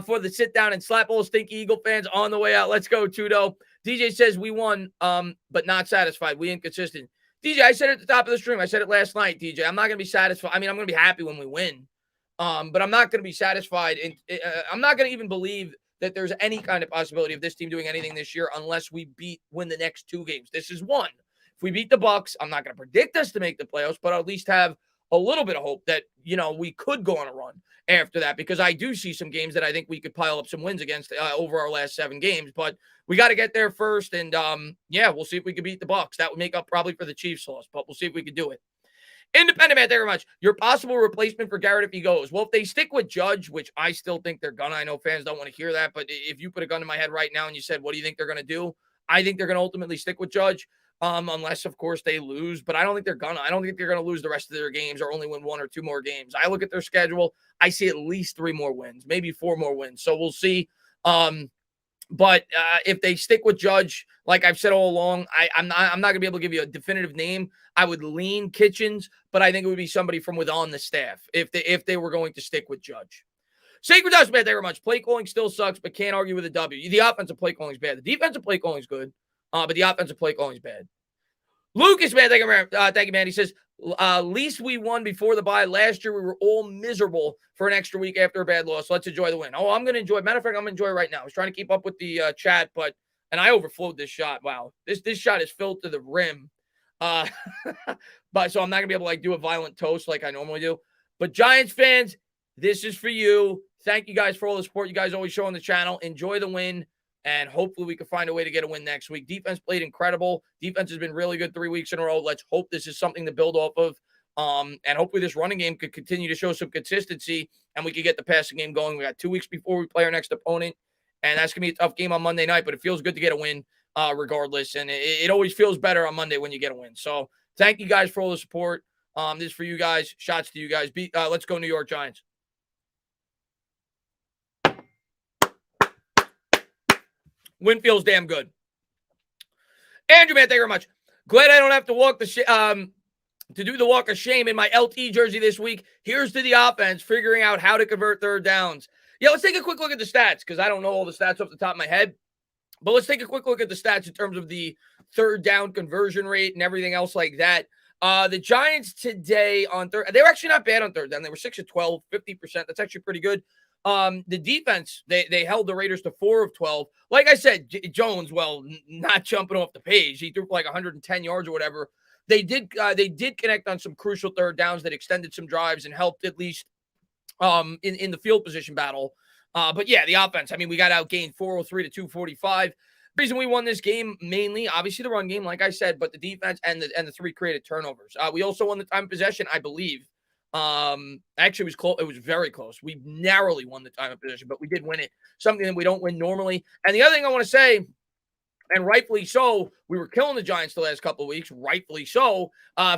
for the sit down and slap all Stinky Eagle fans on the way out. Let's go, Tudo. DJ says we won, but not satisfied. We inconsistent. DJ, I said it at the top of the stream. I said it last night, DJ. I'm not going to be satisfied. I mean, I'm going to be happy when we win. But I'm not going to be satisfied. I'm not going to even believe that there's any kind of possibility of this team doing anything this year unless we win the next 2 games. This is one. If we beat the Bucs, I'm not going to predict us to make the playoffs, but I'll at least have a little bit of hope that, we could go on a run after that, because I do see some games that I think we could pile up some wins against over our last 7 games. But we got to get there first. And we'll see if we can beat the Bucs. That would make up probably for the Chiefs loss, but we'll see if we can do it. Independent man, thank you very much. Your possible replacement for Garrett if he goes. Well, if they stick with Judge, which I still think they're gonna, I know fans don't want to hear that, but if you put a gun in my head right now and you said, what do you think they're gonna do? I think they're gonna ultimately stick with Judge, unless of course they lose. But I don't think they're gonna. I don't think they're gonna lose the rest of their games or only win 1 or 2 more games. I look at their schedule. I see at least 3 more wins, maybe 4 more wins. So we'll see. But if they stick with Judge, like I've said all along, I'm not going to be able to give you a definitive name. I would lean Kitchens, but I think it would be somebody from within the staff if they were going to stick with Judge. Sacred Dust, man, thank you very much. Play calling still sucks, but can't argue with a W. The offensive play calling is bad. The defensive play calling is good, but the offensive play calling is bad. Lucas, man, thank you, man. He says, least we won before the bye. Last year, we were all miserable for an extra week after a bad loss. Let's enjoy the win. Oh, I'm going to enjoy. Matter of fact, I'm going to enjoy it right now. I was trying to keep up with the chat, and I overflowed this shot. Wow. This shot is filled to the rim. But so I'm not going to be able to do a violent toast like I normally do. But Giants fans, this is for you. Thank you guys for all the support you guys always show on the channel. Enjoy the win. And hopefully we can find a way to get a win next week. Defense played incredible. Defense has been really good 3 weeks in a row. Let's hope this is something to build off of. And hopefully this running game could continue to show some consistency and we could get the passing game going. We got 2 weeks before we play our next opponent. And that's going to be a tough game on Monday night, but it feels good to get a win regardless. And it always feels better on Monday when you get a win. So thank you guys for all the support. This is for you guys. Shots to you guys. Let's go New York Giants. Win feels damn good. Andrew, man, thank you very much. Glad I don't have to walk to do the walk of shame in my LT jersey this week. Here's to the offense figuring out how to convert third downs. Yeah, let's take a quick look at the stats because I don't know all the stats off the top of my head. But let's take a quick look at the stats in terms of the third down conversion rate and everything else like that. The Giants today on third, they were actually not bad on third down. They were 6 of 12, 50%. That's actually pretty good. The defense, they held the Raiders to 4 of 12. Like I said, Jones, not jumping off the page. He threw for 110 yards or whatever. They did connect on some crucial third downs that extended some drives and helped at least in the field position battle. But yeah, the offense, we got outgained 403 to 245. The reason we won this game, mainly, obviously the run game, like I said, but the defense and the 3 created turnovers. We also won the time of possession, I believe. Actually, it was close. It was very close. We narrowly won the time of possession, but we did win it. Something that we don't win normally. And the other thing I want to say, and rightfully so, we were killing the Giants the last couple of weeks, rightfully so,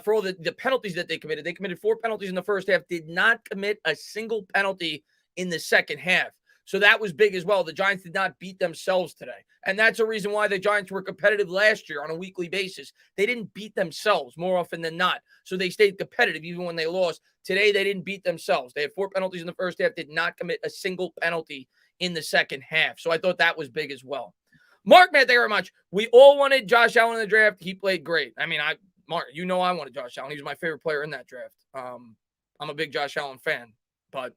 for all the penalties that they committed. They committed 4 penalties in the first half, did not commit a single penalty in the second half. So that was big as well. The Giants did not beat themselves today. And that's a reason why the Giants were competitive last year on a weekly basis. They didn't beat themselves more often than not. So they stayed competitive even when they lost. Today, they didn't beat themselves. They had 4 penalties in the first half, did not commit a single penalty in the second half. So I thought that was big as well. Mark, man, thank you very much. We all wanted Josh Allen in the draft. He played great. Mark, I wanted Josh Allen. He was my favorite player in that draft. I'm a big Josh Allen fan, but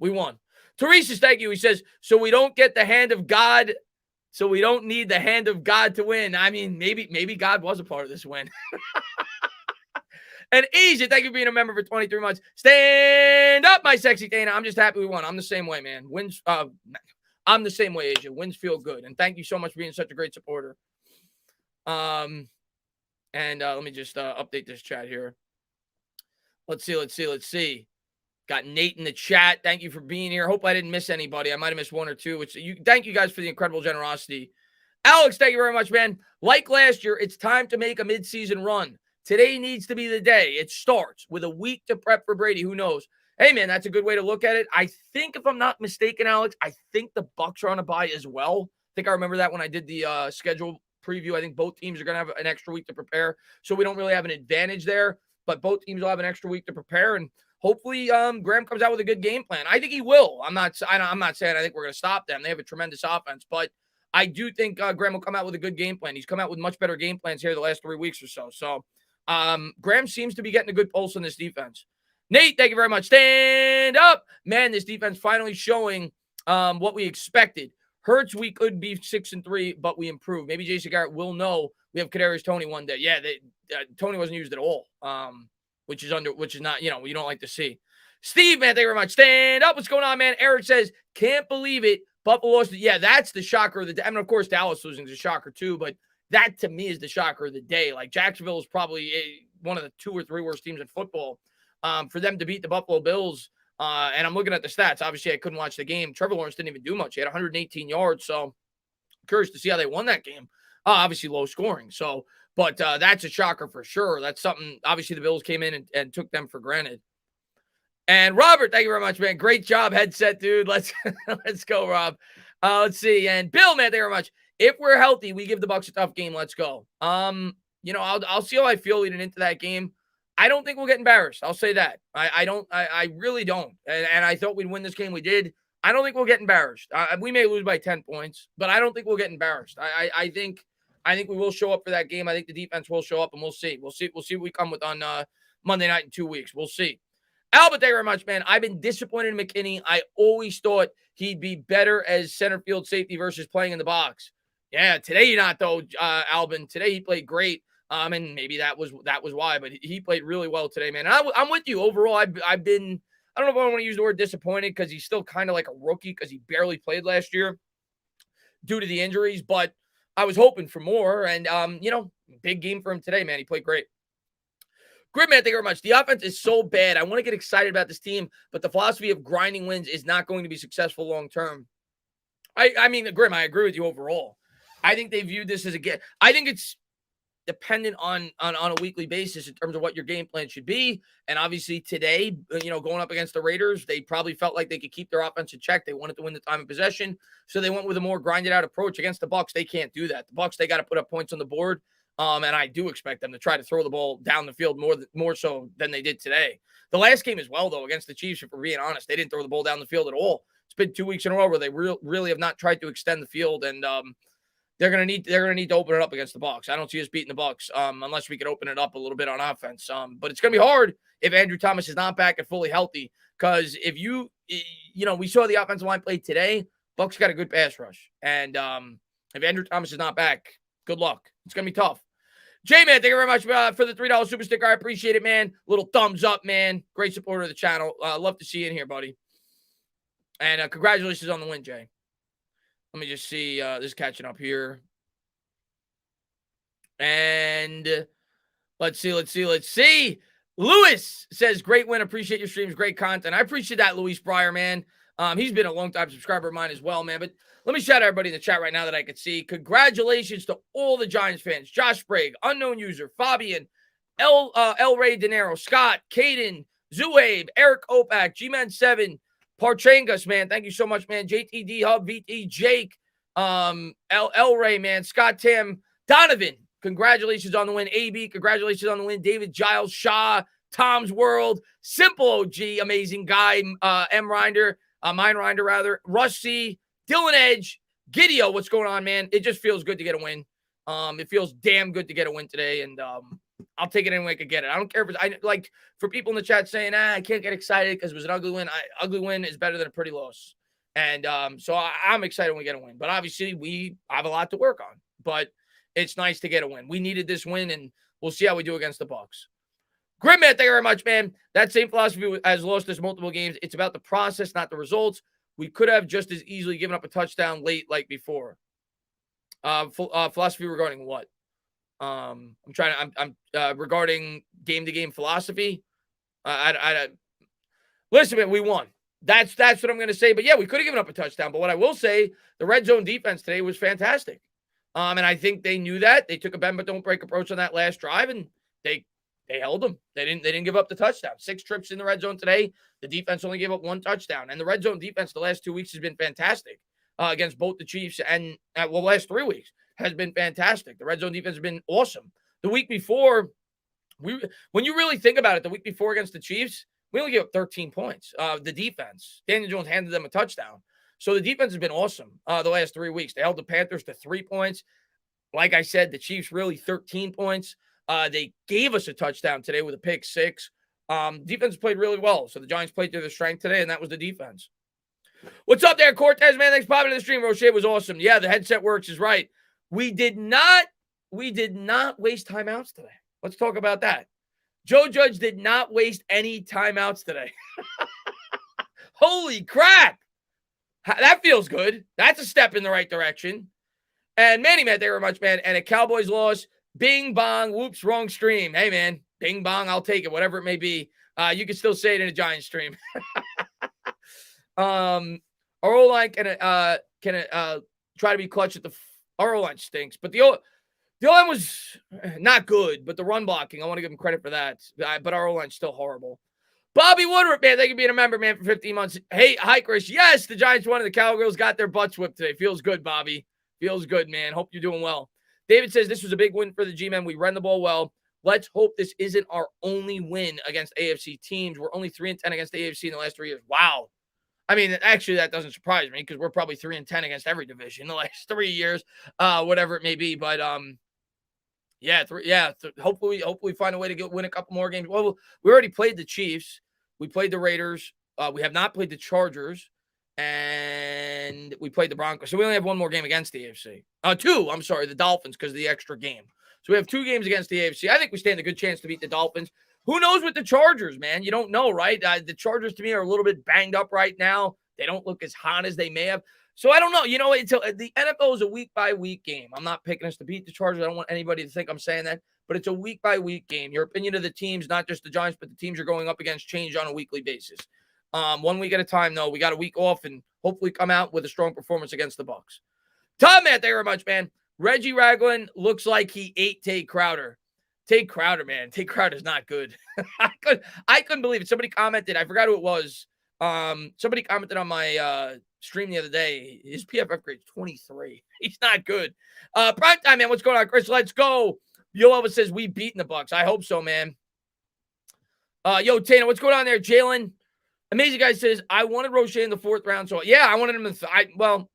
we won. Teresa, thank you. He says, so we don't get the hand of God. So we don't need the hand of God to win. Maybe God was a part of this win. And Asia, thank you for being a member for 23 months. Stand up, my sexy Dana. I'm just happy we won. I'm the same way, man. Wins. I'm the same way, Asia. Wins feel good. And thank you so much for being such a great supporter. Let me just update this chat here. Let's see. Got Nate in the chat. Thank you for being here. Hope I didn't miss anybody. I might have missed 1 or 2. Thank you guys for the incredible generosity. Alex, thank you very much, man. Like last year, it's time to make a midseason run. Today needs to be the day. It starts with a week to prep for Brady. Who knows? Hey, man, that's a good way to look at it. I think, if I'm not mistaken, Alex, I think the Bucs are on a bye as well. I think I remember that when I did the schedule preview. I think both teams are going to have an extra week to prepare, so we don't really have an advantage there. But both teams will have an extra week to prepare, and hopefully Graham comes out with a good game plan. I think he will. I'm not saying I think we're going to stop them. They have a tremendous offense, but I do think Graham will come out with a good game plan. He's come out with much better game plans here the last 3 weeks or so. So Graham seems to be getting a good pulse on this defense. Nate, thank you very much. Stand up. Man, this defense finally showing what we expected. Hurts, we could be 6-3, but we improved. Maybe Jason Garrett will know we have Kadarius Toney one day. Yeah, Toney wasn't used at all. which is not, you don't like to see. Steve, man, thank you very much. Stand up. What's going on, man? Eric says, can't believe it. Buffalo lost. Yeah, that's the shocker of the day. I mean, of course, Dallas losing is a shocker too, but that to me is the shocker of the day. Like, Jacksonville is probably one of the 2 or 3 worst teams in football. For them to beat the Buffalo Bills, and I'm looking at the stats. Obviously, I couldn't watch the game. Trevor Lawrence didn't even do much. He had 118 yards, so curious to see how they won that game. Obviously, low scoring. So, but that's a shocker for sure. That's something. Obviously, the Bills came in and took them for granted. And Robert, thank you very much, man. Great job, headset, dude. Let's go, Rob. Let's see. And Bill, man, thank you very much. If we're healthy, we give the Bucs a tough game. Let's go. I'll see how I feel leading into that game. I don't think we'll get embarrassed. I'll say that. I really don't. And I thought we'd win this game. We did. I don't think we'll get embarrassed. We may lose by 10 points, but I don't think we'll get embarrassed. I think we will show up for that game. I think the defense will show up, and we'll see. We'll see what we come with on Monday night in 2 weeks. We'll see. Albert, thank you very much, man. I've been disappointed in McKinney. I always thought he'd be better as center field safety versus playing in the box. Yeah, today you're not, though, Alvin. Today he played great. And maybe that was why, but he played really well today, man. And I'm with you overall. I've been, I don't know if I want to use the word disappointed because he's still kind of like a rookie because he barely played last year due to the injuries, but I was hoping for more. And, big game for him today, man. He played great. Grid, man, thank you very much. The offense is so bad. I want to get excited about this team, but the philosophy of grinding wins is not going to be successful long term. I mean, Grim, I agree with you overall. I think they viewed this as a game. I think it's dependent on a weekly basis in terms of what your game plan should be. And obviously today, going up against the Raiders, they probably felt like they could keep their offense in check. They wanted to win the time of possession. So they went with a more grinded out approach. Against the Bucs. They can't do that. The Bucs, they got to put up points on the board. And I do expect them to try to throw the ball down the field more so than they did today. The last game as well, though, against the Chiefs, if we're being honest, they didn't throw the ball down the field at all. It's been 2 weeks in a row where they really have not tried to extend the field, and they're gonna need to open it up against the Bucs. I don't see us beating the Bucs unless we can open it up a little bit on offense. But it's gonna be hard if Andrew Thomas is not back and fully healthy. Because if we saw the offensive line play today, Bucs got a good pass rush, and if Andrew Thomas is not back, good luck. It's gonna be tough. J-Man, thank you very much for the $3 super sticker. I appreciate it, man. Little thumbs up, man. Great supporter of the channel. Love to see you in here, buddy. And congratulations on the win, Jay. Let me just see. This catching up here. And let's see. Lewis says, great win. Appreciate your streams. Great content. I appreciate that, Luis Breyer, man. He's been a long-time subscriber of mine as well, man. But let me shout out everybody in the chat right now that I could see. Congratulations to all the Giants fans. Josh Sprague, Unknown User, Fabian, El Rey De Niro, Scott, Caden, Zuabe, Eric Opak, G-Man7, Parchangas, man. Thank you so much, man. JTD Hub, VT, Jake, El Rey, man. Scott Tam, Donovan. Congratulations on the win. AB, congratulations on the win. David Giles, Shaw, Tom's World, Simple OG, amazing guy. M. Rinder, Mine Rinder, rather. Rusty, Dylan Edge, Gideon, what's going on, man? It just feels good to get a win. It feels damn good to get a win today, and I'll take it any way I could get it. I don't care if it's for people in the chat saying, I can't get excited because it was an ugly win. Ugly win is better than a pretty loss. And so I'm excited when we get a win. But obviously, we have a lot to work on. But it's nice to get a win. We needed this win, and we'll see how we do against the Bucs. Grimman, thank you very much, man. That same philosophy has lost us multiple games. It's about the process, not the results. We could have just as easily given up a touchdown late like before. Philosophy regarding what? I'm regarding game-to-game philosophy. Listen, man, we won. That's what I'm going to say. But, yeah, we could have given up a touchdown. But what I will say, the red zone defense today was fantastic. And I think they knew that. They took a bend but don't break approach on that last drive, and they held them. They didn't give up the touchdown. 6 trips in the red zone today. The defense only gave up 1 touchdown. And the red zone defense the last 2 weeks has been fantastic against both the Chiefs and the last 3 weeks has been fantastic. The red zone defense has been awesome. The week before, when you really think about it, the week before against the Chiefs, we only gave up 13 points. The defense, Daniel Jones handed them a touchdown. So the defense has been awesome the last 3 weeks. They held the Panthers to 3 points. Like I said, the Chiefs really 13 points. They gave us a touchdown today with a pick 6. Defense played really well. So the Giants played to their strength today, and that was the defense. What's up there, Cortez, man? Thanks for popping in the stream. Roche was awesome. Yeah, the headset works is right. We did not waste timeouts today. Let's talk about that. Joe Judge did not waste any timeouts today. Holy crap. That feels good. That's a step in the right direction. And Manny, man, they were much, man. And a Cowboys loss. Bing bong. Whoops, wrong stream. Hey, man. Bing bong. I'll take it. Whatever it may be. You can still say it in a Giants stream. Our O-line can try to be clutch at our O-line stinks. But the O-line was not good. But the run blocking, I want to give them credit for that. But our O-line's still horrible. Bobby Woodruff, man, thank you for being a member, man, for 15 months. Hey, hi, Chris. Yes, the Giants won and the Cowgirls got their butts whipped today. Feels good, Bobby. Feels good, man. Hope you're doing well. David says this was a big win for the G-Men. We ran the ball well. Let's hope this isn't our only win against AFC teams. We're only 3-10 against the AFC in the last 3 years. Wow. I mean, actually, that doesn't surprise me because we're probably 3-10 against every division in the last 3 years, whatever it may be. But hopefully find a way to win a couple more games. Well, we already played the Chiefs. We played the Raiders. We have not played the Chargers. And we played the Broncos. So we only have one more game against the AFC. The Dolphins because of the extra game. So we have 2 games against the AFC. I think we stand a good chance to beat the Dolphins. Who knows with the Chargers, man? You don't know, right? The Chargers, to me, are a little bit banged up right now. They don't look as hot as they may have. So I don't know. You know, the NFL is a week-by-week game. I'm not picking us to beat the Chargers. I don't want anybody to think I'm saying that. But it's a week-by-week game. Your opinion of the teams, not just the Giants, but the teams you're going up against, change on a weekly basis. 1 week at a time, though. We got a week off and hopefully come out with a strong performance against the Bucs. Tom, Matt, thank you very much, man. Reggie Ragland looks like he ate Tate Crowder. Tate Crowder, man. Tate Crowder's not good. I couldn't believe it. Somebody commented. I forgot who it was. Somebody commented on my stream the other day. His PFF grade's 23. He's not good. Prime time, man. What's going on, Chris? Let's go. Yo Elvis says we beaten the Bucs. I hope so, man. Yo, Tana, what's going on there? Jalen. Amazing guy says, I wanted Roche in the 4th round. So, yeah, I wanted him in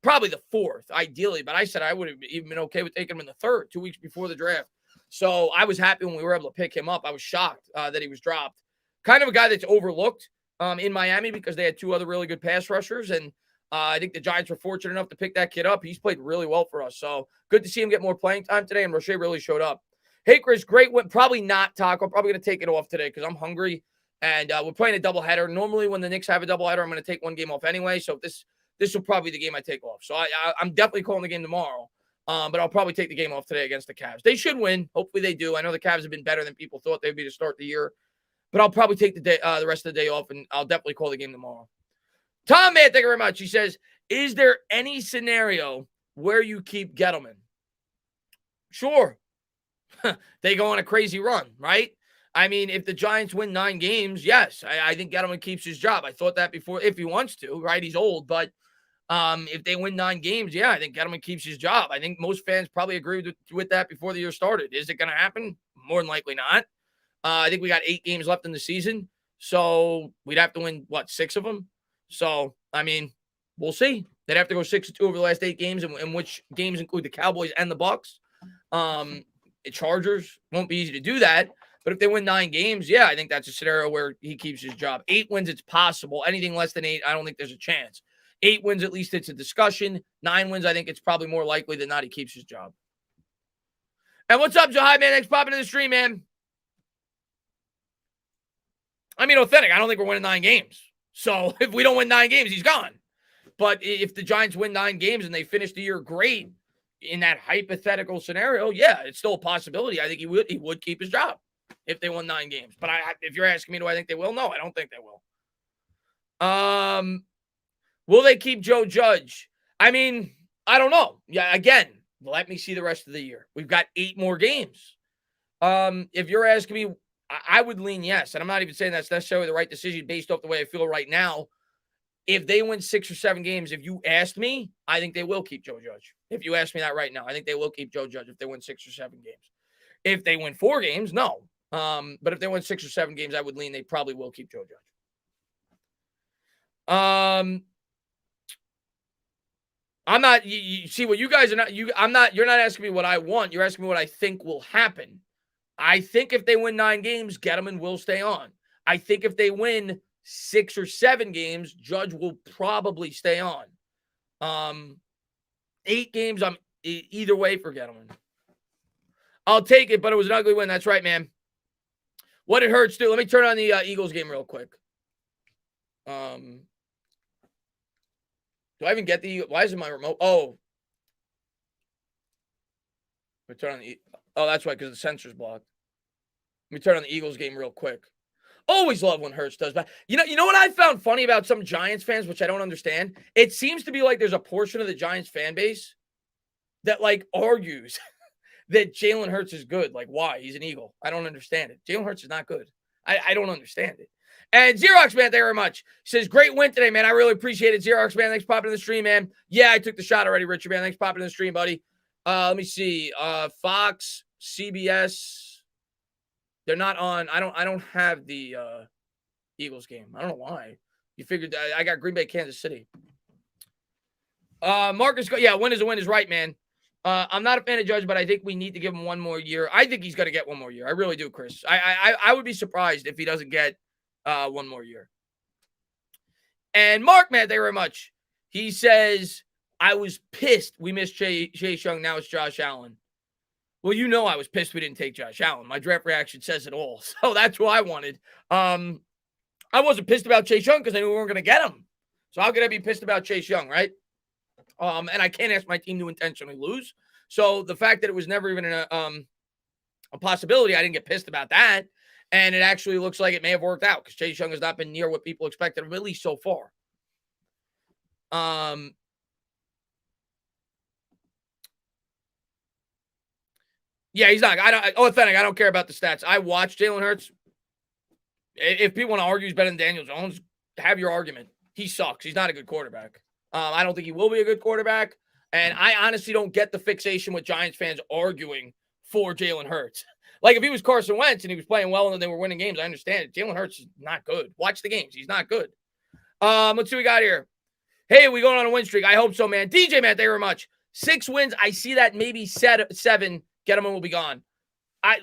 probably the 4th, ideally. But I said I would have even been okay with taking him in the 3rd, 2 weeks before the draft. So, I was happy when we were able to pick him up. I was shocked that he was dropped. Kind of a guy that's overlooked in Miami because they had 2 other really good pass rushers. And I think the Giants were fortunate enough to pick that kid up. He's played really well for us. So, good to see him get more playing time today. And Roche really showed up. Hey, Chris, great win. Probably not Taco. Probably going to take it off today because I'm hungry. And we're playing a doubleheader. Normally, when the Knicks have a doubleheader, I'm going to take one game off anyway. So this will probably be the game I take off. So I'm definitely calling the game tomorrow. But I'll probably take the game off today against the Cavs. They should win. Hopefully they do. I know the Cavs have been better than people thought they'd be to start the year. But I'll probably take the rest of the day off, and I'll definitely call the game tomorrow. Tom, man, thank you very much. He says, is there any scenario where you keep Gettleman? Sure. They go on a crazy run, right? I mean, if the Giants win 9 games, yes, I think Gettleman keeps his job. I thought that before, if he wants to, right? He's old, but if they win 9 games, yeah, I think Gettleman keeps his job. I think most fans probably agreed with that before the year started. Is it going to happen? More than likely not. I think we got 8 games left in the season, so we'd have to win, 6 of them? So, I mean, we'll see. They'd have to go 6-2 over the last 8 games, in which games include the Cowboys and the Bucs. The Chargers won't be easy to do that. But if they win 9 games, yeah, I think that's a scenario where he keeps his job. 8 wins, it's possible. Anything less than 8, I don't think there's a chance. 8 wins, at least it's a discussion. 9 wins, I think it's probably more likely than not he keeps his job. And what's up, Jahai, man? Thanks for popping to the stream, man. I mean, authentic. I don't think we're winning 9 games. So if we don't win 9 games, he's gone. But if the Giants win 9 games and they finish the year great in that hypothetical scenario, yeah, it's still a possibility. I think he would keep his job if they won 9 games. But if you're asking me, do I think they will? No, I don't think they will. Will they keep Joe Judge? I mean, I don't know. Yeah, again, let me see the rest of the year. We've got 8 more games. If you're asking me, I would lean yes. And I'm not even saying that's necessarily the right decision based off the way I feel right now. If they win 6 or 7 games, if you asked me, I think they will keep Joe Judge. If you ask me that right now, I think they will keep Joe Judge if they win 6 or 7 games. If they win 4 games, no. But if they win 6 or 7 games, I would lean they probably will keep Joe Judge. I'm not, you see what you guys are not, you're not asking me what I want. You're asking me what I think will happen. I think if they win 9 games, Gettleman will stay on. I think if they win 6 or 7 games, Judge will probably stay on. 8 games, I'm either way for Gettleman. I'll take it, but it was an ugly win. That's right, man. What did Hurts do? Let me turn on the Eagles game real quick. Do I even get the? Why isn't my remote? Oh, let me turn on the. Oh, that's why, because the sensor's blocked. Let me turn on the Eagles game real quick. Always love when Hurts does that. You know what I found funny about some Giants fans, which I don't understand? It seems to be like there's a portion of the Giants fan base that like argues that Jalen Hurts is good. Like, why? He's an Eagle. I don't understand it. Jalen Hurts is not good. I don't understand it. And Xerox, man, thank you very much. He says, great win today, man. I really appreciate it. Xerox, man, thanks for popping in the stream, man. Yeah, I took the shot already, Richard, man. Thanks for popping in the stream, buddy. Let me see. Fox, CBS. They're not on. I don't have the Eagles game. I don't know why. You figured I got Green Bay, Kansas City. Marcus, yeah, win is a win is right, man. I'm not a fan of Judge, but I think we need to give him one more year. I think he's going to get one more year. I really do, Chris. I would be surprised if he doesn't get one more year. And Mark, man, thank you very much. He says, I was pissed we missed Chase Young. Now it's Josh Allen. Well, you know I was pissed we didn't take Josh Allen. My draft reaction says it all. So that's who I wanted. I wasn't pissed about Chase Young because I knew we weren't going to get him. So how could I be pissed about Chase Young, right? And I can't ask my team to intentionally lose. So the fact that it was never even a possibility, I didn't get pissed about that. And it actually looks like it may have worked out because Chase Young has not been near what people expected, at least so far. Yeah, he's not. Authentic. I don't care about the stats. I watched Jalen Hurts. If people want to argue he's better than Daniel Jones, have your argument. He sucks. He's not a good quarterback. I don't think he will be a good quarterback. And I honestly don't get the fixation with Giants fans arguing for Jalen Hurts. Like if he was Carson Wentz and he was playing well and they were winning games, I understand it. Jalen Hurts is not good. Watch the games. He's not good. Let's see what we got here. Hey, we going on a win streak? I hope so, man. DJ, man, thank you very much. 6 wins. I see that maybe 7. Get them and we'll be gone.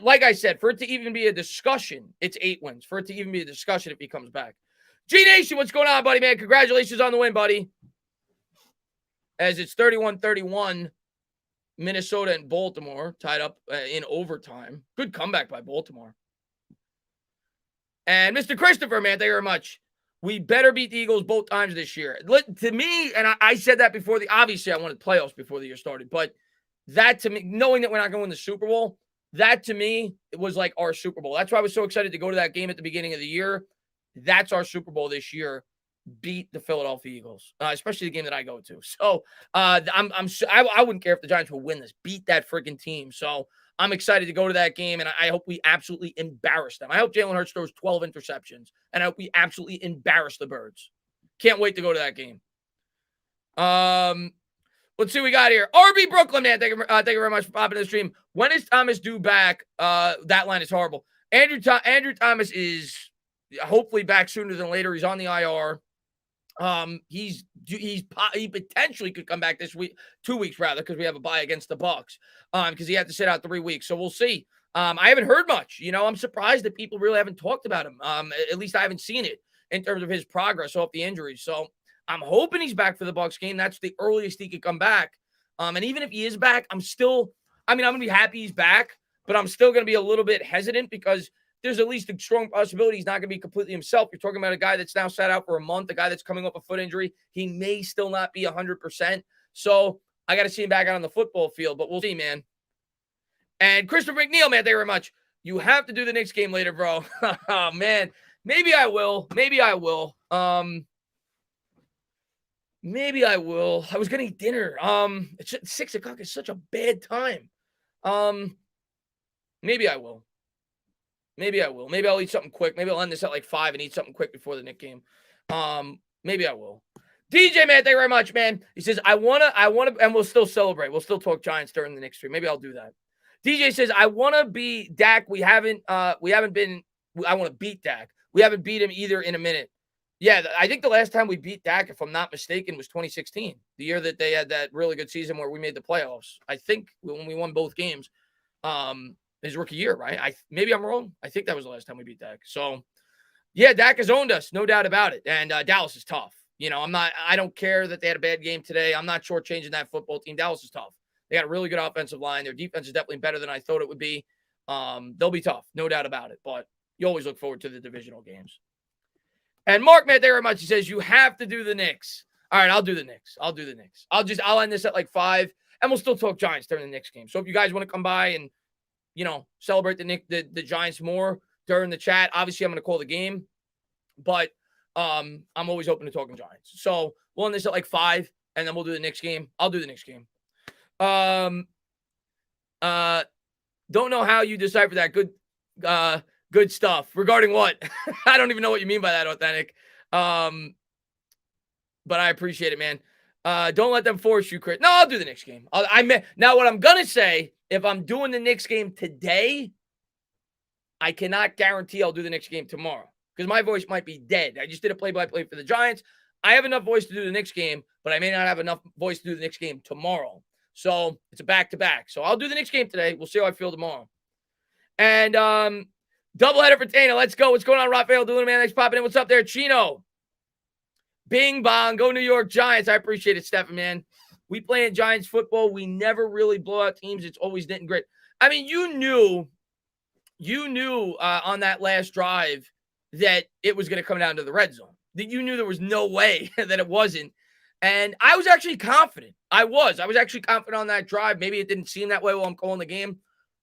Like I said, for it to even be a discussion, it's 8 wins. For it to even be a discussion if he comes back. G-Nation, what's going on, buddy, man? Congratulations on the win, buddy. As it's 31-31, Minnesota and Baltimore tied up in overtime. Good comeback by Baltimore. And Mr. Christopher, man, thank you very much. We better beat the Eagles both times this year. To me, and I said that before obviously I wanted playoffs before the year started, but that to me, knowing that we're not going to win the Super Bowl, that to me, it was like our Super Bowl. That's why I was so excited to go to that game at the beginning of the year. That's our Super Bowl this year. Beat the Philadelphia Eagles, especially the game that I go to. So I wouldn't care if the Giants will win this. Beat that freaking team. So I'm excited to go to that game, and I hope we absolutely embarrass them. I hope Jalen Hurts throws 12 interceptions, and I hope we absolutely embarrass the Birds. Can't wait to go to that game. Let's see what we got here. RB Brooklyn, man. Thank you very much for popping in the stream. When is Thomas due back? That line is horrible. Andrew Thomas is hopefully back sooner than later. He's on the IR. He potentially could come back this week, 2 weeks rather, because we have a bye against the Bucs. Because he had to sit out 3 weeks. So we'll see. I haven't heard much. I'm surprised that people really haven't talked about him. At least I haven't seen it in terms of his progress off the injuries. So I'm hoping he's back for the Bucs game. That's the earliest he could come back. And even if he is back, I'm going to be happy he's back, but I'm still going to be a little bit hesitant because there's at least a strong possibility he's not going to be completely himself. You're talking about a guy that's now sat out for a month, a guy that's coming off a foot injury. He may still not be 100%. So I got to see him back out on the football field, but we'll see, man. And Christopher McNeil, man, thank you very much. You have to do the Knicks game later, bro. Oh, man. Maybe I will. Maybe I will. Maybe I will. I was going to eat dinner. It's 6 o'clock. It's such a bad time. Maybe I will. Maybe I will. Maybe I'll eat something quick. Maybe I'll end this at like 5 and eat something quick before the Knicks game. Maybe I will. DJ, man, thank you very much, man. He says, I wanna, and we'll still celebrate. We'll still talk Giants during the Knicks stream. Maybe I'll do that. DJ says, I want to be Dak. I want to beat Dak. We haven't beat him either in a minute. Yeah, I think the last time we beat Dak, if I'm not mistaken, was 2016, the year that they had that really good season where we made the playoffs. I think when we won both games, his rookie year, right? Maybe I'm wrong. I think that was the last time we beat Dak. So, yeah, Dak has owned us, no doubt about it. And Dallas is tough. I don't care that they had a bad game today. I'm not shortchanging that football team. Dallas is tough. They got a really good offensive line. Their defense is definitely better than I thought it would be. They'll be tough, no doubt about it. But you always look forward to the divisional games. And Mark, man, thank you very much. He says, you have to do the Knicks. All right, I'll do the Knicks. I'll end this at like 5, and we'll still talk Giants during the Knicks game. So if you guys want to come by and, celebrate the Giants more during the chat, obviously I'm going to call the game, but I'm always open to talking Giants. So we'll end this at like 5, and then we'll do the Knicks game. I'll do the Knicks game. Don't know how you decipher that. Good stuff. Regarding what? I don't even know what you mean by that, Authentic. But I appreciate it, man. Don't let them force you, Chris. No, I'll do the Knicks game. Now, what I'm going to say, if I'm doing the Knicks game today, I cannot guarantee I'll do the Knicks game tomorrow because my voice might be dead. I just did a play-by-play for the Giants. I have enough voice to do the Knicks game, but I may not have enough voice to do the Knicks game tomorrow. So it's a back-to-back. So I'll do the Knicks game today. We'll see how I feel tomorrow. And doubleheader for Tana. Let's go. What's going on, Rafael Doolin, man? Thanks for popping in. What's up there, Chino? Bing bong. Go New York Giants. I appreciate it, Stephen, man. We play in Giants football. We never really blow out teams. It's always knitting grit. I mean, you knew on that last drive that it was going to come down to the red zone. That you knew there was no way that it wasn't. And I was actually confident. I was actually confident on that drive. Maybe it didn't seem that way while I'm calling the game.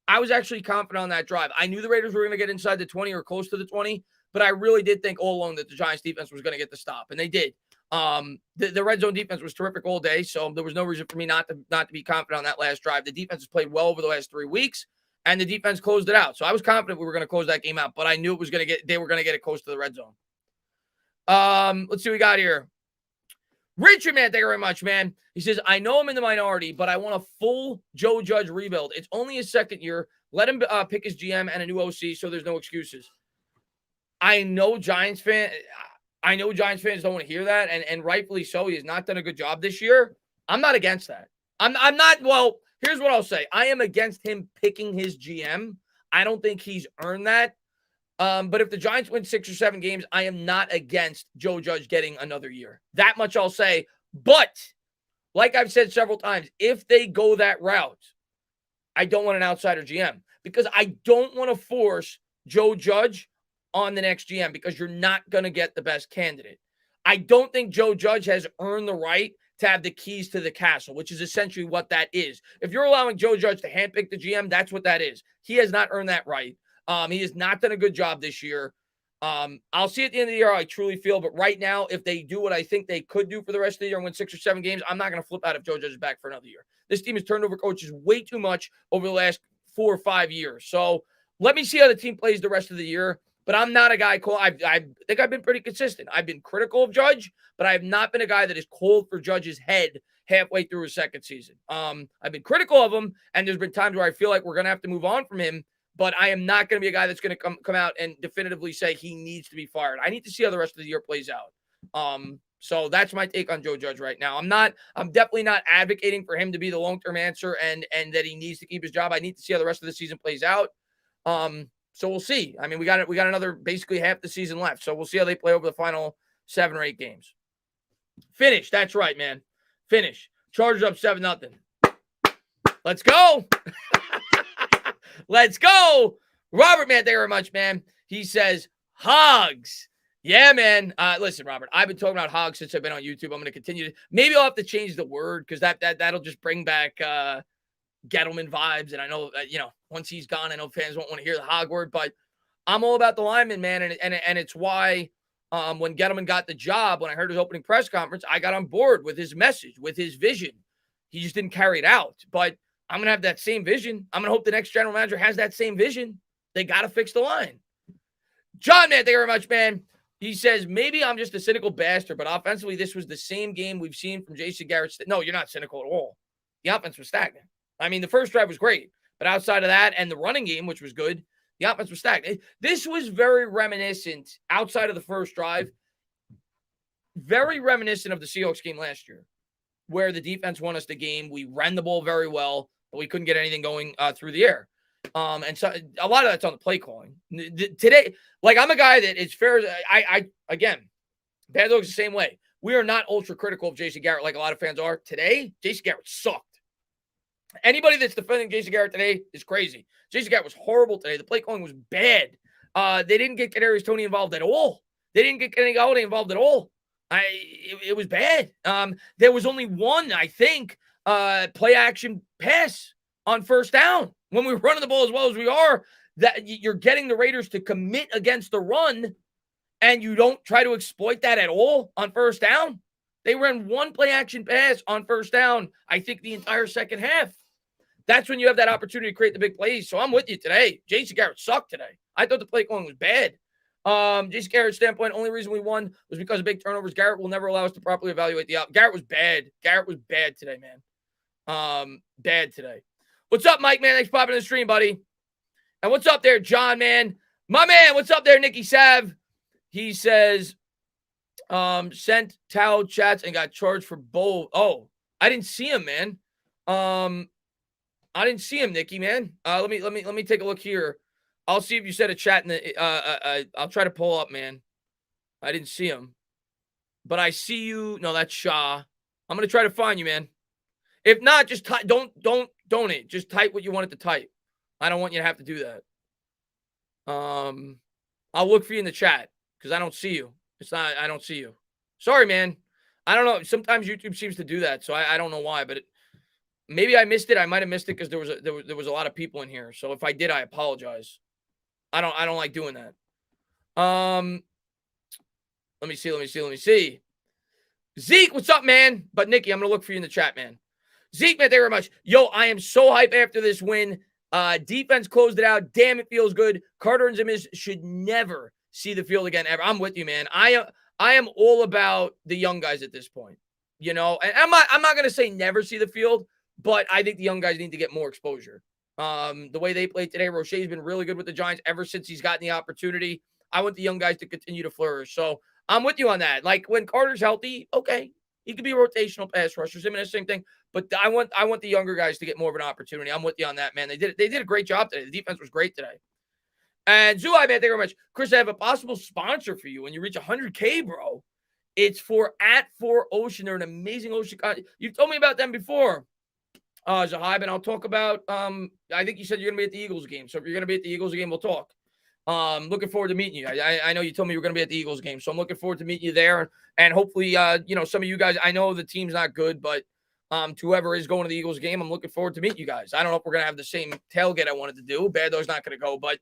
I was actually confident on that drive. I knew the Raiders were going to get inside the 20 or close to the 20, but I really did think all along that the Giants defense was going to get the stop, and they did. The red zone defense was terrific all day, so there was no reason for me not to be confident on that last drive. The defense has played well over the last 3 weeks, and the defense closed it out. So I was confident we were going to close that game out, but I knew they were going to get it close to the red zone. Let's see what we got here. Richard, man, thank you very much, man. He says, I know I'm in the minority, but I want a full Joe Judge rebuild. It's only his second year. Let him pick his GM and a new OC so there's no excuses. I know Giants fans don't want to hear that, and rightfully so. He has not done a good job this year. I'm not against that. I'm not, well, here's what I'll say. I am against him picking his GM. I don't think he's earned that. But if the Giants win 6 or 7 games, I am not against Joe Judge getting another year. That much I'll say. But like I've said several times, if they go that route, I don't want an outsider GM because I don't want to force Joe Judge on the next GM because you're not going to get the best candidate. I don't think Joe Judge has earned the right to have the keys to the castle, which is essentially what that is. If you're allowing Joe Judge to handpick the GM, that's what that is. He has not earned that right. He has not done a good job this year. I'll see at the end of the year how I truly feel. But right now, if they do what I think they could do for the rest of the year and win 6 or 7 games, I'm not going to flip out if Joe Judge is back for another year. This team has turned over coaches way too much over the last 4 or 5 years. So let me see how the team plays the rest of the year. But I'm not a guy I think I've been pretty consistent. I've been critical of Judge, but I have not been a guy that is cold for Judge's head halfway through his second season. I've been critical of him, and there's been times where I feel like we're going to have to move on from him. But I am not going to be a guy that's going to come out and definitively say he needs to be fired. I need to see how the rest of the year plays out. So that's my take on Joe Judge right now. I'm definitely not advocating for him to be the long-term answer and that he needs to keep his job. I need to see how the rest of the season plays out. So we'll see. I mean, we got another basically half the season left. So we'll see how they play over the final 7 or 8 games. Finish. That's right, man. Finish. Chargers up 7-0. Let's go. Let's go. Robert, man, thank you very much, man. He says, hogs. Yeah, man. Listen, Robert, I've been talking about hogs since I've been on YouTube. I'm going to continue. Maybe I'll have to change the word because that'll just bring back Gettleman vibes. And I know, once he's gone, I know fans won't want to hear the hog word. But I'm all about the lineman, man. And it's why when Gettleman got the job, when I heard his opening press conference, I got on board with his message, with his vision. He just didn't carry it out. But I'm going to have that same vision. I'm going to hope the next general manager has that same vision. They got to fix the line. John, man, thank you very much, man. He says, maybe I'm just a cynical bastard, but offensively, this was the same game we've seen from Jason Garrett. No, you're not cynical at all. The offense was stagnant. I mean, the first drive was great, but outside of that and the running game, which was good, the offense was stagnant. This was very reminiscent, outside of the first drive, very reminiscent of the Seahawks game last year, where the defense won us the game. We ran the ball very well, but we couldn't get anything going through the air. And so a lot of that's on the play calling. Today, like I'm a guy that it's fair. Again, Bad Dogs the same way. We are not ultra critical of Jason Garrett like a lot of fans are. Today, Jason Garrett sucked. Anybody that's defending Jason Garrett today is crazy. Jason Garrett was horrible today. The play calling was bad. They didn't get Kadarius Toney involved at all. They didn't get Kenny Golladay involved at all. It was bad. There was only one, I think, play action pass on first down. When we were running the ball as well as we are, that you're getting the Raiders to commit against the run, and you don't try to exploit that at all on first down. They ran one play action pass on first down, I think, the entire second half. That's when you have that opportunity to create the big plays. So I'm with you today. Jason Garrett sucked today. I thought the play calling was bad. Jason Garrett's standpoint, only reason we won was because of big turnovers. Garrett will never allow us to properly evaluate the out. Garrett was bad. Garrett was bad today, man. Bad today. What's up, Mike, man? Thanks for popping in the stream, buddy. And what's up there, John, man? My man, what's up there, Nicky Sav? He says, sent towel chats and got charged for both. Oh, I didn't see him, man. I didn't see him, Nicky, man. Let me take a look here. I'll see if you said a chat in the. I'll try to pull up, man. I didn't see him, but I see you. No, that's Shaw. I'm gonna try to find you, man. If not, just type. Don't donate. Just type what you wanted to type. I don't want you to have to do that. I'll look for you in the chat because I don't see you. It's not. I don't see you. Sorry, man. I don't know. Sometimes YouTube seems to do that, so I don't know why, but maybe I missed it. I might have missed it because there was a lot of people in here. So if I did, I apologize. I don't like doing that. Let me see. Zeke, what's up, man? But Nicky, I'm gonna look for you in the chat, man. Zeke, man, thank you very much. Yo, I am so hyped after this win. Defense closed it out. Damn, it feels good. Carter and Zimmers should never see the field again ever. I'm with you, man. I am all about the young guys at this point. You know, and I'm not gonna say never see the field, but I think the young guys need to get more exposure. The way they played today, Roche's been really good with the Giants ever since he's gotten the opportunity. I want the young guys to continue to flourish. So I'm with you on that. Like when Carter's healthy, okay, he could be a rotational pass rusher. Zimmern, same thing. But I want the younger guys to get more of an opportunity. I'm with you on that, man. They did a great job today. The defense was great today. And Zuhai, man, thank you very much. Chris, I have a possible sponsor for you when you reach 100K, bro. It's for @4Ocean. They're an amazing ocean. You've told me about them before. Zahib, and I'll talk about, I think you said you're going to be at the Eagles game. So if you're going to be at the Eagles game, we'll talk. Looking forward to meeting you. I know you told me you were going to be at the Eagles game, so I'm looking forward to meeting you there. And hopefully, some of you guys, I know the team's not good, but to whoever is going to the Eagles game, I'm looking forward to meeting you guys. I don't know if we're going to have the same tailgate I wanted to do. Bad Dog's not going to go, but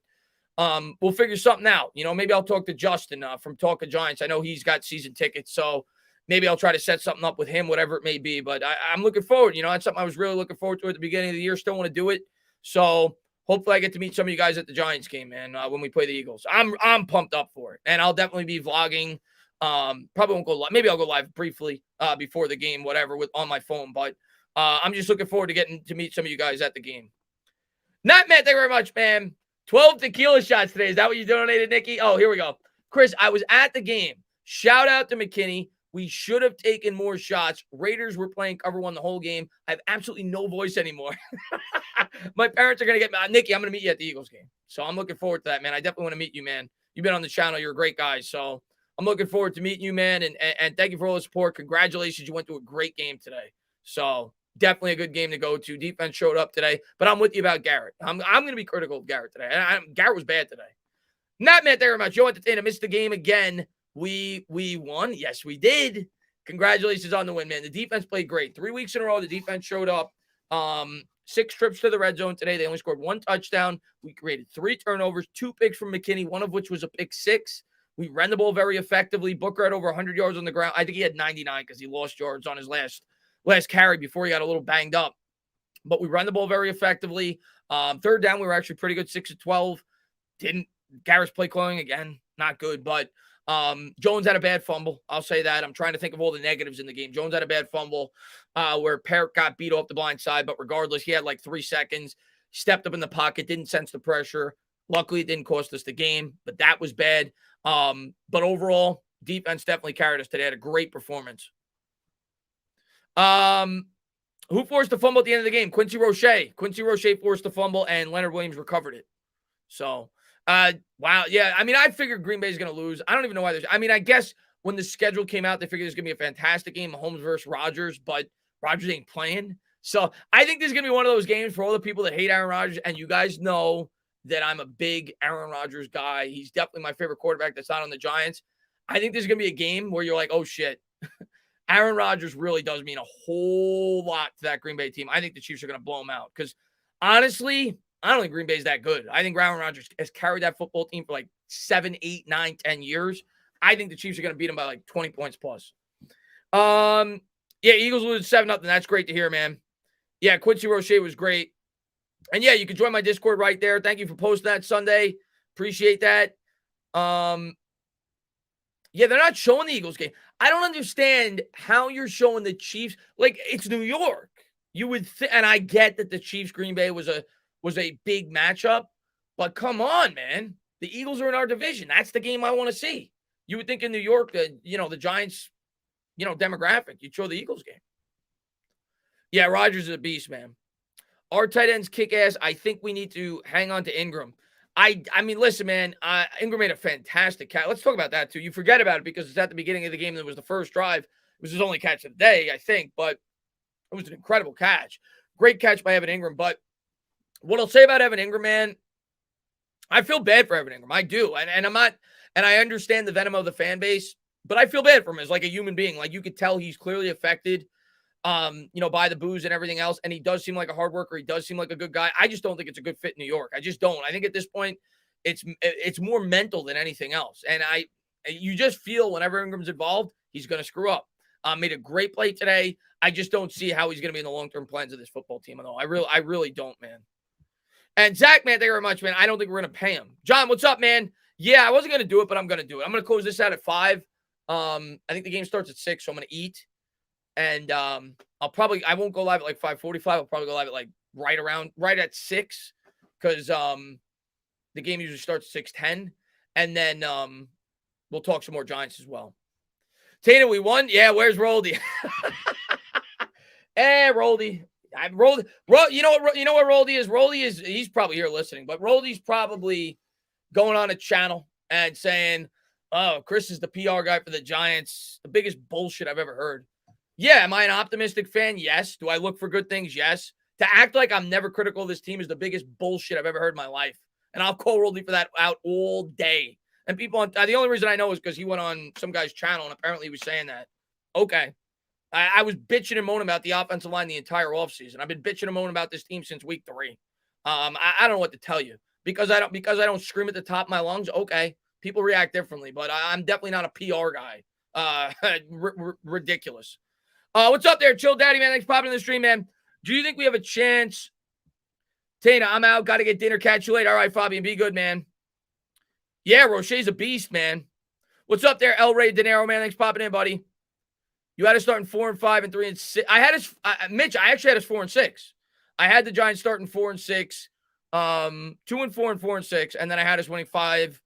we'll figure something out. You know, maybe I'll talk to Justin from Talk of Giants. I know he's got season tickets, so maybe I'll try to set something up with him, whatever it may be. But I'm looking forward. You know, that's something I was really looking forward to at the beginning of the year. Still want to do it. So hopefully I get to meet some of you guys at the Giants game, man, when we play the Eagles. I'm pumped up for it. And I'll definitely be vlogging. Probably won't go live. Maybe I'll go live briefly before the game, whatever, on my phone. But I'm just looking forward to getting to meet some of you guys at the game. Not Matt, thank you very much, man. 12 tequila shots today. Is that what you donated, Nikki? Oh, here we go. Chris, I was at the game. Shout out to McKinney. We should have taken more shots. Raiders were playing cover one the whole game. I have absolutely no voice anymore. My parents are going to get me. Nikki, I'm going to meet you at the Eagles game. So I'm looking forward to that, man. I definitely want to meet you, man. You've been on the channel. You're a great guy. So I'm looking forward to meeting you, man. And thank you for all the support. Congratulations. You went to a great game today. So definitely a good game to go to. Defense showed up today. But I'm with you about Garrett. I'm going to be critical of Garrett today. Garrett was bad today. Not Matt, thank you very much. Joe Entertainer missed the game again. We won. Yes, we did. Congratulations on the win, man. The defense played great. 3 weeks in a row, the defense showed up. 6 trips to the red zone today. They only scored 1 touchdown. We created 3 turnovers, 2 picks from McKinney, one of which was a pick 6. We ran the ball very effectively. Booker had over 100 yards on the ground. I think he had 99 because he lost yards on his last carry before he got a little banged up. But we ran the ball very effectively. Third down, we were actually pretty good, 6 of 12. Garrett's play calling again, not good, but Jones had a bad fumble. I'll say that. I'm trying to think of all the negatives in the game. Jones had a bad fumble where Parrott got beat off the blind side, but regardless, he had like 3 seconds, stepped up in the pocket, didn't sense the pressure. Luckily, it didn't cost us the game, but that was bad. But overall, defense definitely carried us today. Had a great performance. Who forced the fumble at the end of the game? Quincy Roche. Quincy Roche forced the fumble, and Leonard Williams recovered it. So, wow. Yeah, I mean, I figured Green Bay is going to lose. I don't even know why I mean, I guess when the schedule came out, they figured there's going to be a fantastic game, Mahomes versus Rodgers, but Rodgers ain't playing. So I think this is going to be one of those games for all the people that hate Aaron Rodgers, and you guys know that I'm a big Aaron Rodgers guy. He's definitely my favorite quarterback that's not on the Giants. I think there's going to be a game where you're like, oh, shit. Aaron Rodgers really does mean a whole lot to that Green Bay team. I think the Chiefs are going to blow them out because, honestly, I don't think Green Bay's that good. I think Aaron Rodgers has carried that football team for like 7, 8, 9, 10 years. I think the Chiefs are going to beat them by like 20 points plus. Yeah, Eagles lose 7-0. That's great to hear, man. Yeah, Quincy Roche was great. And yeah, you can join my Discord right there. Thank you for posting that Sunday. Appreciate that. Yeah, they're not showing the Eagles game. I don't understand how you're showing the Chiefs. Like, it's New York. You would and I get that the Chiefs Green Bay was a big matchup, but come on, man. The Eagles are in our division. That's the game I want to see. You would think in New York that, the Giants, demographic, you'd show the Eagles game. Yeah, Rodgers is a beast, man. Our tight ends kick ass. I think we need to hang on to Ingram. I mean, listen, man, Ingram made a fantastic catch. Let's talk about that, too. You forget about it because it's at the beginning of the game. That was the first drive. It was his only catch of the day, I think, but it was an incredible catch. Great catch by Evan Ingram. But what I'll say about Evan Ingram, man, I feel bad for Evan Ingram. I do. And I'm not, and I understand the venom of the fan base, but I feel bad for him as like a human being. Like, you could tell he's clearly affected, by the booze and everything else. And he does seem like a hard worker. He does seem like a good guy. I just don't think it's a good fit in New York. I just don't. I think at this point, it's more mental than anything else. And you just feel whenever Ingram's involved, he's going to screw up. Made a great play today. I just don't see how he's going to be in the long-term plans of this football team at all. I really don't, man. And Zach, man, thank you very much, man. I don't think we're going to pay him. John, what's up, man? Yeah, I wasn't going to do it, but I'm going to do it. I'm going to close this out at 5. I think the game starts at 6, so I'm going to eat. And I won't go live at like 5:45. I'll probably go live at like right at 6 because the game usually starts at 6:10. And then we'll talk some more Giants as well. Tana, we won? Yeah, where's Roldy? Hey, Roldy. You know what Roldy is? Roldy is, he's probably here listening, but Roldy's probably going on a channel and saying, oh, Chris is the PR guy for the Giants. The biggest bullshit I've ever heard. Yeah, am I an optimistic fan? Yes. Do I look for good things? Yes. To act like I'm never critical of this team is the biggest bullshit I've ever heard in my life. And I'll call Roldy for that out all day. And people, the only reason I know is because he went on some guy's channel and apparently he was saying that. Okay. I was bitching and moaning about the offensive line the entire offseason. I've been bitching and moaning about this team since week 3. I don't know what to tell you. Because I don't scream at the top of my lungs, okay. People react differently, but I'm definitely not a PR guy. Ridiculous. What's up there, Chill Daddy, man? Thanks for popping in the stream, man. Do you think we have a chance? Tana, I'm out. Got to get dinner. Catch you later. All right, Fabian, be good, man. Yeah, Roche's a beast, man. What's up there, El Rey De Niro, man? Thanks for popping in, buddy. You had us starting 4-5 and 3-6. I had us, Mitch, I actually had us 4-6. I had the Giants starting 4-6, 2-4 and 4-6, and then I had us winning 5.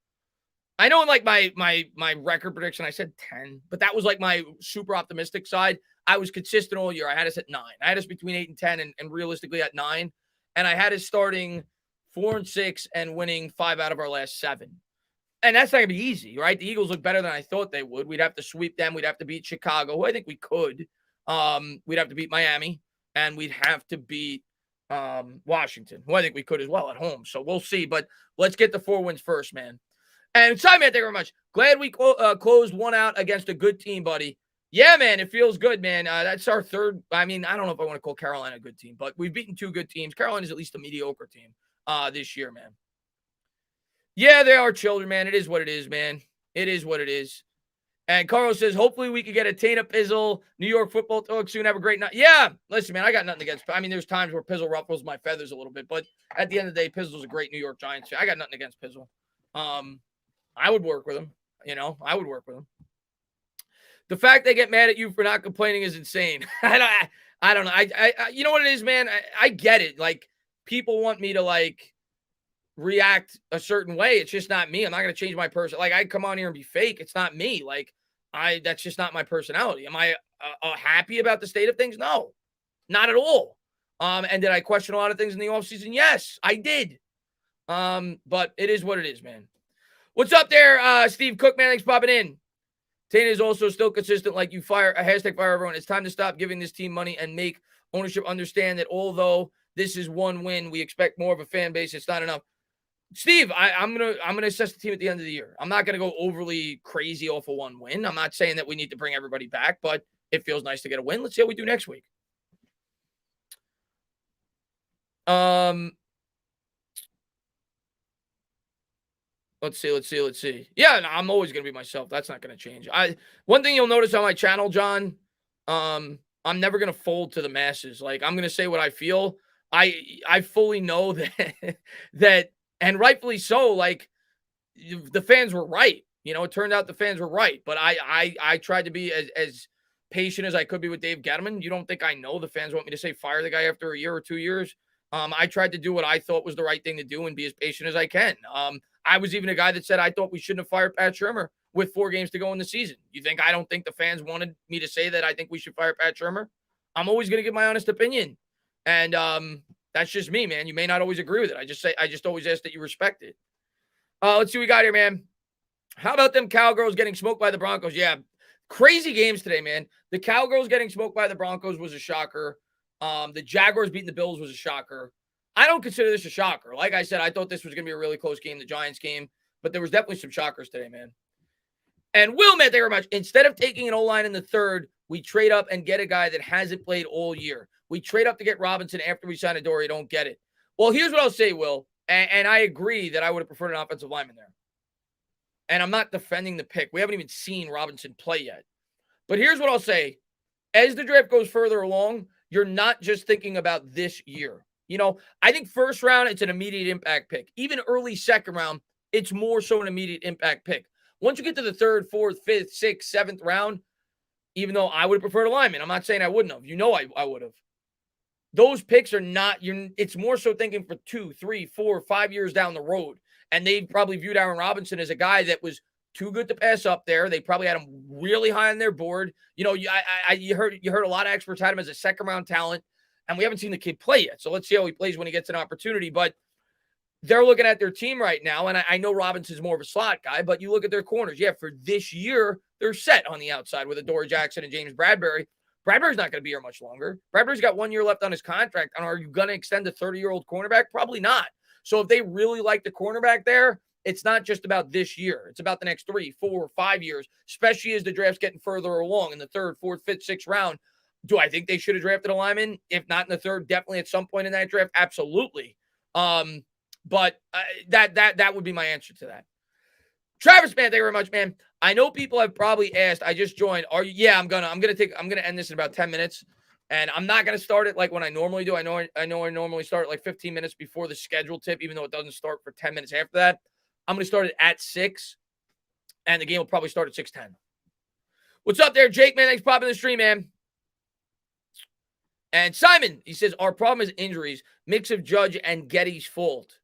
I know in like my record prediction, I said 10, but that was like my super optimistic side. I was consistent all year. I had us at 9. I had us between 8 and 10 and realistically at 9. And I had us starting 4-6 and winning 5 out of our last 7. And that's not going to be easy, right? The Eagles look better than I thought they would. We'd have to sweep them. We'd have to beat Chicago, who I think we could. We'd have to beat Miami. And we'd have to beat Washington, who I think we could as well at home. So we'll see. But let's get the 4 wins first, man. And Simon, thank you very much. Glad we closed one out against a good team, buddy. Yeah, man, it feels good, man. That's our third. I mean, I don't know if I want to call Carolina a good team, but we've beaten 2 good teams. Carolina's at least a mediocre team this year, man. Yeah, they are children, man. It is what it is, man. It is what it is. And Carlos says, hopefully we can get a Tana Pizzle, New York football talk soon. Have a great night. Yeah, listen, man, I got nothing against. I mean, there's times where Pizzle ruffles my feathers a little bit, but at the end of the day, Pizzle's a great New York Giants fan. I got nothing against Pizzle. I would work with him. I would work with him. The fact they get mad at you for not complaining is insane. I don't know. I you know what it is, man? I get it. Like, people want me to, like, react a certain way. It's just not me. I'm not going to change my person. Like, I come on here and be fake. It's not me. Like, that's just not my personality. Am I happy about the state of things? No, not at all. And did I question a lot of things in the offseason? Yes, I did. But it is what it is, man. What's up there, Steve Cook, man? Thanks for popping in. Tana is also still consistent. Like, you fire everyone. It's time to stop giving this team money and make ownership understand that although this is one win, we expect more of a fan base. It's not enough. Steve, I'm gonna assess the team at the end of the year. I'm not gonna go overly crazy off of one win. I'm not saying that we need to bring everybody back, but it feels nice to get a win. Let's see how we do next week. Let's see. Yeah, no, I'm always gonna be myself. That's not gonna change. One thing you'll notice on my channel, John, I'm never gonna fold to the masses. Like, I'm gonna say what I feel. I fully know that that, and rightfully so. Like, the fans were right. It turned out the fans were right. But I tried to be as patient as I could be with Dave Gettleman. You don't think I know the fans want me to say fire the guy after a year or 2 years? I tried to do what I thought was the right thing to do and be as patient as I can. I was even a guy that said I thought we shouldn't have fired Pat Shurmur with 4 games to go in the season. You think I don't think the fans wanted me to say that I think we should fire Pat Shurmur? I'm always going to give my honest opinion. And that's just me, man. You may not always agree with it. I just always ask that you respect it. Let's see what we got here, man. How about them Cowgirls getting smoked by the Broncos? Yeah, crazy games today, man. The Cowgirls getting smoked by the Broncos was a shocker. The Jaguars beating the Bills was a shocker. I don't consider this a shocker. Like I said, I thought this was going to be a really close game, the Giants game, but there was definitely some shockers today, man. And Will, man, thank you very much. Instead of taking an O-line in the third, we trade up and get a guy that hasn't played all year. We trade up to get Robinson after we sign Adoree. Don't get it. Well, here's what I'll say, Will, and I agree that I would have preferred an offensive lineman there. And I'm not defending the pick. We haven't even seen Robinson play yet. But here's what I'll say. As the draft goes further along, you're not just thinking about this year. I think first round, it's an immediate impact pick. Even early second round, it's more so an immediate impact pick. Once you get to the third, fourth, fifth, sixth, seventh round, even though I would have preferred a lineman, I'm not saying I wouldn't have. I would have. Those picks are not, it's more so thinking for 2, 3, 4, 5 years down the road. And they probably viewed Aaron Robinson as a guy that was too good to pass up there. They probably had him really high on their board. You heard a lot of experts had him as a second round talent, and we haven't seen the kid play yet. So let's see how he plays when he gets an opportunity. But they're looking at their team right now, and I know Robinson's more of a slot guy, but you look at their corners. Yeah, for this year, they're set on the outside with Adoree Jackson and James Bradbury. Bradbury's not going to be here much longer. Bradbury's got 1 year left on his contract. And are you going to extend a 30-year-old cornerback? Probably not. So if they really like the cornerback there, it's not just about this year. It's about the next 3, 4, 5 years, especially as the draft's getting further along in the third, fourth, fifth, sixth round. Do I think they should have drafted a lineman? If not in the third, definitely at some point in that draft. Absolutely. But that would be my answer to that. Travis, man, thank you very much, man. I know people have probably asked. I just joined. Are you? Yeah, I'm gonna end this in about 10 minutes, and I'm not gonna start it like when I normally do. I know I normally start like 15 minutes before the scheduled tip, even though it doesn't start for 10 minutes after that. I'm gonna start it at 6, and the game will probably start at 6:10. What's up there, Jake? Man, thanks for popping the stream, man. And Simon, he says our problem is injuries, mix of Judge and Getty's fault.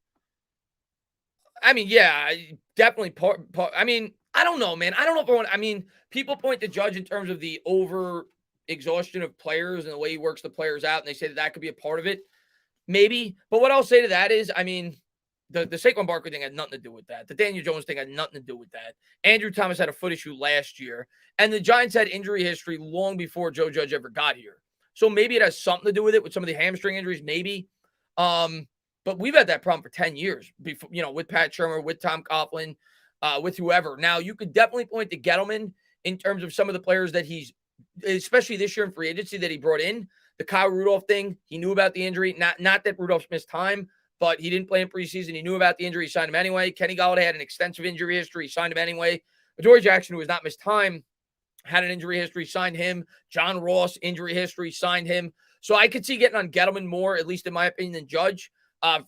I mean, yeah, definitely part. I mean, I don't know, man. I don't know if people point to Judge in terms of the over exhaustion of players and the way he works the players out, and they say that could be a part of it. Maybe. But what I'll say to that is, I mean, the Saquon Barkley thing had nothing to do with that. The Daniel Jones thing had nothing to do with that. Andrew Thomas had a foot issue last year, and the Giants had injury history long before Joe Judge ever got here. So maybe it has something to do with it, with some of the hamstring injuries, maybe. But we've had that problem for 10 years before, with Pat Shurmur, with Tom Coughlin, with whoever. Now, you could definitely point to Gettleman in terms of some of the players that he's, especially this year in free agency, that he brought in. The Kyle Rudolph thing, he knew about the injury. Not that Rudolph missed time, but he didn't play in preseason. He knew about the injury. He signed him anyway. Kenny Golladay had an extensive injury history. He signed him anyway. Adoree Jackson, who has not missed time, had an injury history, signed him. John Ross, injury history, signed him. So I could see getting on Gettleman more, at least in my opinion, than Judge.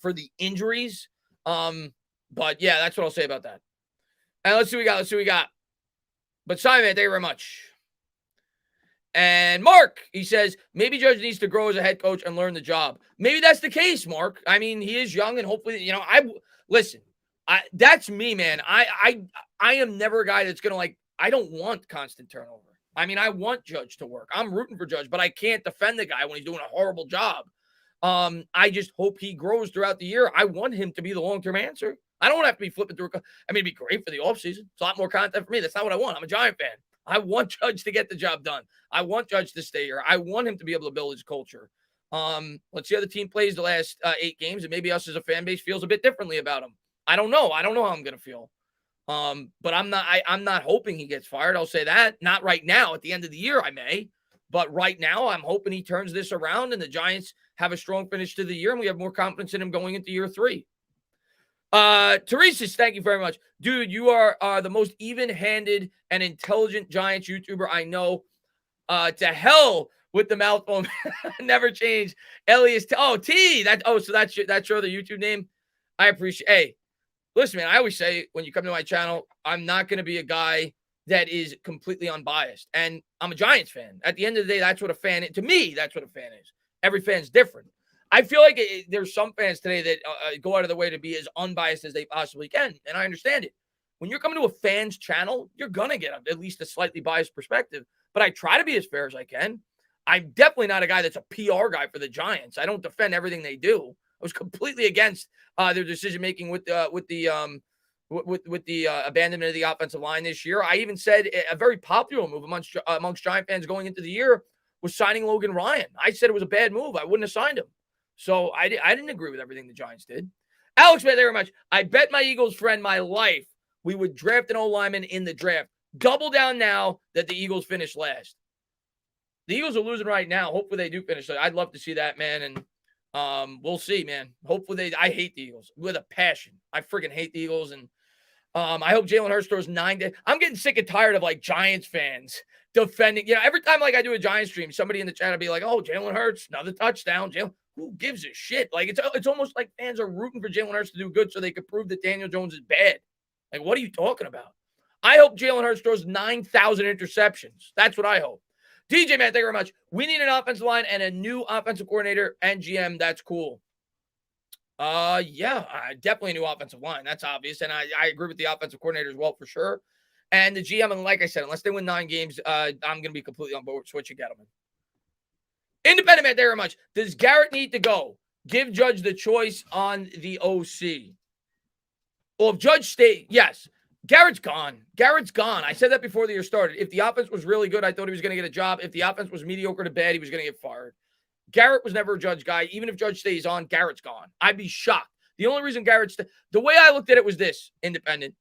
For the injuries. But yeah, that's what I'll say about that. And let's see what we got. But Simon, thank you very much. And Mark, he says, maybe Judge needs to grow as a head coach and learn the job. Maybe that's the case, Mark. I mean, he is young, and hopefully, that's me, man. I am never a guy that's going to I don't want constant turnover. I mean, I want Judge to work. I'm rooting for Judge, but I can't defend the guy when he's doing a horrible job. I just hope he grows throughout the year. I want him to be the long-term answer. I don't have to be flipping through. It'd be great for the offseason. It's a lot more content for me. That's not what I want. I'm a Giant fan. I want Judge to get the job done. I want Judge to stay here. I want him to be able to build his culture. Let's see how the team plays the last 8 games, and maybe us as a fan base feels a bit differently about him. I don't know. I don't know how I'm going to feel. But I'm not hoping he gets fired. I'll say that. Not right now. At the end of the year, I may. But right now, I'm hoping he turns this around and the Giants have a strong finish to the year and we have more confidence in him going into year 3. Teresa's, thank you very much. Dude, you are the most even-handed and intelligent Giants YouTuber I know. To hell with the mouthful. Never change. Elias. T. So that's your other YouTube name. I appreciate. Hey, listen, man. I always say when you come to my channel, I'm not going to be a guy that is completely unbiased, and I'm a Giants fan. At the end of the day, that's what a fan is. To me, that's what a fan is. Every fan's different. I feel like there's some fans today that go out of their way to be as unbiased as they possibly can, and I understand it. When you're coming to a fan's channel, you're going to get at least a slightly biased perspective, but I try to be as fair as I can. I'm definitely not a guy that's a PR guy for the Giants. I don't defend everything they do. I was completely against their decision-making with the abandonment of the offensive line this year. I even said a very popular move amongst Giant fans going into the year was signing Logan Ryan. I said it was a bad move. I wouldn't have signed him. So I didn't agree with everything the Giants did. Alex, thank you very much. I bet my Eagles friend my life we would draft an O-lineman in the draft. Double down now that the Eagles finish last. The Eagles are losing right now. Hopefully they do finish. I'd love to see that, man. And we'll see, man. Hopefully I hate the Eagles with a passion. I freaking hate the Eagles. And I hope Jalen Hurts throws 9 days. I'm getting sick and tired of like Giants fans defending. Every time like I do a Giants stream, somebody in the chat will be like, "Oh, Jalen Hurts, another touchdown." Who gives a shit? Like it's almost like fans are rooting for Jalen Hurts to do good so they could prove that Daniel Jones is bad. Like, what are you talking about? I hope Jalen Hurts throws 9,000 interceptions. That's what I hope. DJ, man, thank you very much. We need an offensive line and a new offensive coordinator and GM. That's cool. Yeah, definitely a new offensive line. That's obvious. And I agree with the offensive coordinator as well, for sure. And the GM, and like I said, unless they win 9 games, I'm going to be completely on board with switching Gettleman. Independent, man, thank you very much. Does Garrett need to go? Give Judge the choice on the OC. Well, if Judge stay, yes. Garrett's gone. Garrett's gone. I said that before the year started. If the offense was really good, I thought he was going to get a job. If the offense was mediocre to bad, he was going to get fired. Garrett was never a Judge guy. Even if Judge stays on, Garrett's gone. I'd be shocked. The only reason the way I looked at it was this, Independent.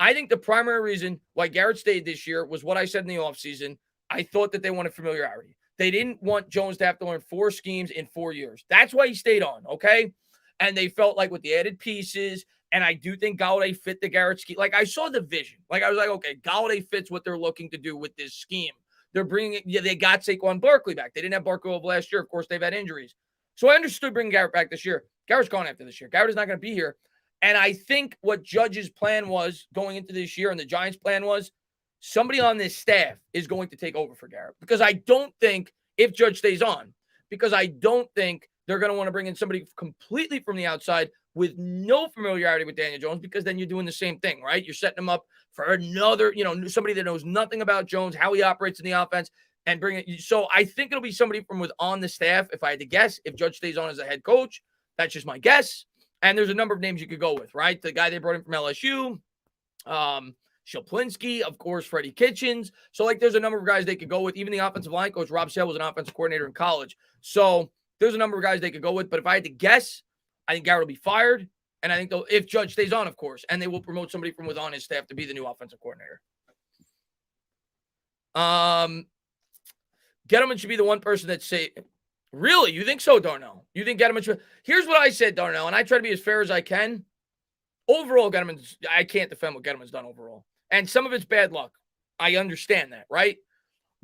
I think the primary reason why Garrett stayed this year was what I said in the offseason. I thought that they wanted familiarity. They didn't want Jones to have to learn 4 schemes in 4 years. That's why he stayed on, okay? And they felt like with the added pieces, and I do think Galladay fit the Garrett scheme. Like, I saw the vision. Like, I was like, okay, Galladay fits what they're looking to do with this scheme. They're bringing it. Yeah, they got Saquon Barkley back. They didn't have Barkley over last year. Of course, they've had injuries. So I understood bringing Garrett back this year. Garrett's gone after this year. Garrett is not going to be here. And I think what Judge's plan was going into this year and the Giants' plan was somebody on this staff is going to take over for Garrett. Because I don't think, if Judge stays on, because I don't think they're going to want to bring in somebody completely from the outside with no familiarity with Daniel Jones, because then you're doing the same thing, right? You're setting him up for another, somebody that knows nothing about Jones, how he operates in the offense, and bring it. So I think it'll be somebody from on the staff, if I had to guess, if Judge stays on as a head coach. That's just my guess. And there's a number of names you could go with, right? The guy they brought in from LSU, Shaplinski, of course, Freddie Kitchens. So, there's a number of guys they could go with. Even the offensive line coach, Rob Sale, was an offensive coordinator in college. So there's a number of guys they could go with. But if I had to guess, I think Garrett will be fired. And I think if Judge stays on, of course, and they will promote somebody from within his staff to be the new offensive coordinator. Gettleman should be the one person that say, really? You think so, Darnell? You think Gettleman should? Here's what I said, Darnell, and I try to be as fair as I can. Overall, I can't defend what Gettleman's done overall. And some of it's bad luck. I understand that, right?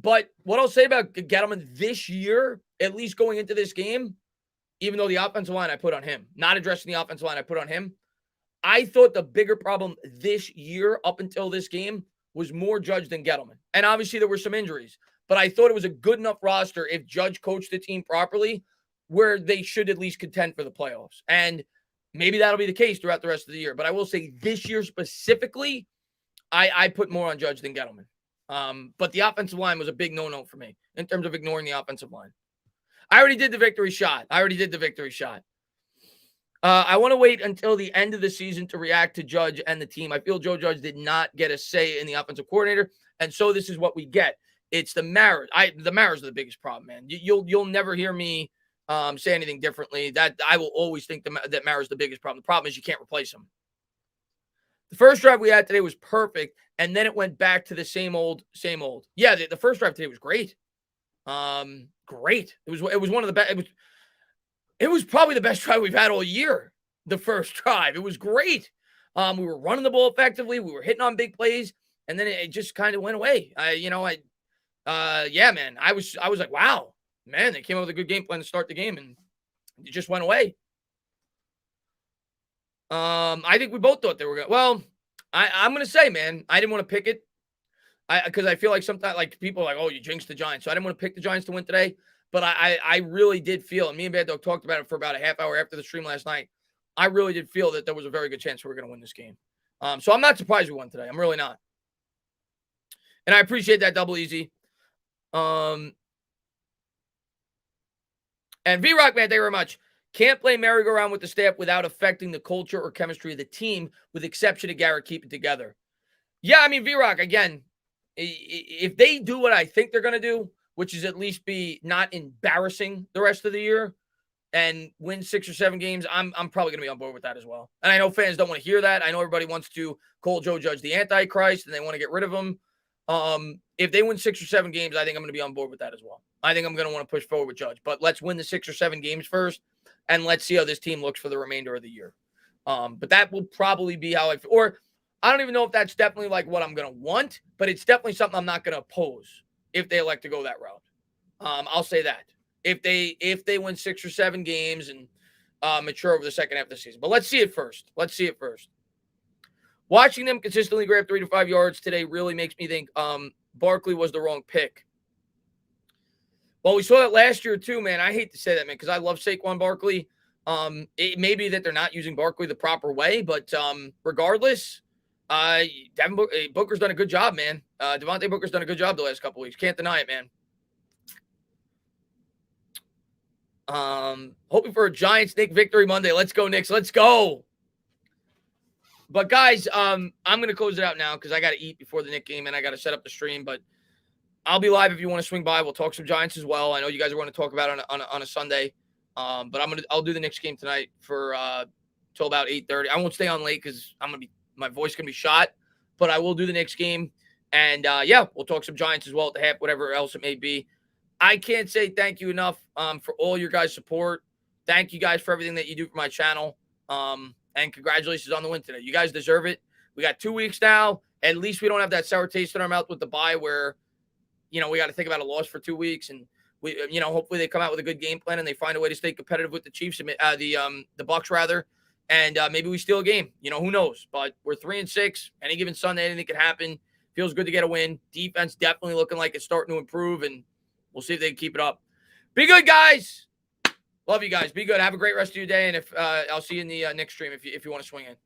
But what I'll say about Gettleman this year, at least going into this game, even though the offensive line I put on him, not addressing the offensive line I put on him, I thought the bigger problem this year up until this game was more Judge than Gettleman. And obviously there were some injuries, but I thought it was a good enough roster if Judge coached the team properly where they should at least contend for the playoffs. And maybe that'll be the case throughout the rest of the year. But I will say this year specifically, I put more on Judge than Gettleman. But the offensive line was a big no-no for me in terms of ignoring the offensive line. I already did the victory shot. I want to wait until the end of the season to react to Judge and the team. I feel Joe Judge did not get a say in the offensive coordinator, and so this is what we get. It's the Maras. The Maras are the biggest problem, man. You'll never hear me say anything differently. That I will always think that Maras is the biggest problem. The problem is you can't replace him. The first drive we had today was perfect, and then it went back to the same old, same old. Yeah, the first drive today was great. Great. It was one of the best. It was probably the best drive we've had all year. The first drive, it was great. We were running the ball effectively. We were hitting on big plays, and then it just kind of went away. Yeah, man. I was like, wow, man. They came up with a good game plan to start the game, and it just went away. I think we both thought they were going. Well, I'm gonna say, man, I didn't want to pick it. Because I feel like sometimes, like, people are like, oh, you jinxed the Giants. So I didn't want to pick the Giants to win today. But I really did feel, and me and Bad Dog talked about it for about a half hour after the stream last night. I really did feel that there was a very good chance we were going to win this game. So I'm not surprised we won today. I'm really not. And I appreciate that, Double Easy. And V-Rock, man, thank you very much. Can't play merry-go-round with the staff without affecting the culture or chemistry of the team, with exception of Garrett keeping it together. Yeah, I mean, V-Rock, again, if they do what I think they're going to do, which is at least be not embarrassing the rest of the year and win 6 or 7 games, I'm probably going to be on board with that as well. And I know fans don't want to hear that. I know everybody wants to call Joe Judge the Antichrist and they want to get rid of him. If they win 6 or 7 games, I think I'm going to be on board with that as well. I think I'm going to want to push forward with Judge. But let's win the 6 or 7 games first, and let's see how this team looks for the remainder of the year. But that will probably be how I don't even know if that's definitely like what I'm going to want, but it's definitely something I'm not going to oppose if they elect to go that route. I'll say that. If they win 6 or 7 games and mature over the second half of the season. But let's see it first. Watching them consistently grab 3 to 5 yards today really makes me think Barkley was the wrong pick. Well, we saw that last year too, man. I hate to say that, man, because I love Saquon Barkley. It may be that they're not using Barkley the proper way, but regardless, Booker's done a good job, man. Devontae Booker's done a good job the last couple weeks. Can't deny it, man. Hoping for a Giants Nick victory Monday. Let's go, Knicks. Let's go. But guys, I'm gonna close it out now because I got to eat before the Knicks game and I got to set up the stream. But I'll be live if you want to swing by. We'll talk some Giants as well. I know you guys are going to talk about it on a Sunday. But I'll do the Knicks game tonight for till about 8:30. I won't stay on late because my voice can be shot, but I will do the Knicks game. And yeah, we'll talk some Giants as well at the half, whatever else it may be. I can't say thank you enough for all your guys' support. Thank you guys for everything that you do for my channel. And congratulations on the win today. You guys deserve it. We got 2 weeks now. At least we don't have that sour taste in our mouth with the bye where, we got to think about a loss for 2 weeks. And we, hopefully they come out with a good game plan and they find a way to stay competitive with the Chiefs, the Bucks rather. And maybe we steal a game. Who knows? But we're 3-6. Any given Sunday, anything can happen. Feels good to get a win. Defense definitely looking like it's starting to improve, and we'll see if they can keep it up. Be good, guys. Love you guys. Be good. Have a great rest of your day, and if I'll see you in the next stream if you want to swing in.